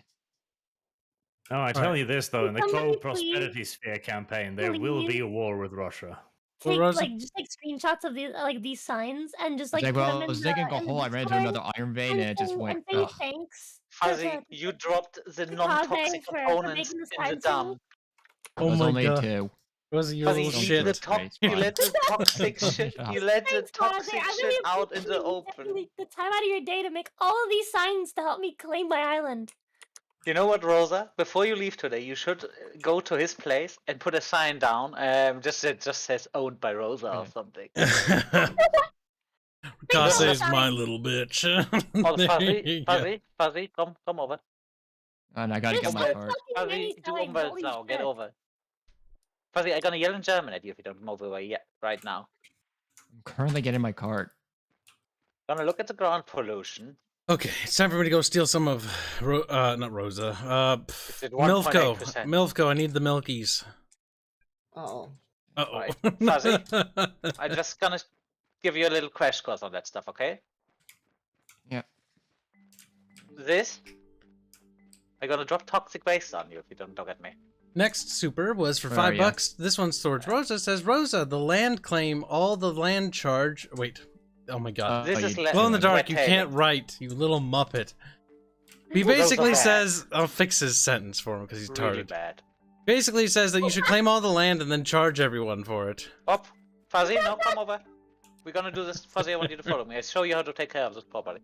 No, I tell right. you this though, in the Somebody co-prosperity sphere campaign, there will be a war with Russia. take Rosa- like just like screenshots of these these signs and just like It's like, put well, them I in was the, digging a in the hole, I ran into Discord another iron vein, and it just went. and say Ugh. thanks. Fuzzy, you dropped the to non-toxic Kaze for components making this in the time dump. too. It Oh was my only god. 2. Was you Fuzzy, little you shit? leave the you let the toxic Shut shit. up. You let the Thanks, Kaze. toxic I shit really out in appreciate the you open. taking the time out of your day to make all of these signs to help me claim my island. You know what, Rosa? Before you leave today, you should go to his place and put a sign down. Just says owned by Rosa or something. Kase is Sorry. my little bitch. Oh, There Fuzzy, you go. Fuzzy, come over. And I gotta There's get my so card. fucking Fuzzy, many do signs, umbrellas holy now. Get shit. over. Fuzzy, I'm gonna yell in German at you if you don't move away yet, right now. I'm currently getting my card. Gonna look at the ground pollution. Okay, it's time for me to go steal some of, not Rosa, It's at Milfco. 1.8%. Milfco, I need the Milkies. Oh. Uh-oh. Right. Fuzzy? I'm just gonna give you a little crash course on that stuff, okay? Yeah. This, I'm gonna drop toxic waste on you if you don't look at me. Next super was for Where are ya? $5. This one's towards Rosa. Says, Rosa, the land claim, all the land charge. Wait. Oh my god. This Oh, is you- le- Glow in the dark, wet you tailing. can't write, you little muppet. He Well, those are basically bad. says, I'll fix his sentence for him because he's Really retarded. bad. Basically says that you should claim all the land and then charge everyone for it. Up, Fuzzy, now come over. We're gonna do this. Fuzzy, I want you to follow me. I show you how to take care of this properly.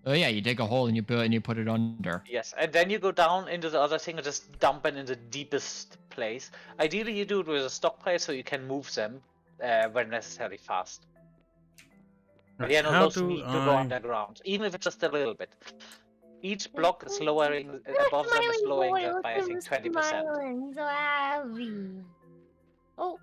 Oh yeah, you dig a hole and you build and you put it under. Yes, and then you go down into the other thing and just dump it in the deepest place. Ideally, you do it with a stockpile so you can move them when necessary fast. But yeah, no, How those do need to go I- underground, even if it's just a little bit. Each block is lowering, above them is Smiling lowering boy, them by, I look think, at him 20%. smiling, so happy. Oh,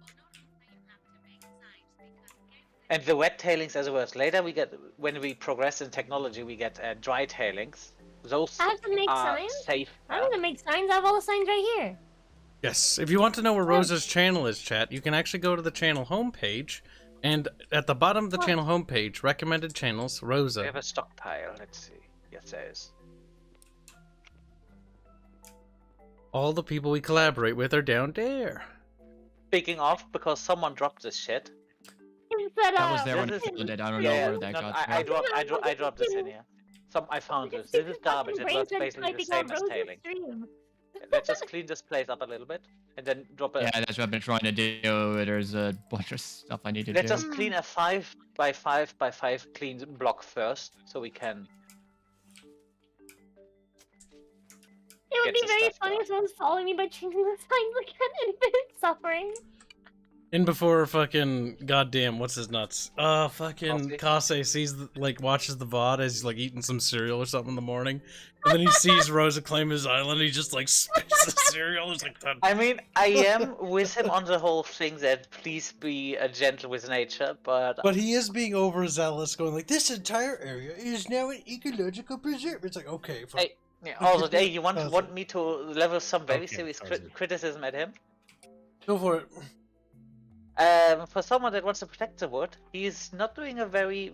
And the wet tailings as well. Later we get, when we progress in technology, we get dry tailings. Those I have to make are signs? safe. I'm gonna make signs. I have all the signs right here. Yes, if you want to know where Rosa's channel is, chat, you can actually go to the channel homepage, and at the bottom of the channel homepage, recommended channels, We Rosa. have a stockpile, let's see. Yes, there is. All the people we collaborate with are down there. Speaking of, because someone dropped this shit. That was there when This I is- found it. I don't know Yeah, where that no, got I from. dropped this in here. I found this. This is garbage. It looks basically the same as tailing. Let's just clean this place up a little bit, and then drop it. Yeah, that's what I've been trying to do. There's a bunch of stuff I need to Let's do. just clean a 5 by 5 by 5 clean block first, so we can. It would get be the very stuff funny done. if someone's following me by changing the signs again and infinite suffering. In before fucking goddamn, what's his nuts? Fucking Coffee. Kase sees watches the VOD as he's like eating some cereal or something in the morning, and then he sees Rosa claim his island. He just like spits the cereal. It's like that. I mean, I am with him on the whole thing that please be gentle with nature, but But he is being overzealous, going like, "This entire area is now an ecological preserve." It's like, okay, fuck. hey, yeah, also, hey, you want me to level some very Okay, serious Tarzan. criticism at him? Go for it. For someone that wants to protect the wood, he's not doing a very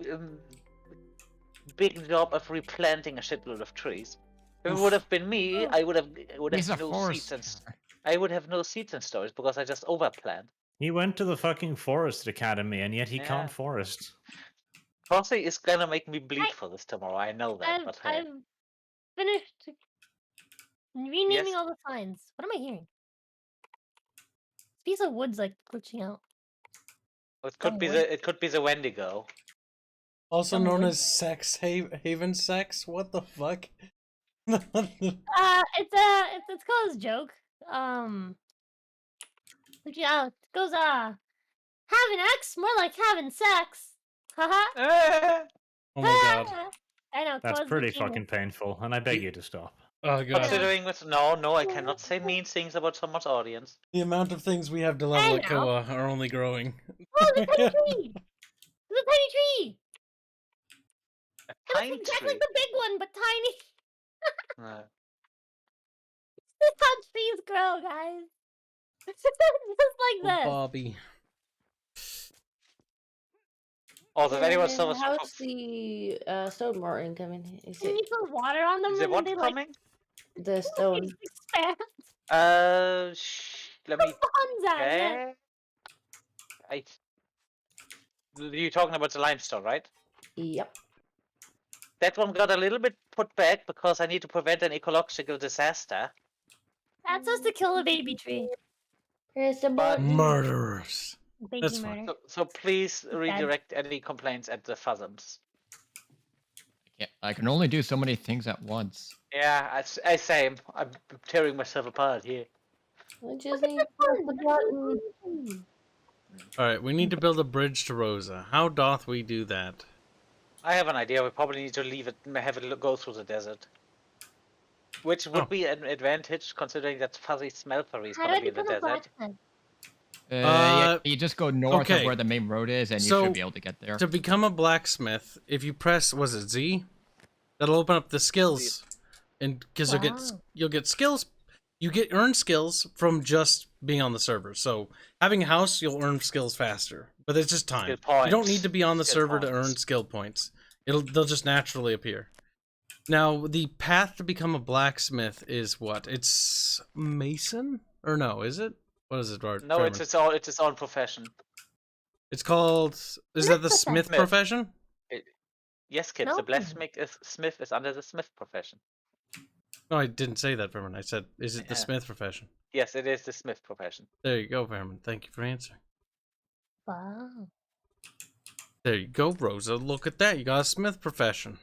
big job of replanting a shitload of trees. If it would have been me, I would have He's a no seeds and forester. I would have no seeds and storage because I just overplant. He went to the fucking forest academy, and yet he Yeah. can't forest. Frosty is gonna make me bleed for this tomorrow. I know that, but hey. I've finished renaming Yes? all the signs. What am I hearing? This piece of wood's like glitching out. It could be Somewhere. the Wendigo. Also Some known wood. as sex haven sex. What the fuck? It's called a joke. It goes having X more like having sex. Haha. Oh my god. I know. That's Claus pretty the Genius. fucking painful, and I beg you to stop. Oh god. Considering with no, I cannot say mean things about someone's audience. The amount of things we have to level at know. Koa are only growing. Oh, the tiny tree! There's a tiny tree! A It looks pine exactly tree. like the big one, but tiny. No. This is how trees grow, guys. Just like this. Bobby. Also, if anyone still And how's the stone mortar coming? Is Can it you put water on them is it and what they like coming? the stone? expand? Let me Bonza, yeah. check. You're talking about the limestone, right? Yep. That one got a little bit put back because I need to prevent an ecological disaster. That's supposed to kill a baby tree. Here's the But- button. Murderers. Baby That's murder. fine. So please redirect any complaints at the Phasms. Yeah, I can only do so many things at once. Yeah, I same. I'm tearing myself apart here. I just need to press the button. Alright, we need to build a bridge to Rosa. How doth we do that? I have an idea. We probably need to leave it, have it go through the desert. Which would Oh. be an advantage considering that Fuzzy Smeltery is How going do to I be in the become a desert. blacksmith? Yeah, you just go north okay. of where the main road is, and you So, should be able to get there. To become a blacksmith, if you press, was it Z? That'll open up the skills. And because Wow. you'll get skills, earn skills from just being on the server. So having a house, you'll earn skills faster. But it's just time. Skill You don't points. need to be on the Skill server to points. earn skill points. They'll just naturally appear. Now, the path to become a blacksmith is what? It's mason? Or no, is it? What is it, Bart? No, Fairman? it's its own profession. It's called... Is that the Smith smith profession? Yes, kids. No. The blacksmith smith is under the smith profession. No, I didn't say that, Fairman. I said, is it the Yeah. smith profession? Yes, it is the smith profession. There you go, Fairman. Thank you for answering. Wow. There you go, Rosa. Look at that. You got a smith profession.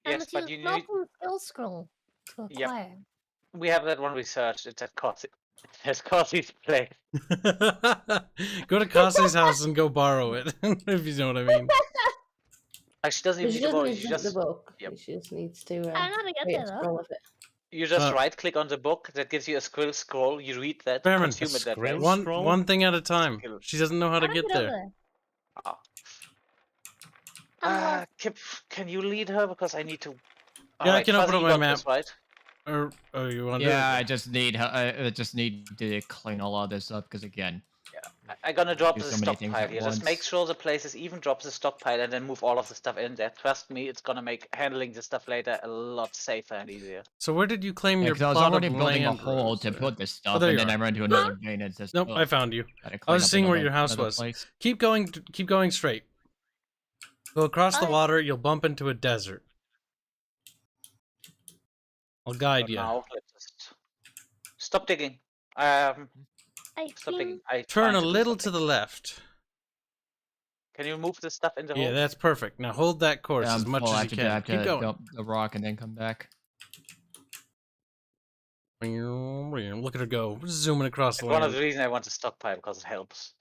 Yes, but you need. Smelting skill scroll to Yep. acquire. We have that one researched. It's at Cosy. It's Cosy's place. Go to Kase's house and go borrow it, if you know what I mean. She doesn't even She need to doesn't go. need She to get the just book. Yep. She just needs to I don't know how to get create there a though. scroll of it. you just Uh, right click on the book that gives you a skill scroll. You read that, Fairman, consume it that way. Skrill? One Scroll? one thing at a time. Skill. She doesn't know how to How do I get over there. Oh. I'm lost. Kip, can you lead her because I need to. Yeah, I can open Fuzzy, up you my got map. this, right? Or oh, you want Yeah, I to? just need to clean all of this up because again, I'm gonna drop Do the so many things stockpile at here. Just make once. sure the place is even. Drop the stockpile and then move all of the stuff in there. Trust me, it's gonna make handling the stuff later a lot safer and easier. So where did you claim your because I was plot already of building a land, hole to Rosa? put this stuff, there and you then I are. ran to another vein and says, Nope, "Oh, I found you. gotta I clean was up seeing where another- your house another was. place." Keep going straight. Go across the Alright. water. You'll bump into a desert. I'll guide So you. now let's just stop digging. I Stop think digging. I Turn trying a to do little to something. the left. Can you move the stuff in the Yeah, hole? that's perfect. Now hold that course Yeah, as I'm much full. I as have you to, can. I have Keep to going. dump the rock and then come back. Look at her go, zooming across the One of land. the reasons I want to stockpile because it helps.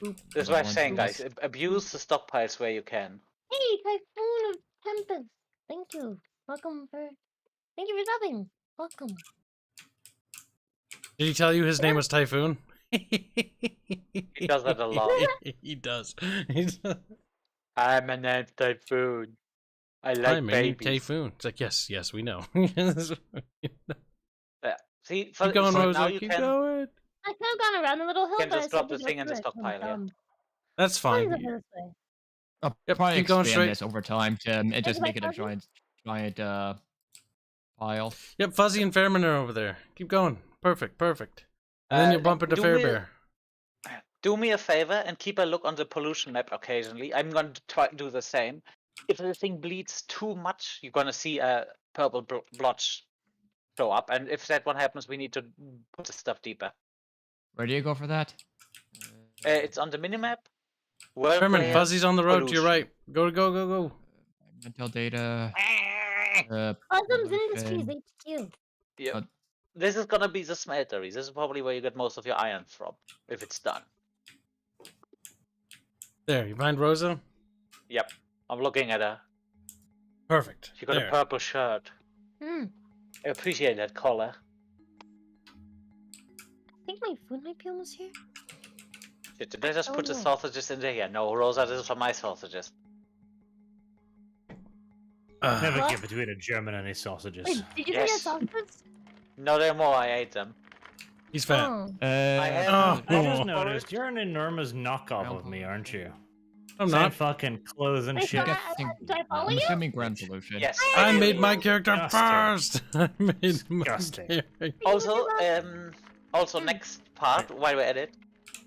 Another That's what I'm one saying, to guys. this. Abuse the stockpiles where you can. Hey, Typhoon of Tempest. Thank you. Welcome for. Thank you for subbing. Welcome. Did he tell you his name was Typhoon? He does that a lot. He does. I'm an anti-food. I like Hi, my name babies. Typhoon. It's like, yes, we know. Yeah. See, Keep going, so Rosa. now you Keep can, going. I could have gone around the little hill, can but I just drop said the to thing go in the through it, so I'm stockpile, yeah. dumb. That's Why is fine. it this way? I'll Yep, probably keep going expand straight. this over time to and just my make it a cousin? giant pile. Yep, Fuzzy and Fairman are over there. Keep going. Perfect. And then you'll bump into do Fairbear. Do me a favor and keep a look on the pollution map occasionally. I'm going to try to do the same. If the thing bleeds too much, you're going to see a purple blotch show up. And if that one happens, we need to put the stuff deeper. Where do you go for that? It's on the minimap. World Fairman, players, Fuzzy's on the road to your pollution. right. Go. Mental data. Customs Industries pollution. HQ. Yep. Uh, This is going to be the smeltery. This is probably where you get most of your iron from, if it's done. There, you find Rosa? Yep. I'm looking at her. Perfect. She got There. a purple shirt. Hmm. I appreciate that color. I think my food might be almost here. Did I just Oh, put the no. sausages in there? Yeah, no, Rosa, this is for my sausages. Never What? give between a German and his sausages. Wait, did you Yes. get sausages? No, they're more. I ate them. He's fat. Oh. have- Oh. I just noticed you're an enormous knockoff of me, aren't you? I'm Same not. fucking clothes and Wait, shit. so guessing- do I follow I'm you? assuming ground pollution. Yes. I made my character Disgusting. first. I made my Disgusting. character. Also, next part, while we're at it,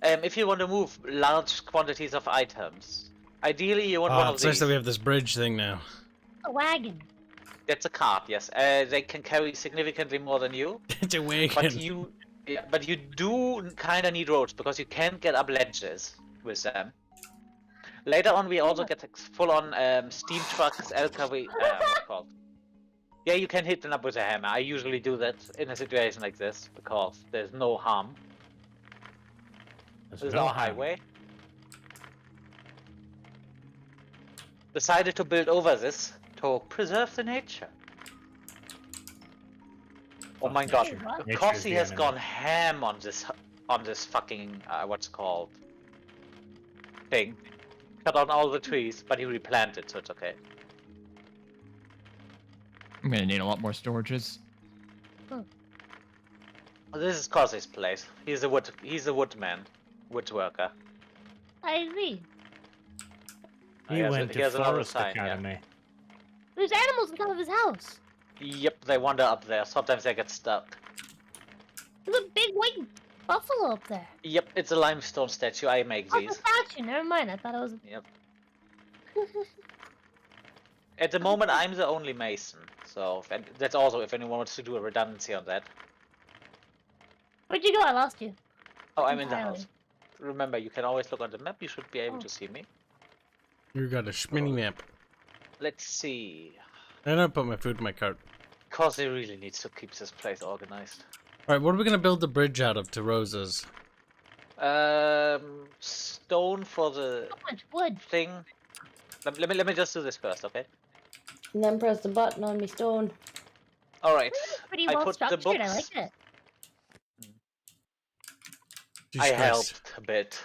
if you want to move large quantities of items, ideally you want one Oh, of it's nice these. that we have this bridge thing now. A wagon. That's a cart, yes. They can carry significantly more than you, It's a but wagon. but you do kind of need roads because you can't get up ledges with them. Later on, we also get full-on steam trucks, LKW, what's it called? Yeah, you can hit them up with a hammer. I usually do that in a situation like this because there's no harm. There's no highway. Decided to build over this to preserve the nature. Oh my god, nature. What? Nature's Kossi the has enemy. gone ham on this fucking what's it called thing. Cut down all the trees, but he replanted, so it's okay. I'm gonna need a lot more storages. This is Kossi's place. He's a woodman, woodworker. I see. He He has went he to has another Forest sign, yeah. Academy. There's animals in front of his house. Yep, they wander up there. Sometimes they get stuck. There's a big white buffalo up there. Yep, it's a limestone statue. I make Oh, it's these. a statue. Never mind. I thought it was. Yep. At the moment, I'm the only mason, so and that's also if anyone wants to do a redundancy on that. Where'd you go? I lost you. Oh, I'm in the Entirely. house. Remember, you can always look on the map. You should be able to see me. You got a mini map. Let's see. And I put my food in my cart. Kossi really needs to keep this place organized. Alright, what are we gonna build the bridge out of to Rosa's? Stone for the So much wood. thing. Let me just do this first, okay? And then press the button on my stone. All right. Pretty I well put the structured. I books- like it. Jesus I Christ. helped a bit.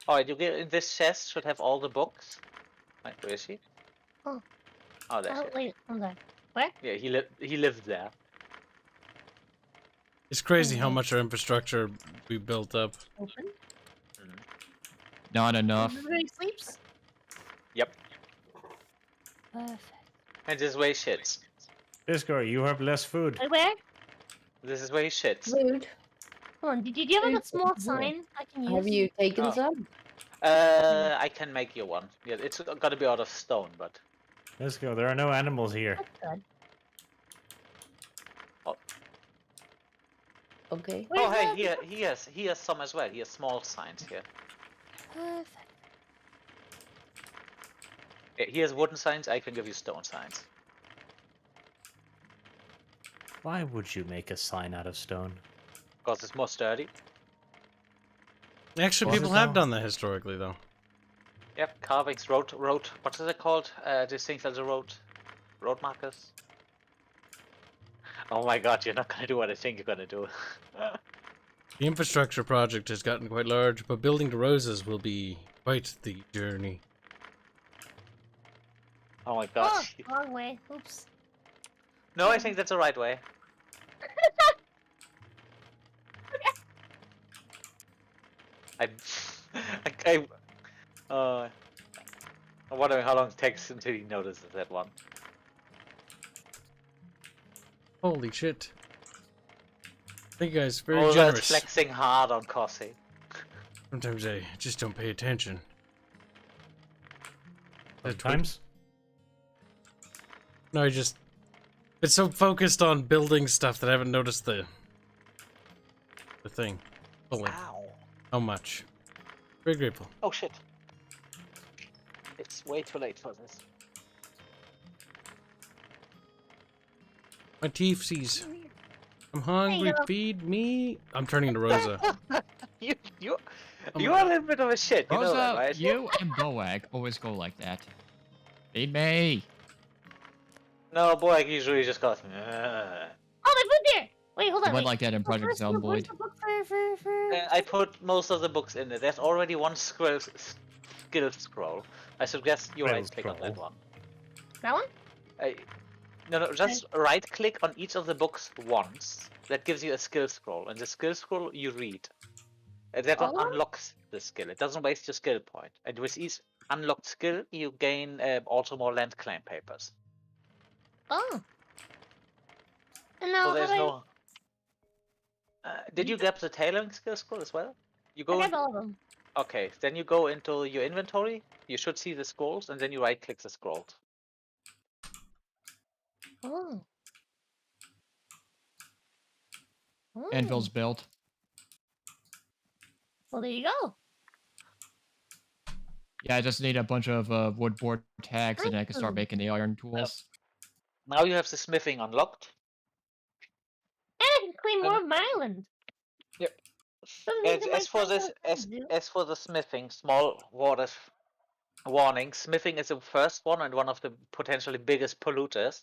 Alright, you get in this chest should have all the books. Wait, where is she? Oh. Oh, there Oh, she is. wait. I'm sorry. Where? Yeah, he lived there. It's crazy how much our infrastructure we built up. Open. Not enough. Everybody sleeps. Yep. Perfect. And this is where he shits. Disco, you have less food. Wait, where? This is where he shits. Rude. Hold on. Did you have like a small Food. sign I can use? Have you taken Oh. some? I can make you one. Yeah, it's gotta be out of stone, but Disco, there are no animals here. That's good. Okay. oh Where's hey, the- he has some as well. He has small signs here. Perfect. Yeah, he has wooden signs. I can give you stone signs. Why would you make a sign out of stone? Because it's more sturdy. Actually, Was it people have though? done that historically, though. Yep, carvings, road. What is it called? These things as a road markers. Oh my god, you're not gonna do what I think you're gonna do. The infrastructure project has gotten quite large, but building the roses will be quite the journey. Oh my god. Oh, wrong way. Oops. No, I think that's the right way. I'm I'm wondering how long it takes until he notices that one. Holy shit. Thank you guys, very Oh, that's generous. flexing hard on Cossie. Sometimes I just don't pay attention. Sometimes. No, I just... It's so focused on building stuff that I haven't noticed the thing. Holy. Ow. How much? Very grateful. Oh shit. It's way too late for this. My teeth sees. I'm hungry, go. feed me. I'm turning to Rosa. You Oh you my are a little bit of a shit, you know that, Rosa, right? you and Boag always go like that. Feed me. No, boy, usually just goes. Oh, they put there. Wait, hold on. You went wait. like that in Project Where's Zomboid. the book for... I put most of the books in there. There's already one skill scroll. I suggest you Skill right-click on that scroll. one. That one? No, just right-click on each of the books once. That gives you a skill scroll, and the skill scroll you read. That one Oh. unlocks the skill. It doesn't waste your skill point. And with each unlocked skill, you gain also more land claim papers. Oh. And now, So there's how do no. Did you grab the tailoring skill scroll as well? You I go. grabbed all of them. Okay, then you go into your inventory. You should see the scrolls, and then you right-click the scrolls. Oh. Oh. Anvil's built. Well, there you go. Yeah, I just need a bunch of wood board tags and I can start making the iron tools. Now you have the smithing unlocked. And I can claim more of my island. Yep. Doesn't mean that my As for this, friends do. as for the smithing, small warning. Smithing is the first one and one of the potentially biggest polluters.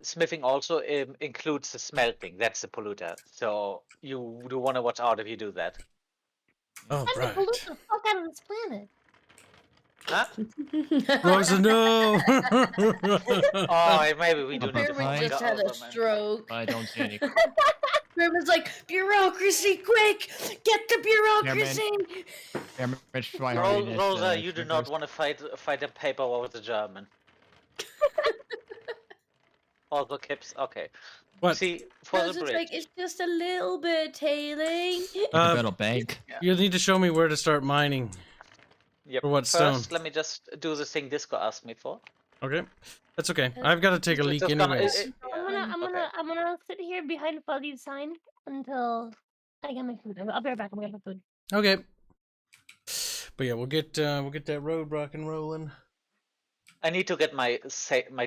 Smithing also includes the smelting. That's the polluter. So you do want to watch out if you do that. Oh, Time to right. pollute the fuck out of this planet. Huh? Rosa, no! Oh, maybe we do need to Pyramid Pyramid find just out had a also, man. stroke. I don't see any. Pyramid's like, bureaucracy, quick! Get the bureaucracy! Pyramid try hardiness, Rosa, you do not triggers. want to fight a paper war with the German. Also, Kibs. Okay. What? See, for the Rosa's bridge. like, it's just a little bit tailing. You can build a bank. You'll need to show me where to start mining. Yep. For what First, stone? let me just do the thing Disco asked me for. Okay. That's okay. I've got to take a leak Just gonna- anyways. I'm gonna sit here behind Fuzzy's sign until I get my food. I'll be right back. I'm gonna get my food. Okay. But yeah, we'll get that road rock and rolling. I need to get my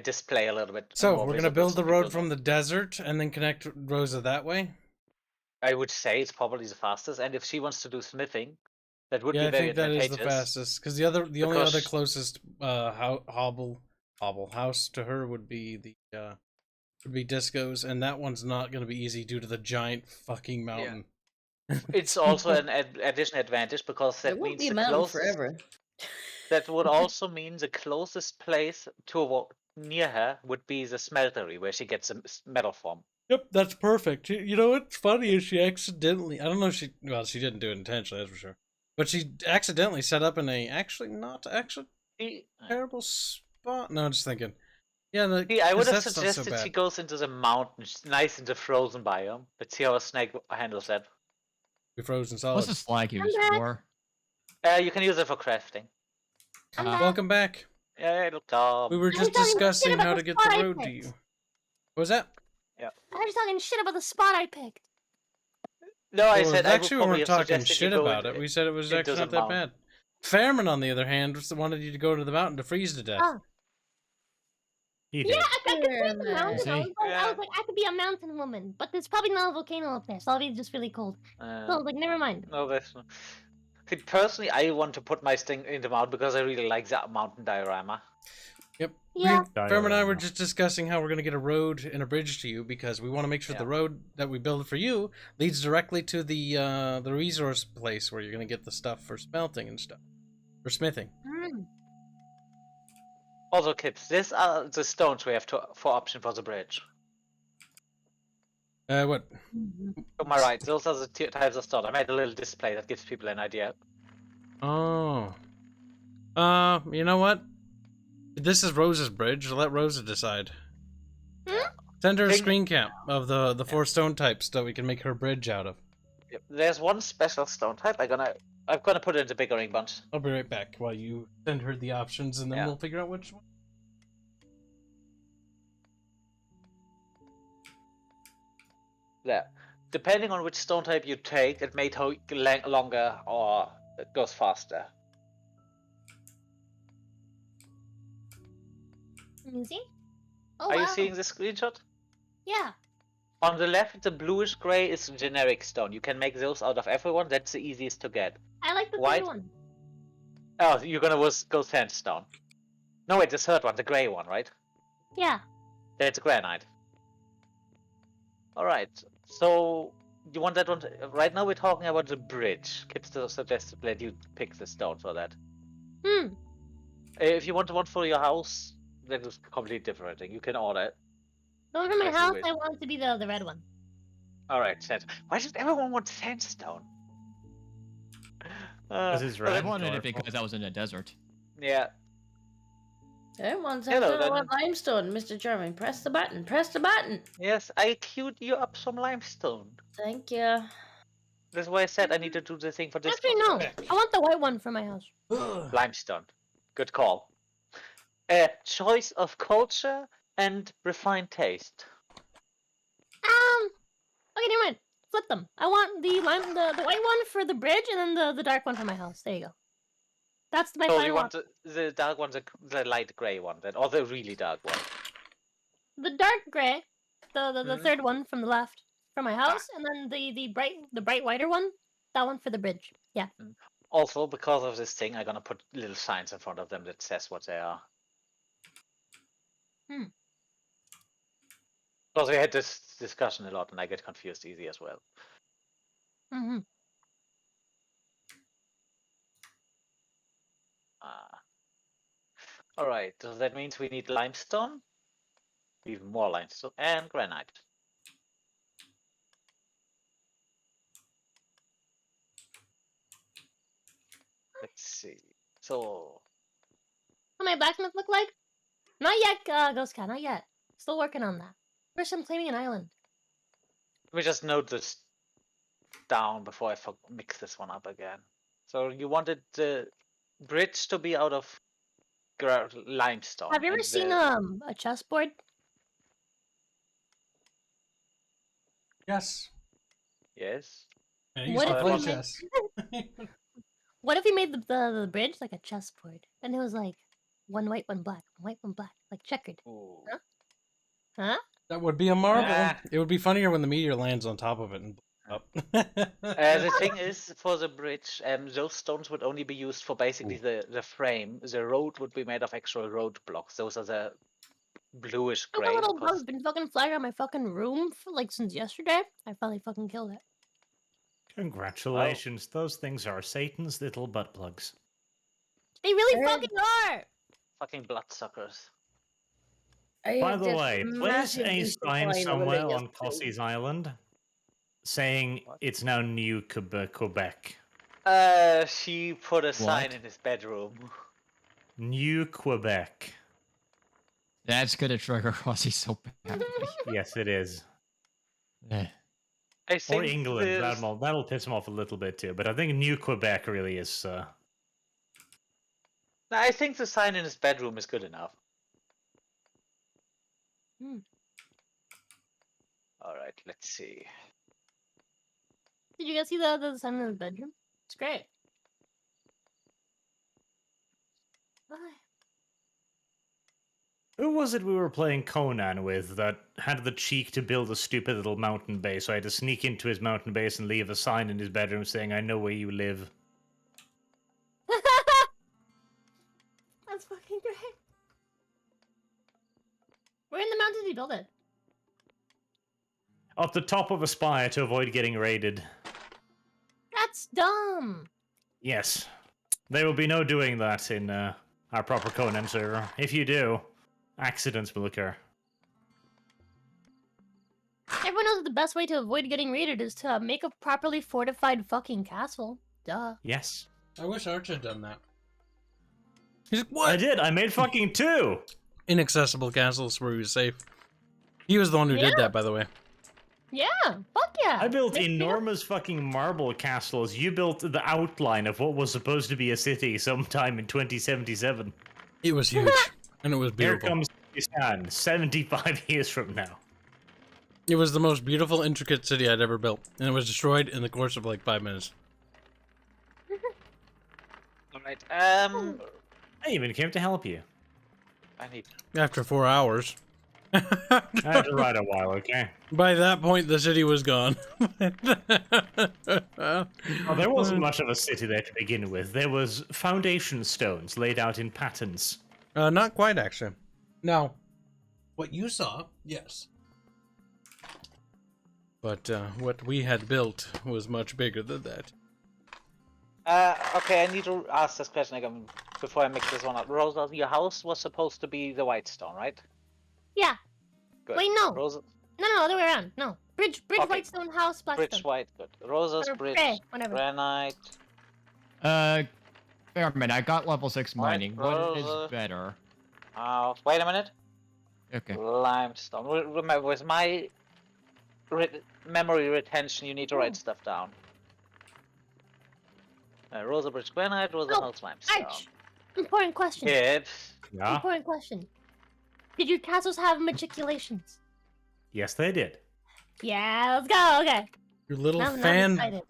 display a little bit. So more we're gonna visible build so the people road know. from the desert and then connect Rosa that way. I would say it's probably the fastest, and if she wants to do smithing, that would Yeah, be I very think that is advantageous. the fastest because the only other Because- closest hobble house to her would be Disco's, and that one's not gonna be easy due to the giant fucking mountain. It's also an additional advantage because that It won't means be a the mountain closest. forever. That would also mean the closest place to near her would be the smeltery where she gets a metal form. Yep, that's perfect. You know what's funny is she accidentally, I don't know if she didn't do it intentionally, that's for sure. But she accidentally set up in a not actually terrible spot. No, I'm just thinking. Yeah, I would have that's not so suggested bad. she goes into the mountains, nice in the frozen biome. Let's see how a snake handles that. Be frozen solid. What's the slag used back. for? You can use it for crafting. I'm Uh, back. Welcome back. Yeah, it'll come. We were I was just talking shit discussing about how the to get spot the I road to picked. you. What was that? I was talking shit about the spot I picked. No, I Well, said I would actually, we probably weren't have talking suggested shit you go about it. We said it was into actually the not that mountain. bad. Fairman, on the other hand, wanted you to go to the mountain to freeze to death. Oh. He Yeah, did. I could play the mountain. See? I was like, I could be a mountain woman, but there's probably not a volcano up there, so I'll be just really cold. So I was like, never mind. No, that's not. See, personally, I want to put my thing in the mountain because I really like that mountain diorama. Yep. Yeah. Ferm and I were just discussing how we're going to get a road and a bridge to you because we want to make sure the road that we build for you leads directly to the resource place where you're going to get the stuff for smelting and stuff. For smithing. Mm. Also, Kibs, these are the stones we have for option for the bridge. What? To my right, those are the types of stone. I made a little display that gives people an idea. Oh. You know what? This is Rose's bridge. Let Rosa decide. Send her a screen cap of the 4 stone types that we can make her bridge out of. Yep. There's one special stone type. I'm gonna put it into Bickering bunch. I'll be right back while you send her the options, and then we'll figure out which one. There. Depending on which stone type you take, it may take longer or it goes faster. Let me see. Oh, Are wow. you seeing this screenshot? Yeah. On the left, the bluish gray is generic stone. You can make those out of everyone. That's the easiest to get. I like the White? third one. Oh, you're gonna go sandstone. No, wait, the third one, the gray one, right? Yeah. That's granite. Alright, so you want that one? Right now we're talking about the bridge. Kipster suggested that you pick the stone for that. If you want one for your house, that is completely different thing. You can order it. The one for my As you house, wish. I want it to be the red one. Alright, sand. Why does everyone want sandstone? Because it's I red. wanted it because I was in a desert. Yeah. Everyone says Hello, I want then. limestone, Mr. German. Press the button. Press the button. Yes, I queued you up some limestone. Thank you. That's why I said I need to do the thing for this. Actually, no. I want the white one for my house. Limestone. Good call. Choice of culture and refined taste. Okay, never mind. Flip them. I want the white one for the bridge, and then the dark one for my house. There you go. That's my So final you one. want the dark one, the light gray one, then, or the really dark one? The dark gray, the third one from the left for my house, and then the bright whiter one. That one for the bridge. Yeah. Also, because of this thing, I'm gonna put little signs in front of them that says what they are. Because we had this discussion a lot, and I get confused easy as well. Alright, so that means we need limestone, even more limestone, and granite. Let's see. So, What my blacksmith look like? Not yet, Ghost Cat. Not yet. Still working on that. First, I'm claiming an island. let me just note this down before I mix this one up again. So you wanted the bridge to be out of limestone. Have you ever and seen the- a chessboard? Yes. Yes. I used What to if play we chess. What if we made the bridge like a chessboard, and it was like one white, one black, one white, one black, like checkered? Ooh. Huh? Huh? That would be a marvel. Ah. It would be funnier when the meteor lands on top of it and blows up. The thing is, for the bridge, those stones would only be used for basically the frame. The road would be made of actual road blocks. Those are the bluish The gray. little bug's been fucking flying around my fucking room for like since yesterday. I finally fucking killed it. Congratulations, those things are Satan's little butt plugs. They really Aaron. fucking are. Fucking bloodsuckers. By the way, place a sign somewhere on Cossie's Island saying it's now New Quebec. She put a sign in his bedroom. New Quebec. That's gonna trigger Crossy so badly. Yes, it is. Eh. I think Or England. there's- That'll piss him off a little bit too. But I think New Quebec really is. I think the sign in his bedroom is good enough. Alright, let's see. Did you guys see the sign in the bedroom? It's great. Who was it we were playing Conan with that had the cheek to build a stupid little mountain base? So I had to sneak into his mountain base and leave a sign in his bedroom saying, "I know where you live." That's fucking great. Where in the mountain did you build it? Up the top of a spire to avoid getting raided. That's dumb. Yes. There will be no doing that in our proper Conan server. If you do, accidents will occur. Everyone knows that the best way to avoid getting raided is to make a properly fortified fucking castle. Duh. Yes. I wish Arch had done that. He's like, what? I did. I made fucking 2. Inaccessible castles where he was safe. He was the one who did that, by the way. Yeah, fuck yeah. I built enormous fucking marble castles. You built the outline of what was supposed to be a city sometime in 2077. It was huge, and it was beautiful. Here comes Pakistan 75 years from now. It was the most beautiful, intricate city I'd ever built, and it was destroyed in the course of like 5 minutes. Alright, I even came to help you. I need... After 4 hours. I had to ride a while, okay? By that point, the city was gone. Well, there wasn't much of a city there to begin with. There was foundation stones laid out in patterns. Not quite, actually. No. What you saw, yes. But what we had built was much bigger than that. Okay, I need to ask this question again before I make this one up. Rosa, your house was supposed to be the white stone, right? Yeah. Good. Wait, no. Rosa... No, other way around. No. Bridge, Okay. whitestone, house, blackstone. Bridge white, good. Rosa's Or bridge, gray, whatever. granite. Fair minute, I got level 6 mining. What Rosa. is better? Wait a minute. Okay. Limestone. Remember, with my memory retention, you need to write stuff down. Rosa bridge granite, Rosa Oh, house limestone. Arch. Important question. Kibs. Yeah? Important question. Did your castles have matriculations? Yes, they did. Yeah, let's go. Okay. You little Now I'm fan, excited.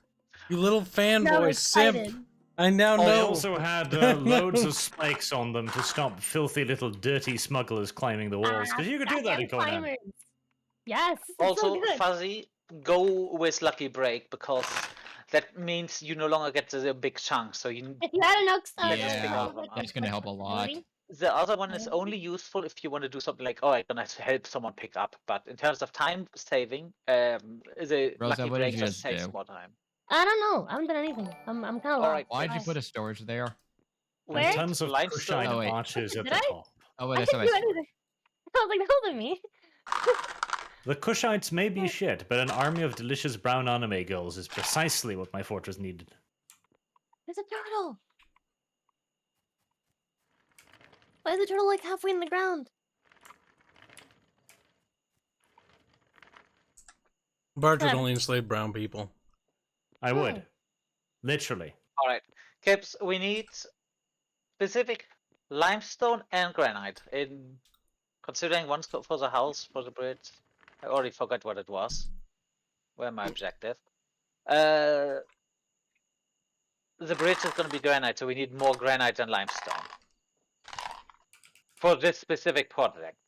you little Now I'm fanboy simp. excited. I now They know. also had loads of spikes on them to stop filthy little dirty smugglers climbing the walls. Because you could do that in goddamn Conan. climbers. Yes. It's Also, so good. Fuzzy, go with Lucky Break because that means you no longer get the big chunks. So you. If you had an ox, Yeah, that's gonna help a lot. The other one is only useful if you want to do something like, oh, I'm gonna help someone pick up. But in terms of time saving, the Rosa, Lucky what Break did you just just takes do? more time. I don't know. I haven't done anything. I'm kind of lost. Alright, Why'd you put a storage there? We Where? And need tons of limestone. Kushite Oh, wait. arches at Did the I? top. Oh, wait, I that's didn't not do anything. I was like, that wasn't me. The Kushites may be shit, but an army of delicious brown anime girls is precisely what my fortress needed. There's a turtle. Why is the turtle like halfway in the ground? Bart would Yeah. only enslave brown people. I Oh. would. Literally. All right, Kibs, we need specific limestone and granite. In considering one for the house, for the bridge, I already forgot what it was. Where my objective? The bridge is going to be granite, so we need more granite and limestone for this specific project.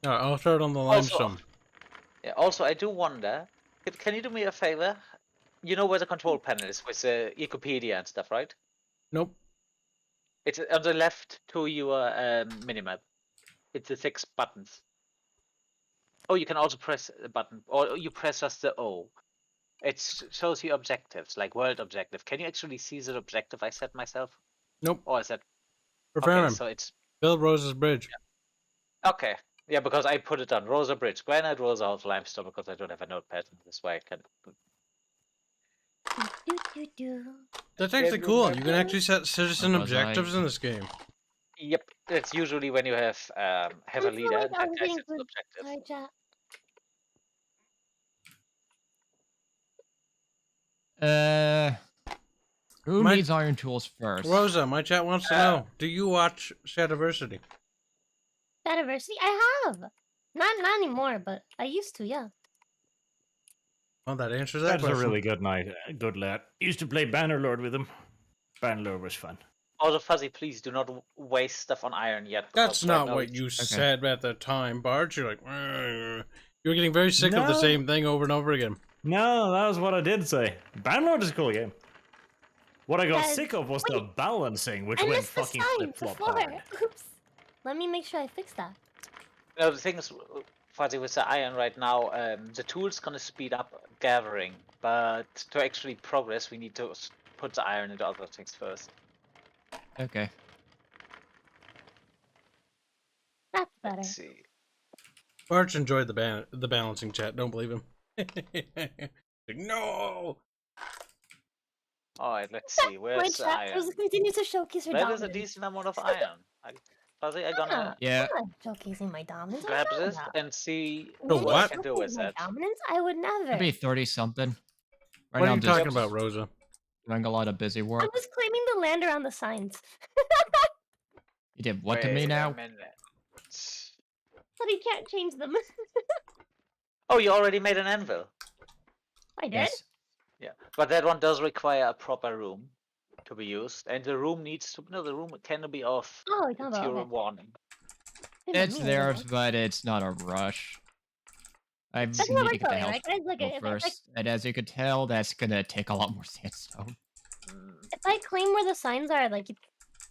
Alright, I'll start on the limestone. Yeah. Also, I do wonder. Can you do me a favor? You know where the control panel is with the Ecopedia and stuff, right? Nope. It's on the left to your minimap. It's the 6 buttons. Oh, you can also press a button, or you press just the O. It shows you objectives, like world objective. Can you actually see the objective I set myself? Nope. Or is that Prepare okay? him. So it's Build Rosa's bridge. okay. Yeah, because I put it on Rosa Bridge, granite, Rosa House, limestone, because I don't have a notepad. This way I can. That's actually cool. You can actually set citizen What was I? objectives in this game. Yep, it's usually when you have a leader. like That guy everything sets an good. objective. Hi, chat. Who My- needs iron tools first? Rosa, my chat wants to know: do you watch Shadiversity? Diversity? I have. Not anymore, but I used to. Yeah. Well, that answers that That's a question. really good night. Good lad. Used to play Bannerlord with him. Bannerlord was fun. Also, Fuzzy, please do not waste stuff on iron yet. That's because right not now what it's- you said at the time, Bart. You're like, "Ugh." You were getting very sick of the No. same thing over and over again. No, that was what I did say. Bannerlord is a cool game. What I got Guys, sick of was the balancing, which I went missed the fucking sign flip-flop before. hard. Oops. Let me make sure I fix that. No, the thing is, Fuzzy, with the iron right now, the tool's gonna speed up gathering, but to actually progress, we need to put the iron into other things first. Okay. That's better. Let's see. Bart's enjoyed the balancing chat. Don't believe him. Like, no. Alright, let's see. My Where's the chat iron? also continues to showcase her That is a dominance. decent amount of iron. Fuzzy, I'm gonna Yeah. I'm not showcasing my dominance. I'm grab not this that. and see The Me what I what? can do with showcasing my that. dominance? I would never. Could be 30 something. Right What now are I'm you just talking about, Rosa? doing a lot of busy I work. was claiming the land around the signs. You did what to me Wait now? a minute. But he can't change them. Oh, you already made an anvil. I did? Yes. Yeah, but that one does require a proper room to be used, and the room needs to. No, the room can be off. Oh, you're talking It's about, your okay. warning. Maybe It's me, I there, don't know. but it's not a rush. I need That's to what get I'm the telling you, house right? Guys, like, built first. And as you could tell, that's gonna take a lot more sandstone. if I claim where the signs are, like,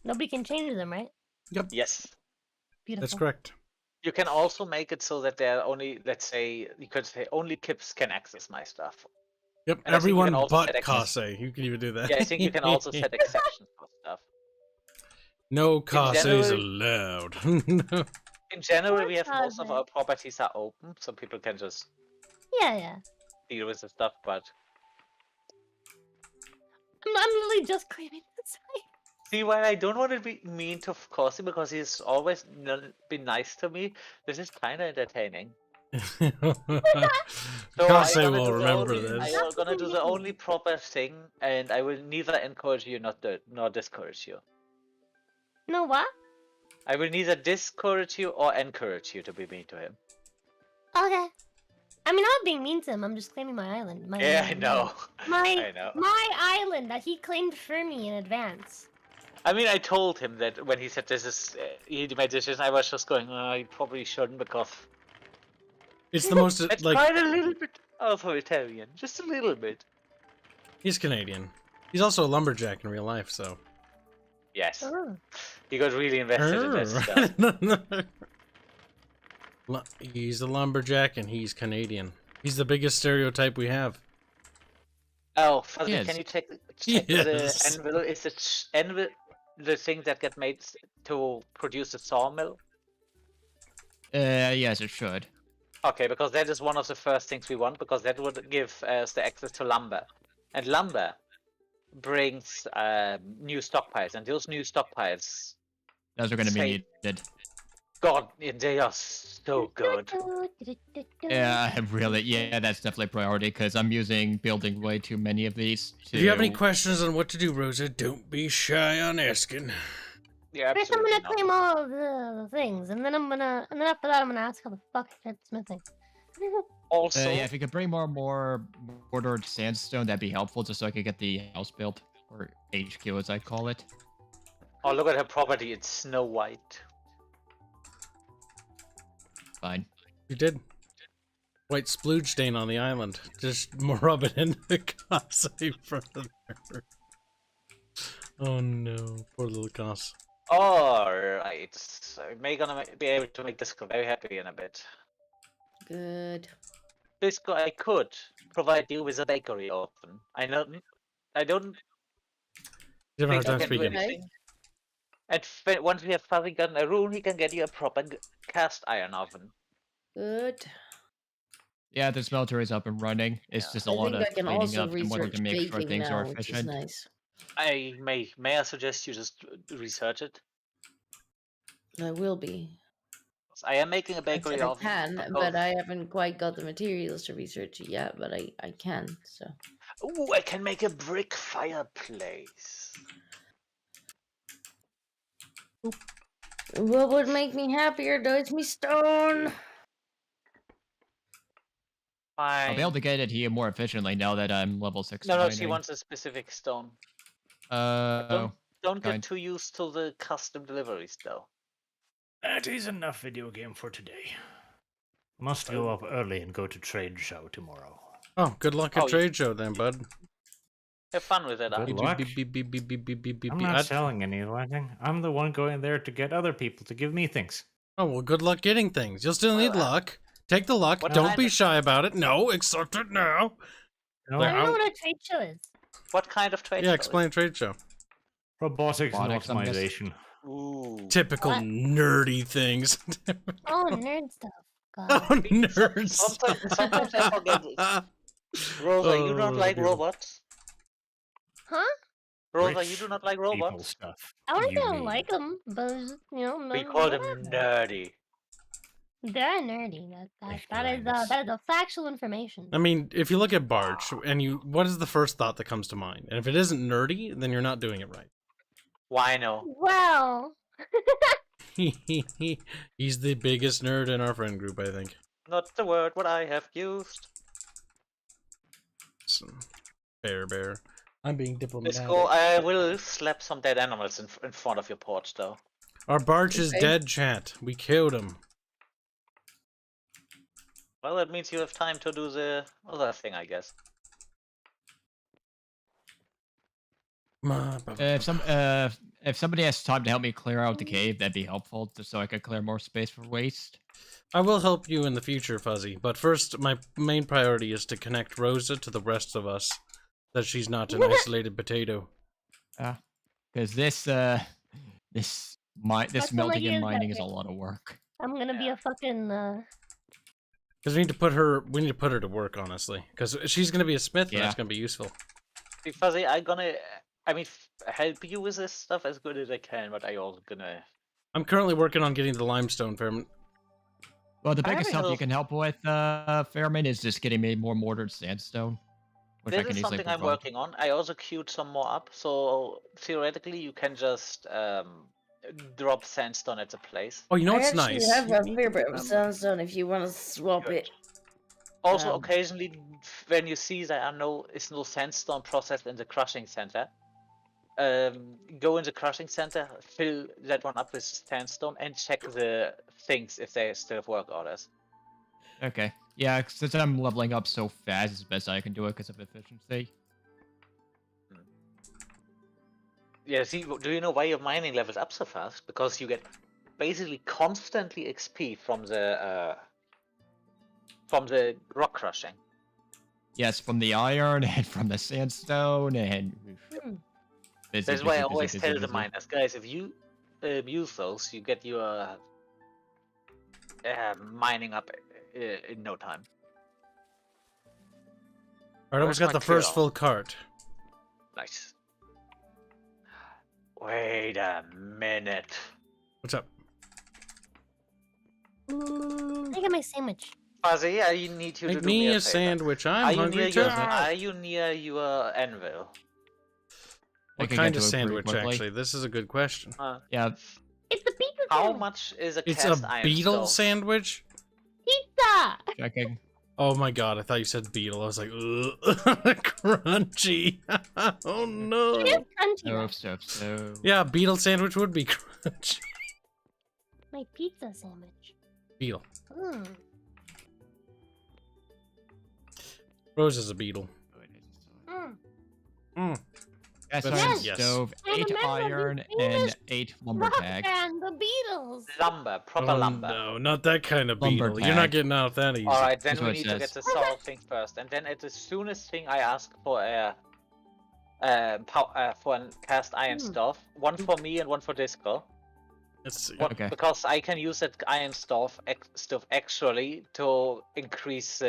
nobody can change them, right? Yep. Yes. Beautiful. That's correct. You can also make it so that there are only, let's say, you could say only Kibs can access my stuff. Yep. And I think you can Everyone also but set access- Kase. You can even do that. Yeah, I think you can also set exceptions for stuff. No Kases general- allowed. No. In general, Poor we have most of Kase. our properties are open, so people can just Yeah. deal with the stuff. But I'm literally just claiming the sign. see, why I don't want to be mean to Corsi because he's always been nice to me. This is kind of entertaining. So Kase I'm will remember I'm this. gonna do the only proper thing, and I will neither encourage you nor discourage you. No, what? I will neither discourage you or encourage you to be mean to him. Okay. I mean, I'm not being mean to him. I'm just claiming my island. Yeah, I know. My I know. my island that he claimed for me in advance. I mean, I told him that when he said this is he made this decision, I was just going, you probably shouldn't because It's the most it's like quite a little bit authoritarian, just a little bit. he's Canadian. He's also a lumberjack in real life, so. Yes, Oh. he got really invested in this stuff. He's a lumberjack and he's Canadian. He's the biggest stereotype we have. Oh, Fuzzy, Yes. can you check Yes. the anvil? Is it anvil the thing that get made to produce a sawmill? Yes, it should. Okay, because that is one of the first things we want, because that would give us the access to lumber. And lumber brings new stockpiles, and those new stockpiles, Those are gonna be Say- needed. God, they are so good. Yeah, yeah, that's definitely priority because I'm building way too many of these. If you have any to- questions on what to do, Rosa, don't be shy on asking. Yeah, First, I'm absolutely gonna not. claim all of the things, and then after that, I'm gonna ask how the fuck I start smithing. Also, yeah, if you could bring more bordered sandstone, that'd be helpful, just so I could get the house built, or HQ as I call it. oh, look at her property, it's Snow White. Fine. You did. White splooge stain on the island. Just rub it into the Kase further. Oh no, poor little Kase. Alright, I'm gonna be able to make Disco very happy in a bit. Good. Disco, I could provide you with a bakery oven. I don't You have a hard think I time can do speaking. anything. And once we have Fuzzy gotten a rune, he can get you a proper cast iron oven. Good. Yeah, the smelter is up and running. It's just a I lot think of I can cleaning also up in order research to make sure baking things now, are which is efficient. nice. May I suggest you just research it? I will be. I am making a I bakery said I oven. can, because- but I haven't quite got the materials to research it yet, but I can, so. Ooh, I can make a brick fireplace. What would make me happier though is me stone. Fine. I'll be able to get it here more efficiently now that I'm level 6. No, no, she mining. wants a specific stone. Oh. Don't get kind. too used to the custom deliveries, though. That is enough video game for today. Must go up early and go to trade show tomorrow. Oh, good luck at Oh, trade show then, bud. Have fun with it, Good huh? luck. I'm not I'd- selling anything. I'm the one going there to get other people to give me things. Oh, well, good luck getting things. You'll still need luck. Take the luck. What Don't kind be of- shy about it. No, accept it now. No, Like, I don't know what a trade show is. What kind of trade Yeah, show explain trade show. robotics and Robotics, I'm guessing. optimization. is? Ooh. Typical What? nerdy things. Oh, nerd stuff. Oh, God. nerds. Sometimes I forget. Rosa, you don't Oh, like dear. robots? Huh? Rosa, Rich you do not like People robots? stuff. I wouldn't You say I mean. like them, but no, We call them whatever. nerdy. They're nerdy. That is a factual information. I mean, if you look at Barch, and what is the first thought that comes to mind? And if it isn't nerdy, then you're not doing it right. Wino. Well, He's the biggest nerd in our friend group, I think. Not the word what I have used. Bear. I'm being diplomatic. Let's go. I will slap some dead animals in front of your porch, though. Our Barch is Okay. dead, chat. We killed him. Well, that means you have time to do the other thing, I guess. If somebody has time to help me clear out the cave, that'd be helpful, just so I could clear more space for waste. I will help you in the future, Fuzzy. But first, my main priority is to connect Rosa to the rest of us. That she's not an isolated potato. Because this That's melting what and it is, mining is a Epic. lot of work. I'm gonna be Yeah. a fucking. Because we need to put her to work, honestly. Because she's gonna be a smith, and Yeah. that's gonna be useful. See, Fuzzy, help you with this stuff as good as I can, but I also gonna. I'm currently working on getting the limestone ferment. Well, the I biggest already help you know- can help with, Fairman, is just getting me more mortared sandstone. Which I This can is easily something I'm provide. working on. I also queued some more up, so theoretically you can just drop sandstone at the place. Oh, you know I what's actually nice? have a fair bit of sandstone if you want to swap Good. it. Also, Um, occasionally, when you see there is no sandstone processed in the crushing center, go in the crushing center, fill that one up with sandstone, and check the things if they still have work orders. Okay. Yeah, since I'm leveling up so fast, it's best I can do it because of efficiency. Yeah, see, do you know why your mining levels up so fast? Because you get basically constantly XP from the rock crushing. Yes, from the iron and from the sandstone and. Hmm. Busy, That's why I busy, always busy, tell busy, the busy. miners, guys, if you use those, you get your mining up in no time. Alright, almost got Where's my the first kill? full cart. Nice. Wait a minute. What's up? I get my sandwich. Fuzzy, I need you to Make do me me a favor. sandwich. Are I'm you hungry near too. your anvil? I What can kind get of to it pretty sandwich, quickly. actually? This is a good question. Yeah, It's a pizza How sandwich. much is a It's cast a iron beetle stove? sandwich? Pizza. checking. Oh my god, I thought you said beetle. I was like, ugh. Crunchy. Oh It is no. crunchy. though. So. Yeah, beetle sandwich would be crunchy. My pizza sandwich. Beetle. Mm. Rose is a beetle. Mm. Mm. Cast Yes. iron Yes. stove, I'm a 8 member of the iron, famous and 8 lumber Rock tag. band, the Beatles. Lumber, proper Oh lumber. no, not that kind of Lumber beetle. You're not tag. getting out that easy. Alright, then That's we what it need to get says. the solid thing first, and then at the soonest thing I ask for a cast iron stove, one for me and one for Disco. Let's see. Okay. Because I can use that iron stove actually to increase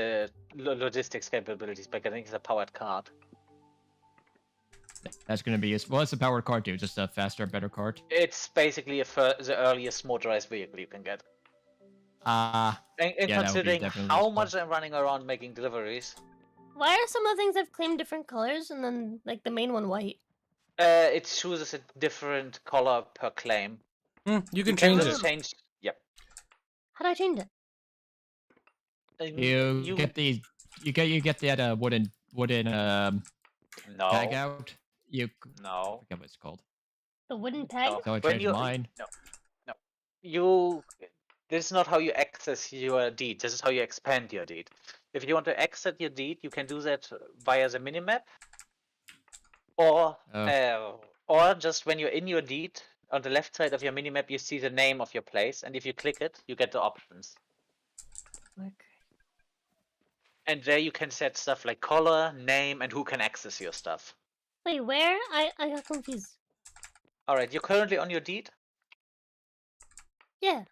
logistics capabilities by getting the powered cart. That's gonna be useful. What's a powered cart do? Just a faster, better cart? It's basically the earliest motorized vehicle you can get. Ah, And Yeah, that would be considering definitely how useful. much I'm running around making deliveries, Why are some of the things I've claimed different colors and then like the main one white? it chooses a different color per claim. You can change just it. change. Yep. How do I change it? And you get the you get that wooden no tag out. You no. I forget what it's called. The wooden peg? No, So I when changed you mine. no, you. This is not how you access your deed. This is how you expand your deed. If you want to exit your deed, you can do that via the minimap, or just when you're in your deed, on the left side of your minimap, you see the name of your place, and if you click it, you get the options. Okay. And there you can set stuff like color, name, and who can access your stuff. Wait, where? I got confused. Alright, you're currently on your deed? Yeah.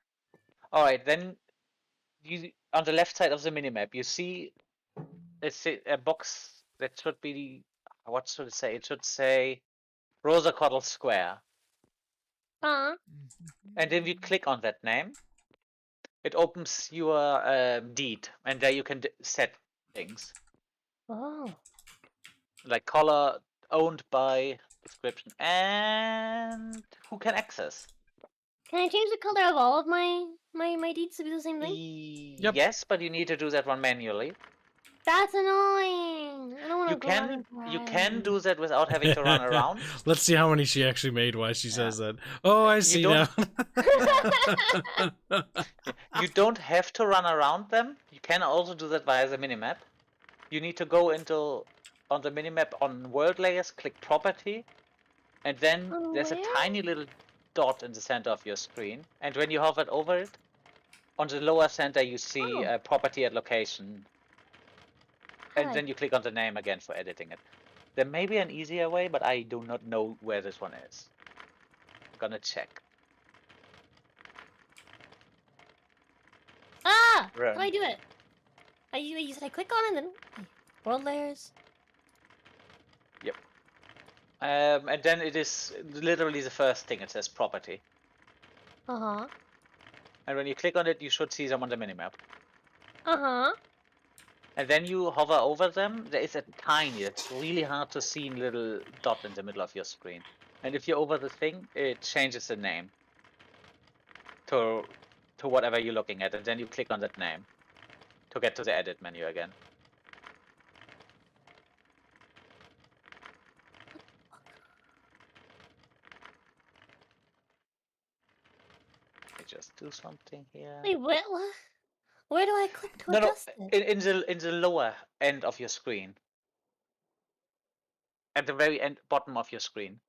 Alright, then you on the left side of the minimap, you see a box that should be, what should it say? It should say Rosa Coddle Square. Uh-huh. And if you click on that name, it opens your deed, and there you can set things. Oh. Like color, owned by, description, and who can access. Can I change the color of all of my deeds to be the same thing? Yep. Yes, but you need to do that one manually. That's annoying. I don't want You to go running can do that without having to run around. Let's see how many she actually made while she says that. Oh, I see now. You don't have to run around them. You can also do that via the minimap. You need to go on the minimap on world layers, click property, and then there's a tiny little dot in the center of your screen. And when you hover over it, on the lower center you see property at location. And then you click on the name again for editing it. There may be an easier way, but I do not know where this one is. I'm gonna check. Ah! Run. How do I do it? You said I click on it and then world layers. Yep. And then it is literally the first thing. It says property. Uh-huh. And when you click on it, you should see them on the minimap. Uh-huh. And then you hover over them. There is a tiny, it's really hard to see little dot in the middle of your screen. And if you're over the thing, it changes the name to whatever you're looking at. And then you click on that name to get to the edit menu again. Let me just do something here. Wait, what? Where do I click to No, adjust it? in the lower end of your screen. At the very end, bottom of your screen.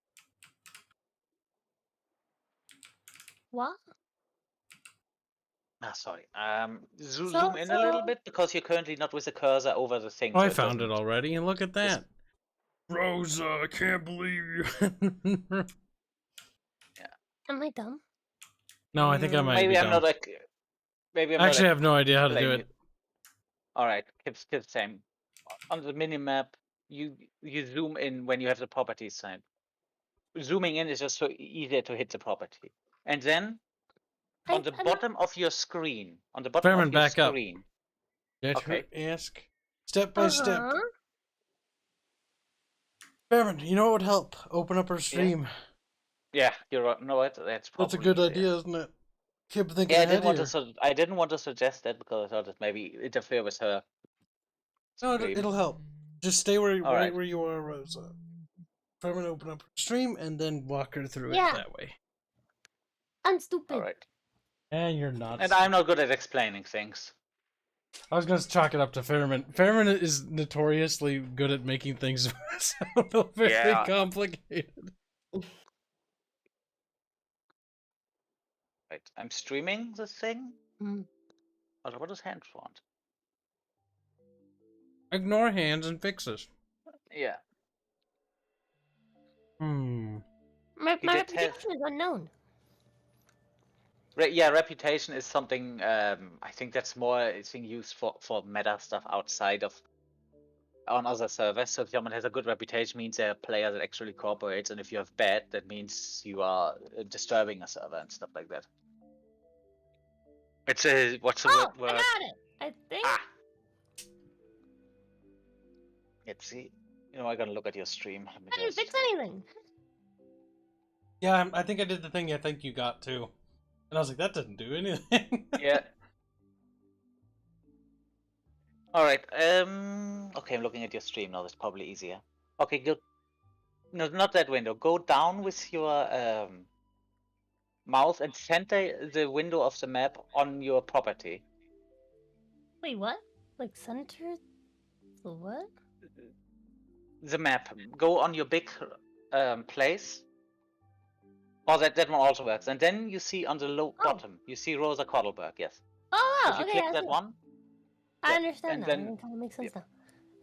What? Ah, sorry. Zoom in a little bit because you're currently not with the cursor over the thing. Oh, so I found it already, and look at This- that. Rosa, I can't believe you. Am I dumb? No, I think I might Maybe be I'm dumb. not like. Maybe I'm I not, actually like, have no idea how to do blaming it. you. All right, Kibs, same. On the minimap, you zoom in when you have the properties signed. Zooming in is just so easier to hit the property, and then on the bottom of your screen, Fairman, back up. screen. Get Okay. her ask step by step. Fairman, you know what would help? Open up her stream. Yeah, you're right. No, that's probably That's a good easier. idea, isn't it? Kib thinking Yeah, I ahead didn't want here. to. I didn't want to suggest that because I thought it maybe interfere with her. No, stream. it'll help. Just stay where All right. where you are, Rosa. Fairman, open up her stream and then walk her through it that way. I'm stupid. All right. And you're not. And I'm not good at explaining things. I was gonna chalk it up to Fairman. Fairman is notoriously good at making things sound very complicated. Right, I'm streaming this thing. What does Hanse want? Ignore hands and fix it. Yeah. My He did reputation is unknown. Yeah, reputation is something. I think that's more. It's being used for meta stuff outside of on other servers. So if someone has a good reputation, means they're a player that actually cooperates, and if you have bad, that means you are disturbing a server and stuff like that. It's a what's the word? I got it. I think. Let's see. You know, I'm gonna look at your stream. Let me I didn't just- fix anything. Yeah, I think I did the thing I think you got too. And I was like, that doesn't do anything. Yeah. Alright, okay, I'm looking at your stream now, that's probably easier. Okay, good. No, not that window. Go down with your mouse and center the window of the map on your property. Wait, what? Like center? The what? The map. Go on your big place. Oh, that one also works. And then you see on the low bottom, you see Rosa Kottleberg, yes. Oh, If you okay, click I that see. one. I yeah, understand and now. then- It kind of makes sense now.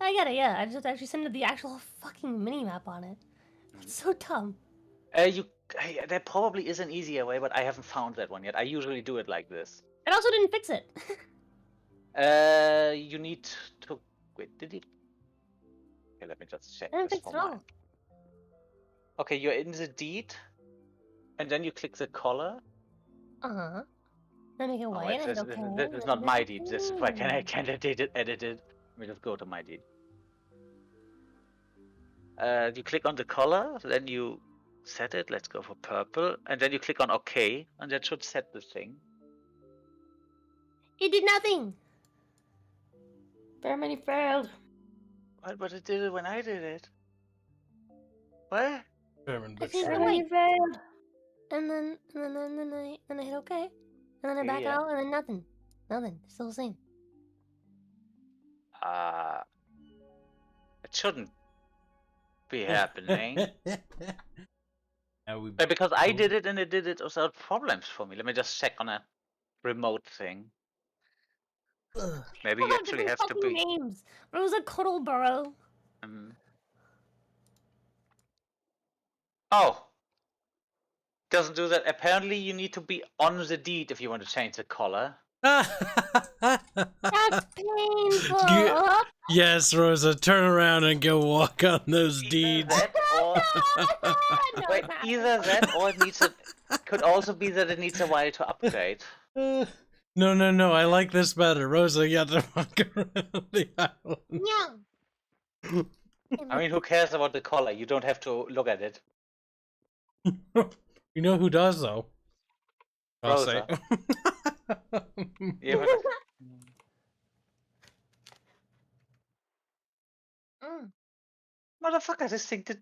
I get it, yeah. I just actually centered the actual fucking mini-map on it. That's so dumb. There probably is an easier way, but I haven't found that one yet. I usually do it like this. It also didn't fix it. You need to... Wait, did it? Okay, let me just check I didn't this fix for it all. mine. Okay, you're in the deed, and then you click the color. Uh-huh. Then make it Oh, white wait, and this, okay. this is not my deed. This is why I can't edit it. Let me just go to my deed. You click on the color, then you set it. Let's go for purple, and then you click on OK, and that should set the thing. It did nothing. Very many failed. What? But it did it when I did it. What? Chairman, I but changed Very the sure. many white. failed. And then I hit OK. And then I back Yeah. out and then nothing. Nothing. Still the same. It shouldn't be happening. Now we Because I did it and it did it without problems for me. Let me just check on a remote thing. Maybe you All actually different have to fucking be. names. Rosa Cottleborough. Oh, doesn't do that. Apparently, you need to be on the deed if you want to change the color. That's painful. You- Yes, Rosa, turn around and go walk on those deeds. That or No, wait, it's not. either that or it needs a. Could also be that it needs a while to upgrade. No, I like this better. Rosa, you have to walk around the island. Yeah. I mean, who cares about the color? You don't have to look at it. You know who does, though? I'll say. Rosa. Yeah, but motherfucker, this thing did.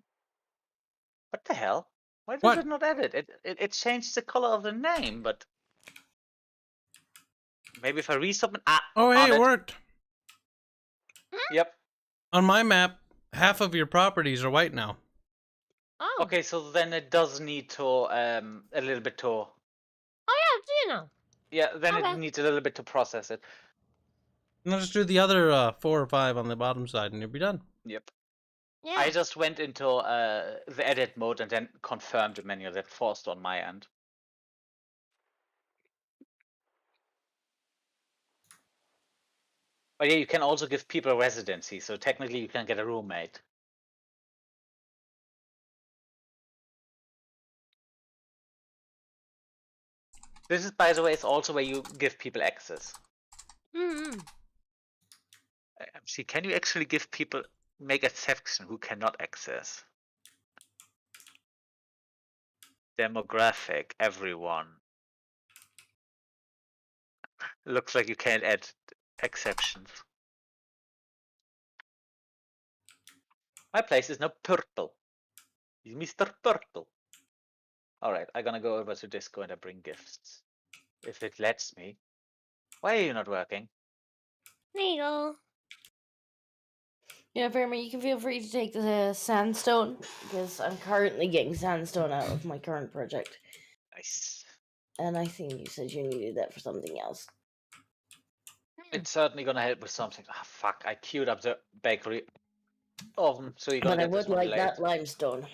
What the hell? Why did What? it not edit? It changed the color of the name, but maybe if I resubmit. Oh, hey, it worked. Yep. On my map, half of your properties are white now. Oh. Okay, so then it does need to a little bit to. Oh yeah, do you know? Yeah, then Okay. it needs a little bit to process it. And I'll just do the other 4 or 5 on the bottom side, and you'll be done. Yep. Yeah. I just went into the edit mode and then confirmed the menu that forced on my end. But yeah, you can also give people residency, so technically you can get a roommate. This is, by the way, is also where you give people access. See, can you actually give people, make a section who cannot access? Demographic, everyone. Looks like you can't add exceptions. My place is now purple. He's Mr. Purple. Alright, I'm gonna go over to Disco and I bring gifts. If it lets me. Why are you not working? There you go. Yeah, Verma, you can feel free to take the sandstone, because I'm currently getting sandstone out of my current project. Nice. And I think you said you needed that for something else. It's certainly gonna help with something. Ah, fuck, I queued up the bakery oven, so you're gonna But I get this would one like late. that limestone.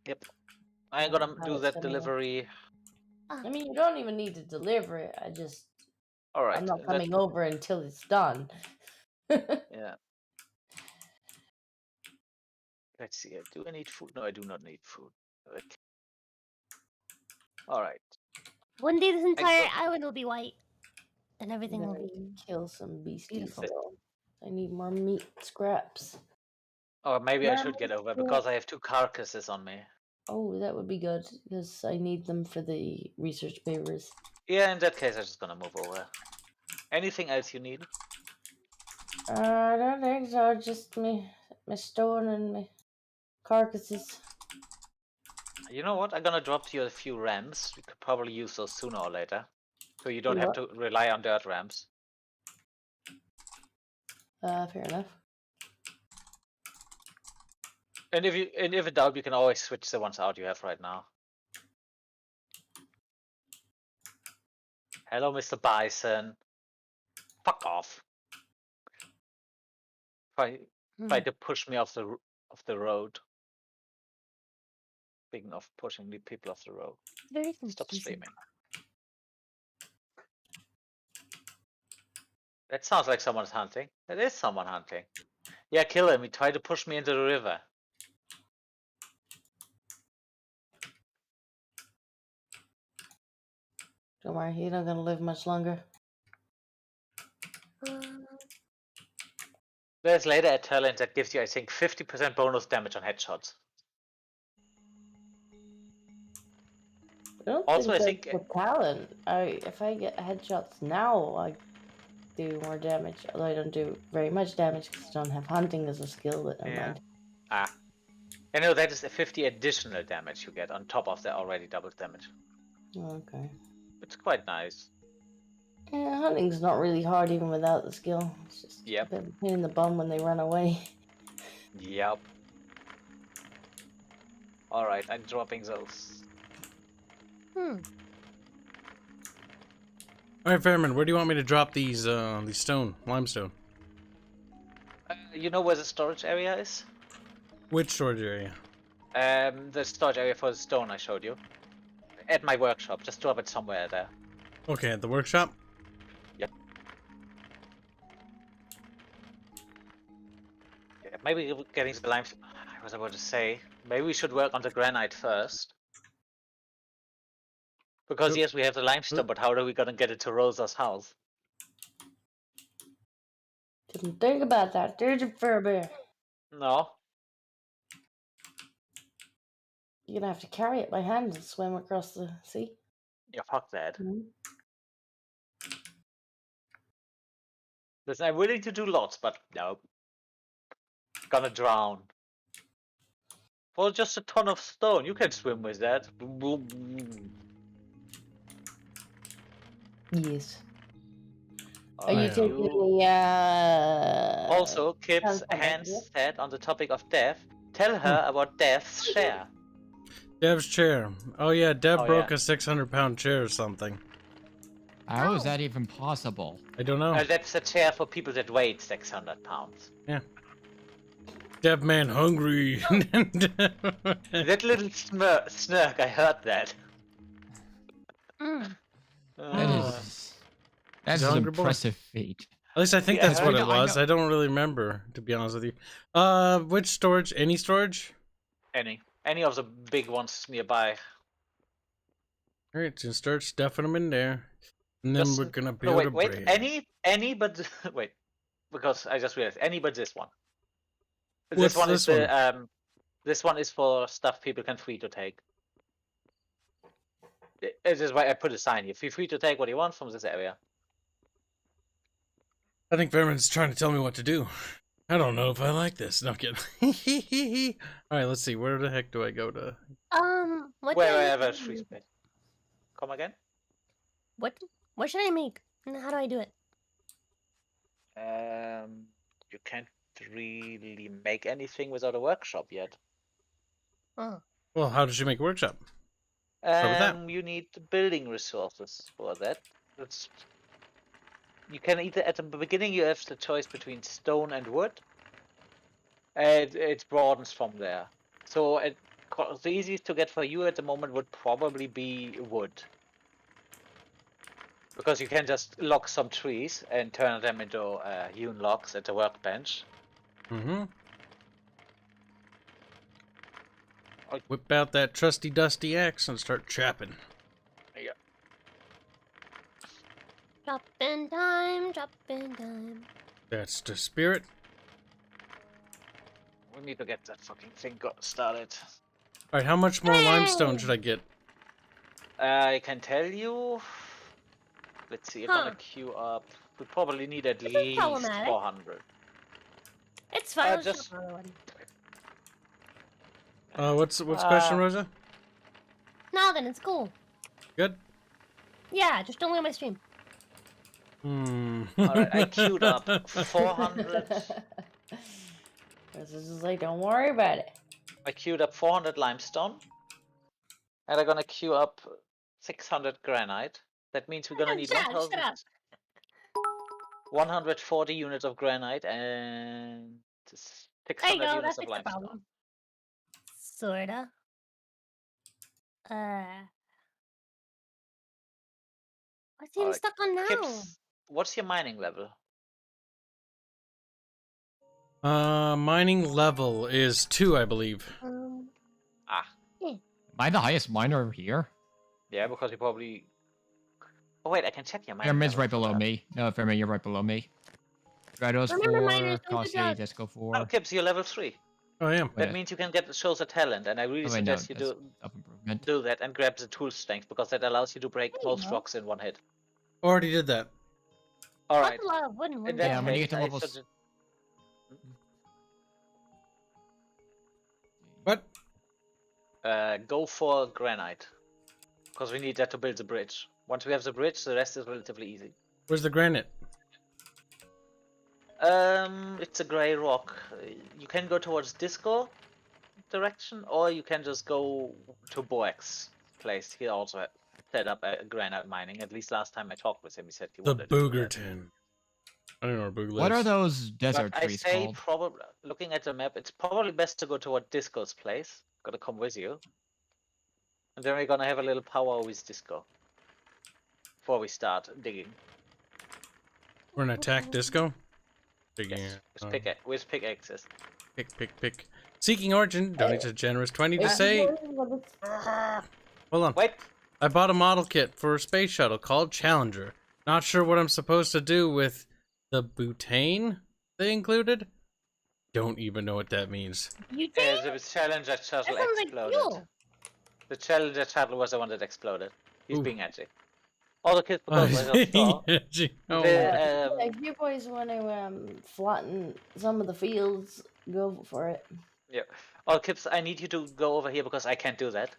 Yep. I'm gonna do Pallets that anyway. delivery. I mean, you don't even need to deliver it. Alright. I'm not coming over until it's done. Yeah. Let's see. Do I need food? No, I do not need food. Okay. Alright. One day this entire island will be white. And everything will be Kill some beasties. beautiful. Though. I need more meat scraps. Or maybe I should get over cool. because I have 2 carcasses on me. Oh, that would be good because I need them for the research papers. Yeah, in that case, I'm just gonna move over. Anything else you need? I don't think so. Just me stone and me carcasses. You know what? I'm gonna drop you a few ramps. You could probably use those sooner or later, so you don't You have to rely on dirt ramps. Fair enough. And if in doubt, you can always switch the ones out you have right now. Hello, Mr. Bison. Fuck off. Try to push me off the road. Speaking of pushing the people off the road. Very Stop confusing. streaming. That sounds like someone's hunting. It is someone hunting. Yeah, kill him. He tried to push me into the river. Don't worry, you're not gonna live much longer. There's later a talent that gives you, I think, 50% bonus damage on headshots. I don't Also, I think think that's the talent. If I get headshots now, I do more damage. Although I don't do very much damage because I don't have hunting as a skill. But never mind. Ah, I know that is a 50 additional damage you get on top of the already doubled damage. Okay. It's quite nice. Yeah, hunting's not really hard even without the skill. It's just a bit of a pain in the bum when they run away. Yep. All right, I'm dropping those. Alright, Fairman, where do you want me to drop these limestone? You know where the storage area is? Which storage area? The storage area for the stone I showed you. At my workshop, just drop it somewhere there. Okay, at the workshop? Yep. Yeah, maybe getting the limestone. I was about to say, maybe we should work on the granite first. Because yes, we have the limestone, but how are we gonna get it to Rosa's house? Didn't think about that, did you, Furbear? No. You're gonna have to carry it by hand and swim across the sea. Yeah, fuck that. Mm-hmm. Listen, I'm willing to do lots, but no. Gonna drown. For just a ton of stone, you can swim with that. Yes. All Are you right, taking the Also, Kibs transport Hanse idea? said on the topic of death, tell her about death's share. Dev's chair. Oh yeah, Dev Oh, broke yeah. a 600-pound chair or something. How is that even possible? I don't know. That's a chair for people that weigh 600 pounds. Yeah. Dev man hungry. That little snark, I heard that. That's an impressive feat. At least I think Yeah, that's what I it know- I was. know. I don't really remember, to be honest with you. Which storage? Any storage? Any of the big ones nearby. Alright, just start stuffing them in there. And then Just- we're gonna No, build wait, a wait. bridge. Any but wait, because I just realized any but this one. What's This one is this the this one is for stuff people can free to take. This is why I put a sign here. Feel free to take what you want from this area. I think Fairman's trying to tell me what to do. I don't know if I like this. No, I'm kidding. Alright, let's see. Where the heck do I go to? What Wherever free space. Come again? What should I make? And how do I do it? You can't really make anything without a workshop yet. Oh. Well, how did you make a workshop? Start with that. You need building resources for that. You can either, at the beginning, you have the choice between stone and wood. And it broadens from there. So the easiest to get for you at the moment would probably be wood. Because you can just log some trees and turn them into hewn logs at the workbench. Mm-hmm. Whip out that trusty dusty axe and start chopping. Yeah. Dropping time, dropping time. That's the spirit. We need to get that fucking thing started. Alright, how much more limestone should I get? I can tell you. Let's see, I'm gonna queue up. We probably need at least problematic. 400. It's fine. I'll just- shop another one. What's question, Rosa? Nothing. It's cool. Good. Yeah, just don't leave my stream. Alright, I queued up 400. This is like, don't worry about it. I queued up 400 limestone. And I'm gonna queue up 600 granite. That means we're gonna need Shut up. 140 units of granite and There 600 you go. That units of fixed the limestone. problem. Sorta. What's he Alright, stuck on now? Kibs, what's your mining level? Mining level is 2, I believe. Ah, Am I the highest miner over here? yeah, because you probably. Oh wait, I can check your mining. Fairman's level right for below that. me. No, Fairman, you're right below me. Stratos Remember, 4, miners, don't do Cossi, drugs. Disco Oh, 4. Kibs, you're level 3. Oh, I am. That Yeah. means you can get shows a talent, and I really Oh, wait, no, suggest you that's do self-improvement. that and grab the tool strength because that allows you to break There you most go. rocks in one hit. Already did that. All That's right. a lot of wood in one In go. that Yeah, when you case, get to I level suggest- What? go for granite because we need that to build the bridge. Once we have the bridge, the rest is relatively easy. Where's the granite? It's a grey rock. You can go towards Disco direction, or you can just go to Boax place. He also set up a granite mining. At least last time I talked with him, he said he The wanted to do that. Boogerton. I don't know where Boog lives. What are those desert But I trees say called? probably, looking at the map, it's probably best to go toward Disco's place. Gotta come with you. And then we're gonna have a little power with Disco. Before we start digging. We're gonna attack Disco? Digging Yes, it. with pickaxes. Pick. Seeking Origin donates a generous 20 to say... Hold on. Wait! I bought a model kit for a space shuttle called Challenger. Not sure what I'm supposed to do with the butane they included? Don't even know what that means. You Yeah, did? the Challenger shuttle That sounds like exploded. fuel. The Challenger shuttle was the one that exploded. He's Ooh. being edgy. All the kids because I just saw. Oh, If you boys want to flatten some of the fields, go for it. Yeah. All Kips, I need you to go over here because I can't do that.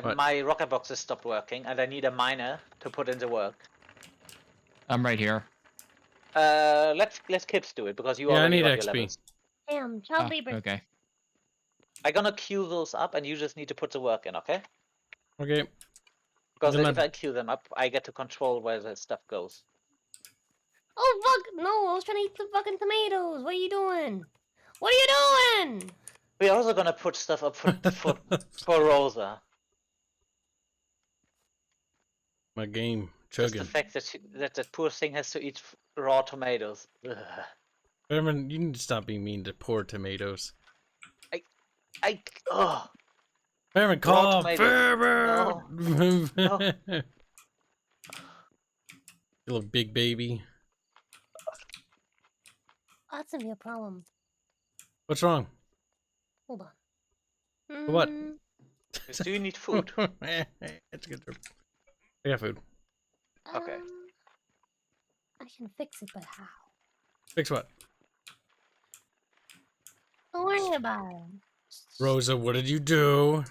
What? My rocket boxes stopped working, and I need a miner to put in the work. I'm right here. Let's Kips do it because you Yeah, I already need got your XP. levels. Damn, child labor. Okay. I'm gonna queue those up, and you just need to put the work in, okay? Okay. Because Then if I queue them up, I get to control where the stuff goes. Oh fuck! No, I was trying to eat the fucking tomatoes. What are you doing? What are you doing? We're also gonna put stuff up for Rosa. My game. Just the Chugging. fact that that poor thing has to eat raw tomatoes. Ugh. Herman, you need to stop being mean to poor tomatoes. Oh. Herman, Raw call tomatoes. Herman! No. You little big baby. That's gonna be a problem. What's wrong? Hold on. What? Do you need food? It's a good trip. I got food. Okay. I can fix it, but how? Fix what? Don't worry about it. Rosa, what did you do?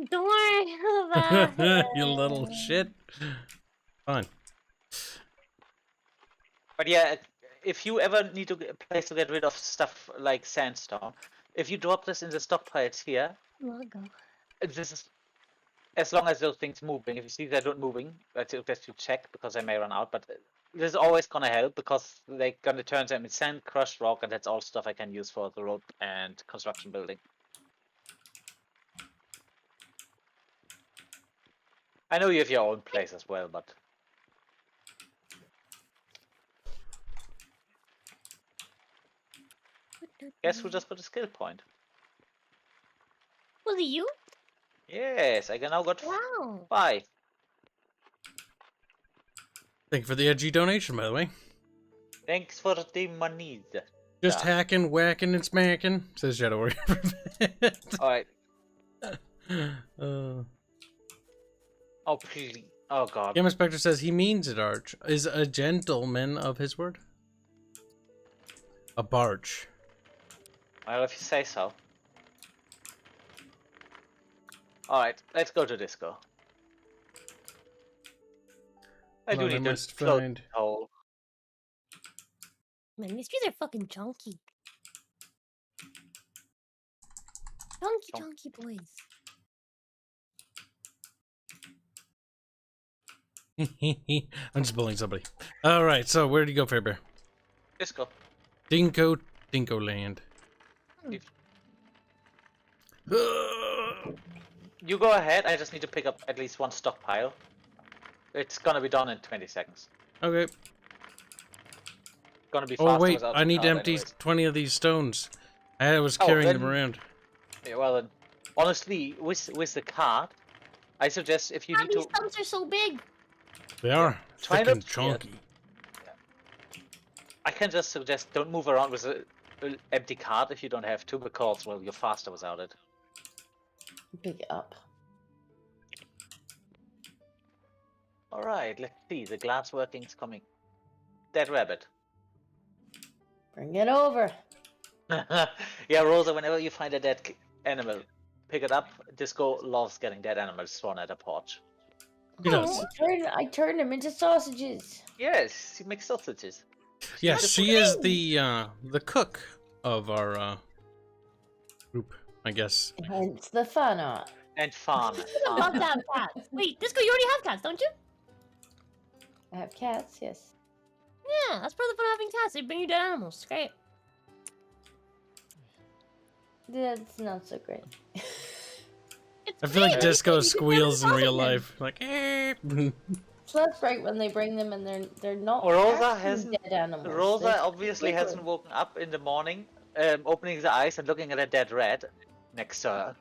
Don't worry about it. You little shit. Fine. But yeah, if you ever need a place to get rid of stuff like sandstone, if you drop this in the stockpiles here, I'll go. this is as long as those things moving. If you see they're not moving, that's best to check because I may run out. But this is always gonna help because they're gonna turn them in sand, crushed rock, and that's all stuff I can use for the road and construction building. I know you have your own place as well, but guess who just got a skill point? Was it you? Yes, I now got Wow. 5. Thank you for the edgy donation, by the way. Thanks for the money. Just Yeah. hacking, whacking, and smacking, says Shadow Warrior. Alright. uh, Oh, please. Oh, God. Game Inspector says he means it, Arch. Is a gentleman of his word? A barch. Well, if you say so. Alright, let's go to disco. I Hold do on, need to must close find. the hole. Man, these trees are fucking chunky. Chunky boys. I'm just bullying somebody. Alright, so where did you go, Fairbear? Disco. Dinko land. You go ahead, I just need to pick up at least one stockpile. It's gonna be done in 20 seconds. Okay. Gonna be Oh faster wait, without I the need to card empty anyways. 20 of these stones. I was Oh, carrying them then- around. Yeah, well then, honestly, with the card, I suggest if you God, need these to stumps are so big. They are try fucking not to- chunky. I can just suggest don't move around with an empty card if you don't have to, because well you're faster without it. Pick it up. Alright, let's see, the glass working's coming. Dead rabbit. Bring it over. Yeah, Rosa, whenever you find a dead animal, pick it up. Disco loves getting dead animals thrown at a porch. He does. I turned them into sausages. Yes, you make sausages. Yes, she is the cook of our group, I guess. Hence the fun art. And fun. I love that cats. Wait, Disco, you already have cats, don't you? I have cats, yes. Yeah, that's part of the fun of having cats. They bring you dead animals. It's great. That's not so great. It's I feel like great. Disco You can squeals in have real sausages. life. Like, eh. So that's right when they bring them and they're not Rosa actually hasn't- dead animals. Rosa They're obviously liquid. hasn't woken up in the morning, opening the eyes and looking at a dead rat next to her.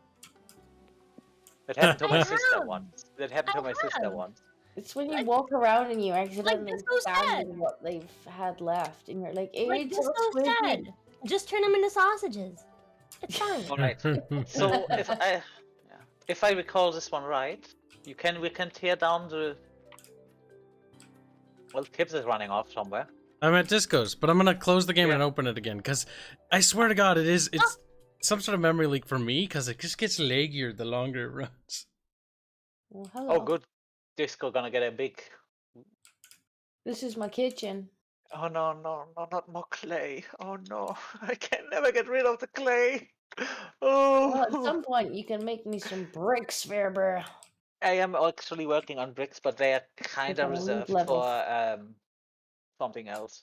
That happened to I my sister have. once. That happened to my sister have. once. It's when you walk around and you accidentally Disco's abandon dead. what they've had left, and you're like, Like it's so Disco's squishy. dead. Just turn them into sausages. It's fine. Alright. So if I recall this one right, we can tear down the. Well, Kibs is running off somewhere. I'm at Disco's, but I'm gonna close the game Yeah. and open it again, because I swear to God, it's some sort of memory leak for me, because it just gets leggier the longer it runs. Well, hello. Oh, good. Disco gonna get a big. This is my kitchen. Oh no, not more clay. Oh no, I can never get rid of the clay. Oh. Well, at some point you can make me some bricks, Fairbear. I am actually working on bricks, but they are kind of Okay, reserved level. for something else.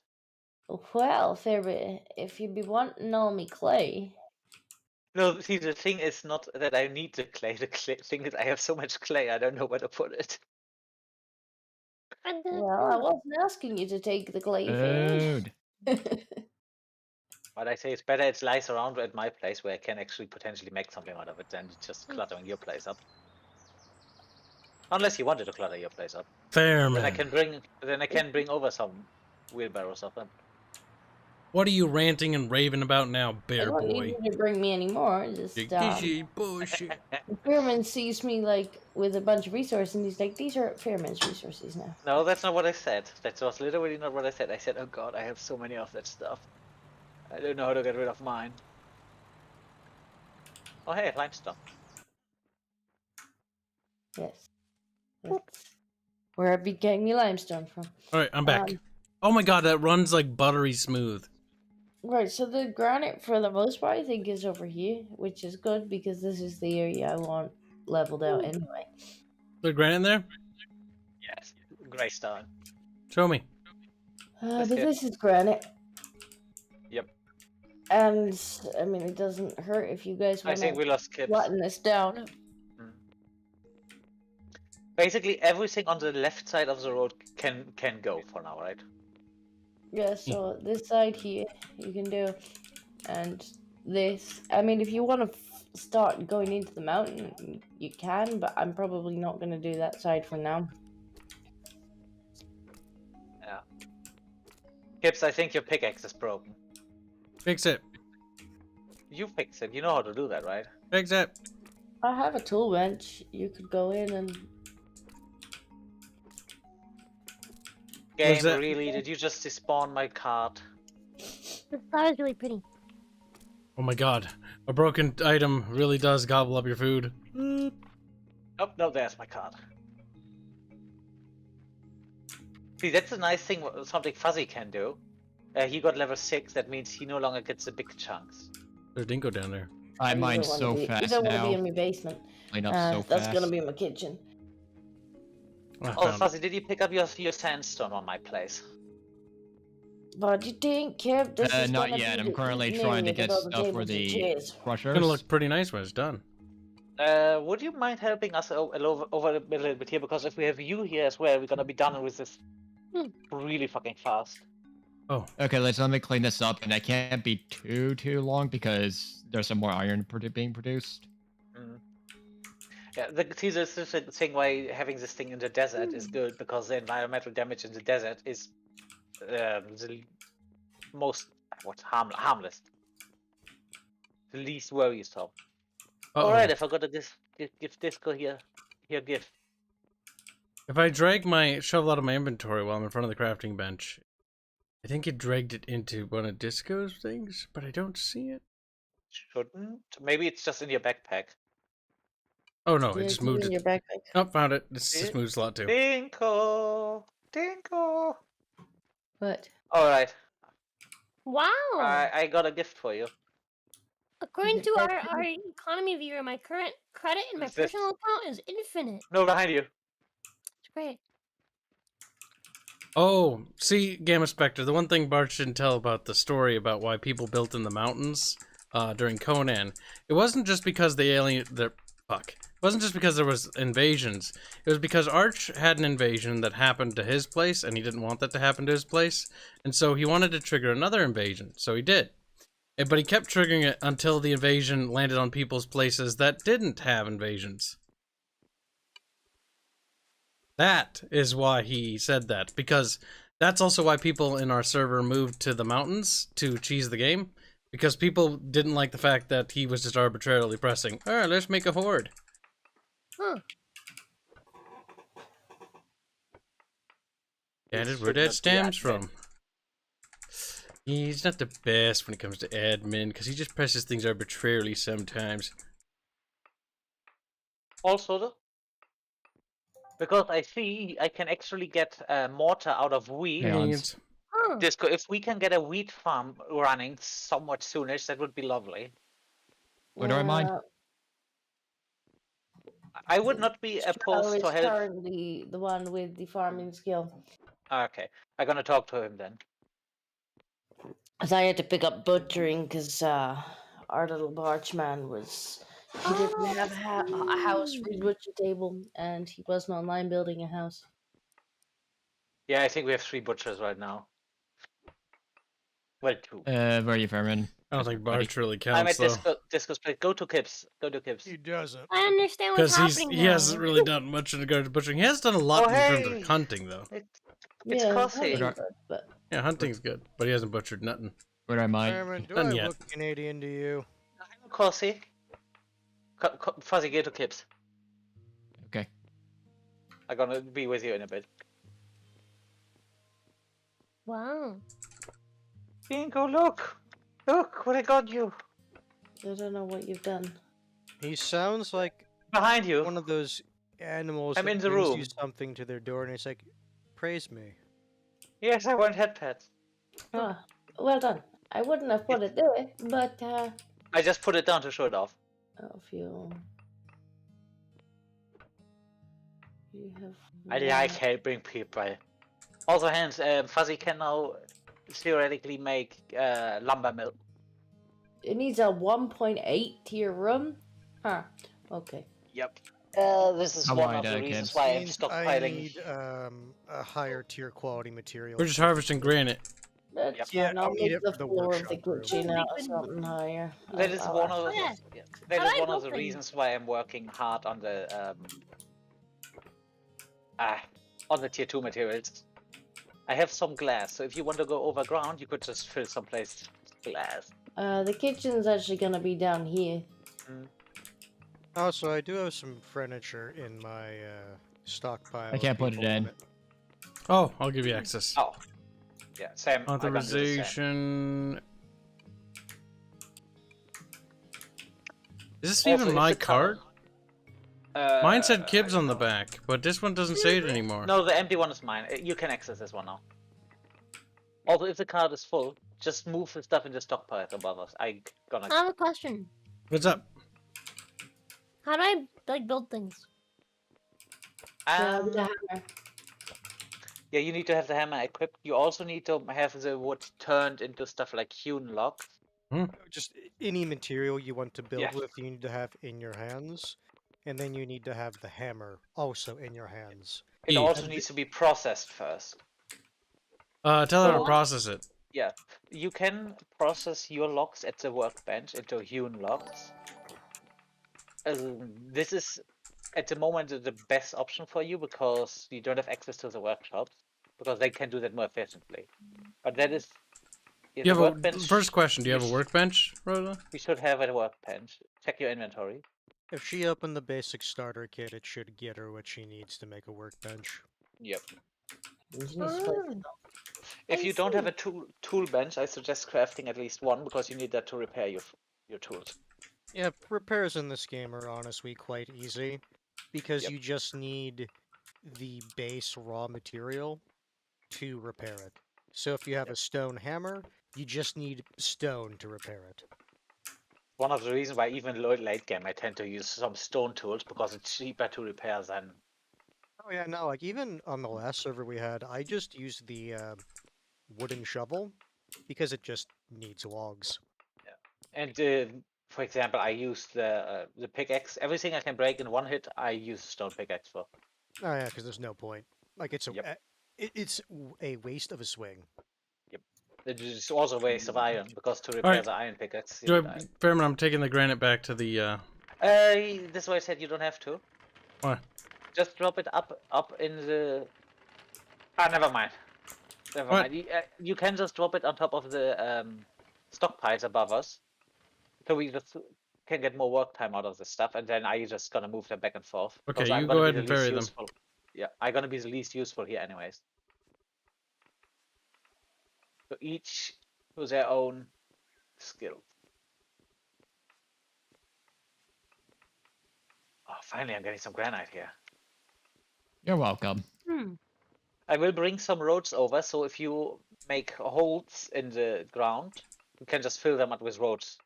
Well, Fairbear, if you be wanting all me clay, No, see, the thing is not that I need the clay. The thing is I have so much clay, I don't know where to put it. well, I wasn't asking you to take the clay, Fair. Dude. But I say it's better it lies around at my place where I can actually potentially make something out of it than just cluttering your place up. Unless you wanted to clutter your place up. Fair, Then I man. can bring over some wheelbarrows of them. What are you ranting and raving about now, I bear don't boy? need you to bring me anymore. Just Bullshit. Fairman sees me like with a bunch of resources, and he's like, "These are Fairman's resources now." No, that's not what I said. That was literally not what I said. I said, oh god, I have so many of that stuff. I don't know how to get rid of mine. Oh hey, limestone. Yes. That's where I be getting your limestone from. Alright, I'm back. Um, Oh my God, that runs like buttery smooth. Right, so the granite for the most part I think is over here, which is good because this is the area I want leveled out anyway. The granite in there? Yes, grey stone. Show me. But good. this is granite. Yep. And I mean it doesn't hurt if you guys I want think we to lost Kibs. flatten this down. Basically, everything on the left side of the road can go for now, right? Yeah, so this side here you can do, and this. I mean, if you want to start going into the mountain, you can, but I'm probably not going to do that side for now. Yeah. Kibs, I think your pickaxe is broken. Fix it. You fix it. You know how to do that, right? Fix it. I have a tool bench. You could go in and. Game, that? really? Did you just despawn my card? The flower's really pretty. Oh my God. A broken item really does gobble up your food. Oh, no, there's my card. See, that's a nice thing, something Fuzzy can do. He got level 6, that means he no longer gets the big chunks. There's Dinko down there. I You mine don't wanna so be- fast You don't want to now. be in my basement. Clean up so That's fast. gonna be my kitchen. Oh, Fuzzy, did you pick up your sandstone on my place? What do you think, Kib? This is Not gonna yet. be I'm the currently menu trying to with get all the stuff for tables and the chairs. It's crushers. gonna look pretty nice when it's done. Would you mind helping us over a little bit here? Because if we have you here as well, we're gonna be done with this really fucking fast. Oh, Okay, let me clean this up, and I can't be too long because there's some more iron being produced. Yeah, see, this is the thing why having this thing in the desert is good, because the environmental damage in the desert is the most harmless, the least worrisome. Alright, I forgot to give Disco here gift. If I drag my shovel out of my inventory while I'm in front of the crafting bench, I think it dragged it into one of Disco's things, but I don't see it. Shouldn't? Maybe it's just in your backpack. Oh no, Yeah, it just it's moved in it. your backpack. Oh, found it. This just moves a lot too. Dinko! What? Alright, Wow. I got a gift for you. According to our economy viewer, my current credit in my What's this? personal account is infinite. No, behind you. It's great. Oh, see, Gamma Spectre, the one thing Bart didn't tell about the story about why people built in the mountains during Conan, it wasn't just because it wasn't just because there was invasions. It was because Arch had an invasion that happened to his place, and he didn't want that to happen to his place, and so he wanted to trigger another invasion, so he did. But he kept triggering it until the invasion landed on people's places that didn't have invasions. That is why he said that, because that's also why people in our server moved to the mountains to cheese the game, because people didn't like the fact that he was just arbitrarily pressing, "Oh, let's make a horde." Huh. That is where that stems from. He's not the best when it comes to admin, because he just presses things arbitrarily sometimes. Also, though, because I see I can actually get mortar out of wheat. Neons. Huh. Disco, if we can get a wheat farm running somewhat soonish, that would be lovely. What do I mine? I would not be opposed to help. currently the one with the farming skill. Okay, I'm gonna talk to him then. As I had to pick up butchering because our little bargeman was. He didn't have a house for his butcher table, and he wasn't online building a house. Yeah, I think we have 3 butchers right now. Well, 2. Where are you, Farman? I don't think Bart really I'm counts, at though. Disco's place. Go to Kibs. He doesn't. I understand what's Because happening he now. hasn't really done much in regard to butchering. He has done a lot Oh, in terms hey! of hunting, though. It's coffee. But Yeah, hunting's good, but he hasn't butchered nothing. Where do I mine? Herman, do Done I yet. look Canadian to you? Coffee. Fuzzy, get to Kibs. Okay. I'm gonna be with you in a bit. Wow. Dinko, look! Look what I got you! I don't know what you've done. He sounds like Behind you! one of those animals I'm that in the brings room. you something to their door and it's like, praise me. Yes, I want head pets. Ah, well done. I wouldn't have put it there, but I just put it down to show it off. if you have. I like helping people. Also, Hanse, Fuzzy can now theoretically make lumber mill. It needs a 1.8 tier room. Huh. Okay. Yep. This is How one wide, of the Kibs? reasons why I'm Means stockpiling. I need a higher tier quality material. We're just harvesting granite. That's Yep. Yeah, fine. I'll I'll need make it the for the floor of the workshop room. kitchen out or something higher. That is one of Yeah. that How is do I one of the build things? reasons why I'm working hard on the tier 2 materials. I have some glass, so if you want to go overground, you could just fill some place with glass. The kitchen's actually gonna be down here. Also, I do have some furniture in my stockpile. I can't if put it people in. want Oh, I'll give you access. Oh, yeah, same. I'm gonna do the same. Authorization. Is this Also, even if my the card? Mine said Kibs on the back, but this one doesn't say it anymore. No, the empty one is mine. You can access this one now. Although if the card is full, just move the stuff in the stockpile above us. I have a question. What's up? How do I like build things? Yeah, you need to have the hammer equipped. You also need to have the wood turned into stuff like hewn logs. Just any material you want to build Yeah. with, you need to have in your hands, and then you need to have the hammer also in your hands. It also needs to be processed first. Tell her to process it. Yeah, you can process your logs at the workbench into hewn logs. This is, at the moment, the best option for you because you don't have access to the workshops, because they can do that more efficiently. But that is... You have a first question. Do you have a workbench, Rosa? We should have a workbench. Check your inventory. If she opened the basic starter kit, it should get her what she needs to make a workbench. Yep. Oh, If you don't have a tool bench, I suggest crafting at least one, because you need that to repair your tools. Yeah, repairs in this game are honestly quite easy, because you just need the base raw material to repair it. So if you have a stone hammer, you just need stone to repair it. One of the reasons why even late game I tend to use some stone tools, because it's cheaper to repair than... Oh yeah, no, like even on the last server we had, I just used the wooden shovel, because it just needs logs. Yeah. And for example, I use the pickaxe. Everything I can break in one hit, I use stone pickaxe for. Oh yeah, because there's no point. Like it's a waste of a swing. Yep. It's also a waste of iron, because to repair the iron pickaxe. Fairman, I'm taking the granite back to the. This is why I said you don't have to. Why? Just drop it up in the. Ah, never mind. Never mind. You can just drop it on top of the stockpiles above us, so we just can get more work time out of this stuff, and then I just gonna move them back and forth. Okay, you go ahead and bury them. Yeah, I'm gonna be the least useful here, anyways. So each with their own skill. Oh, finally, I'm getting some granite here. You're welcome. I will bring some roads over, so if you make holes in the ground, you can just fill them up with roads.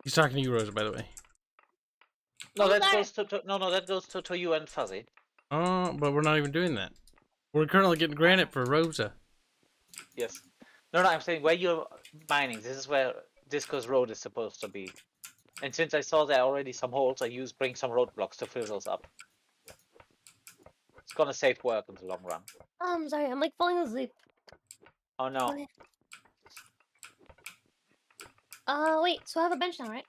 He's talking to you, Rosa, by the way. No, that goes that goes to you and Fuzzy. Oh, but we're not even doing that. We're currently getting granite for Rosa. Yes. No, I'm saying where you're mining. This is where Disco's road is supposed to be. And since I saw there already some holes, I bring some roadblocks to fill those up. It's gonna save work in the long run. I'm sorry, I'm like falling asleep. Oh no. Okay. Wait, so I have a bench now, right?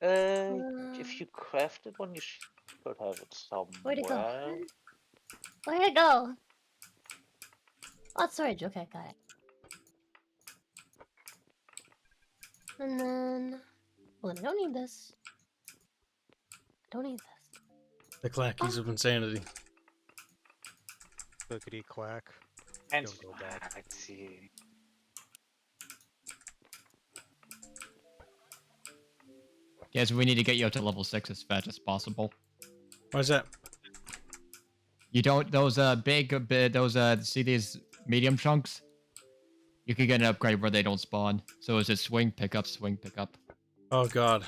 If you crafted one, you should have it somewhere. Where'd it go? Where'd it go? Oh, storage. Okay, got it. And then... Well, then I don't need this. I don't need this. The clackies of insanity. Clickety clack. And Don't go back. let's see. Yes, we need to get you up to level 6 as fast as possible. Why's that? You don't, see these medium chunks? You can get an upgrade where they don't spawn. So is it swing, pick up, swing, pick up? Oh god.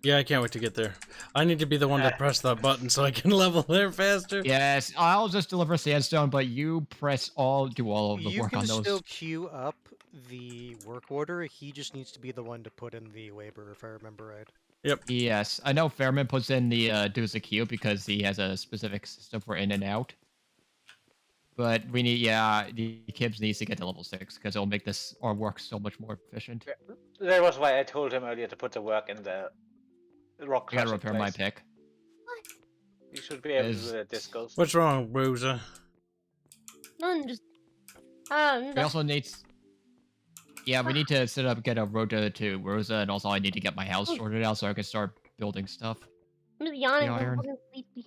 Yeah, I can't wait to get there. I need to be the one to press that button so I can level there faster. Yes, I'll just deliver sandstone, but you do all of the work on those. You can still queue up the work order. He just needs to be the one to put in the labor, if I remember right. Yep. Yes, I know Fairman puts in the does the queue because he has a specific system for in and out. But we need, the Kibs needs to get to level 6 because it'll make our work so much more efficient. That was why I told him earlier to put the work in the rock. I gotta repair my pick. You should be able to do that, Discos. What's wrong, Rosa? No, just... We also need... Yeah, we need to get a road to Rosa, and also I need to get my house sorted out so I can start building stuff. I'm just yawning. The I'm iron. fucking sleepy.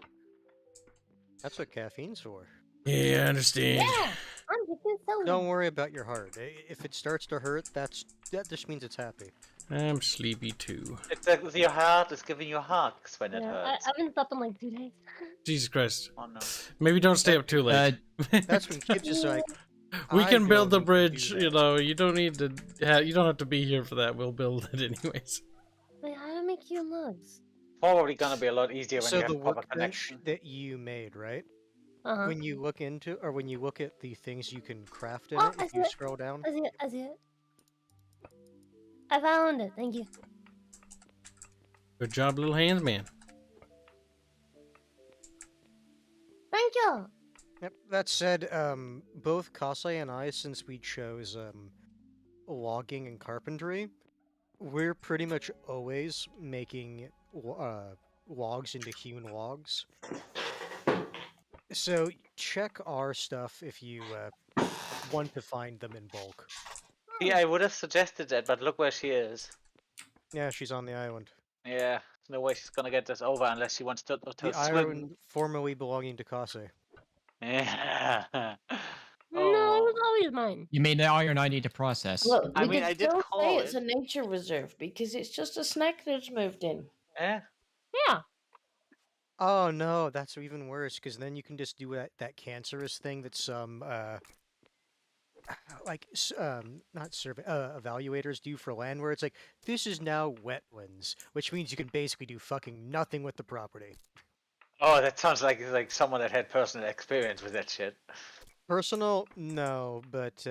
That's what caffeine's for. Yeah, I understand. Yeah! I'm getting so... Don't worry about your heart. If it starts to hurt, that just means it's happy. I'm sleepy too. It's like your heart is giving you hugs when it Yeah, hurts. I've been slept in like 2 days. Jesus Christ. Oh no. Maybe don't stay up too late. That's when Kibs is like, we I can build the don't need to bridge, do you that. know, you don't need to you don't have to be here for that. We'll build it anyways. Wait, how to make you mugs? Probably gonna be a lot easier when So you have the proper workbench connection. that you made, right? Uh-huh. When you look into, or when you look at the things you can craft in Oh, it, I if see you it. scroll down. I see it. I see it. I found it. Thank you. Good job, little hands man. Thank you. Yep. That said, both Kase and I, since we chose logging and carpentry, we're pretty much always making logs into hewn logs. So check our stuff if you want to find them in bulk. Yeah, I would have suggested that, but look where she is. Yeah, she's on the island. Yeah, there's no way she's gonna get this over unless she wants to The swim. island formerly belonging to Kase. Yeah. No, it was always mine. You mean the iron I need to process? Look, I we mean, could I did still call say it's it. a nature reserve because it's just a snack that's moved in. Yeah. Yeah. Oh no, that's even worse, because then you can just do that cancerous thing that some not survey evaluators do for land, where it's like, this is now wetlands, which means you can basically do fucking nothing with the property. Oh, that sounds like someone that had personal experience with that shit. Personal, no, but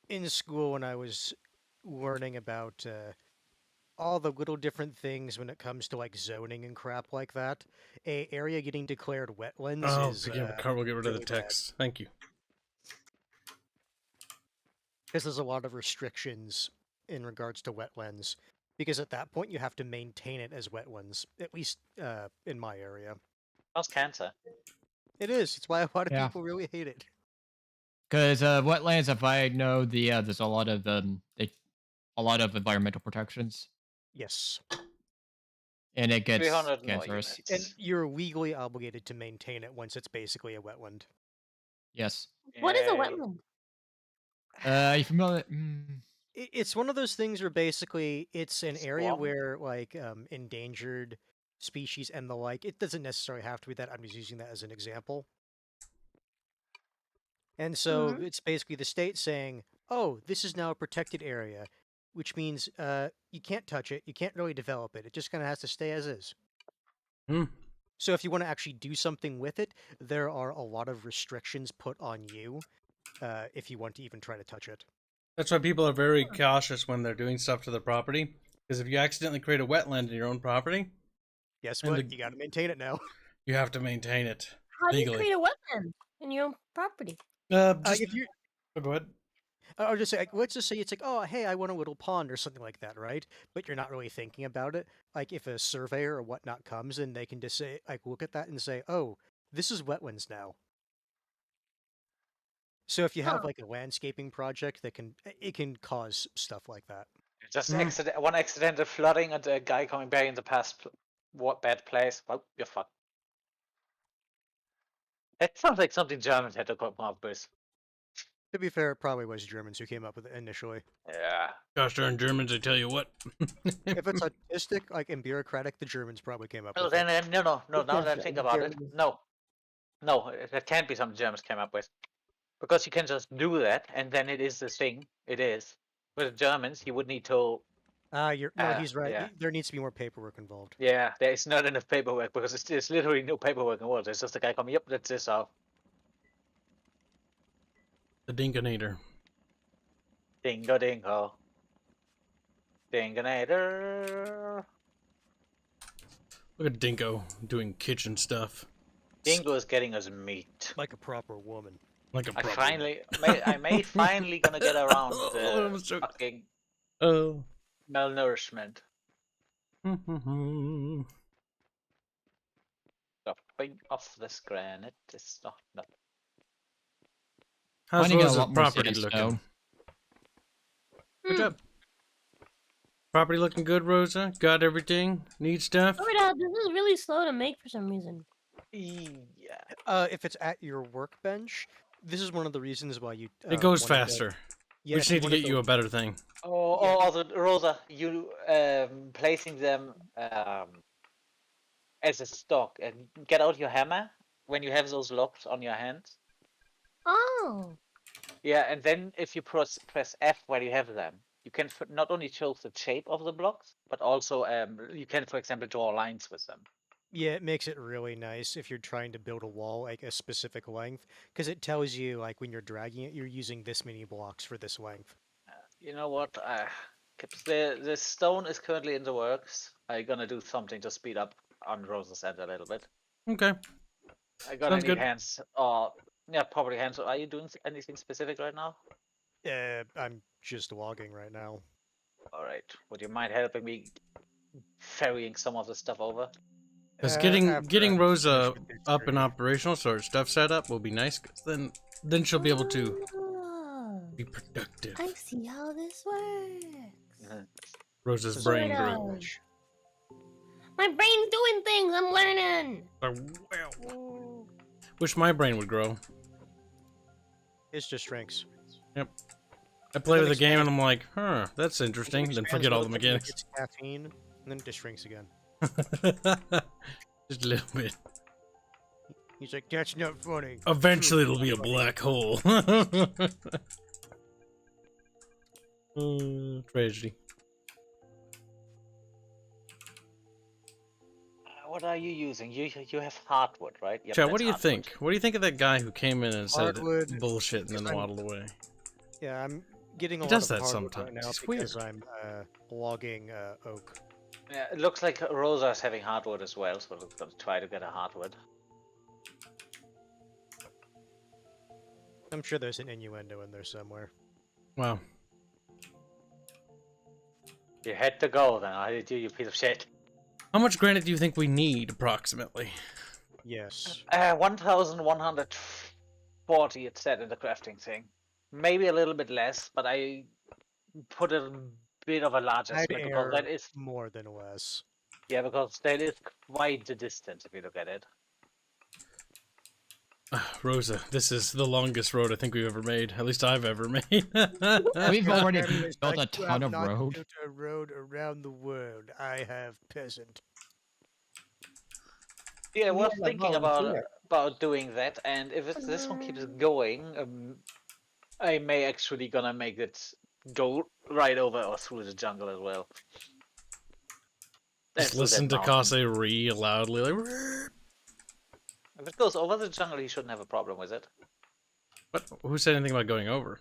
in school when I was learning about all the little different things when it comes to like zoning and crap like that, a area getting declared wetlands Oh, is yeah, we'll get rid of the really bad. text. Thank you. Because there's a lot of restrictions in regards to wetlands, because at that point you have to maintain it as wetlands, at least in my area. That's cancer. It is. It's why a lot of Yeah. people really hate it. Because wetlands, if I know there's a lot of environmental protections, Yes. and it gets 300 more cancerous. units. And you're legally obligated to maintain it once it's basically a wetland. Yes. What is a Yay. wetland? Are you familiar? It's one of those things where basically it's an area Swamp? where like endangered species and the like. It doesn't necessarily have to be that. I'm just using that as an example. And so it's basically the state saying, "Oh, this is now a protected area," which means you can't touch it, you can't really develop it. It just kind of has to stay as is. Hmm. So if you want to actually do something with it, there are a lot of restrictions put on you if you want to even try to touch it. That's why people are very cautious when they're doing stuff to their property. Because if you accidentally create a wetland in your own property, Guess And what? the- You got to maintain it now. you have to maintain it How do you legally. create a wetland in your own property? If you, go ahead. I'll just say, like, let's just say it's like, oh, hey, I want a little pond or something like that, right? But you're not really thinking about it. Like, if a surveyor or whatnot comes in, they can just say, like, look at that and say, oh, this is wetlands now. So if you have like a landscaping project, it can cause stuff like that. Just one accidental flooding and a guy coming back in the past bad place. Well, you're fucked. That sounds like something Germans had to come up with. To be fair, it probably was Germans who came up with it initially. Yeah. Gosh darn Germans, I tell you what. If it's artistic, like, and bureaucratic, the Germans probably came up Well, with then, it. no. Now that I think about it, no, that can't be something Germans came up with, because you can just do that, and then it is the thing. It is. With the Germans, you would need to. He's right. Yeah. There needs to be more paperwork involved. Yeah, there is not enough paperwork because there's literally no paperwork involved. It's just the guy coming, yep, that's this off. The Dinkanator. Dingo dingo. Dingonator. Look at Dinko doing kitchen stuff. Dingo is getting us meat. Like a proper woman. Like a I proper- may finally gonna get around Oh, the I'm so- fucking Oh. malnourishment. Dropping off this granite is not nothing. How's Finding a Rosa's lot more property sandstone. looking? Good job. Property looking good, Rosa? Got everything? Need stuff? Oh my god, this is really slow to make for some reason. Yeah. If it's at your workbench, this is one of the reasons why you. It goes wanna go- faster. Yeah, we just need to wanna get you a better thing. Or also, Rosa, you placing them as a stock, and get out your hammer when you have those locked on your hands. Oh. Yeah, and then if you press F while you have them, you can not only choose the shape of the blocks, but also you can, for example, draw lines with them. Yeah, it makes it really nice if you're trying to build a wall like a specific length, because it tells you like when you're dragging it, you're using this many blocks for this length. You know what? The stone is currently in the works. I'm gonna do something to speed up on Rosa's end a little bit. Okay. I gotta Sounds need good. hands. Yeah, probably hands. Are you doing anything specific right now? I'm just logging right now. All right. Would you mind helping me ferrying some of the stuff over? Because After getting I Rosa finish with this up and tree. operational, so her stuff set up will be nice. 'Cause then she'll be able to Oh, be productive. I see how this works. Rosa's This is brain Sort grew. of. My brain's doing things. I'm learning. Wish my brain would grow. It's just shrinks. Yep. I play with the game and expands- I'm like, huh, that's interesting. Then forget all the mechanics. It's caffeine, and then it just shrinks again. Just a little bit. He's like, that's not funny. Eventually it'll be a black hole. Tragedy. What are you using? You have hardwood, right? Yep, Chad, what that's do you hardwood. think? What do you think of that guy who came in and said Hardwood, bullshit and then because I'm- waddled away? Yeah, I'm getting a He lot does of that hardwood sometimes. right now It's because weird. I'm logging oak. Yeah, it looks like Rosa's having hardwood as well, so we're gonna try to get a hardwood. I'm sure there's an innuendo in there somewhere. Wow. You had to go then. I did you piece of shit. How much granite do you think we need, approximately? Yes. 1,140 it said in the crafting thing. Maybe a little bit less, but I put a bit of a large I'd estimate because that err is more than less. because that is quite the distance if you look at it. Rosa, this is the longest road I think we've ever made. At least I've ever made. We've already It's built a like, "You ton have of not road. built a road around the world. I have peasant. Yeah, I was Yeah, thinking volunteer. about doing that, and if this one keeps going, I may actually gonna make it go right over or through the jungle as well. Just through listen that to mountain. Kase re loudly, like. "Rrrr." If it goes over the jungle, he shouldn't have a problem with it. What? Who said anything about going over?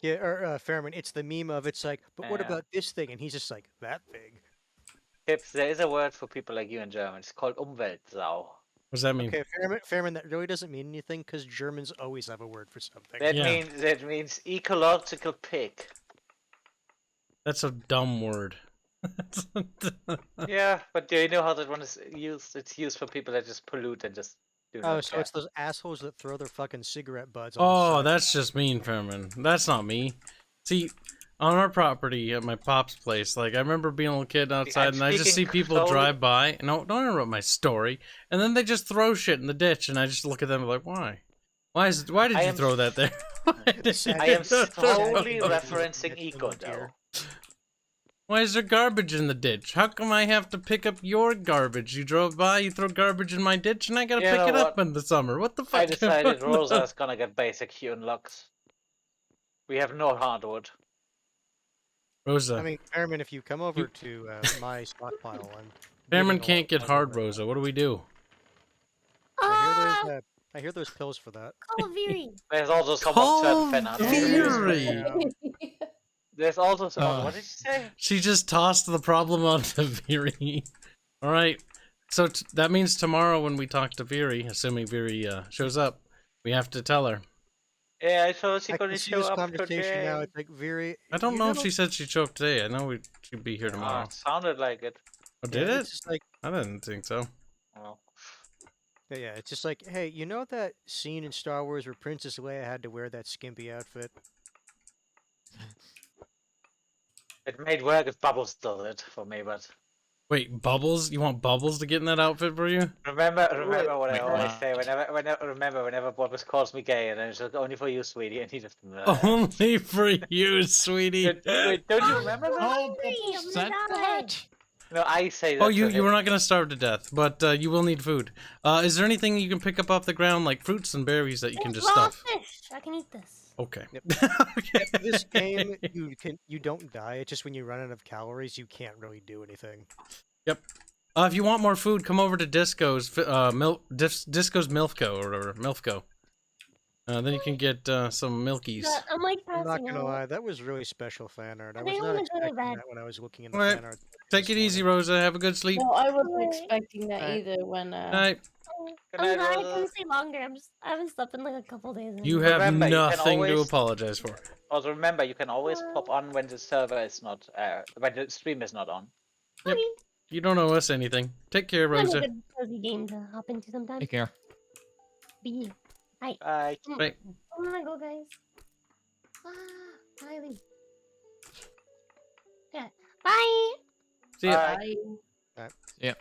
Yeah, or Fairman, it's the meme of it's like, but what Yeah. about this thing? And he's just like, that thing. Kibs, there is a word for people like you in German. It's called Umweltsau. What does that mean? Okay, Fairman, that really doesn't mean anything because Germans always have a word for something. That Yeah. means ecological pig. That's a dumb word. Yeah, but do you know how that one is used? It's used for people that just pollute and just do Oh, not so care. it's those assholes that throw their fucking cigarette butts on the Oh, side. that's just mean, Furman. That's not me. See, on our property at my pop's place, like I remember being a little kid outside, and I just see speaking people solely- drive by. No, don't interrupt my story. And then they just throw shit in the ditch, and I just look at them like, why? Why did I you am- throw that there? Why did you I am throw- solely Oh. referencing eco though. Why is there garbage in the ditch? How come I have to pick up your garbage? You drove by, you throw garbage in my ditch, and I gotta You pick know it up what? in the summer. What the fuck? I decided Rosa's gonna get basic hewn logs. We have no hardwood. Rosa. I mean, Fairman, if you come over to my stockpile, I'm Fairman giving a can't lot get of hard, hardwood. Rosa. What do we do? I hear there's pills for that. Call Viri. There's also someone certain fan art. Veery! There's also someone. What did you say? She just tossed the problem onto Viri. All right. So that means tomorrow when we talk to Viri, assuming Viri shows up, we have to tell her. Yeah, I thought she I gonna can see show this up conversation now. today. It's like, Viri, I don't you know if she said she'd show up today. I know she'd be here Oh, tomorrow. it sounded like it. Oh, did yeah, it? It's just like, I didn't think so. Well, yeah, it's just like, hey, you know that scene in Star Wars where Princess Leia had to wear that skimpy outfit? it made work if Bubbles does it for me, but Wait, Bubbles? You want Bubbles to get in that outfit for you? Remember what I Wait, always what? say. Whenever Bubbles calls me gay, and then it's like, only for you, sweetie, and he just. Only for you, sweetie. Wait, don't you remember that? Oh, Hungry, I'm said gonna die. that? No, I say that. Oh, to you him. were not gonna starve to death, but you will need food. Is there anything you can pick up off the ground, like fruits and berries, that you can There's just raw stuff? fish. I can eat this. Okay. Yep. Okay. This game, you don't die. It's just when you run out of calories, you can't really do anything. Yep. If you want more food, come over to Disco's Disco's Milfco or whatever, Milfco. Then you can get some milkies. Yeah, I'm like I'm not passing gonna out. lie, that was really special fan art. I I was think I'm not gonna go to expecting bed. that when I was looking at the Alright. fan art. Take it easy, Rosa. Have a good sleep. No, I wasn't Alright. expecting that Alright. either when Night. Good I'm night, glad I Rosa. couldn't stay longer. I haven't slept in like a couple days. You anyway. have Remember, you can nothing to always- apologize for. Also, remember, you can always pop on when the server is not, when the stream is not on. Yep. You don't owe us anything. Take care, That's Rosa. a good cozy game to hop into sometime. Take care. Be. Hi. Bye. Bye. I'm gonna go, guys. Bye. Leave. Yeah. Bye. See ya. Bye.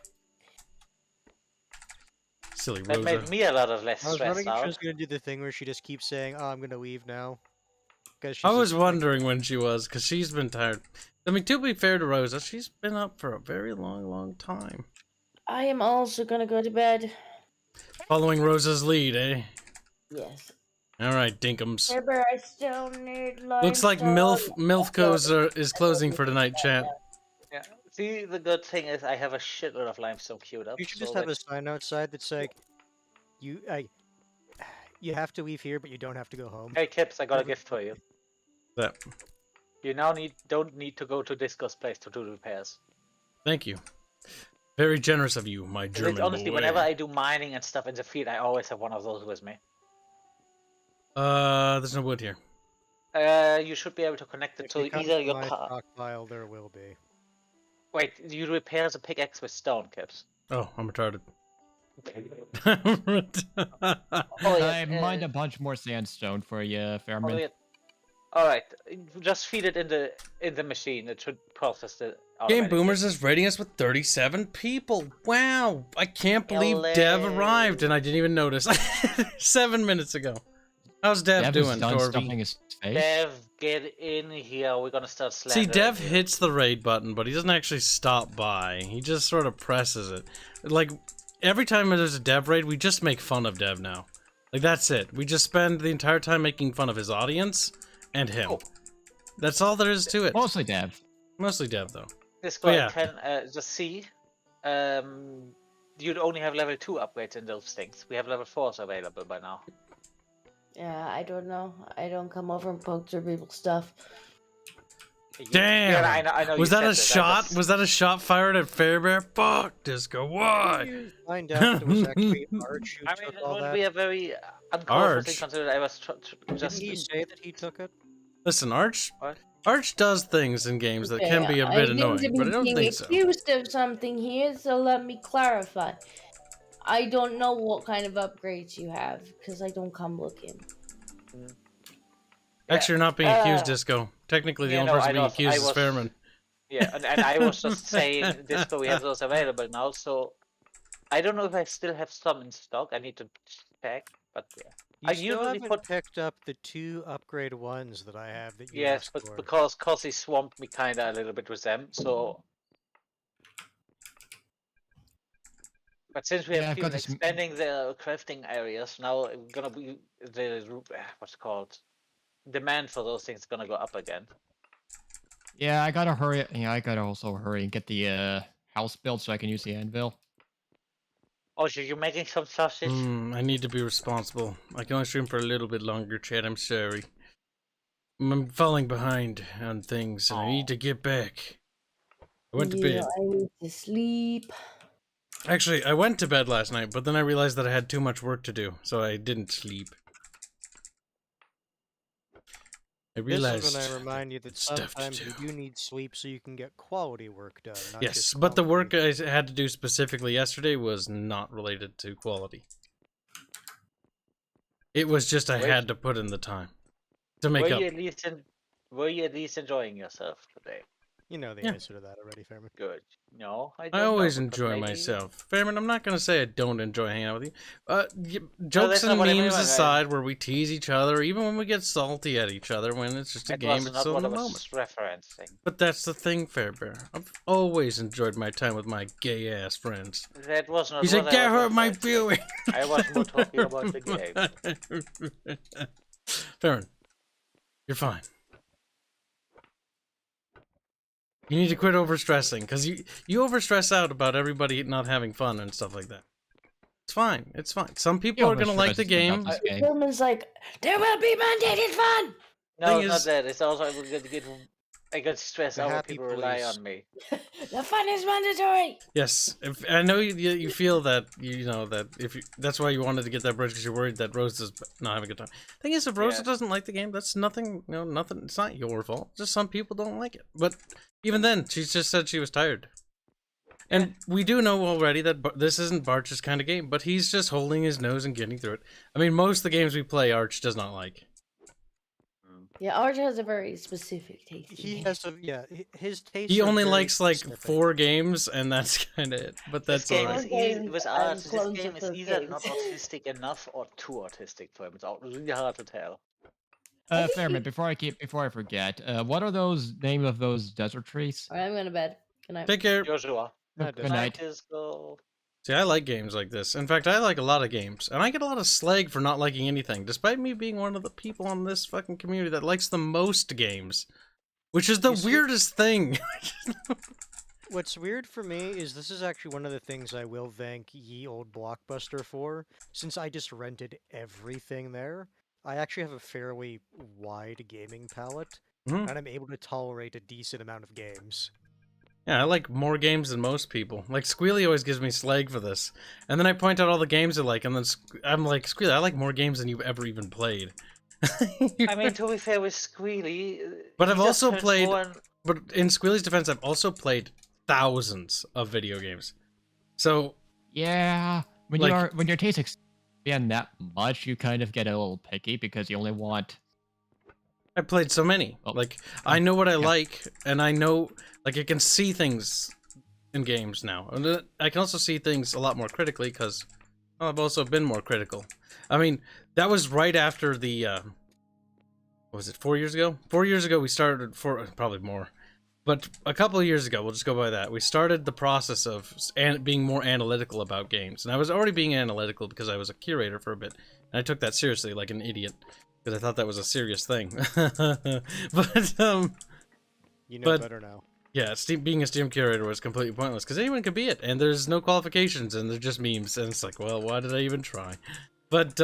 Silly That Rosa. made me a lot of less I was stressed wondering if she out. was gonna do the thing where she just keeps saying, "Oh, I'm gonna leave now." Because I was wondering when she was, because she's been tired. I mean, to be fair to Rosa, she's been up for a very long, long time. I am also gonna go to bed. Following Rosa's lead, eh? Yes. Alright, Dinkums. Remember, I still need Looks like Milfco's is closing for tonight, chat. Yeah. See, the good thing is I have a shitload of limestone queued up. You should so just have a like- sign outside that's like, you have to leave here, but you don't have to go home. Hey, Kibs, I got a gift for you. That. You now don't need to go to Disco's place to do repairs. Thank you. Very generous of you, my 'Cause German it's honestly, boy. whenever I do mining and stuff in the field, I always have one of those with me. There's no wood here. You should be able to connect it If to you come either to your my car. stockpile, there will be. Wait, you repair the pickaxe with stone, Kibs. Oh, I'm retarded. Oh, yeah, I mined a bunch more sandstone for you, Fairman. Oh, yeah. All right, just feed it in the machine. It should process it. Game automatically. Boomers is rating us with 37 people. Wow, I can't believe Dev Hello. arrived and I didn't even notice. 7 minutes ago. How's Dev Dev is doing, done stuffing Torby? his face. Dev, get in here. We're gonna start See, slandering. Dev you. hits the raid button, but he doesn't actually stop by. He just sort of presses it. Like, every time there's a Dev raid, we just make fun of Dev now. Like, that's it. We just spend the entire time making fun of his audience and him. Oh. That's all there is to it. Mostly Dev. Mostly Dev, though. This Oh, guy yeah. can just see. You'd only have level 2 upgrades in those things. We have level 4s available by now. Yeah, I don't know. I don't come over and poke through people's stuff. Damn! Yeah, I know Was you that said a this, I shot? just- Was that a shot fired at Fairbear? Fuck, Disco, why? Find out it was actually Arch who I mean, took it all would that. be a very uncautious thing Arch? considering I was Didn't just. he say that he took it? Listen, Arch What? Arch does things in games that Okay, can be a I bit seem to annoying, be but I don't being think so. accused of something here, so let me clarify. I don't know what kind of upgrades you have, because I don't come looking. Actually, you're not being accused, Uh, Disco. Technically, the yeah, only no, person I being know, accused I is was- Fairman. Yeah, and I was just saying, Disco, we have those available now, so I don't know if I still have some in stock. I need to check, but yeah. You I still usually haven't put- picked up the 2 upgrade ones that I have that you Yes, asked but for. because he swamped me kinda a little bit with them, so. But since we Yeah, have I've got been this expanding the crafting areas, now it's gonna be the what's it called? Demand for those things is gonna go up again. Yeah, I gotta hurry. Yeah, I gotta also hurry and get the house built so I can use the anvil. Oh, so you're making some sausage? I need to be responsible. I can only stream for a little bit longer, Chad. I'm sorry. I'm falling behind on things, and I need to get back. I went to Yeah, bed. I need to sleep. Actually, I went to bed last night, but then I realized that I had too much work to do, so I didn't sleep. I This realized is when I remind you that stuff to sometimes you do. do need sleep so you can get quality work done. Not Yes, just but the quantity. work I had to do specifically yesterday was not related to quality. It was just I Wait. had to put in the time to make Were up. you at least were you at least enjoying yourself today? You know the Yeah. answer to that already, Fairman. Good. No, I don't I always know, because enjoy maybe- myself. Fairman, I'm not going to say I don't enjoy hanging out with you. Jokes that's not and what I mean memes by that. aside, where we tease each other, even when we get salty at each other, when it's just a That game, was it's not so what in I the was moment. referencing. But that's the thing, Fairbear. I've always enjoyed my time with my gay-ass friends. That was not You what said, I get was hurt my referencing. feelings! I was more talking about the game. Farron, you're fine. You need to quit overstressing, because you overstress out about everybody not having fun and stuff like that. It's fine. It's fine. Some people are going to like the game. Woman's like, there will be mandated fun! No, Thing it's not is- that. It's also I'm going to get. I get stressed The out when happy people rely police. on me. The fun is mandatory! Yes, if, I know you feel that, you know, that if you, that's why you wanted to get that bridge, because you're worried that Rose is not having a good time. Thing is, if Rosa Yes. doesn't like the game, that's nothing, you know, nothing, it's not your fault. Just some people don't like it. But even then, she just said she was tired. And we do know already that this isn't Barch's kind of game, but he's just holding his nose and getting through it. I mean, most of the games we play, Arch does not like. Yeah, Arch has a very specific taste. in He games. has a his taste. He are only very likes like specific. 4 games, and that's kind of it. But that's This game alright. is Games easy with and art. This clones game of is those either games. not autistic enough or too autistic for him. It's really hard to tell. Fairman, before I forget, what are those name of those desert trees? Alright, I'm going to bed. Good night. Take care. Joshua. That Good does- night. Disco. See, I like games like this. In fact, I like a lot of games. And I get a lot of slag for not liking anything, despite me being one of the people on this fucking community that likes the most games. Which is the You see- weirdest thing. What's weird for me is this is actually one of the things I will thank Ye Old Blockbuster for. Since I just rented everything there, I actually have a fairly wide gaming palette, Mhm. and I'm able to tolerate a decent amount of games. Yeah, I like more games than most people. Like, Squealy always gives me slag for this. And then I point out all the games I like, and then I'm like, Squealy, I like more games than you've ever even played. I mean, to be fair with Squealy, But he I've just also turns played- more and- But in Squealy's defense, I've also played thousands of video games. So, Yeah, when Like- your taste expand that much, you kind of get a little picky because you only want. I played so many. Oh. Like, I know what I Yeah. like, and I know, like, I can see things in games now. And I can also see things a lot more critically, because I've also been more critical. I mean, that was right after the, what was it, 4 years ago? 4 years ago we started, probably more. But a couple of years ago, we'll just go by that, we started the process of being more analytical about games. And I was already being analytical because I was a curator for a bit. And I took that seriously like an idiot. Because I thought that was a serious thing. But, You know But- better now. yeah, being a Steam curator was completely pointless. Because anyone could be it. And there's no qualifications. And they're just memes. And it's like, well, why did I even try? But,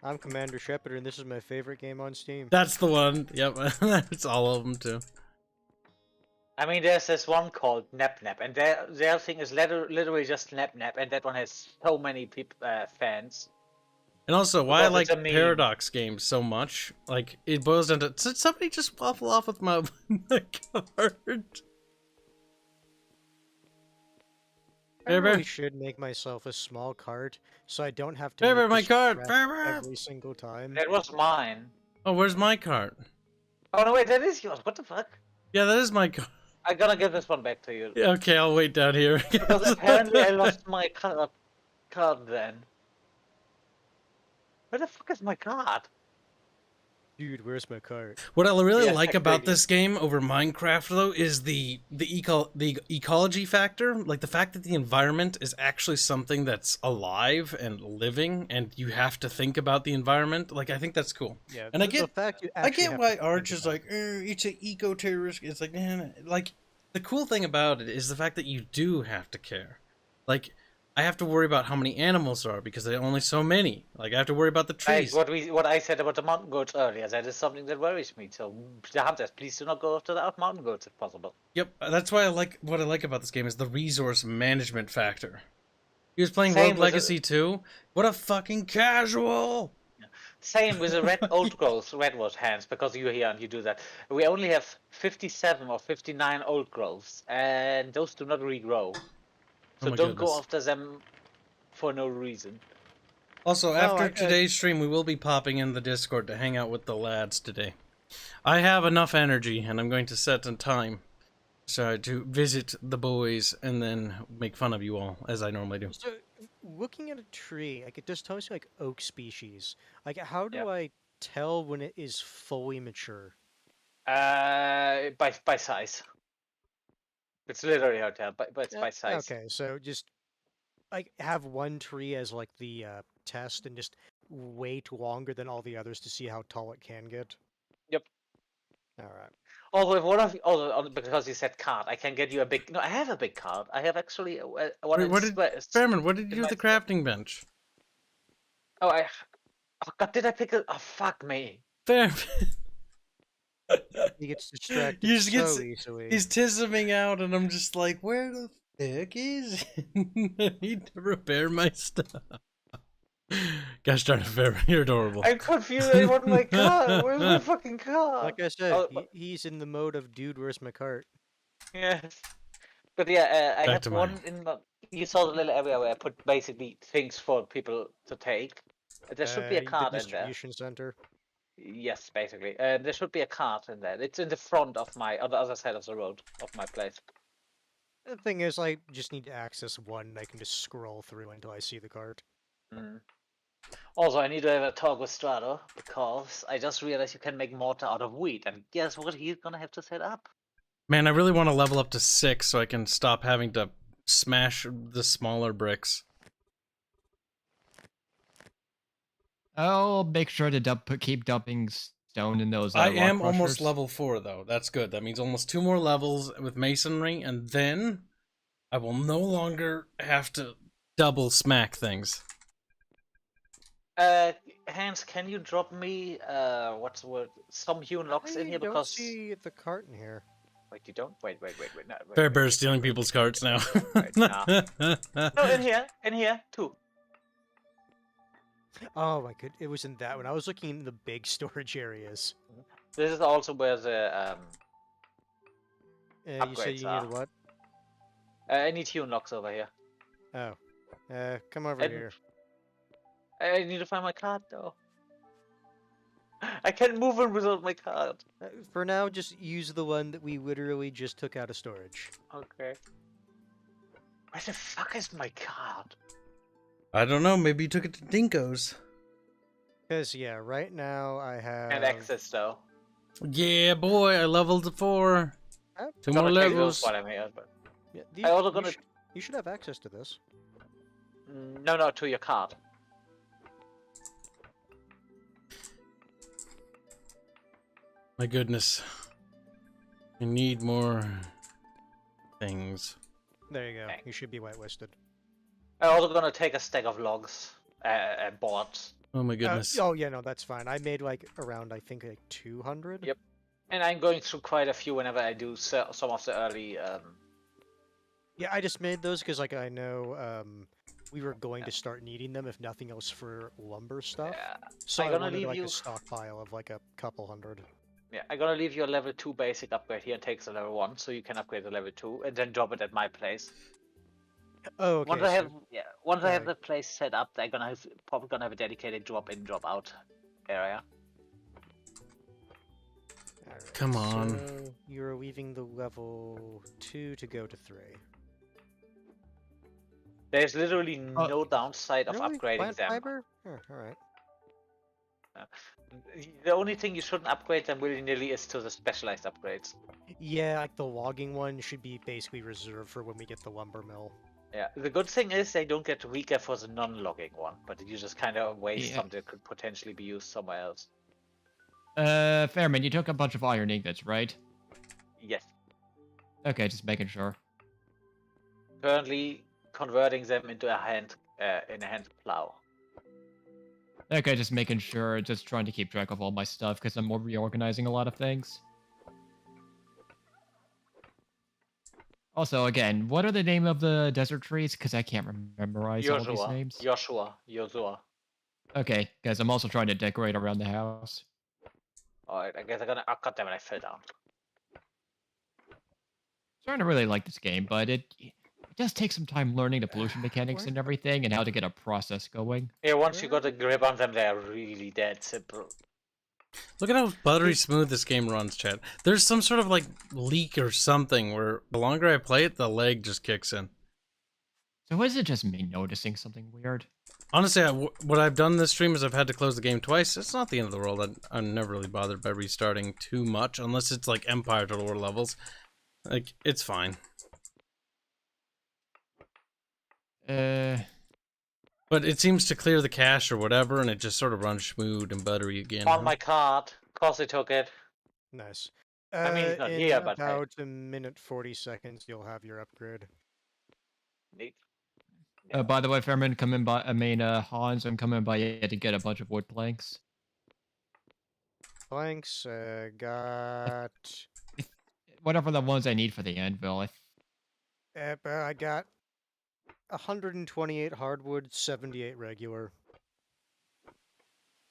I'm Commander Shepard, and this is my favorite game on Steam. that's the one. Yep, it's all of them, too. I mean, there's this one called Nap Nap, and their thing is literally just Nap Nap, and that one has so many fans. And also, why I Because like it's a meme. Paradox games so much, like, it boils down to, did somebody just waffle off with my, my card? I Bear Bear? really should make myself a small cart, so I don't have to. Bear make Bear, my this card! trek Bear Bear! every single time. That was mine. Oh, where's my card? Oh no, wait, that is yours. What the fuck? Yeah, that is my card. I'm gonna give this one back to you. Yeah, okay, I'll wait down here. Because apparently I lost my card then. Where the fuck is my card? Dude, where's my cart? What I really Yeah, like check about radio. this game over Minecraft, though, is the ecology factor. Like, the fact that the environment is actually something that's alive and living, and you have to think about the environment. Like, I think that's cool. Yeah, And I the get- fact you I actually get have why to think Arch is about like, it's an eco-terrorist. It's like, like, the cool thing about it is the fact that you do have to care. Like, I have to worry about how many animals there are because there are only so many. Like, I have to worry about the trees. What I said about the mountain goats earlier, that is something that worries me. So, the hunters, please do not go after the mountain goats if possible. Yep, that's why what I like about this game is the resource management factor. He was playing Same Rogue with it. Legacy 2. What a fucking casual! Same with the old growth, redwood hands, because you're here and you do that. We only have 57 or 59 old growths, and those do not regrow. Oh So my don't go goodness. after them for no reason. Also, Well, after I- today's stream, we will be popping in the Discord to hang out with the lads today. I have enough energy, and I'm going to set a time to visit the boys and then make fun of you all, as I normally do. So, looking at a tree, like it just tells you like oak species. Like, how do Yep. I tell when it is fully mature? By size. It's literally hard to tell, but it's by size. Okay, so just like have one tree as like the test, and just wait longer than all the others to see how tall it can get. Yep. All right. Although if one of you, because you said card, I can get you a big. No, I have a big card. I have actually one. Wait, what did Fairman? What did you do with the crafting bench? Oh, oh God, did I pick it? Oh, fuck me. Fairman. He gets distracted You just so easily. He's tissing out, and I'm just like, where the heck is it? I need to repair my stuff. Gosh darn it, Fairman, you're adorable. I'm confused. I want my card. Where's my fucking card? Like I said, Oh, he's in the mode of dude, where's my cart? yes. But yeah, I Back have to one mine. in the. You saw the little area where I put basically things for people to take. There should be a card the in there. distribution center. Yes, basically. There should be a cart in there. It's in the front of on the other side of the road of my place. The thing is, I just need to access one, and I can just scroll through until I see the cart. Mm. Also, I need to have a talk with Strato, because I just realized you can make mortar out of wheat, and guess what he's gonna have to set up? Man, I really want to level up to 6 so I can stop having to smash the smaller bricks. I'll make sure to keep dumping stone in those. I rock am almost crushers. level 4 though. That's good. That means almost 2 more levels with masonry, and then I will no longer have to double smack things. Hanse, can you drop me what's the word? Some hewn logs in here, I don't because see the cart in here. wait, you don't? Wait, no, wait, Bear Bear's stealing people's carts now. Wait, no, in here, too. Oh my god, it was in that one. I was looking in the big storage areas. This is also where the You said upgrades you are. needed what? I need hewn logs over here. Oh. Come over And- here. I need to find my card though. I can't move it without my card. For now, just use the one that we literally just took out of storage. Okay. Where the fuck is my card? I don't know, maybe you took it to Dinko's. Because, yeah, right now I have... And access though. Yeah, boy, I leveled to 4. 2 more Gonna take those levels. while I'm here, but Yeah, I also you gonna. You should have access to this. No, to your card. My goodness. I need more things. There you go. Okay. You should be whitelisted. I'm also gonna take a stack of logs, boards, Oh my goodness. Oh, yeah, no, that's fine. I made, like, around, I think, like, 200? Yep. and I'm going through quite a few whenever I do some of the early. Yeah, I just made those because, like, I know we were going to start needing them, if nothing else, for lumber stuff. Yeah. So I'm I gonna wanted, leave like, you- a stockpile of, like, a couple hundred. Yeah, I'm gonna leave you a level 2 basic upgrade here and take the level 1, so you can upgrade the level 2 and then drop it at my place. Oh, okay. Once I have yeah. the place set up, I'm probably gonna have a dedicated drop in, drop out area. Alright, Come on. So you're leaving the level 2 to go to 3. There's literally no downside of Really? upgrading Plant them. fiber? Oh, alright. The only thing you shouldn't upgrade them willy-nilly is to the specialized upgrades. Yeah, like the logging one should be basically reserved for when we get the lumber mill. Yeah, the good thing is they don't get weaker for the non-logging one, but you just kind of waste Yeah. something that could potentially be used somewhere else. Fairman, you took a bunch of iron ingots, right? Yes. Okay, just making sure. Currently converting them into a hand plow. Okay, just making sure, just trying to keep track of all my stuff, because I'm reorganizing a lot of things. Also, again, what are the name of the desert trees? Because I can't memorize all these names. Joshua. Okay, guys, I'm also trying to decorate around the house. Alright, I guess I'm gonna. Oh, goddammit, I fell down. Starting to really like this game, but it does take some time learning the pollution mechanics and everything, and how to get a process going. Yeah, once you got a grip on them, they're really dead simple. Look at how buttery smooth this game runs, chat. There's some sort of like leak or something where the longer I play it, the lag just kicks in. So is it just me noticing something weird? Honestly, what I've done this stream is I've had to close the game twice. It's not the end of the world. I'm never really bothered by restarting too much, unless it's like Empire Total War levels. Like, it's fine. But it seems to clear the cache or whatever, and it just sort of runs smooth and buttery again. On my card. Of course they took it. Nice. I mean, he's not in here, but hey. about a minute 40 seconds, you'll have your upgrade. Neat. By the way, Fairman, coming by. I mean, Hans, I'm coming by you to get a bunch of wood planks. Planks, got... Whatever the ones I need for the anvil. I got 128 hardwood, 78 regular.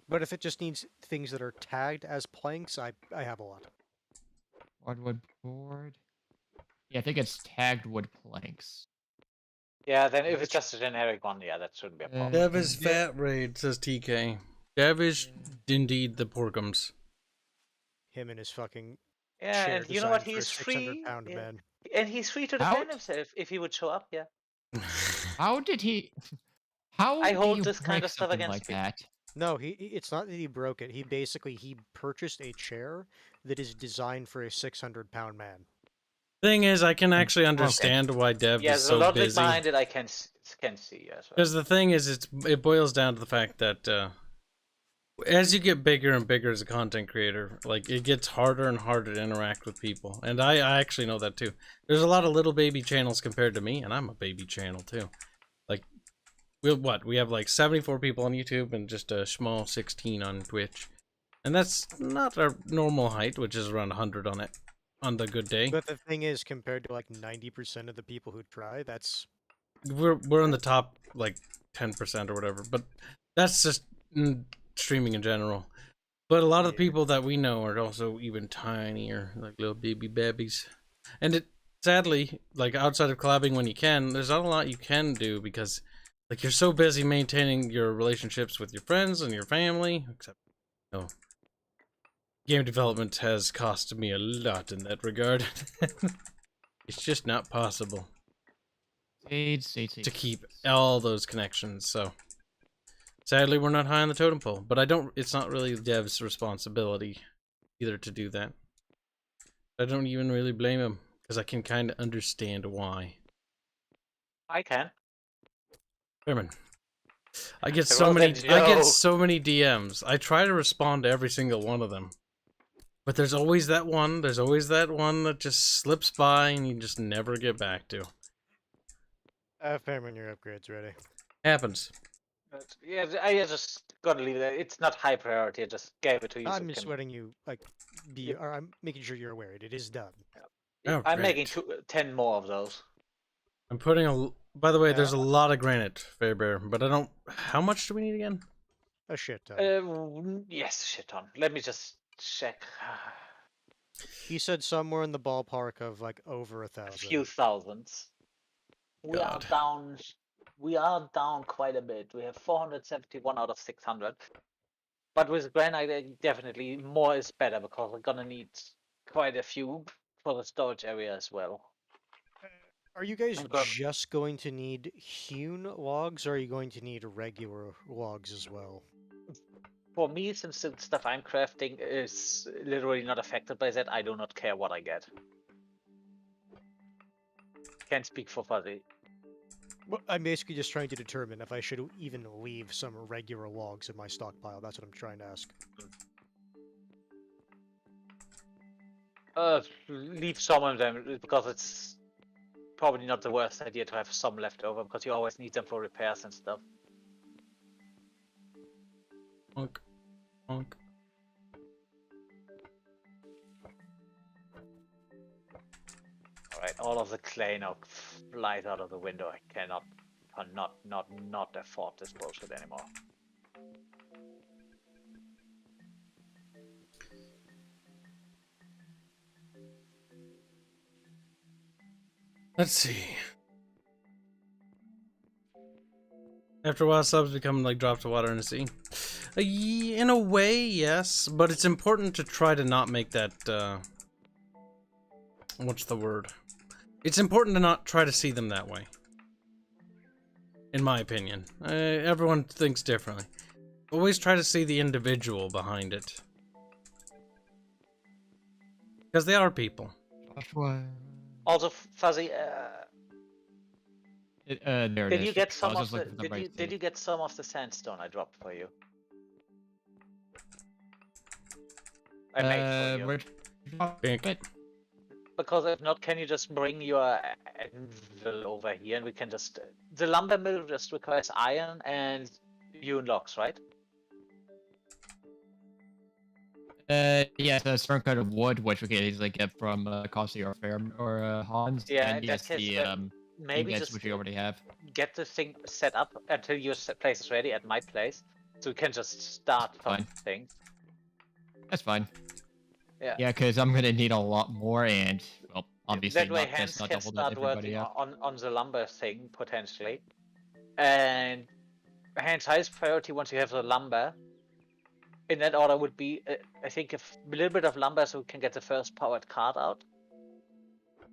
But if it just needs things that are tagged as planks, I have a lot. Hardwood board. Yeah, I think it's tagged wood planks. Yeah, then if it's just a generic one, yeah, that shouldn't be a problem. Dev is fat raid, says TK. Dev is indeed the Porkums. Him and his fucking Yeah, chair and you know what? designed for a He's free. 600-pound Yeah. man. And he's free to defend himself if he would show up, yeah. How did he? How I do hold you this kind break of stuff something against like me. that? No, it's not that he broke it. He purchased a chair that is designed for a 600-pound man. Thing is, I can actually understand why Dev Yeah, is the so logic busy. behind it I can see as well. Because the thing is, it boils down to the fact that as you get bigger and bigger as a content creator, like, it gets harder and harder to interact with people. And I actually know that too. There's a lot of little baby channels compared to me, and I'm a baby channel too. Like, we have like 74 people on YouTube and just a small 16 on Twitch. And that's not our normal height, which is around 100 on it. On the good day. But the thing is, compared to like 90% of the people who try, that's... We're in the top like 10% or whatever, but that's just streaming in general. But a lot of the people that we know are also even tinier, like little baby babies. And it sadly, like outside of collabing when you can, there's not a lot you can do because like you're so busy maintaining your relationships with your friends and your family, except game development has cost me a lot in that regard. It's just not possible to keep all those connections, so sadly we're not high on the totem pole, but it's not really Dev's responsibility either to do that. I don't even really blame him, because I can kind of understand why. I can. Fairman, I get so many DMs. I try to respond to every single one of them. But there's always that one that just slips by and you just never get back to. Fairman, your upgrade's ready. Happens. Yeah, I just gotta leave it. It's not high priority. I just gave it to you. I'm just letting you, like, or I'm making sure you're aware it is done. Oh, I'm great. making 10 more of those. I'm putting by the way, there's a lot of granite, Fairbear, but I don't... How much do we need again? A shit ton. Yes, shit ton. Let me just check. He said somewhere in the ballpark of, like, over 1,000. A few thousands. We are down quite a bit. We have 471 out of 600. But with granite, definitely more is better because we're gonna need quite a few for the storage area as well. Are you guys just going to need hewn logs, or are you going to need regular logs as well? For me, since the stuff I'm crafting is literally not affected by that, I do not care what I get. Can't speak for Fuzzy. Well, I'm basically just trying to determine if I should even leave some regular logs in my stockpile. That's what I'm trying to ask. Leave some of them because it's probably not the worst idea to have some left over because you always need them for repairs and stuff. Honk. Honk. Alright, all of the clay now flies out of the window. I cannot not afford this bullshit anymore. Let's see. After a while, subs become like drops of water in the sea. In a way, yes, but it's important to try to not make that, what's the word? It's important to not try to see them that way. In my opinion. Everyone thinks differently. Always try to see the individual behind it. Because they are people. Also, Fuzzy, there it did is. you get I some was of just the? looking for Did right you thing. get some of the sandstone I dropped for you? I made for you. Bink. Because if not, can you just bring your anvil over here and we can just... The lumber mill just requires iron and hewn logs, right? Yes, a certain kind of wood, which we can easily get from Costy or Fair or Hans. Yeah, And in yes, that case, the maybe ingots, just which we already have. get the thing set up until your place is ready at my place, so we can just start Fine. things. That's fine. Yeah. Yeah, because I'm gonna need a lot more, and well, obviously That way, not Hanse this, not can double start everybody working up. on the lumber thing potentially, and Hanse's highest priority once you have the lumber. In that order would be, I think, a little bit of lumber so we can get the first powered cart out.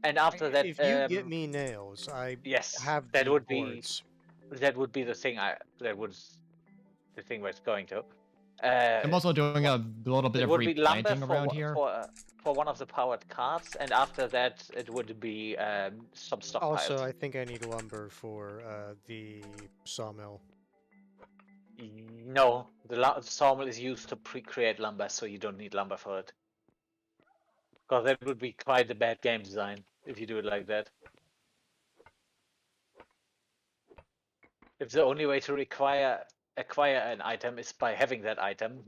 And after that, If you get me nails, I yes, have that the would boards. be the thing the thing we're going to. I'm also doing a little bit It of would be lumber replanting around here. for one of the powered carts, and after that it would be some stockpiles. Also, I think I need lumber for the sawmill. No, the sawmill is used to create lumber, so you don't need lumber for it. Because that would be quite a bad game design if you do it like that. If the only way to acquire an item is by having that item.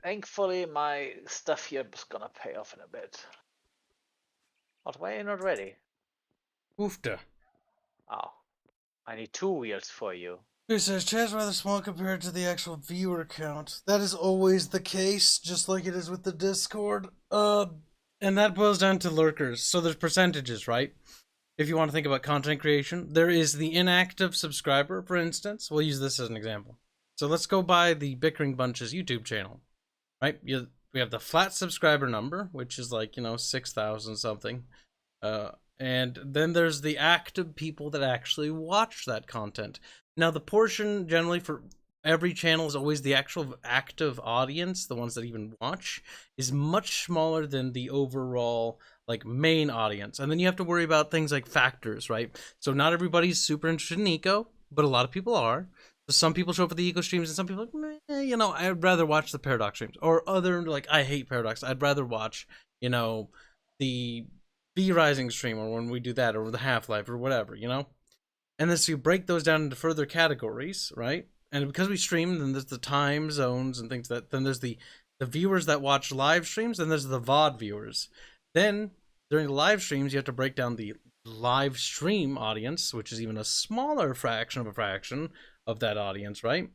Thankfully, my stuff here is gonna pay off in a bit. What, why are you not ready? Oofta. Oh. I need 2 wheels for you. It says chat's rather small compared to the actual viewer count. That is always the case, just like it is with the Discord. And that boils down to lurkers. So there's percentages, right? If you want to think about content creation, there is the inactive subscriber, for instance. We'll use this as an example. So let's go by the Bickering Bunch's YouTube channel, right? We have the flat subscriber number, which is like, 6,000 something. And then there's the active people that actually watch that content. Now, the portion generally for every channel is always the actual active audience, the ones that even watch, is much smaller than the overall main audience. And then you have to worry about things like factors, right? So not everybody's super interested in eco, but a lot of people are. So some people show up for the eco streams, and some people are like, I'd rather watch the Paradox streams. Or other, I hate Paradox. I'd rather watch, the V Rising stream, or when we do that, or the Half-Life, or whatever, And then so you break those down into further categories, right? And because we stream, then there's the time zones and things then there's the viewers that watch live streams, then there's the VOD viewers. Then during the live streams, you have to break down the live stream audience, which is even a smaller fraction of that audience, right?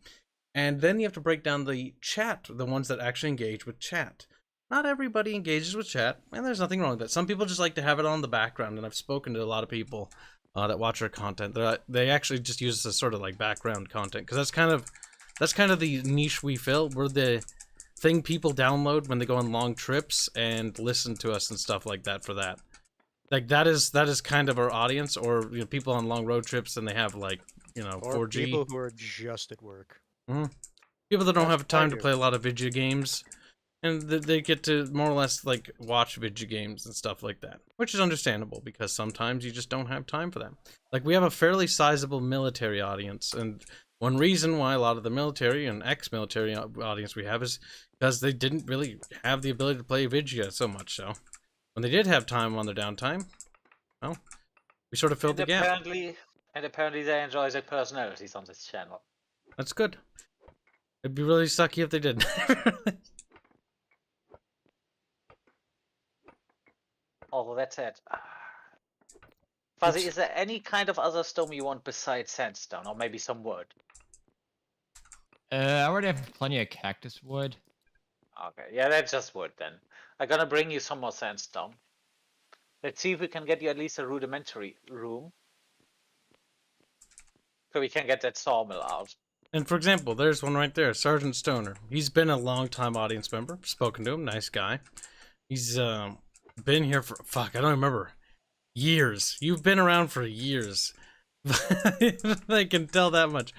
And then you have to break down the chat, the ones that actually engage with chat. Not everybody engages with chat, and there's nothing wrong with that. Some people just like to have it on the background, and I've spoken to a lot of people that watch our content. They actually just use this as sort of like background content, because that's kind of the niche we fill. We're the thing people download when they go on long trips and listen to us and stuff like that. For that, that is kind of our audience, or people on long road trips and they have or 4G. People who are just at work. Mm-hmm. People that don't have time to play a lot of video games. And they get to more or less watch video games and stuff like that, which is understandable because sometimes you just don't have time for them. We have a fairly sizable military audience, and one reason why a lot of the military and ex-military audience we have is because they didn't really have the ability to play video so much. So when they did have time on their downtime, well, we sort of filled the gap. Apparently they enjoy their personalities on this channel. That's good. It'd be really sucky if they didn't. Although that said, Fuzzy, is there any kind of other stone you want besides sandstone, or maybe some wood? I already have plenty of cactus wood. Okay, yeah, that's just wood then. I'm gonna bring you some more sandstone. Let's see if we can get you at least a rudimentary room. So we can get that sawmill out. And for example, there's one right there, Sergeant Stoner. He's been a long-time audience member. Spoken to him, nice guy. He's been here for, fuck, I don't remember. Years. You've been around for years. I can tell that much.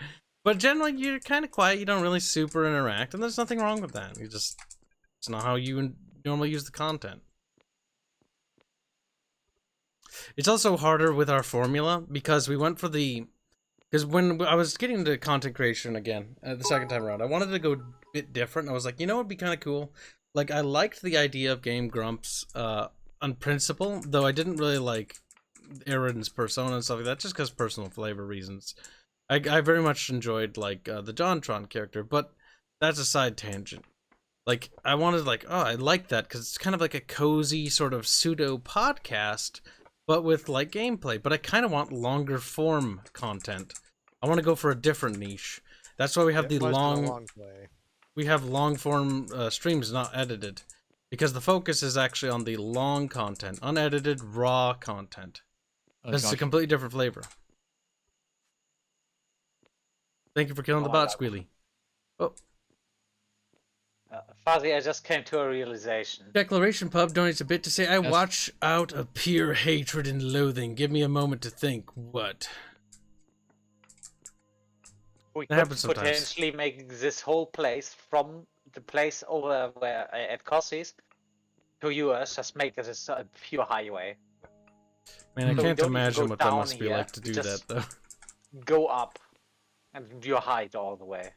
But generally, you're kind of quiet. You don't really super interact, and there's nothing wrong with that. You just, it's not how you normally use the content. It's also harder with our formula because we went for the, because when I was getting into content creation again, the second time around, I wanted to go a bit different. I was like, you know what would be kind of cool? Like, I liked the idea of Game Grumps on principle, though I didn't really like Aaron's persona and stuff like that, just because personal flavor reasons. I very much enjoyed, like, the JonTron character, but that's a side tangent. Like, I wanted, like, oh, I like that, because it's kind of like a cozy sort of pseudo-podcast, but with, like, gameplay. But I kind of want longer form content. I want to go for a different niche. That's why we have the long play. We have long form streams not edited, because the focus is actually on the long content, unedited, raw content. It's a completely different flavor. Thank you for killing the bot, Squealy. Oh. Fuzzy, I just came to a realization. Declaration Pub donates a bit to say, I watch out of pure hatred and loathing. Give me a moment to think. What? We could potentially make this whole place from the place over where at Cossie's to yours, just make it a pure highway. Man, I can't imagine what that must be like to do that, though. Go up and do your height all the way.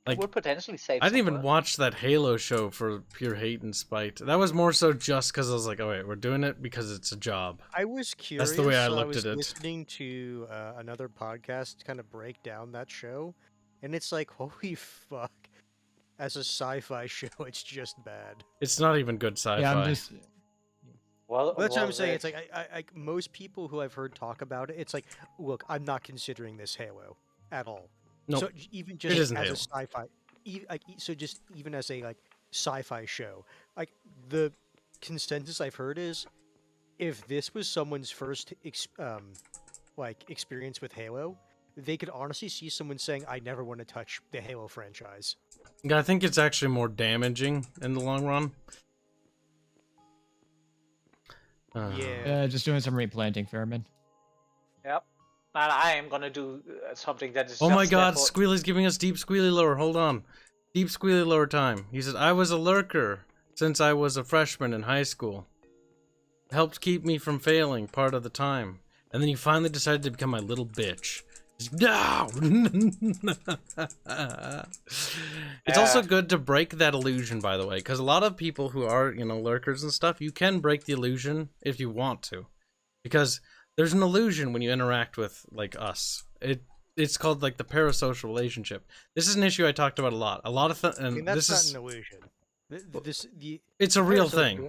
Like, would potentially save. I didn't even watch that Halo show for pure hate and spite. That was more so just because I was like, oh wait, we're doing it because it's a job. I was curious. That's the way I so looked I was at it. Listening to another podcast kind of break down that show, and it's like, holy fuck! As a sci-fi show, it's just bad. It's not even good sci-fi. Yeah, I'm just. Well, that's what I'm saying. It's like I most people who I've heard talk about it, it's like, look, I'm not considering this Halo at all. Nope. So even just as a sci-fi, so just even as a like sci-fi show, like the consensus I've heard is, if this was someone's first experience with Halo, they could honestly see someone saying, "I never want to touch the Halo franchise." Yeah, I think it's actually more damaging in the long run. Yeah. Just doing some replanting, Fairman. Yep. And I am gonna do something that is. Oh my god, Squealy's giving us deep squealy lore. Hold on. Deep squealy lore time. He said, I was a lurker since I was a freshman in high school. It helped keep me from failing part of the time. And then you finally decided to become my little bitch. No! It's also good to break that illusion, by the way, because a lot of people who are, lurkers and stuff, you can break the illusion if you want to. Because there's an illusion when you interact with, like, us. It's called, like, the parasocial relationship. This is an issue I talked about a lot. That's not an illusion. It's a real thing.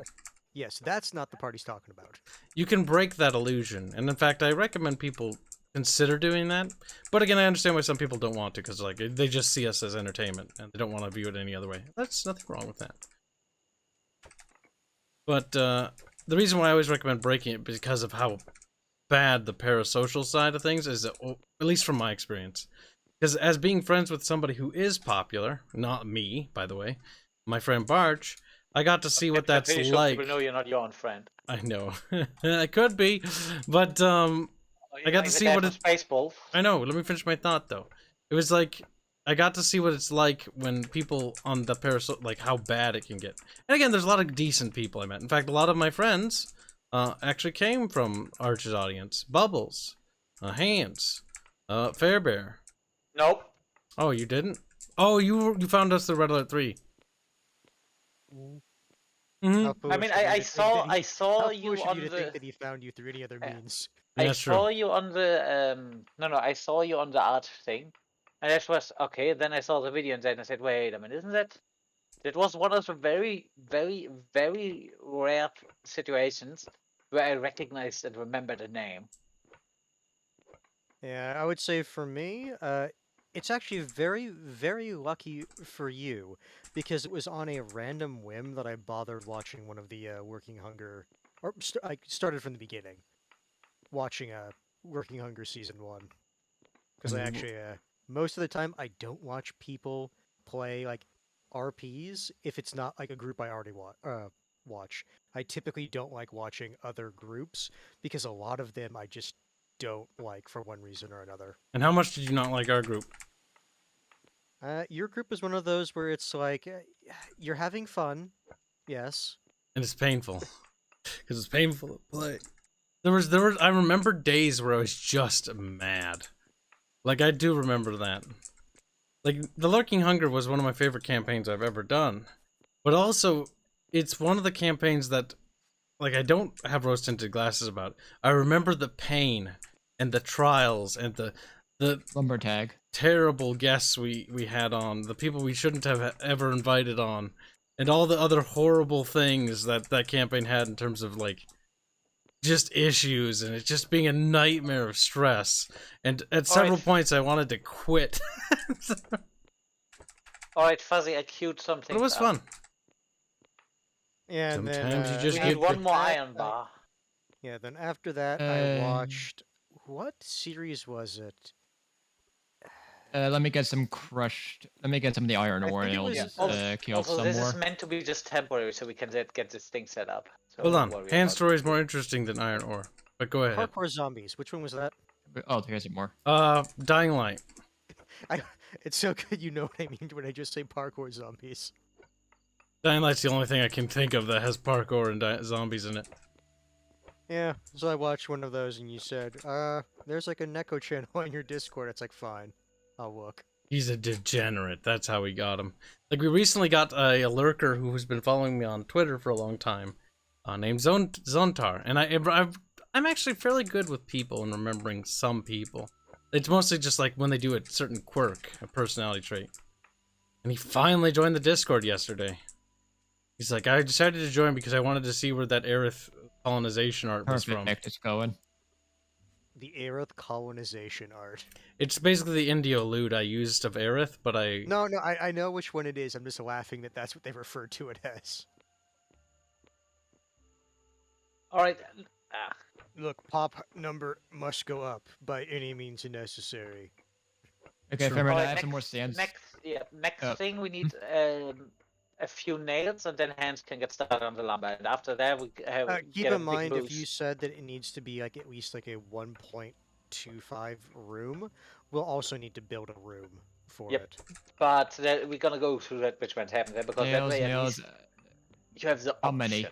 Yes, that's not the part he's talking about. You can break that illusion, and in fact, I recommend people consider doing that. But again, I understand why some people don't want to, because like they just see us as entertainment, and they don't want to view it any other way. That's nothing wrong with that. But the reason why I always recommend breaking it because of how bad the parasocial side of things is, at least from my experience. Because as being friends with somebody who is popular, not me, by the way, my friend Barch, I got to see what that's like. People know you're not your own friend. I know. I could be, but I got to see what it's. I know. Let me finish my thought though. It was like I got to see what it's like when people on the parasocial, like how bad it can get. And again, there's a lot of decent people I met. In fact, a lot of my friends actually came from Arch's audience. Bubbles, Hanse, Fairbear. Nope. Oh, you didn't? Oh, you found us the Red Alert 3. Mm-hmm. I mean, I saw you on the. Think that he found you through any other means. I saw you on the I saw you on the art thing, and that was okay. Then I saw the video and then I said, wait a minute, isn't that? That was one of the very, very, very rare situations where I recognized and remembered a name. Yeah, I would say for me, it's actually very, very lucky for you, because it was on a random whim that I bothered watching one of the Working Hunger I started from the beginning, watching Working Hunger Season 1. Because I actually, most of the time, I don't watch people play, like, RPs if it's not, like, a group I already watch. I typically don't like watching other groups, because a lot of them I just don't like for one reason or another. And how much did you not like our group? Your group is one of those where it's like, you're having fun, yes. And it's painful. Because it's painful to play. There was, I remember days where I was just mad. Like, I do remember that. Like, the Lurking Hunger was one of my favorite campaigns I've ever done. But also, it's one of the campaigns that, like, I don't have rose-tinted glasses about. I remember the pain and the trials and the lumber tag, terrible guests we had on, the people we shouldn't have ever invited on, and all the other horrible things that campaign had in terms of, like, just issues, and it just being a nightmare of stress. And at several points I wanted to quit. Alright, Fuzzy, I queued something. But it was fun. Yeah, and Sometimes then, you just We need get one more iron bar. yeah, then after that, I watched... What series was it? let me get some crushed. Let me get some of the iron I ore, think and it I'll was- kill Also, some this more. is meant to be just temporary, so we can get this thing set up. So Hold don't on. worry Hand about story is more interesting than iron ore. But go ahead. Parkour Zombies. Which one was that? Oh, there's more. Dying Light. It's so good you know what I mean when I just say Parkour Zombies. Dying Light's the only thing I can think of that has parkour and zombies in it. Yeah, so I watched one of those and you said, there's like a Neko channel on your Discord. It's like, fine, I'll look. He's a degenerate. That's how we got him. Like, we recently got a lurker who has been following me on Twitter for a long time, named Zontar. And I'm actually fairly good with people and remembering some people. It's mostly just like when they do a certain quirk, a personality trait. And he finally joined the Discord yesterday. He's like, I decided to join because I wanted to see where that Aerith colonization art was from. Perfect, it's going. The Aerith colonization art. It's basically the Indio loot I used of Aerith, but I... No, I know which one it is. I'm just laughing that that's what they referred to it as. Alright. Look, pop number must go up by any means necessary. Okay, Sure. Fairman, I Alright, have some more stands. Next thing we need a few nails, and then Hands can get started on the lumber. And after that, we Keep get a in big mind, if boost. you said that it needs to be like at least like a 1.25 room, we'll also need to build a room for Yep. it. But we're gonna go through that which went happen there because that Nails, way at nails. least you have the How option. many?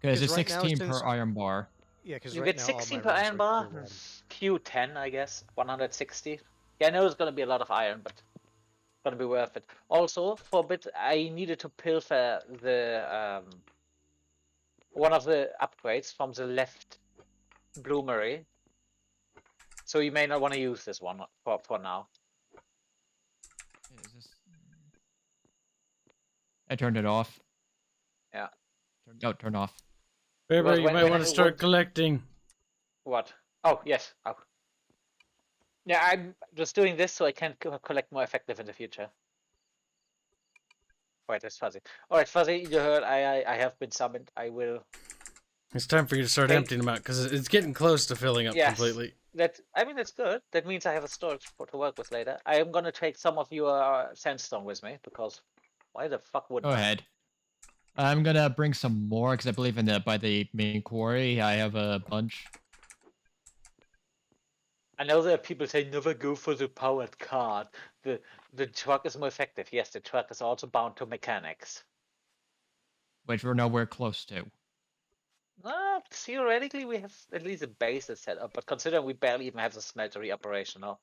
Because it's right now, 16 since- per iron bar. Yeah, because You right get now, all 16 my per rooms iron are bar. for one. Q10, I guess. 160. Yeah, I know it's gonna be a lot of iron, but it's gonna be worth it. Also, for a bit, I needed to pilfer the one of the upgrades from the left bloomery. So you may not want to use this one for now. I turned it off. Yeah. Turn off. Baby, Well, you when- might when want I- to start when- collecting. What? Oh, yes. Oh. Yeah, I'm just doing this so I can collect more effective in the future. Alright, that's Fuzzy. Alright, Fuzzy, you heard I have been summoned. I will... It's time for you to start Okay. emptying them out, because it's getting close to filling up Yes. completely. I mean, that's good. That means I have a storage to work with later. I am gonna take some of your sandstone with me, because why the fuck wouldn't Go I? ahead. I'm gonna bring some more because I believe in by the main quarry. I have a bunch. I know there are people say never go for the powered cart. The truck is more effective. Yes, the truck is also bound to mechanics. Which we're nowhere close to. Theoretically, we have at least a base that's set up, but considering we barely even have the smeltery operational.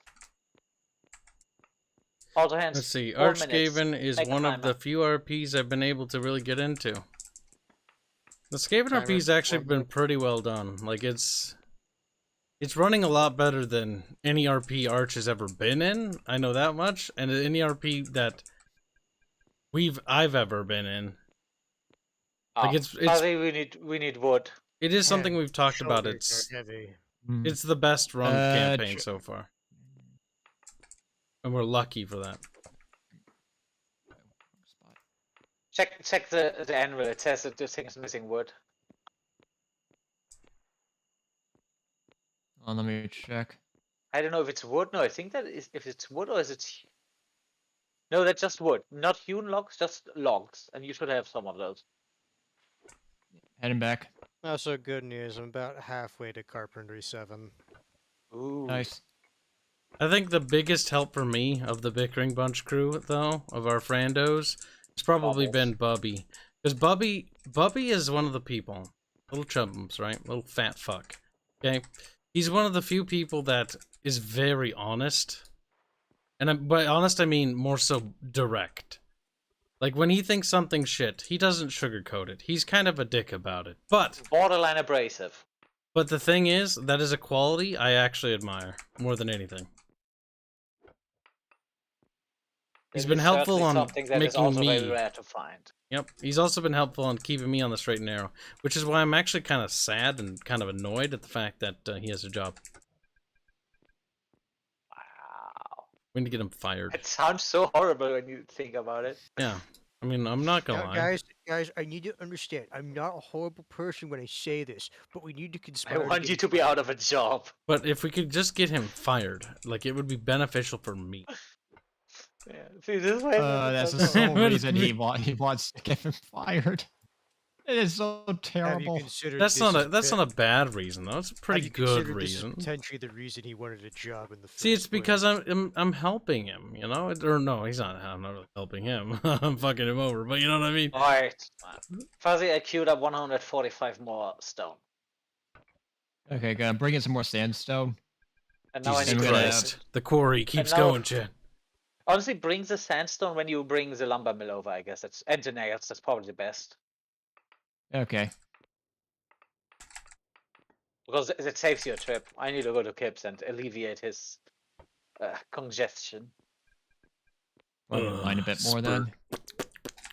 Also, Hands, Let's see. 4 minutes. Archgaven is Make a one of the timer. few RPs I've been able to really get into. The Skaven Timer RP's actually 4 been minutes. pretty well done. Like, it's running a lot better than any RP Arch has ever been in. I know that much. And any RP that I've ever been in. Like, it's Fuzzy, we need wood. it is something Man, we've talked about. Shoulders are heavy. It's the best run campaign ch- so far. And we're lucky for that. Check the anvil. It says that this thing is missing wood. Let me check. I don't know if it's wood. No, I think that is if it's wood or is it. No, that's just wood. Not hewn logs, just logs, and you should have some of those. Heading back. Also, good news. I'm about halfway to Carpentry 7. Ooh. Nice. I think the biggest help for me of the Bickering Bunch crew, though, of our frandos, it's probably been Bubby. Because Bubby is one of the people. Little chubbums, right? Little fat fuck. Okay? He's one of the few people that is very honest. And by honest, I mean more so direct. Like, when he thinks something's shit, he doesn't sugarcoat it. He's kind of a dick about it. But borderline abrasive. But the thing is, that is a quality I actually admire more than anything. He's been helpful on something that is making also me. very rare to find. Yep, he's also been helpful on keeping me on the straight and narrow, which is why I'm actually kind of sad and kind of annoyed at the fact that he has a job. Wow. We need to get him fired. It sounds so horrible when you think about it. Yeah, I mean, I'm not gonna lie. Guys, I need to understand. I'm not a horrible person when I say this, but we need to conspire. I want you to be out of a job. But if we could just get him fired, like, it would be beneficial for me. Yeah. See, this is why That's the sole reason he wants to get him fired. It is so terrible. That's not a bad reason though. It's a pretty good reason. Potentially the reason he wanted a job in the first See, it's because I'm helping him, you know? Or no, he's not. I'm not really helping him. I'm fucking him over, but you know what I mean? Alright. Fuzzy, I queued up 145 more stone. Okay, gonna bring in some more sandstone. And now Jesus I need Christ. The quarry keeps going, Chet. Honestly, bring the sandstone when you bring the lumber mill over, I guess. And the nails, that's probably the best. Okay. Because it saves you a trip. I need to go to Kibs and alleviate his congestion. Mine a bit more then.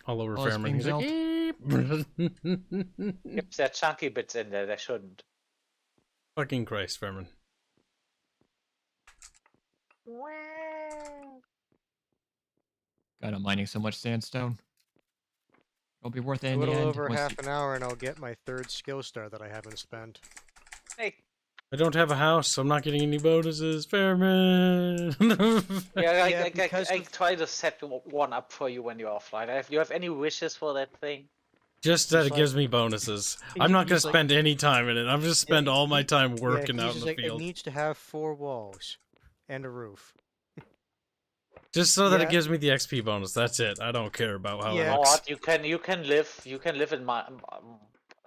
All over All his Fairman. He's things like, Yep, there are chunky bits in there, they shouldn't. fucking Christ, Fairman. God, I'm mining so much sandstone. It'll be worth it A in the little end. over once half an hour, and I'll get my 3rd skill star that I haven't spent. Hey. I don't have a house, so I'm not getting any bonuses. Fairman. I try to set one up for you when you're offline. Do you have any wishes for that thing? Just that it gives me bonuses. I'm not going to spend any time in it. I'm just spend all my time working out in the field. It needs to have 4 walls and a roof. Just so that it gives me the XP bonus. That's it. I don't care about how it You know looks. what? You can live in my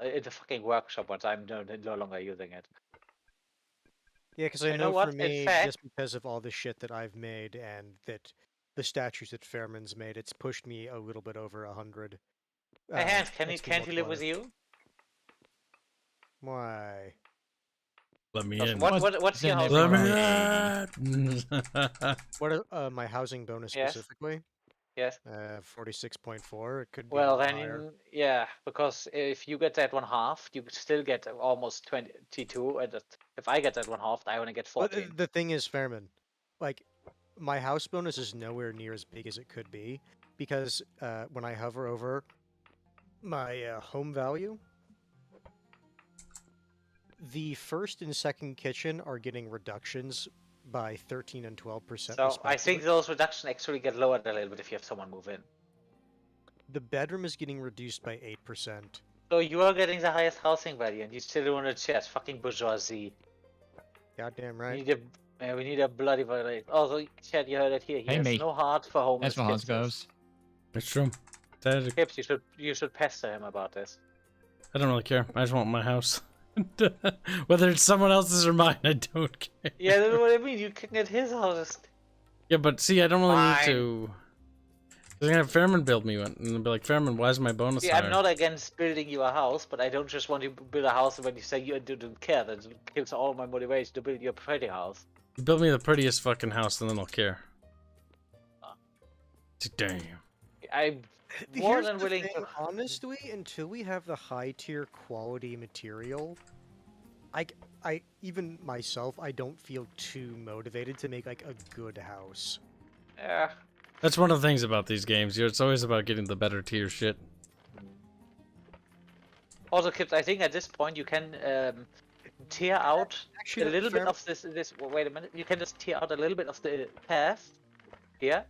in the fucking workshop, but I'm no longer using it. Yeah, because I You know, know what? for me, In fact, just because of all the shit that I've made and that the statues that Fairman's made, it's pushed me a little bit over 100. hey Hanse, can't he live with you? Why? Let me in. What's your house? Let me in. What are my housing bonus Yes. specifically? Yes. 46.4. It could be Well, even then, higher. yeah, because if you get that one half, you still get almost 22, and if I get that one half, I only get But 14. the thing is, Fairman, like, my house bonus is nowhere near as big as it could be, because when I hover over my home value, the first and second kitchen are getting reductions by 13 and 12%. So I think those reductions actually get lowered a little bit if you have someone move in. The bedroom is getting reduced by 8%. So you are getting the highest housing value, and you still want to chat. Fucking bourgeoisie. Goddamn right. We need a bloody violation. Also, Chad, you heard it here. He has mate. no heart for homeless That's where Hans kids. goes. It's true. Kibs, you should pester him about this. I don't really care. I just want my house. Whether it's someone else's or mine, I don't care. Yeah, that's what I mean. You can get his house. Yeah, but see, I don't really Fine. need to. They're gonna have Fairman build me one, and they'll be like, Fairman, why is my bonus See, higher? I'm not against building you a house, but I don't just want you to build a house and when you say you don't care, that kills all my motivation to build you a pretty house. You build me the prettiest fucking house, and then I'll care. Damn. I'm more Here's than the willing thing, to. honestly, until we have the high tier quality material, I even myself, I don't feel too motivated to make like a good house. Yeah. That's one of the things about these games. It's always about getting the better tier shit. Also, Kibs, I think at this point you can tear out Actually, a little bit of this. Wait a minute. You can just tear out a little bit of the path here.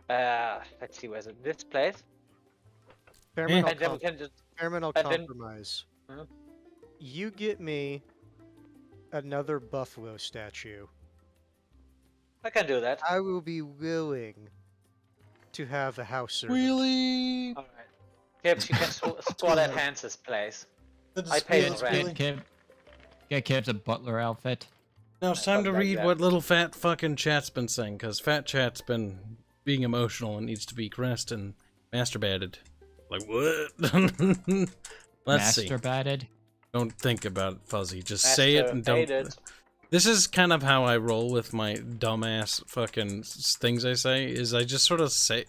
Let's see, where's it? This place. Fairman, And then we can just. I'll and then- compromise. Hmm? You get me another buffalo statue. I can do that. I will be willing to have a house servant. Wheelie! Alright. Kibs, you can squat at Hanse's place. I pay the rent. Get Kibs a butler outfit. Now it's time to Something like read that. what little fat fucking chat's been saying, because fat chat's been being emotional and needs to be caressed and masturbated. Like, what? Let's see. Masturbated. Don't think about it, Fuzzy. Just say it and don't. Masturbated. This is kind of how I roll with my dumbass fucking things I say, is I just sort of say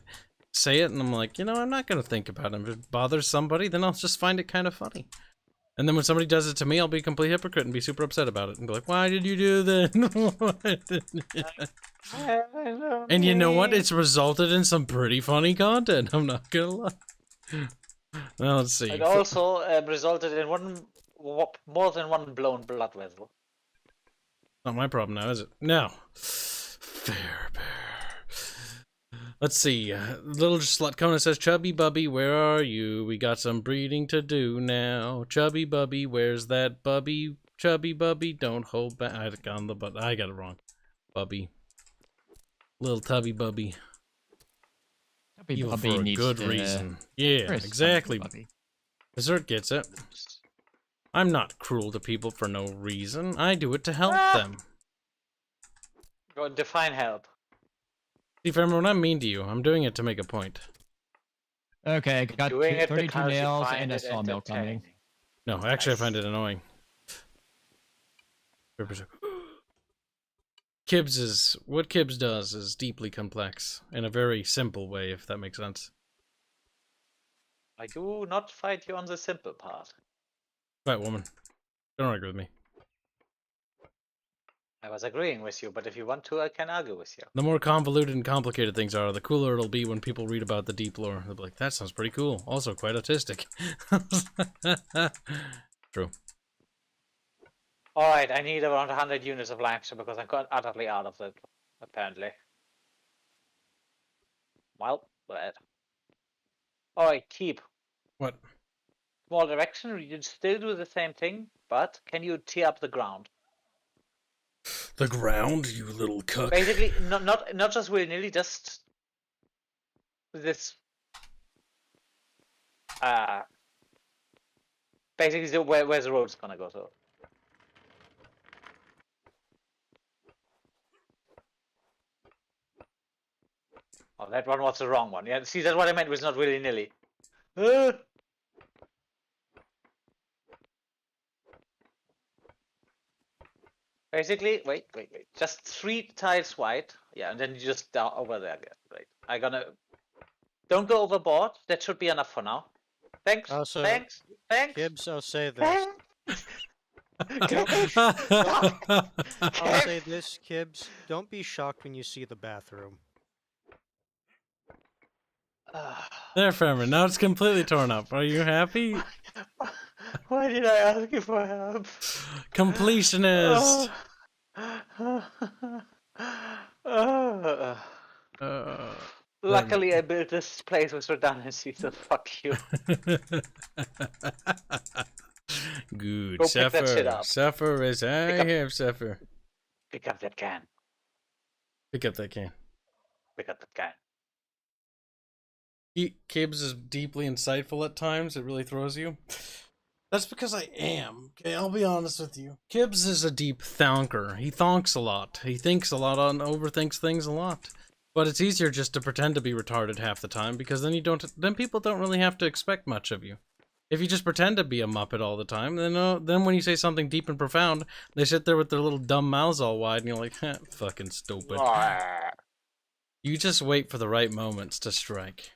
it and I'm like, I'm not going to think about it. If it bothers somebody, then I'll just find it kind of funny. And then when somebody does it to me, I'll be a complete hypocrite and be super upset about it and be like, why did you do that? And you know what? It's resulted in some pretty funny content. I'm not going to lie. Now, let's see. It also resulted in more than one blown blood vessel. Not my problem now, is it? No. Fair bear. Let's see. Little Slut Kona says, Chubby Bubby, where are you? We got some breeding to do now. Chubby Bubby, where's that Bubby? Chubby Bubby, don't hold back. I got it wrong. Bubby. Little Tubby Bubby. Chubby Evil Bubby for a needs good to- reason. Yeah, Where's exactly. Chubby Bubby? Dessert gets it. I'm not cruel to people for no reason. I do it to help them. Go and define help. See, Fermi, when I'm mean to you, I'm doing it to make a point. Okay, I got Doing it 32 because you nails find and a it sawmill coming. entertaining. No, actually, Nice. I find it annoying. What Kibs does is deeply complex in a very simple way, if that makes sense. I do not fight you on the simple part. Right, woman. Don't argue with me. I was agreeing with you, but if you want to, I can argue with you. The more convoluted and complicated things are, the cooler it'll be when people read about the deep lore. They'll be like, that sounds pretty cool. Also quite autistic. True. Alright, I need around 100 units of limestone because I'm utterly out of it, apparently. Well, bad. Alright, keep. What? Small direction, you still do the same thing, but can you tear up the ground? The ground, you little cuck. Basically, not just willy-nilly, just this. Basically, where the road's gonna go. So. Oh, that one was the wrong one. Yeah, see, that's what I meant. It was not willy-nilly. Basically, wait. Just 3 tiles wide. Yeah, and then you just down over there again. Right. Don't go overboard. That should be enough for now. Thanks. Also, Thanks. Kibs, I'll say this. I'll say this, Kibs. Don't be shocked when you see the bathroom. There, Fermi. Now it's completely torn up. Are you happy? Why did I ask you for help? Completionist. Luckily, I built this place with redundancy, so fuck you. Good. Go pick that shit up. Suffer as I up- have suffer. Pick up that can. Pick up that can. Pick up that can. Kibs is deeply insightful at times. It really throws you. That's because I am. Okay, I'll be honest with you. Kibs is a deep thonker. He thonks a lot. He thinks a lot and overthinks things a lot. But it's easier just to pretend to be retarded half the time because then people don't really have to expect much of you. If you just pretend to be a muppet all the time, then when you say something deep and profound, they sit there with their little dumb mouths all wide and you're like, fucking stupid. You just wait for the right moments to strike.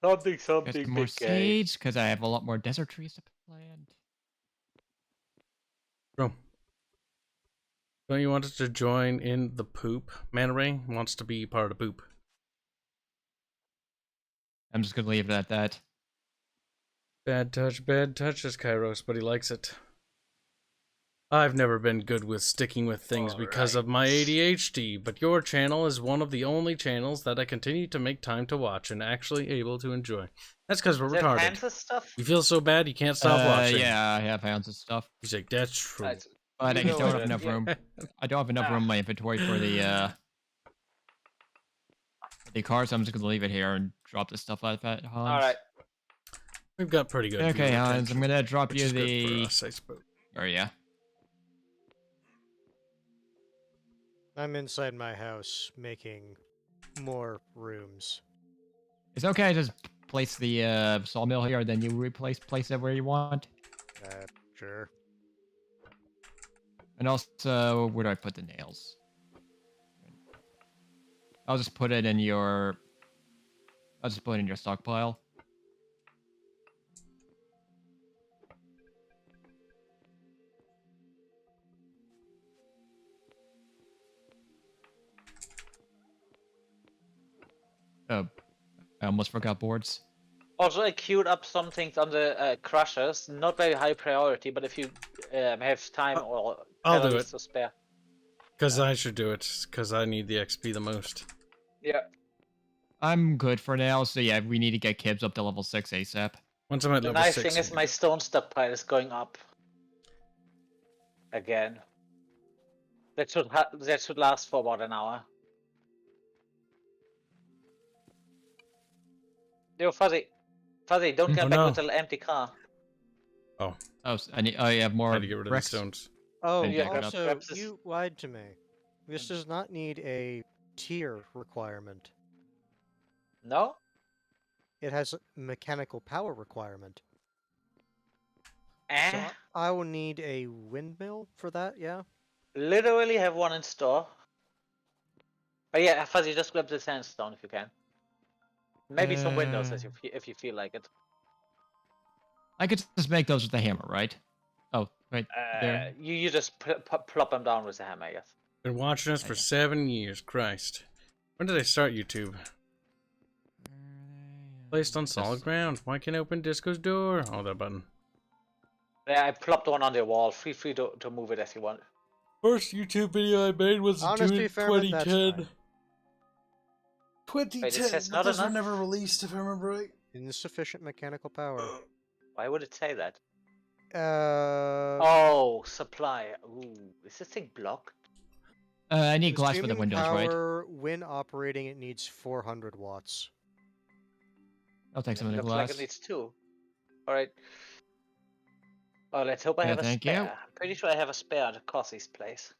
Something Get more seeds because I have a lot more desert trees to plant. Bro. Don't you want us to join in the poop? Manta Ray wants to be part of poop. I'm just gonna leave it at that. Bad touch, is Kairos, but he likes it. I've never been good with sticking with things because of my ADHD, but your channel is one of the only channels that I continue to make time to watch and actually able to enjoy. That's because we're retarded. Hanse stuff? You feel so bad you can't stop watching. Yeah, I have Hanse stuff. He's like, that's true. But I don't have enough room. I don't have enough room in my inventory for the car, so I'm just gonna leave it here and drop the stuff out of that. Hans. Alright. We've got pretty good. Okay, Hans, I'm gonna drop which you is good the. for us, I suppose. Oh yeah. I'm inside my house making more rooms. It's okay. Just place the sawmill here, then you place it where you want. Sure. And also, where do I put the nails? I'll just put it in your. I'll just put it in your stockpile. Oh, I almost forgot boards. Also, I queued up some things on the crushers. Not very high priority, but if you have time or I'll do calories it. to spare. Because I should do it, because I need the XP the most. Yeah. I'm good for now, so yeah, we need to get Kibs up to level 6 ASAP. Once I'm at The level nice 6. thing is my stone stockpile is going up. Again. That should last for about an hour. Yo, Fuzzy, don't get back with the little empty car. Oh. Oh, I have more. I had to get rid of the bricks. stones. Oh, Yeah, also, you lied to me. This does not need a tier requirement. No? It has a mechanical power requirement. Eh? So I will need a windmill for that, yeah? Literally have one in store. But yeah, Fuzzy, just grab the sandstone if you can. Maybe some windows if you feel like it. I could just make those with the hammer, right? Oh, right there. You just plop them down with the hammer, yes. Been watching us for 7 years, Christ. When did I start YouTube? Placed on solid ground. Why can't I open Disco's door? Oh, that button. Yeah, I plopped one on the wall. Feel free to move it as you want. First YouTube video I made was in 2010. 2010, but those were never released, if I remember right. Insufficient mechanical power. Why would it say that? Uh. Oh, supply. Ooh, is this thing blocked? I need glass for the Streaming windows, power, when operating, it needs 400 watts. I'll take some of the Looks glass. like it needs 2. Alright. Oh, let's hope I have a thank spare. you. I'm pretty sure I have a spare at Cossie's place.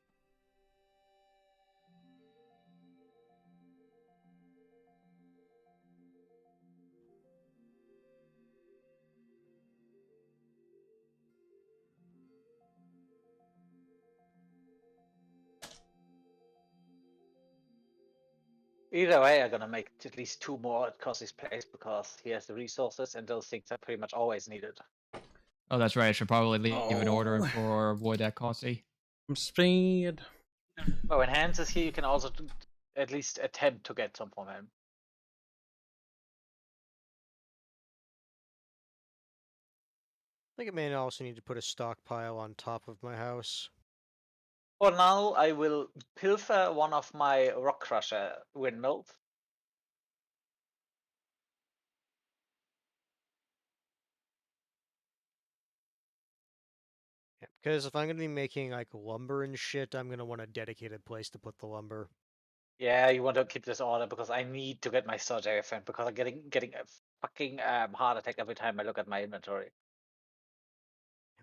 Either way, I'm gonna make at least 2 more at Cossie's place because he has the resources and those things are pretty much always needed. Oh, that's right. I should probably leave an order for wood at Cossie. I'm speed. Oh, when Hanse is here, you can also at least attempt to get some from him. I think I may also need to put a stockpile on top of my house. For now, I will pilfer one of my rock crusher windmills. Yeah, because if I'm going to be making like lumber and shit, I'm going to want a dedicated place to put the lumber. Yeah, you want to keep this order because I need to get my surgery event because I'm getting a fucking heart attack every time I look at my inventory.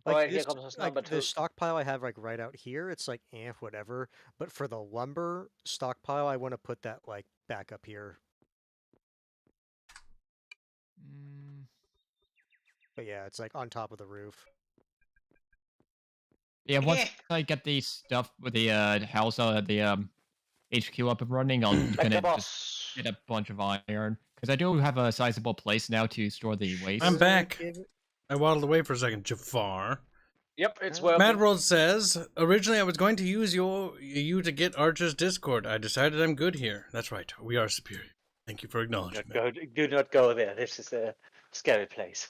Like Alright, this, here comes number 2. the stockpile I have like right out here, it's like whatever. But for the lumber stockpile, I want to put that like back up here. But yeah, it's like on top of the roof. Yeah, once I get the stuff with the house, the HQ up and running, I'll gonna just get a bunch of iron because I do have a sizable place now to store the waste. I'm back. I waddled away for a second, Jafar. Yep, it's Yeah. working. Mad World says, originally I was going to use you to get Archer's Discord. I decided I'm good here. That's right. We are superior. Thank you for acknowledging that. Do not go there. This is a scary place.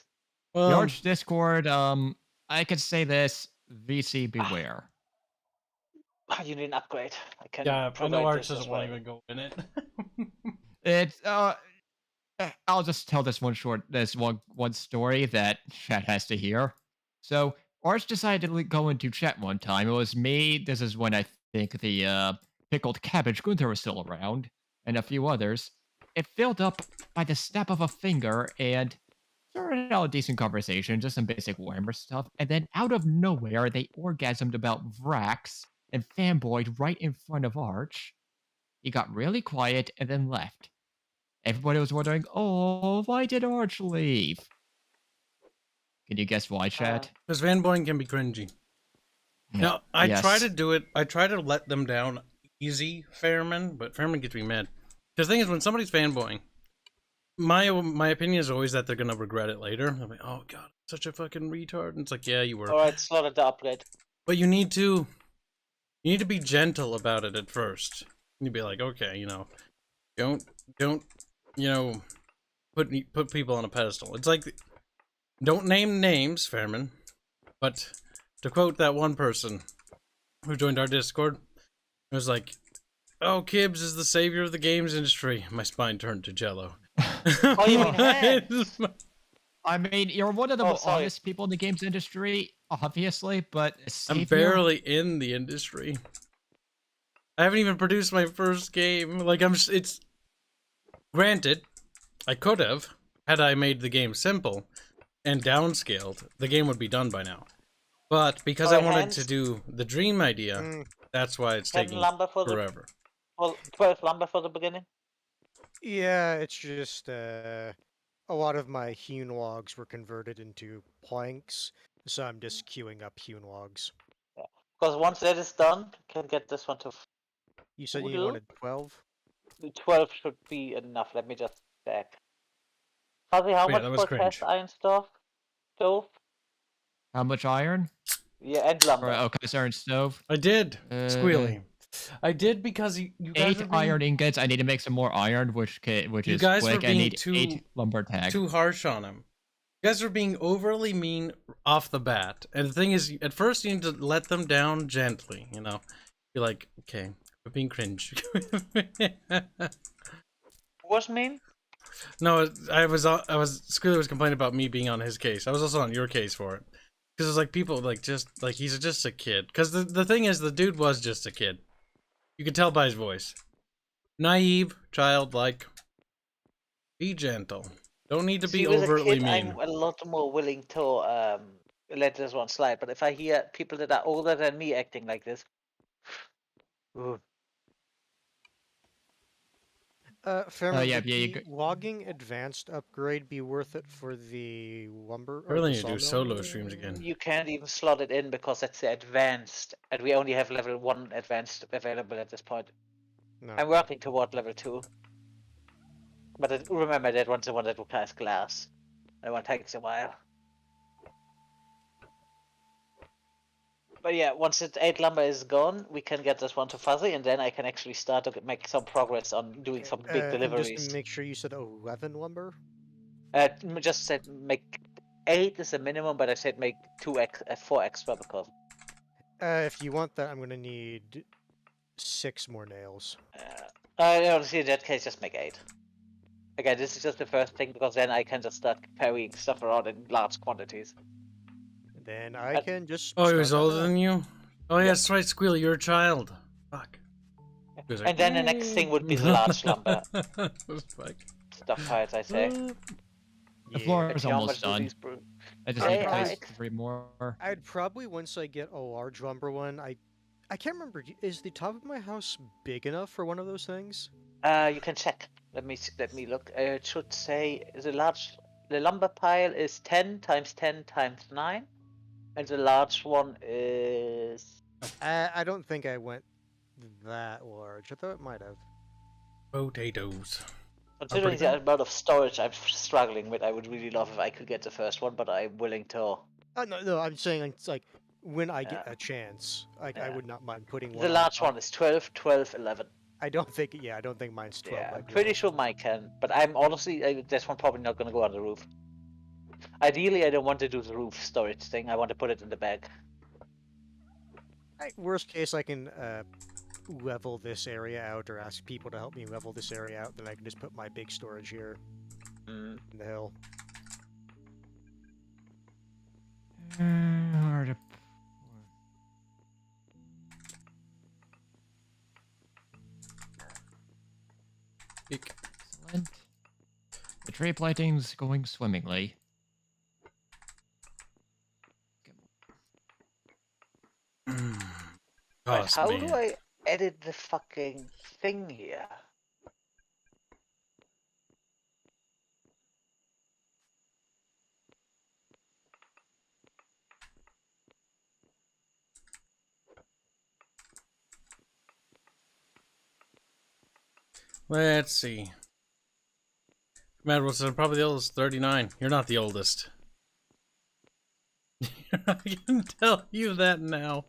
The Well, Arch Discord, I could say this, VC beware. You need an upgrade. I can yeah, I provide know Arch this as doesn't want to well. even go in it. It's, I'll just tell this one story that chat has to hear. So, Arch decided to go into chat one time. It was me. This is when I think the pickled cabbage Gunther was still around, and a few others. It filled up by the snap of a finger and started out a decent conversation, just some basic Warhammer stuff. And then out of nowhere, they orgasmed about Vrax and fanboyed right in front of Arch. He got really quiet and then left. Everybody was wondering, oh, why did Arch leave? Can you guess why, chat? Because fanboying can be cringy. Now, I try to do it. I try to let them down easy, Fairman, but Fairman gets me mad. Because the thing is, when somebody's fanboying, my opinion is always that they're gonna regret it later. I'm like, oh god, such a fucking retard. And it's like, yeah, you were. All right, slot the upgrade. But you need to be gentle about it at first. You'd be like, okay, don't put people on a pedestal. It's like, don't name names, Fairman, but to quote that one person who joined our Discord, it was like, oh, Kibs is the savior of the games industry. My spine turned to jello. Oh, you mean Hanse? I mean, you're one of the most honest people in the games industry, obviously, but I'm barely in the industry. I haven't even produced my first game. Like, it's... Granted, I could have, had I made the game simple and downscaled, the game would be done by now. But because I wanted to do the dream idea, that's why it's taking forever. Well, 12 lumber for the beginning? Yeah, it's just a lot of my hewn logs were converted into planks, so I'm just queuing up hewn logs. Yeah. Because once that is done, you can get this one to... You said you wanted 12? 12 should be enough. Let me just check. Fuzzy, how much for cast iron stove? How much iron? Yeah, and lumber. Oh, cast iron stove? I did. Squealy. I did because you guys 8 iron ingots. I need to make some more iron, which is quick. I need 8 lumber tag. Too harsh on him. You guys are being overly mean off the bat. And the thing is, at first you need to let them down gently, You're like, okay, we're being cringe. What's mean? No, Squealy was complaining about me being on his case. I was also on your case for it. Because it's like people, he's just a kid. Because the thing is, the dude was just a kid. You can tell by his voice. Naive, childlike. Be gentle. Don't need to be overtly mean. I'm a lot more willing to let this one slide. But if I hear people that are older than me acting like this... Fairman, would the logging advanced upgrade be worth it for the lumber? I really need to do solo streams again. You can't even slot it in because that's the advanced, and we only have level 1 advanced available at this point. No. I'm working toward level 2. But remember that one's the one that requires glass. That one takes a while. But yeah, once the 8 lumber is gone, we can get this one to Fuzzy, and then I can actually start to make some progress on doing some big deliveries. Just make sure you said 11 lumber? Just said make 8 is the minimum, but I said make 4 extra because... if you want that, I'm going to need 6 more nails. Honestly, in that case, just make 8. Again, this is just the first thing, because then I can just start carrying stuff around in large quantities. Then I can just... Oh, he was older than you? Oh, yeah, that's right, Squealy, you're a child. Fuck. Like, and then the next thing would be the large lumber. Stuff piles, I say. The floor is almost done. I just need to place 3 more. I'd probably, once I get a large lumber one, I can't remember, is the top of my house big enough for one of those things? You can check. Let me look. It should say the lumber pile is 10 times 10 times 9. And the large one is... I don't think I went that large. I thought it might have. Potatoes. Considering the amount of storage I'm struggling with, I would really love if I could get the first one, but I'm willing to... No, I'm saying it's like when I get a chance, I would not mind putting one. The large one is 12, 12, 11. I don't think mine's 12. Yeah, I'm pretty sure mine can, but I'm honestly, this one probably not gonna go on the roof. Ideally, I don't want to do the roof storage thing. I want to put it in the bag. Worst case, I can level this area out or ask people to help me level this area out. Then I can just put my big storage here in the hill. Excellent. The tree planting's going swimmingly. Right, how do I edit the fucking thing here? Let's see. Mad Wilson, probably the oldest, 39. You're not the oldest. I can tell you that now.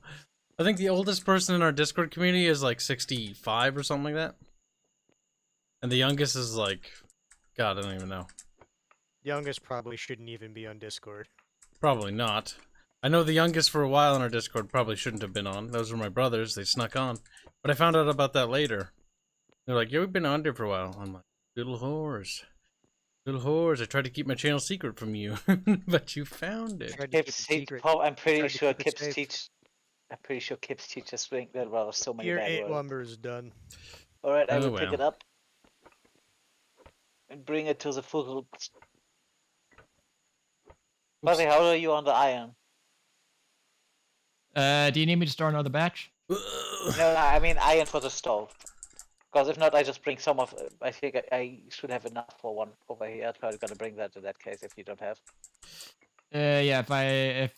I think the oldest person in our Discord community is like 65 or something like that. And the youngest is like, God, I don't even know. Youngest probably shouldn't even be on Discord. Probably not. I know the youngest for a while in our Discord probably shouldn't have been on. Those were my brothers. They snuck on. But I found out about that later. They're like, yeah, we've been on there for a while. I'm like, little whores. Little whores. I tried to keep my channel secret from you. But you found it. I'm pretty sure Kibs teach. I'm pretty sure Kibs teaches swing that well. So many Your bad 8 words. lumber is done. Alright, I will pick it up. And bring it to the full. Fuzzy, how are you on the iron? Do you need me to start another batch? No, I mean iron for the stove. Because if not, I just bring some of. I think I should have enough for one over here. I'm probably gonna bring that in that case if you don't have. Yeah, if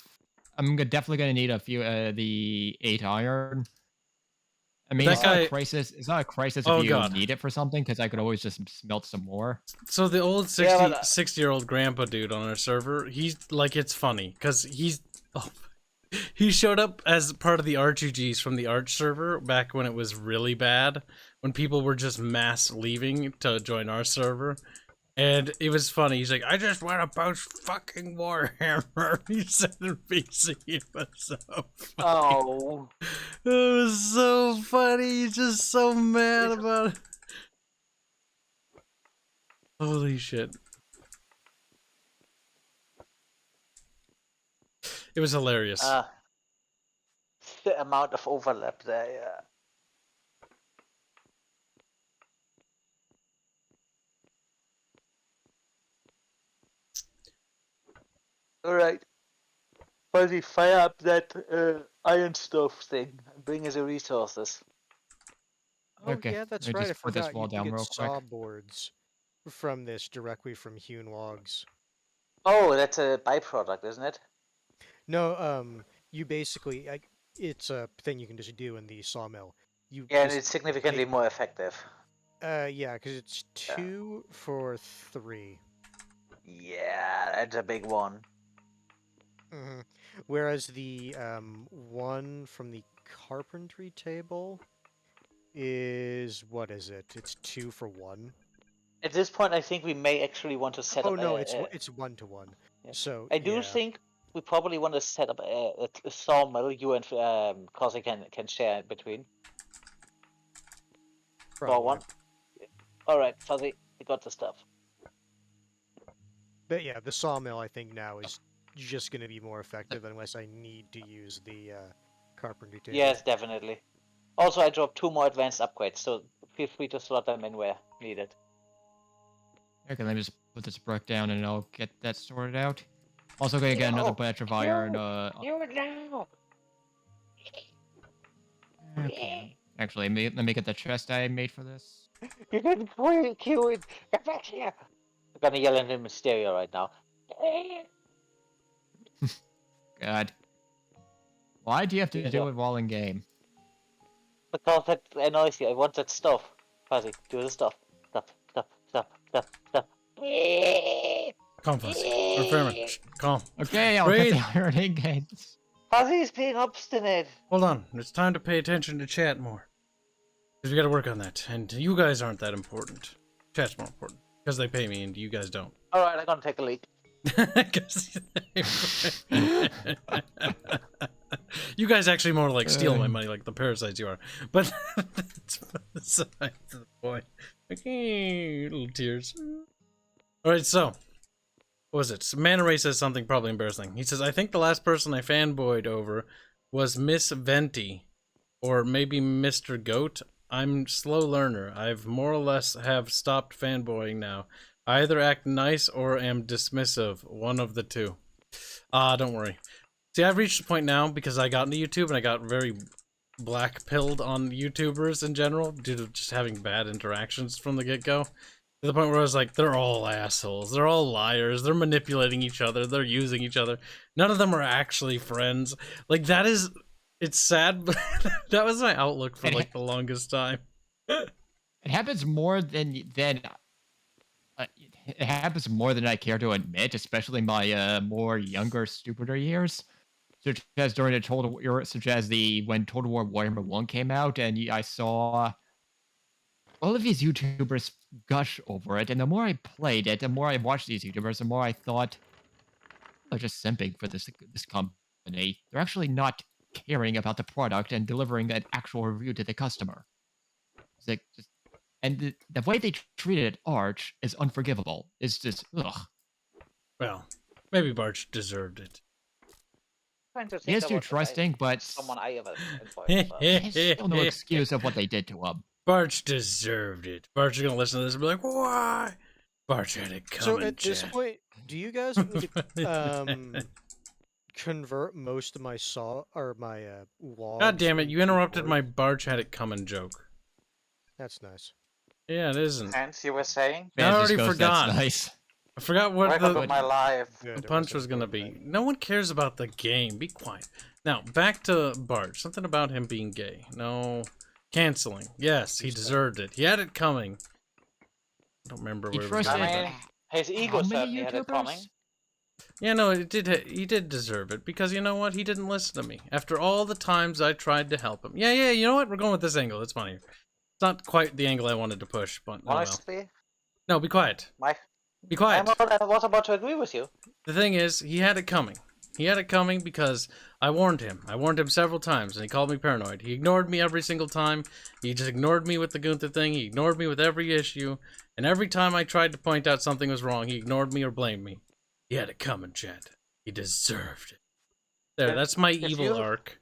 I'm definitely gonna need a few the 8 iron. I mean, it's not a crisis. It's not a crisis if you need it for something, because I could always just smelt some more. So the old 60-year-old grandpa dude on our server, he's like, it's funny because he showed up as part of the RGGs from the Arch server back when it was really bad, when people were just mass leaving to join our server. And it was funny. He's like, I just want to post fucking Warhammer. He said in PC. It was so funny. Oh. It was so funny. He's just so mad about it. Holy shit. It was hilarious. The amount of overlap there, yeah. Alright. Fuzzy, fire up that iron stove thing and bring us the resources. Oh Okay, yeah, that's let me right. I just put this forgot wall you down can real get saw quick. boards from this directly from hewn logs. Oh, that's a byproduct, isn't it? No, you basically it's a thing you can just do in the sawmill. You Yeah, and just it's significantly more effective. yeah, because it's 2 for 3. Yeah, that's a big one. Mm-hmm. Whereas the one from the carpentry table is, what is it? It's 2 for 1. At this point, I think we may actually want to set up. Oh no, it's 1 to 1. Yeah. So I do think we probably want to set up a sawmill. You and Cosy can share in between. For one. All right, Fuzzy, you got the stuff. But yeah, the sawmill I think now is just going to be more effective unless I need to use the carpentry table. Yes, definitely. Also, I dropped 2 more advanced upgrades, so feel free to slot them in where needed. Okay, let me just put this brick down and I'll get that sorted out. Also gonna get another batch of iron. Okay. Actually, let me get the chest I made for this. You didn't kill it. Get back here. I'm gonna yell at him in stereo right now. God. Why do you have to do it while in game? Because that annoys you. I want that stuff. Fuzzy, do the stuff. Stop. Calm, Fuzz. Calm. Okay, I'll get the iron ingots. Fuzzy's being obstinate. Hold on. It's time to pay attention to chat more. Because we gotta work on that. And you guys aren't that important. Chat's more important. Because they pay me and you guys don't. Alright, I'm gonna take a leak. You guys actually more like steal my money like the parasites you are. But that's beside the point. Okay, little tears. Alright, so. What was it? Manta Ray says something probably embarrassing. He says, I think the last person I fanboyed over was Miss Venti. Or maybe Mr. Goat. I'm slow learner. I've more or less have stopped fanboying now. I either act nice or am dismissive. One of the two. Don't worry. See, I've reached a point now because I got into YouTube and I got very black-pilled on YouTubers in general due to just having bad interactions from the get-go. To the point where I was like, they're all assholes. They're all liars. They're manipulating each other. They're using each other. None of them are actually friends. Like, that is... It's sad, but that was my outlook for, like, the longest time. It happens more than it happens more than I care to admit, especially my more younger, stupider years. Such as during the Total War, when Total War Warhammer 1 came out, and I saw all of these YouTubers gush over it, and the more I played it, the more I watched these YouTubers, the more I thought, they're just simping for this company. They're actually not caring about the product and delivering an actual review to the customer. It's like, and the way they treated Arch is unforgivable. It's just, ugh. Well, maybe Barch deserved it. He is too trusting, but someone I ever employed. there's still no excuse of what they did to him. Barch deserved it. Barch is gonna listen to this and be like, why? Barch had it coming. So at this point, do you guys want me to convert most of my logs? God damn it! You interrupted my Barch had it coming joke. That's nice. Yeah, it isn't. Hanse, you were saying? I already forgot. That's nice. I forgot what Record the of my life. punch was gonna be. No one cares about the game. Be quiet. Now back to Barch. Something about him being gay. No. Canceling. Yes, he deserved it. He had it coming. I don't remember where it was. I mean, his ego certainly had it coming. Yeah, no, he did deserve it, because you know what? He didn't listen to me. After all the times I tried to help him. Yeah, you know what? We're going with this angle. It's funnier. It's not quite the angle I wanted to push, but oh honestly, well. No, be quiet. Be quiet. I was about to agree with you. The thing is, he had it coming. He had it coming because I warned him. I warned him several times, and he called me paranoid. He ignored me every single time. He just ignored me with the Gunther thing. He ignored me with every issue. And every time I tried to point out something was wrong, he ignored me or blamed me. He had it coming, Chad. He deserved it. There, that's my evil arc.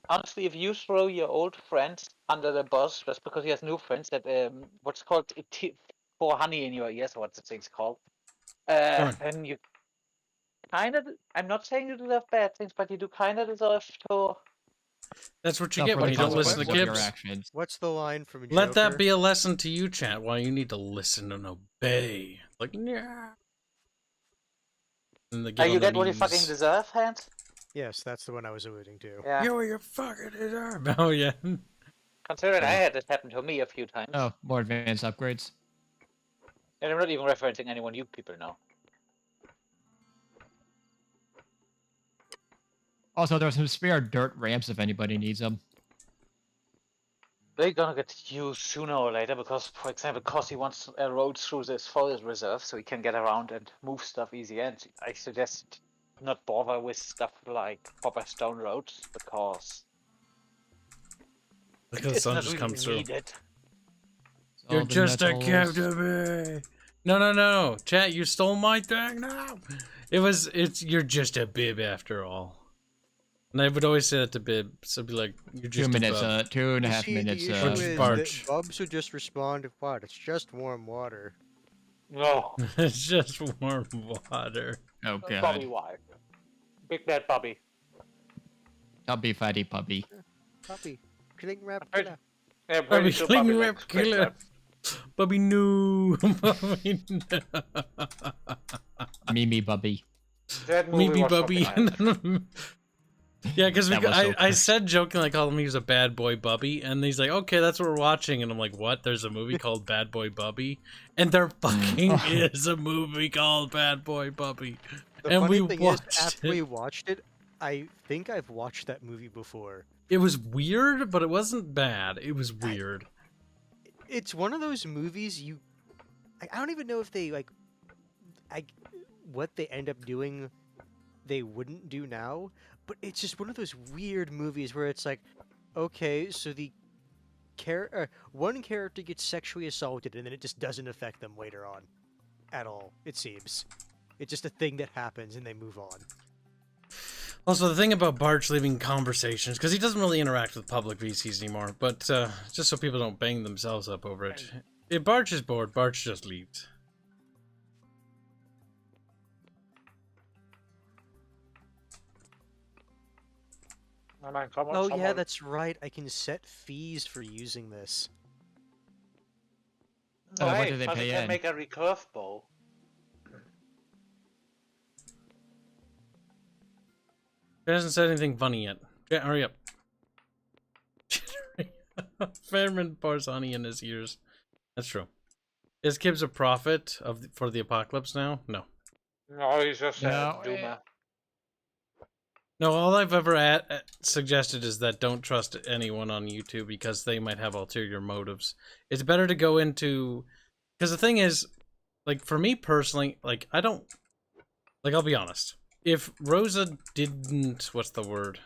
Honestly, if you throw your old friends under the bus just because he has new friends that what's called pour honey in your ears, or what's the thing's called, and you kind of, I'm not saying you deserve bad things, but you do kind of deserve to. That's what you get when you don't listen to Kibs. What's the line from Joker? Let that be a lesson to you, chat, why you need to listen and obey. Like, yeah. You get what you fucking deserve, Hanse? Yes, that's the one I was alluding to. Yeah. You fucking deserve. Oh, yeah. Considering I had this happen to me a few times. Oh, more advanced upgrades. And I'm not even referencing anyone you people know. Also, there's some spare dirt ramps if anybody needs them. They're gonna get used sooner or later because, for example, Cossi wants a road through this forest reserve so he can get around and move stuff easy. And I suggest not bother with stuff like proper stone roads because the sun just really comes through. Needed. You're just a captive. No. Chat, you stole my thing now. You're just a bib after all. And I would always say that to Bib, so be like, you're just 2 minutes, a bub. 2.5 minutes, Barch. Bubs would just respond to what? It's just warm water. No. It's just warm water. Oh, God. Bobby White. Big bad Bobby. Tubby fatty puppy. Puppy. Cling wrap killer. Yeah, Bobby cling wrap killer. Bobby no. Bobby no. Mimi Bubby. Mimi Bubby. Yeah, because I said jokingly, I called him he was a bad boy Bubby, and he's like, okay, that's what we're watching, and I'm like, what? There's a movie called Bad Boy Bubby, and there fucking is a movie called Bad Boy Bubby, The and funny we thing watched is, after we watched it, I think I've watched that movie before. It was weird, but it wasn't bad. It was weird. It's one of those movies I don't even know if they what they end up doing they wouldn't do now, but it's just one of those weird movies where it's like, okay, so the one character gets sexually assaulted and then it just doesn't affect them later on at all, it seems. It's just a thing that happens and they move on. Also, the thing about Barch leaving conversations, because he doesn't really interact with public VCs anymore, but just so people don't bang themselves up over it. If Barch is bored, Barch just leaves. Oh yeah, that's right. I can set fees for using this. Oh, what Right, do they but pay you can in? make a recurve bow. He hasn't said anything funny yet. Yeah, hurry up. Fairman pours honey in his ears. That's true. Is Kibs a prophet for the apocalypse now? No. No, he's just No, a doomer. No, all I've ever suggested is that don't trust anyone on YouTube because they might have ulterior motives. It's better to go into... Because the thing is, like, for me personally, like, I don't... Like, I'll be honest. If Rosa didn't... What's the word?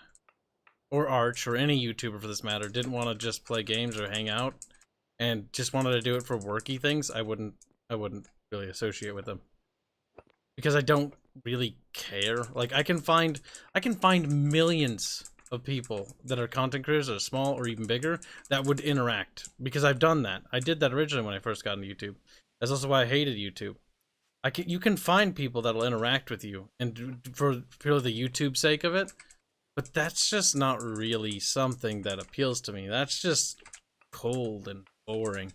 Or Arch, or any YouTuber for this matter, didn't want to just play games or hang out, and just wanted to do it for worky things, I wouldn't really associate with them. Because I don't really care. Like, I can find millions of people that are content creators that are small or even bigger that would interact, because I've done that. I did that originally when I first got into YouTube. That's also why I hated YouTube. You can find people that'll interact with you and for purely the YouTube sake of it, but that's just not really something that appeals to me. That's just cold and boring.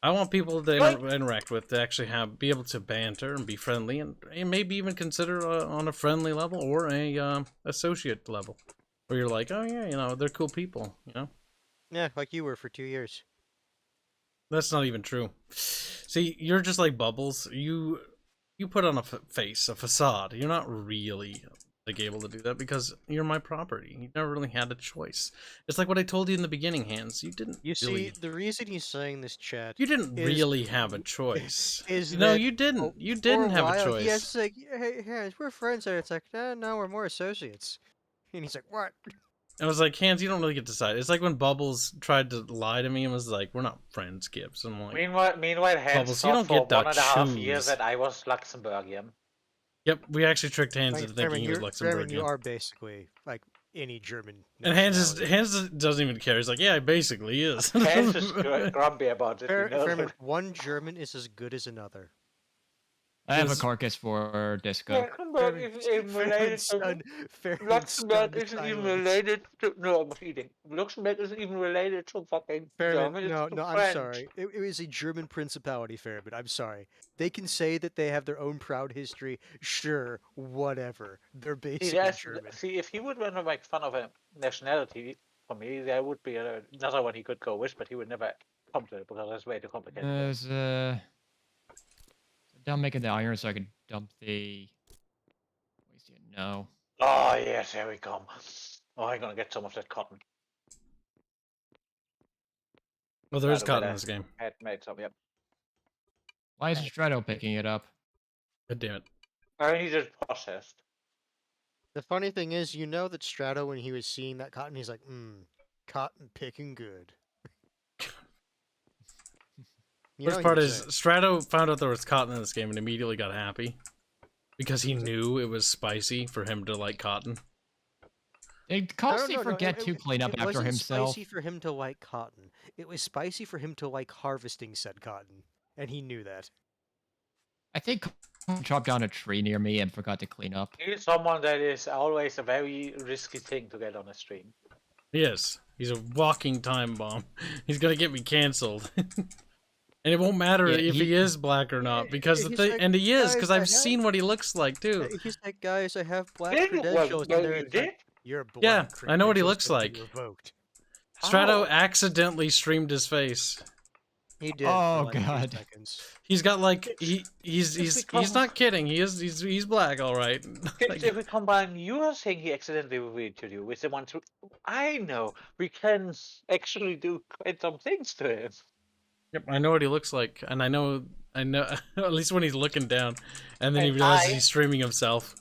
I want people to interact with to actually be able to banter and be friendly, and maybe even consider on a friendly level or a associate level, where you're like, oh yeah, you know, they're cool people, you know. Yeah, like you were for 2 years. That's not even true. See, you're just like Bubbles. You put on a face, a facade. You're not really like able to do that because you're my property. You never really had a choice. It's like what I told you in the beginning, Hanse. You didn't. You really... see, the reason he's saying this, chat. You didn't really have a choice. Is no, that, you didn't. oh, You didn't have a choice. He has to say, hey, we're friends, and it's like, no, we're more associates. And he's like, what? I was like, Hanse, you don't really get to decide. It's like when Bubbles tried to lie to me and was like, we're not friends, Kibs. I'm like, Meanwhile, Hanse Bubbles, you thought don't for get to 1.5 choose. years that I was Luxembourgian. Yep, we actually tricked Hanse into thinking he was Luxembourgian. You are basically like any German. And Hanse doesn't even care. He's like, yeah, he basically is. Hanse is grumpy about it. Fairman, one German is as good as another. I have a carcass for Disco. Luxembourg isn't even related to... Luxembourg isn't even related to... No, I'm eating. Luxembourg isn't even related to fucking German. No, I'm sorry. It was a German principality, Fairman. I'm sorry. They can say that they have their own proud history. Sure, whatever. They're basically German. See, if he would want to make fun of a nationality, for me, there would be another one he could go with, but he would never come to it because that's way too complicated. Done making the iron so I can dump the... No. Oh, yes, here we come. Oh, I'm gonna get some of that cotton. Well, there is cotton in this game. I had made some, yep. Why is Strato picking it up? God damn it. I need it processed. The funny thing is, you know that Strato, when he was seeing that cotton, he's like, cotton picking good. Worst part is, Strato found out there was cotton in this game and immediately got happy. Because he knew it was spicy for him to like cotton. Did Kelsey forget to clean up after himself? It wasn't spicy for him to like cotton. It was spicy for him to like harvesting said cotton. And he knew that. I think he chopped down a tree near me and forgot to clean up. He's someone that is always a very risky thing to get on a stream. He is. He's a walking time bomb. He's gonna get me cancelled. And it won't matter if he is black or not, because and he is, because I've seen what he looks like too. He's like, guys, I have black credentials. You're black. Yeah, I know what he looks like. Strato accidentally streamed his face. He did. Oh, for like 2 God. seconds. He's got like he's not kidding. He's black, all right. Like, If we combine your thing he accidentally revealed to you with the one I know, we can actually do quite some things to him. yep, I know what he looks like, and I know at least when he's looking down, and then he And realizes he's streaming himself.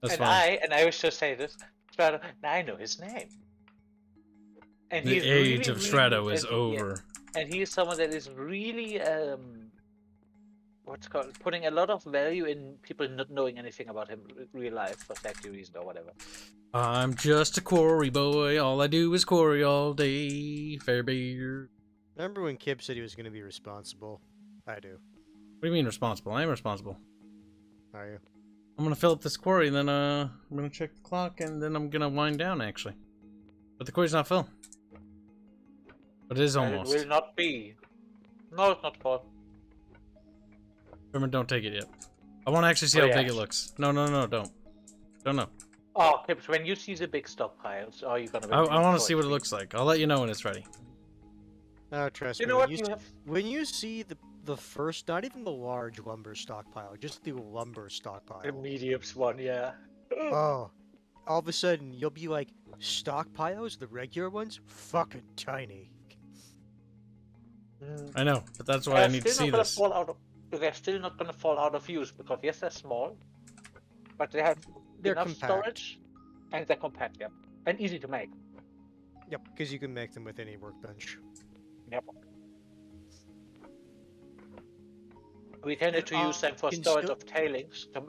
That's fine. I was just saying this, Strato, and I know his name. And The he's age really, of Strato really, is over. and he's someone that is really what's called putting a lot of value in people not knowing anything about him in real life for safety reasons or whatever. I'm just a quarry boy. All I do is quarry all day. Fair beer. Remember when Kib said he was going to be responsible? I do. What do you mean responsible? I am responsible. Are you? I'm gonna fill up this quarry, and then I'm gonna check the clock, and then I'm gonna wind down actually. But the quarry's not full. But it is And almost. it will not be. No, it's not full. Remember, don't take it yet. I want to actually see Oh, how yeah. big it looks. No, don't. Don't know. Oh, Kibs, when you see the big stockpiles, are you gonna? I want to see what it looks like. I'll let you know when it's ready. Oh, trust You me. know when what? you when you see the first, not even the large lumber stockpile, just the lumber stockpile. The mediums one, yeah. Oh, all of a sudden you'll be like, stockpiles, the regular ones, fucking tiny. I know, but that's why I need to see this. They're still not gonna fall out of use because yes, they're small, but they have They're enough compact. storage, and they're compact, yep, and easy to make. Yep, because you can make them with any workbench. Yep. We tended to use them for can storage still- of tailings to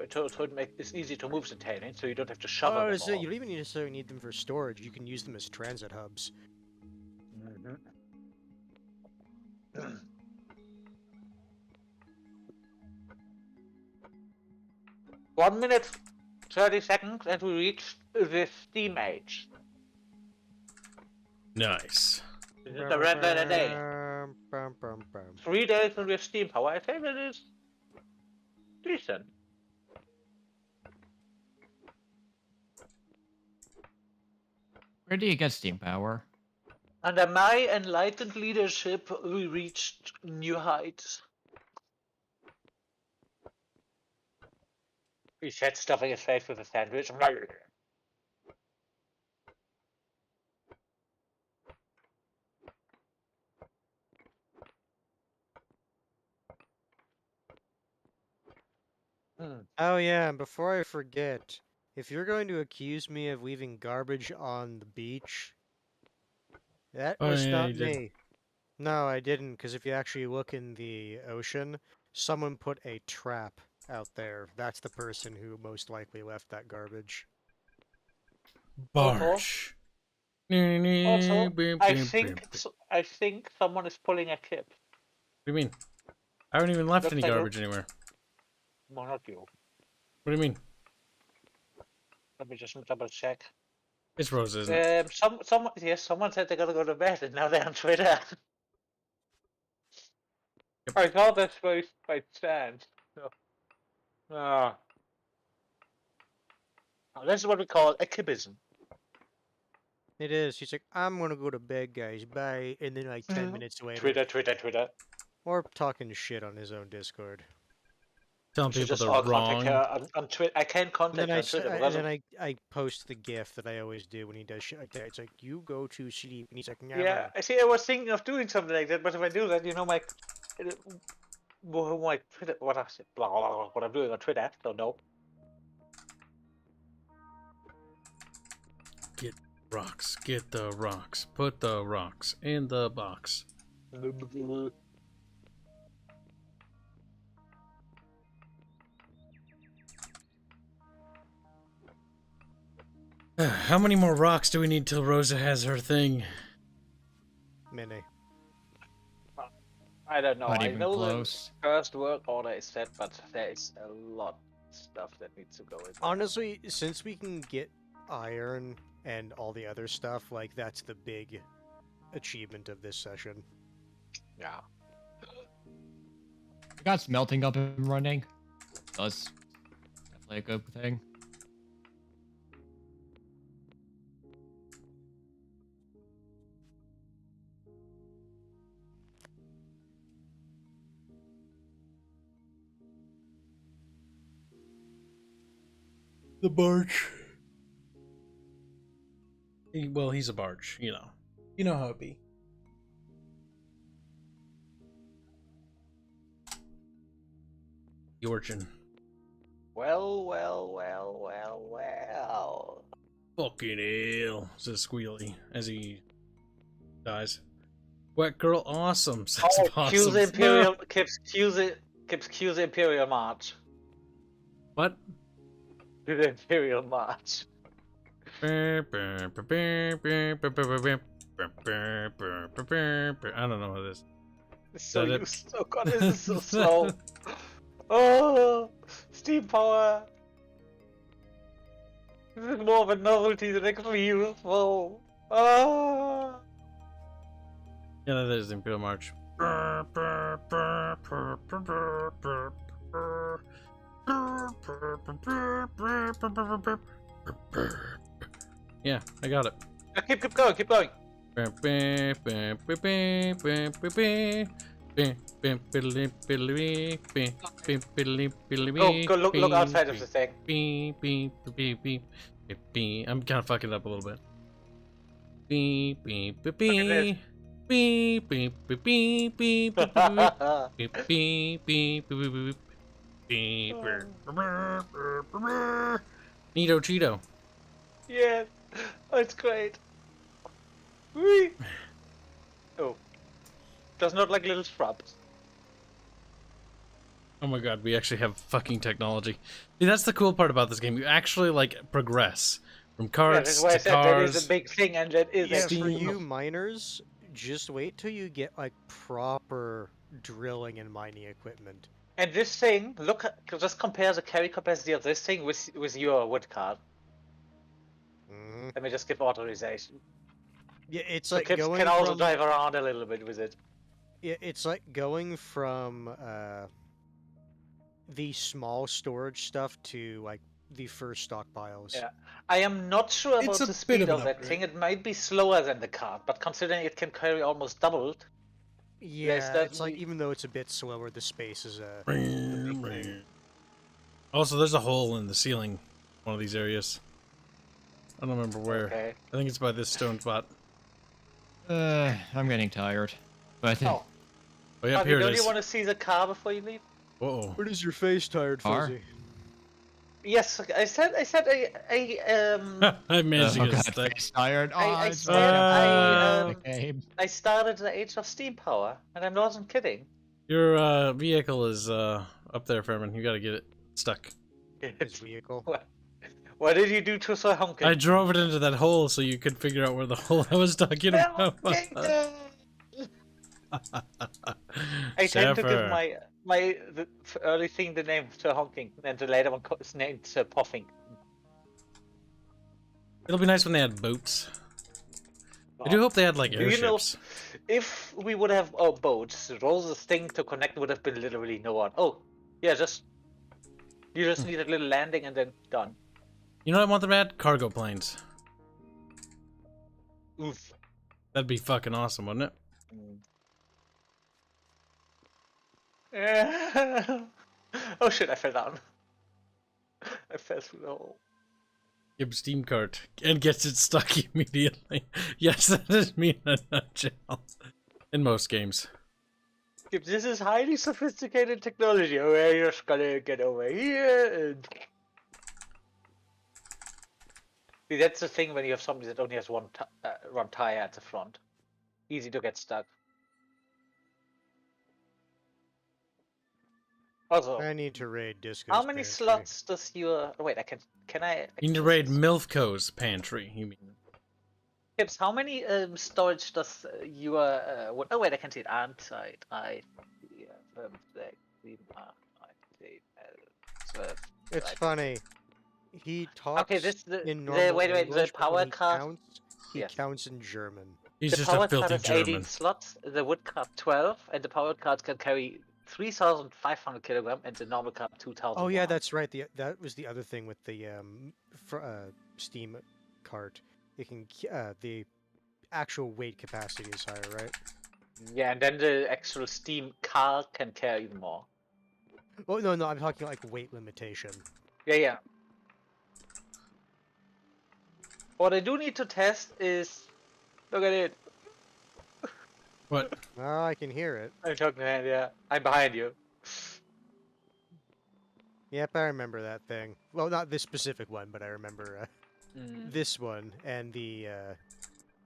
make it easy to move the tailings, so you don't have to shovel Oh, them so all. you don't even necessarily need them for storage. You can use them as transit hubs. Mhm. 1 minute, 30 seconds, and we reach the steam age. Nice. This is the red letter day. Bum, bum, bum. 3 days and we have steam power. I think that is decent. Where do you get steam power? Under my enlightened leadership, we reached new heights. He said, stuffing his face with a sandwich. Oh yeah, and before I forget, if you're going to accuse me of leaving garbage on the beach, that Oh, was yeah, not you did. me. No, I didn't, because if you actually look in the ocean, someone put a trap out there. That's the person who most likely left that garbage. Barsh. Also, I think What I think someone is pulling a Kib. do you mean? I haven't even left Looks any like a- garbage anywhere. Well, not you. What do you mean? Let me just double check. It's Rose, isn't it? Someone said they're gonna go to bed, and now they're on Twitter. I thought that's where it might stand. So. Ah. Now, this is what we call a Kibism. It is. He's like, I'm gonna go to bed, guys. Bye. And then like 10 minutes later, Twitter. or talking shit on his own Discord. Telling We should people just they're all contact wrong. her on Twitter. I can't And contact then her on Twitter and because then I post the GIF that I always do when he does shit like that. It's like, you go to sleep, and he's like, never. yeah, I see. I was thinking of doing something like that, but if I do that, you know, my Twitter, what I said, blah, blah, blah, what I'm doing on Twitter, don't know. Get rocks. Get the rocks. Put the rocks in the box. How many more rocks do we need till Rosa has her thing? Mini. I don't know. Not I even know close. the first work order is set, but there is a lot of stuff that needs to go in. Honestly, since we can get iron and all the other stuff, like, that's the big achievement of this session. Yeah. We got smelting up and running. That's definitely a good thing. The barge. Well, he's a barge, you know. You know how it be. The origin. Well. Fucking hell, says Squealy as he dies. Wet girl, awesome. Says Oh, Possum. cue the Imperial. Kibs, cue the Imperial March. What? Cue the Imperial March. I don't know what it is. It's so That it? useless. Oh god, this is so slow. Oh, steam power. This is more of a novelty than actually useful. Ah. Yeah, that is the Imperial March. Yeah, I got it. Keep going, keep going. Go look outside of the thing. I'm kind of fucking it up a little bit. Neato Cheeto. Yes, oh, it's great. Whee. Oh, does not like little shrubs. Oh my god, we actually have fucking technology. See, that's the cool part about this game. You actually, like, progress from Yeah, carts that's why I to said that is cars. a big thing, and that is Yeah, actually for you miners, just wait till you get like proper drilling and mining equipment. And this thing, look, just compare the carry capacity of this thing with your wood cart. Mhm. Let me just give authorization. Yeah, it's So like Kibs going can also from drive around a little bit with it. it's like going from the small storage stuff to like the first stockpiles. Yeah, I am not sure It's about a the bit speed of an of that upgrade. thing. It might be slower than the cart, but considering it can carry almost doubled, Yeah, it's like even though it's a bit slower, the space is a big thing. Also, there's a hole in the ceiling, one of these areas. I don't remember where. Okay. I think it's by this stone spot. I'm getting tired. But Oh, Oh, yeah, Harvey, here it don't is. you want to see the car before you leave? Whoa. What is your face tired, Car? Fuzzy? Yes, I said I managed to oh get god, stuck. face tired. Oh, I it's said not game. I started the age of steam power, and I wasn't kidding. Your vehicle is up there, Furman. You gotta get it stuck. His vehicle. What did you do to Sir Honkin? I drove it into that hole so you could figure out where the hole I was talking about was. I tend to give Sheffer. the early thing the name Sir Honking, and the later one is named Sir Puffing. It'll be nice when they had boats. I do hope they had like Do you know, airships. if we would have boats, Rose's thing to connect would have been literally no one. Oh, yeah, you just need a little landing and then done. You know what I want them at? Cargo planes. Oof. That'd be fucking awesome, wouldn't it? Oh shit, I fell down. I fell through the hole. Give steam cart and gets it stuck immediately. Yes, that is me in a nutshell. In most games. This is highly sophisticated technology. Oh, yeah, you're just gonna get over here and... See, that's the thing when you have somebody that only has one tire at the front. Easy to get stuck. Also, I need to raid Disco's how many pantry. slots does your... Oh, wait, can I... You need to raid Milfco's pantry, you mean. Kibs, how many storage does your... oh, wait, I can see it. It's funny. He talks Okay, this in normal wait, the English, but power when card. he Yes. counts in German. He's The just power a card filthy has 18 German. slots, the wood card 12, and the power card can carry 3,500 kilogram, and the normal card 2,000. Oh yeah, that's right. That was the other thing with the Steam cart. It can the actual weight capacity is higher, right? Yeah, and then the actual Steam car can carry even more. Well, no, I'm talking like weight limitation. Yeah. What I do need to test is... Look at it. What? Oh, I can hear it. I'm talking to hand, yeah. I'm behind you. Yep, I remember that thing. Well, not this specific one, but I remember this one and the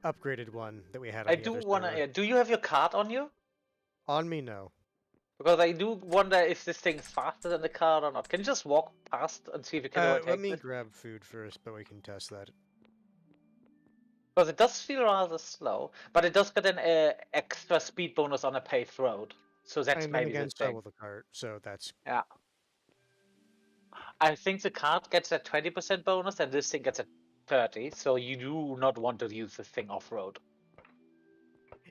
upgraded one that we had on I the do other wanna... server. do you have your card on you? On me, no. Because I do wonder if this thing is faster than the card or not. Can you just walk past and see if you can overtake Let me it? grab food first, but we can test that. Because it does feel rather slow, but it does get an extra speed bonus on a paved road. So that's And then maybe the again, so thing. will the cart, so that's... Yeah. I think the card gets a 20% bonus and this thing gets a 30, so you do not want to use this thing off-road.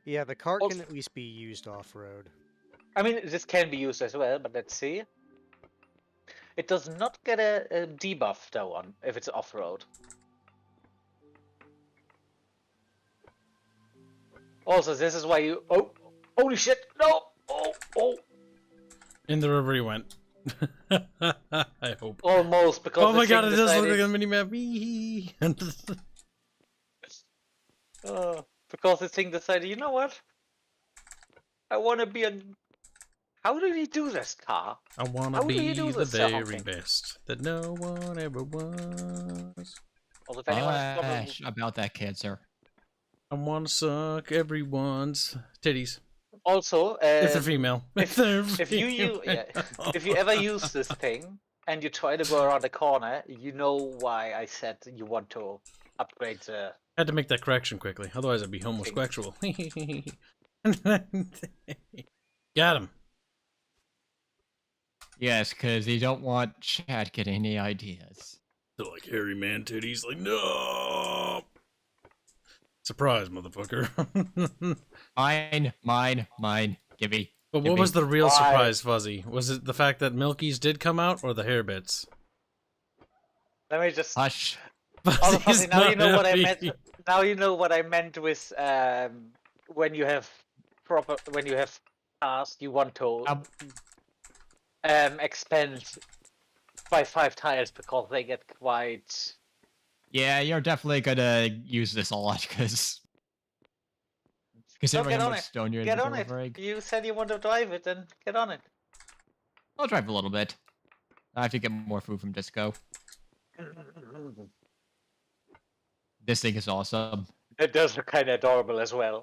Yeah, the cart Also, can at least be used off-road. I mean, this can be used as well, but let's see. It does not get a debuff, though, on if it's off-road. Also, this is why you... Oh! Holy shit! No! Oh! In the river he went. I hope. Almost, because Oh my the god, thing it does look decided- like a mini-map. Wee. Because the thing decided, you know what? I want to be a... How did he do this, car? I want How to do you be do the this, very something? best that no one ever was. Also, if anyone is probably... Hush about that cancer. I want to suck everyone's titties. Also, If they're female. if you ever use this thing and you try to go around the corner, you know why I said you want to upgrade the... Had to make that correction quickly, otherwise I'd be homosexual. Got him. Yes, because you don't want Chad getting any ideas. They're like hairy man titties, like, no! Surprise, motherfucker. Mine. Gimme. But what was the real surprise, Fuzzy? Was it the fact that Milky's did come out, or the hair bits? Let me just... Hush. Oh, Fuzzy, now you know what I happy. meant. Now you know what I meant with when you have cars, you want to expand by 5 tiles because they get quite... Yeah, you're definitely gonna use this a lot, because... Considering get how on much it. stone you're Get on it. delivering. You said you want to drive it, then get on it. I'll drive a little bit. I have to get more food from Disco. This thing is awesome. It does look kind of adorable as well.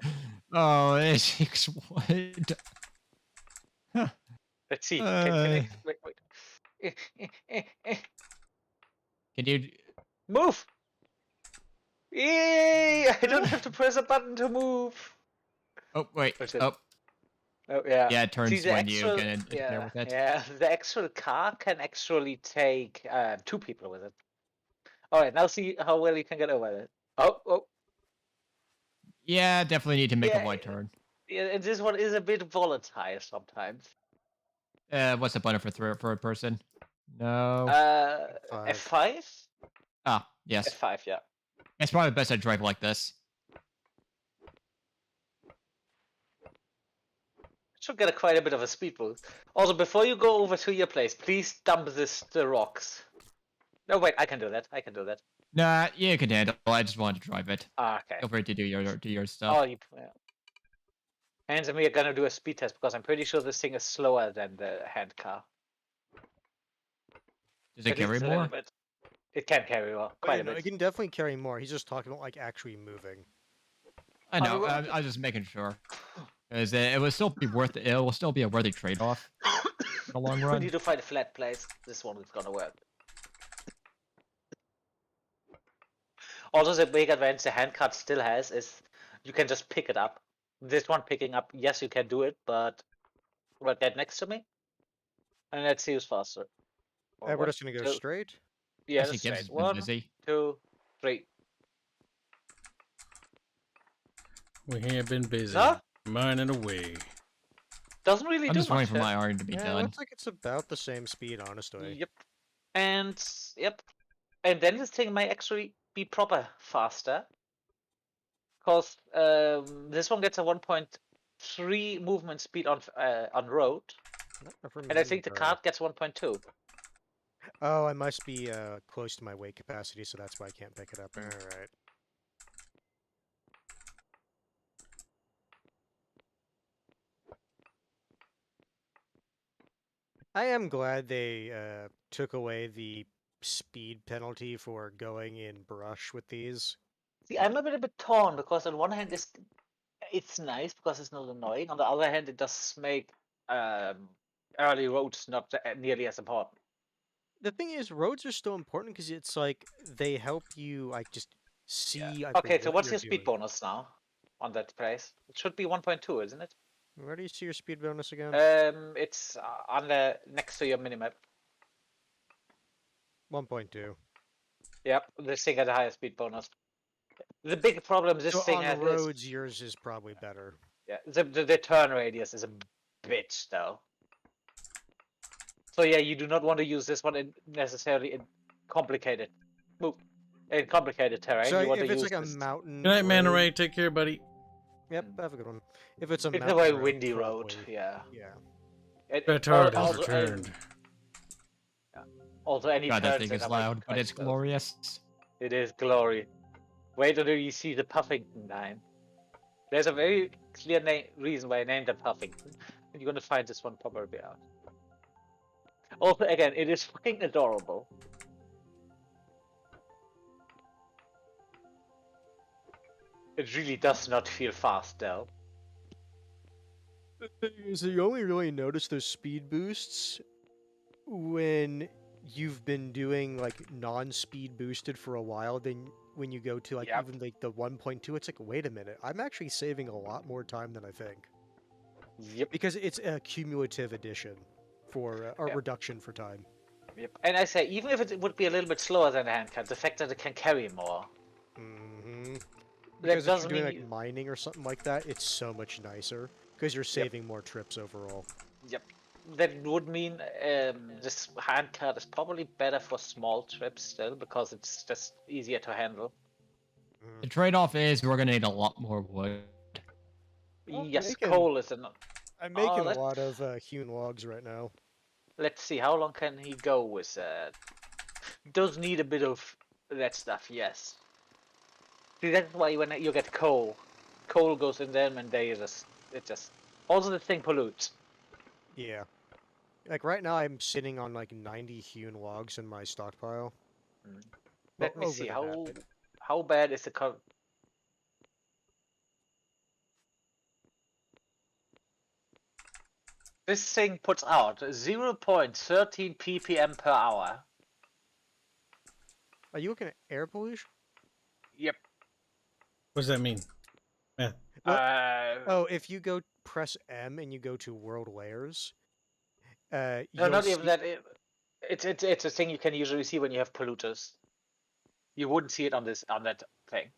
Oh, it takes wood. Let's see. Wait. Can you... Move! Yay! I don't have to press a button to move. Oh, wait. Oh, yeah. Yeah, it turns See, the when you actual- get in there with it. Yeah, the actual car can actually take 2 people with it. Alright, now see how well you can get over it. Oh. Yeah, definitely need to make Yeah, a wide turn. Yeah, and this one is a bit volatile sometimes. What's the button for third person? No. F5? Ah, yes. F5, yeah. It's probably best I drive like this. Should get quite a bit of a speed boost. Also, before you go over to your place, please dump the rocks. No, wait, I can do that. Nah, you can handle it. I just wanted to drive it. Ah, okay. Feel free to do your stuff. Oh, yeah. Hanse and me are gonna do a speed test because I'm pretty sure this thing is slower than the hand car. Does it At least carry a little more? bit. It can carry quite a It bit. can definitely carry more. He's just talking about like actually moving. I know. I was just making sure. Because it will still be worth it. It will still be a worthy trade-off in the long We run. need to find a flat place. This one is gonna work. Also, the big advantage the handcart still has is you can just pick it up. This one picking up, yes, you can do it, but get next to me, and let's see who's faster. We're just gonna go straight. Yeah, I think straight. Kibs has been 1, busy. 2, 3. We have been busy. Huh? Mining away. Doesn't really I'm do just waiting much. for my iron to be Yeah, it done. looks like it's about the same speed, honestly. Yep. And then this thing might actually be proper faster. Because this one gets a 1.3 movement speed on road. And I think the cart gets 1.2. Oh, I must be close to my weight capacity, so that's why I can't pick it up. Alright. I am glad they took away the speed penalty for going in brush with these. See, I'm a bit torn because on one hand, it's nice because it's not annoying. On the other hand, it does make early roads not nearly as important. The thing is, roads are still important because it's like they help you like just see. Like, Okay, so what what's you're your speed doing. bonus now on that place? It should be 1.2, isn't it? Where do you see your speed bonus again? It's on the next to your minimap. 1.2. Yep, this thing has a higher speed bonus. The big problem this So thing on has roads, is, yours is probably better. yeah, the turn radius is a bitch though. So yeah, you do not want to use this one necessarily in complicated terrain. So you want if to it's use like a this. mountain. Good night, Manta road- Ray. Take care, buddy. Yep, have a good one. If it's a It's a mountain very road, windy road, probably- yeah. Yeah. Petard has also, returned. also, any God, that turns thing is are like loud, but quite it's slow. glorious. It is glory. Wait until you see the Puffington line. There's a very clear reason why I named it Puffington, and you're gonna find this one probably out. Also, again, it is fucking adorable. It really does not feel fast, though. The thing is, you only really notice those speed boosts when you've been doing like non-speed boosted for a while. Then when you go to like Yep. even like the 1.2, it's like, wait a minute, I'm actually saving a lot more time than I think. Yep. Because it's a cumulative addition for a Yep. reduction for time. Yep. And I say, even if it would be a little bit slower than the handcart, the fact that it can carry more. Mm-hmm. That Because if you're doesn't doing mean like mining or something like that, it's so much nicer because you're saving more trips overall. Yep. That would mean this handcart is probably better for small trips still because it's just easier to handle. The trade-off is we're gonna need a lot more wood. Yes, coal is enough. I'm making a lot of hewn logs right now. Let's see, how long can he go with that? Does need a bit of that stuff, yes. See, that's why when you get coal goes in them and it just... Also the thing pollutes. Yeah. Like right now I'm sitting on like 90 hewn logs in my stockpile. Let me over see, the how bad is the This thing puts out 0.13 ppm per hour. Are you looking at air pollution? Yep. What does that mean? Yeah. Oh, if you go press M and you go to world layers, No, you'll not see... even that. It's a thing you can usually see when you have polluters. You wouldn't see it on that thing.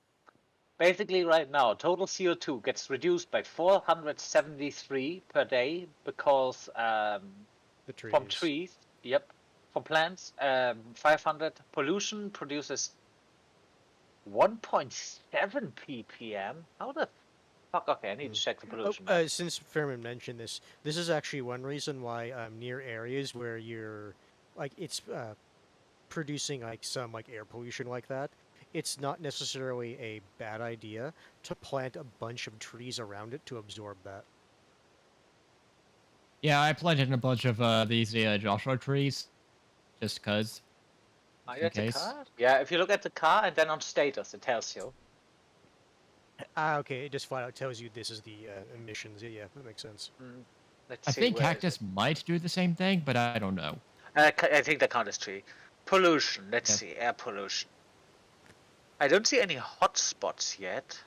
Basically, right now, total CO2 gets reduced by 473 per day because from trees. Yep, from plants. 500 pollution produces 1.7 ppm. How the fuck? Okay, I need to check the pollution. Since Fairman mentioned this is actually one reason why near areas where you're like it's producing like some like air pollution like that, it's not necessarily a bad idea to plant a bunch of trees around it to absorb that. Yeah, I planted a bunch of these Joshua trees, just cause. In case. Car? Yeah, if you look at the car and then on status, it tells you. Okay, it just flat out tells you this is the emissions. Yeah, that makes sense. I think cactus might do the same thing, but I don't know. I think the count is tree. Pollution. Let's see, air pollution. I don't see any hot spots yet.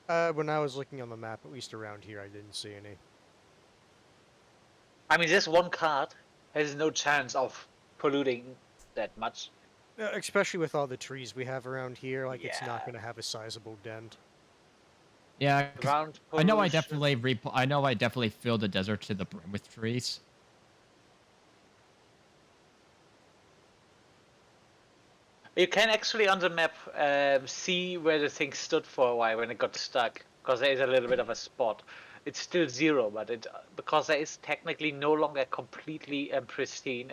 When I was looking on the map, at least around here, I didn't see any. I mean, this one card has no chance of polluting that much. Especially with all the trees we have around here, like it's not going to have a sizable dent. Yeah, I know I definitely filled the desert to the brim with trees. You can actually on the map see where the thing stood for a while when it got stuck, because there is a little bit of a spot. It's still 0, but because there is technically no longer completely pristine,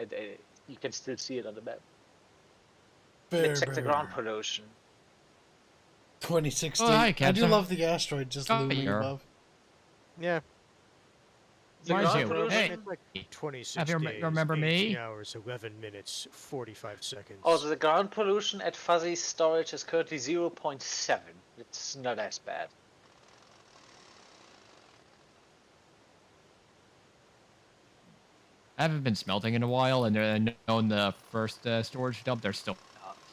you can still see it on the map. Let's check the ground pollution. 2016. Oh, hi, I do Captain. love the asteroid just looming above. Yeah. The Mind ground you, pollution. hey, It's like 26 have you days, remember 18 me? hours, 11 minutes, 45 seconds. Also, the ground pollution at Fuzzy's storage is currently 0.7. It's not as bad. I haven't been smelting in a while, and I know in the first storage dump, there's still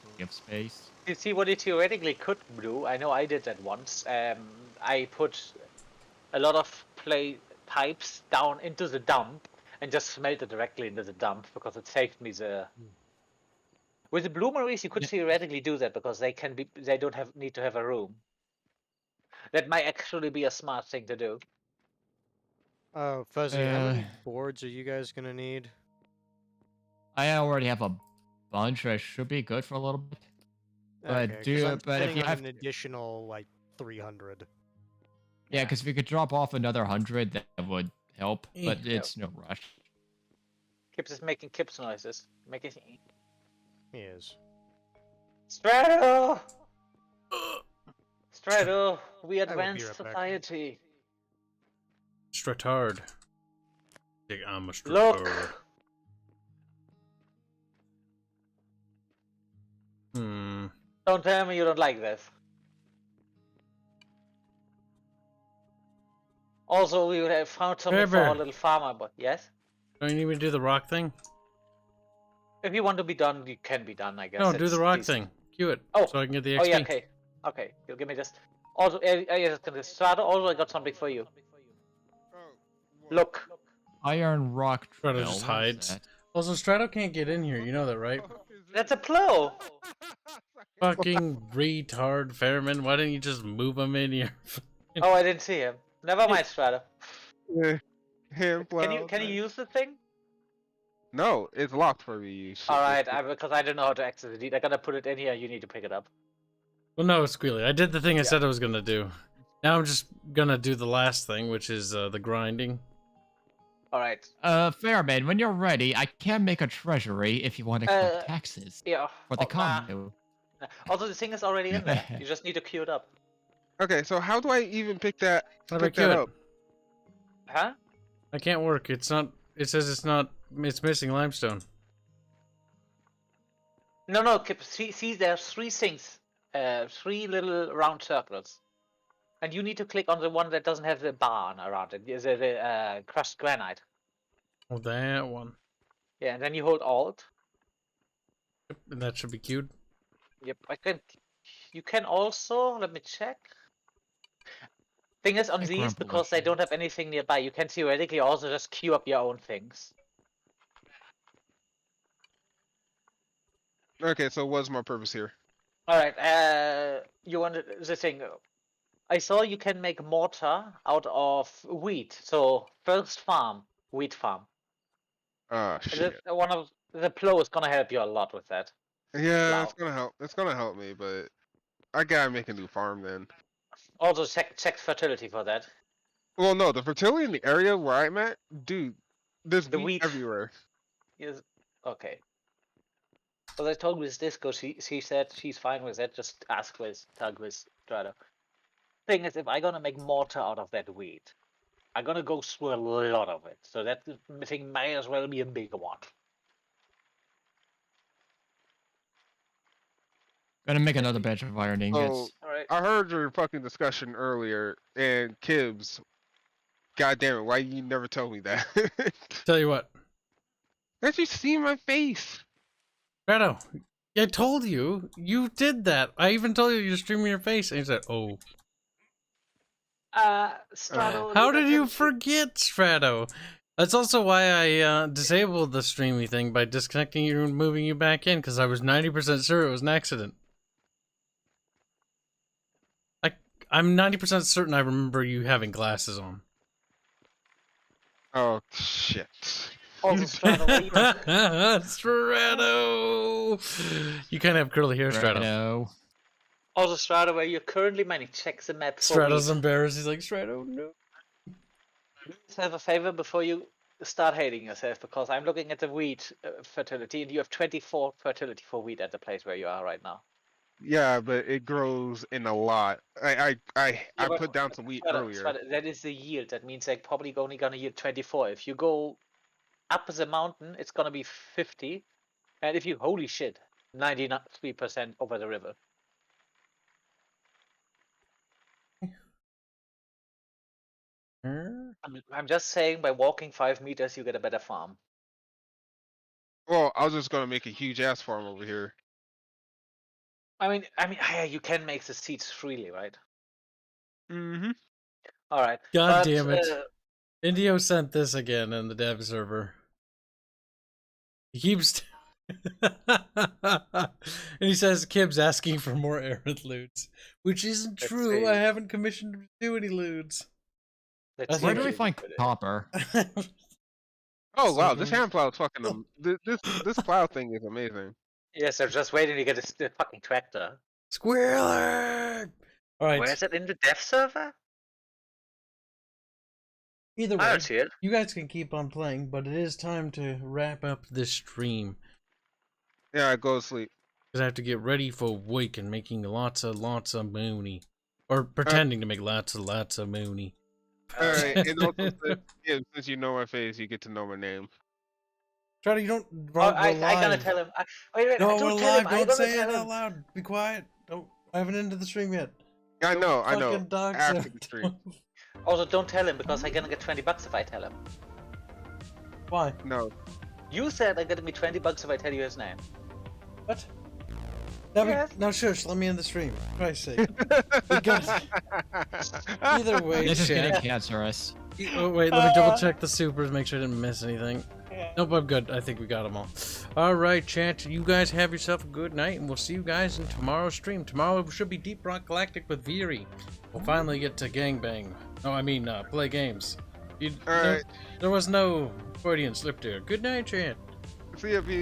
plenty of space. You see what you theoretically could do? I know I did that once. I put a lot of pipes down into the dump and just smelted directly into the dump because it saved me the. With the bloomeries, you could theoretically do that because they don't need to have a room. That might actually be a smart thing to do. Oh, Fuzzy, how many boards are you guys gonna need? I already have a bunch. I should be good for a little bit. But Okay, I'm but if spending you on have an additional like 300. yeah, because if you could drop off another 100, that would help. But it's no rush. Kibs is making Kibs noises. Making. He is. Strato! Strato, we I will be advanced right back. society. Stratard. I'm a stratard. Look! Don't tell me you don't like this. Also, we would have found something for our little farmer, but yes? Don't you need me to do the rock thing? If you want to be done, you can be done, I guess. No, do the rock decent. thing. Cue it. Oh, so I can get the XP. Oh yeah, okay. Okay, you'll give me this. Also, Strato, also I got something for you. Look. Iron rock. Strato just hides. Also, Strato can't get in here. You know that, right? That's a plow. Fucking retard, Fairman. Why didn't you just move him in here? Oh, I didn't see him. Never mind, Strato. Him Can you use the thing? No, it's locked for me. Alright, because I don't know how to access it. I gotta put it in here, you need to pick it up. Well, no, Squealy. I did the thing I said I was gonna do. Now I'm just gonna do the last thing, which is the grinding. Alright. Fairman, when you're ready, I can make a treasury if you want to collect taxes. Yeah. For the commune. Also, the thing is already in there. You just need to queue it up. Okay, so how do I even pick that? How do I pick queue that it? up? Huh? I can't work. It's not. It says it's not. It's missing limestone. No, Kip. See, there's three things. 3 little round circles. And you need to click on the one that doesn't have the barn around it. The crushed granite. Oh, that one. Yeah, and then you hold Alt. And that should be queued. Yep, you can also, let me check. Thing is, on these, because they don't have anything nearby, you can theoretically also just queue up your own things. Okay, so what's my purpose here? Alright, you wanted the thing. I saw you can make mortar out of wheat. So, first farm, wheat farm. Ah, shit. One of the plow is gonna help you a lot with that. Yeah, it's gonna help. It's gonna help me, but I gotta make a new farm then. Also, check fertility for that. Well, no, the fertility in the area where I'm at, dude, there's The wheat wheat everywhere. Yes. Okay. Well, I told Miss Disco, she said she's fine with that. Just ask with tag with Strata. Thing is, if I'm gonna make mortar out of that wheat, I'm gonna go through a lot of it. So that thing may as well be a big one. Gonna make another batch of iron ingots. So, I heard your fucking discussion earlier, and Kibs, god damn it, why you never tell me that? Tell you what. Can't you see my face? Redo, I told you. You did that. I even told you you're streaming your face. And you said, oh. Strato. How did you forget, Strato? That's also why I disabled the streamy thing by disconnecting you and moving you back in, because I was 90% sure it was an accident. I'm 90% certain I remember you having glasses on. Oh, shit. Also, Strato. Strato! You kind of have curly hair, Strato. Also, Strato, where you're currently mining, check the map for Strato's wheat. embarrassed. He's like, Strato, no. Please have a favor before you start hating yourself, because I'm looking at the wheat fertility, and you have 24 fertility for wheat at the place where you are right now. Yeah, but it grows in a lot. I Yeah, but- put down some wheat but- earlier. but that is the yield. That means like probably only gonna yield 24. If you go up the mountain, it's gonna be 50. And if you holy shit, 93% over the river. I'm just saying, by walking 5 meters, you get a better farm. Well, I was just gonna make a huge ass farm over here. I mean, yeah, you can make the seeds freely, right? Mm-hmm. All right. God but, damn it. Indio sent this again in the dev server. He keeps... and he says Kibs asking for more errand loots. Which isn't Let's true. see. I haven't commissioned him to do any loots. Let's Where Where see do we if find you put it. copper? Oh wow, So this good. hand plow is fucking this plow thing is amazing. Yes, they're just waiting to get a fucking tractor. Squirrely! Alright, Where is it in the dev server? either I way, don't see it. you guys can keep on playing, but it is time to wrap up this stream. Yeah, I go to sleep. Because I have to get ready for work and making lots of money. Or pretending to make lots of money. Alright, and also since you know my face, you get to know my name. Charlie, you don't Oh, I gotta tell him. Wait, No, don't we're tell him. live. I'm Don't gonna say it tell out him. loud. Be quiet. Don't. I haven't ended the stream yet. I know. Fucking dogs After it. the stream. Also, don't tell him because I'm gonna get $20 if I tell him. Why? No. You said I'm gonna be $20 if I tell you his name. What? Now, Yes. now shush, let me end the stream. For Christ's sake. We got... Either way, This is getting chat. cancerous. Oh, wait, let me double check the supers, make sure I didn't miss anything. Nope, I'm good. I think we got them all. Alright, chat. You guys have yourself a good night, and we'll see you guys in tomorrow's stream. Tomorrow should be Deep Rock Galactic with Veery. We'll finally get to gangbang. No, I mean, play games. Alright. There was no Freudian slip there. Good night, chat. See ya, V.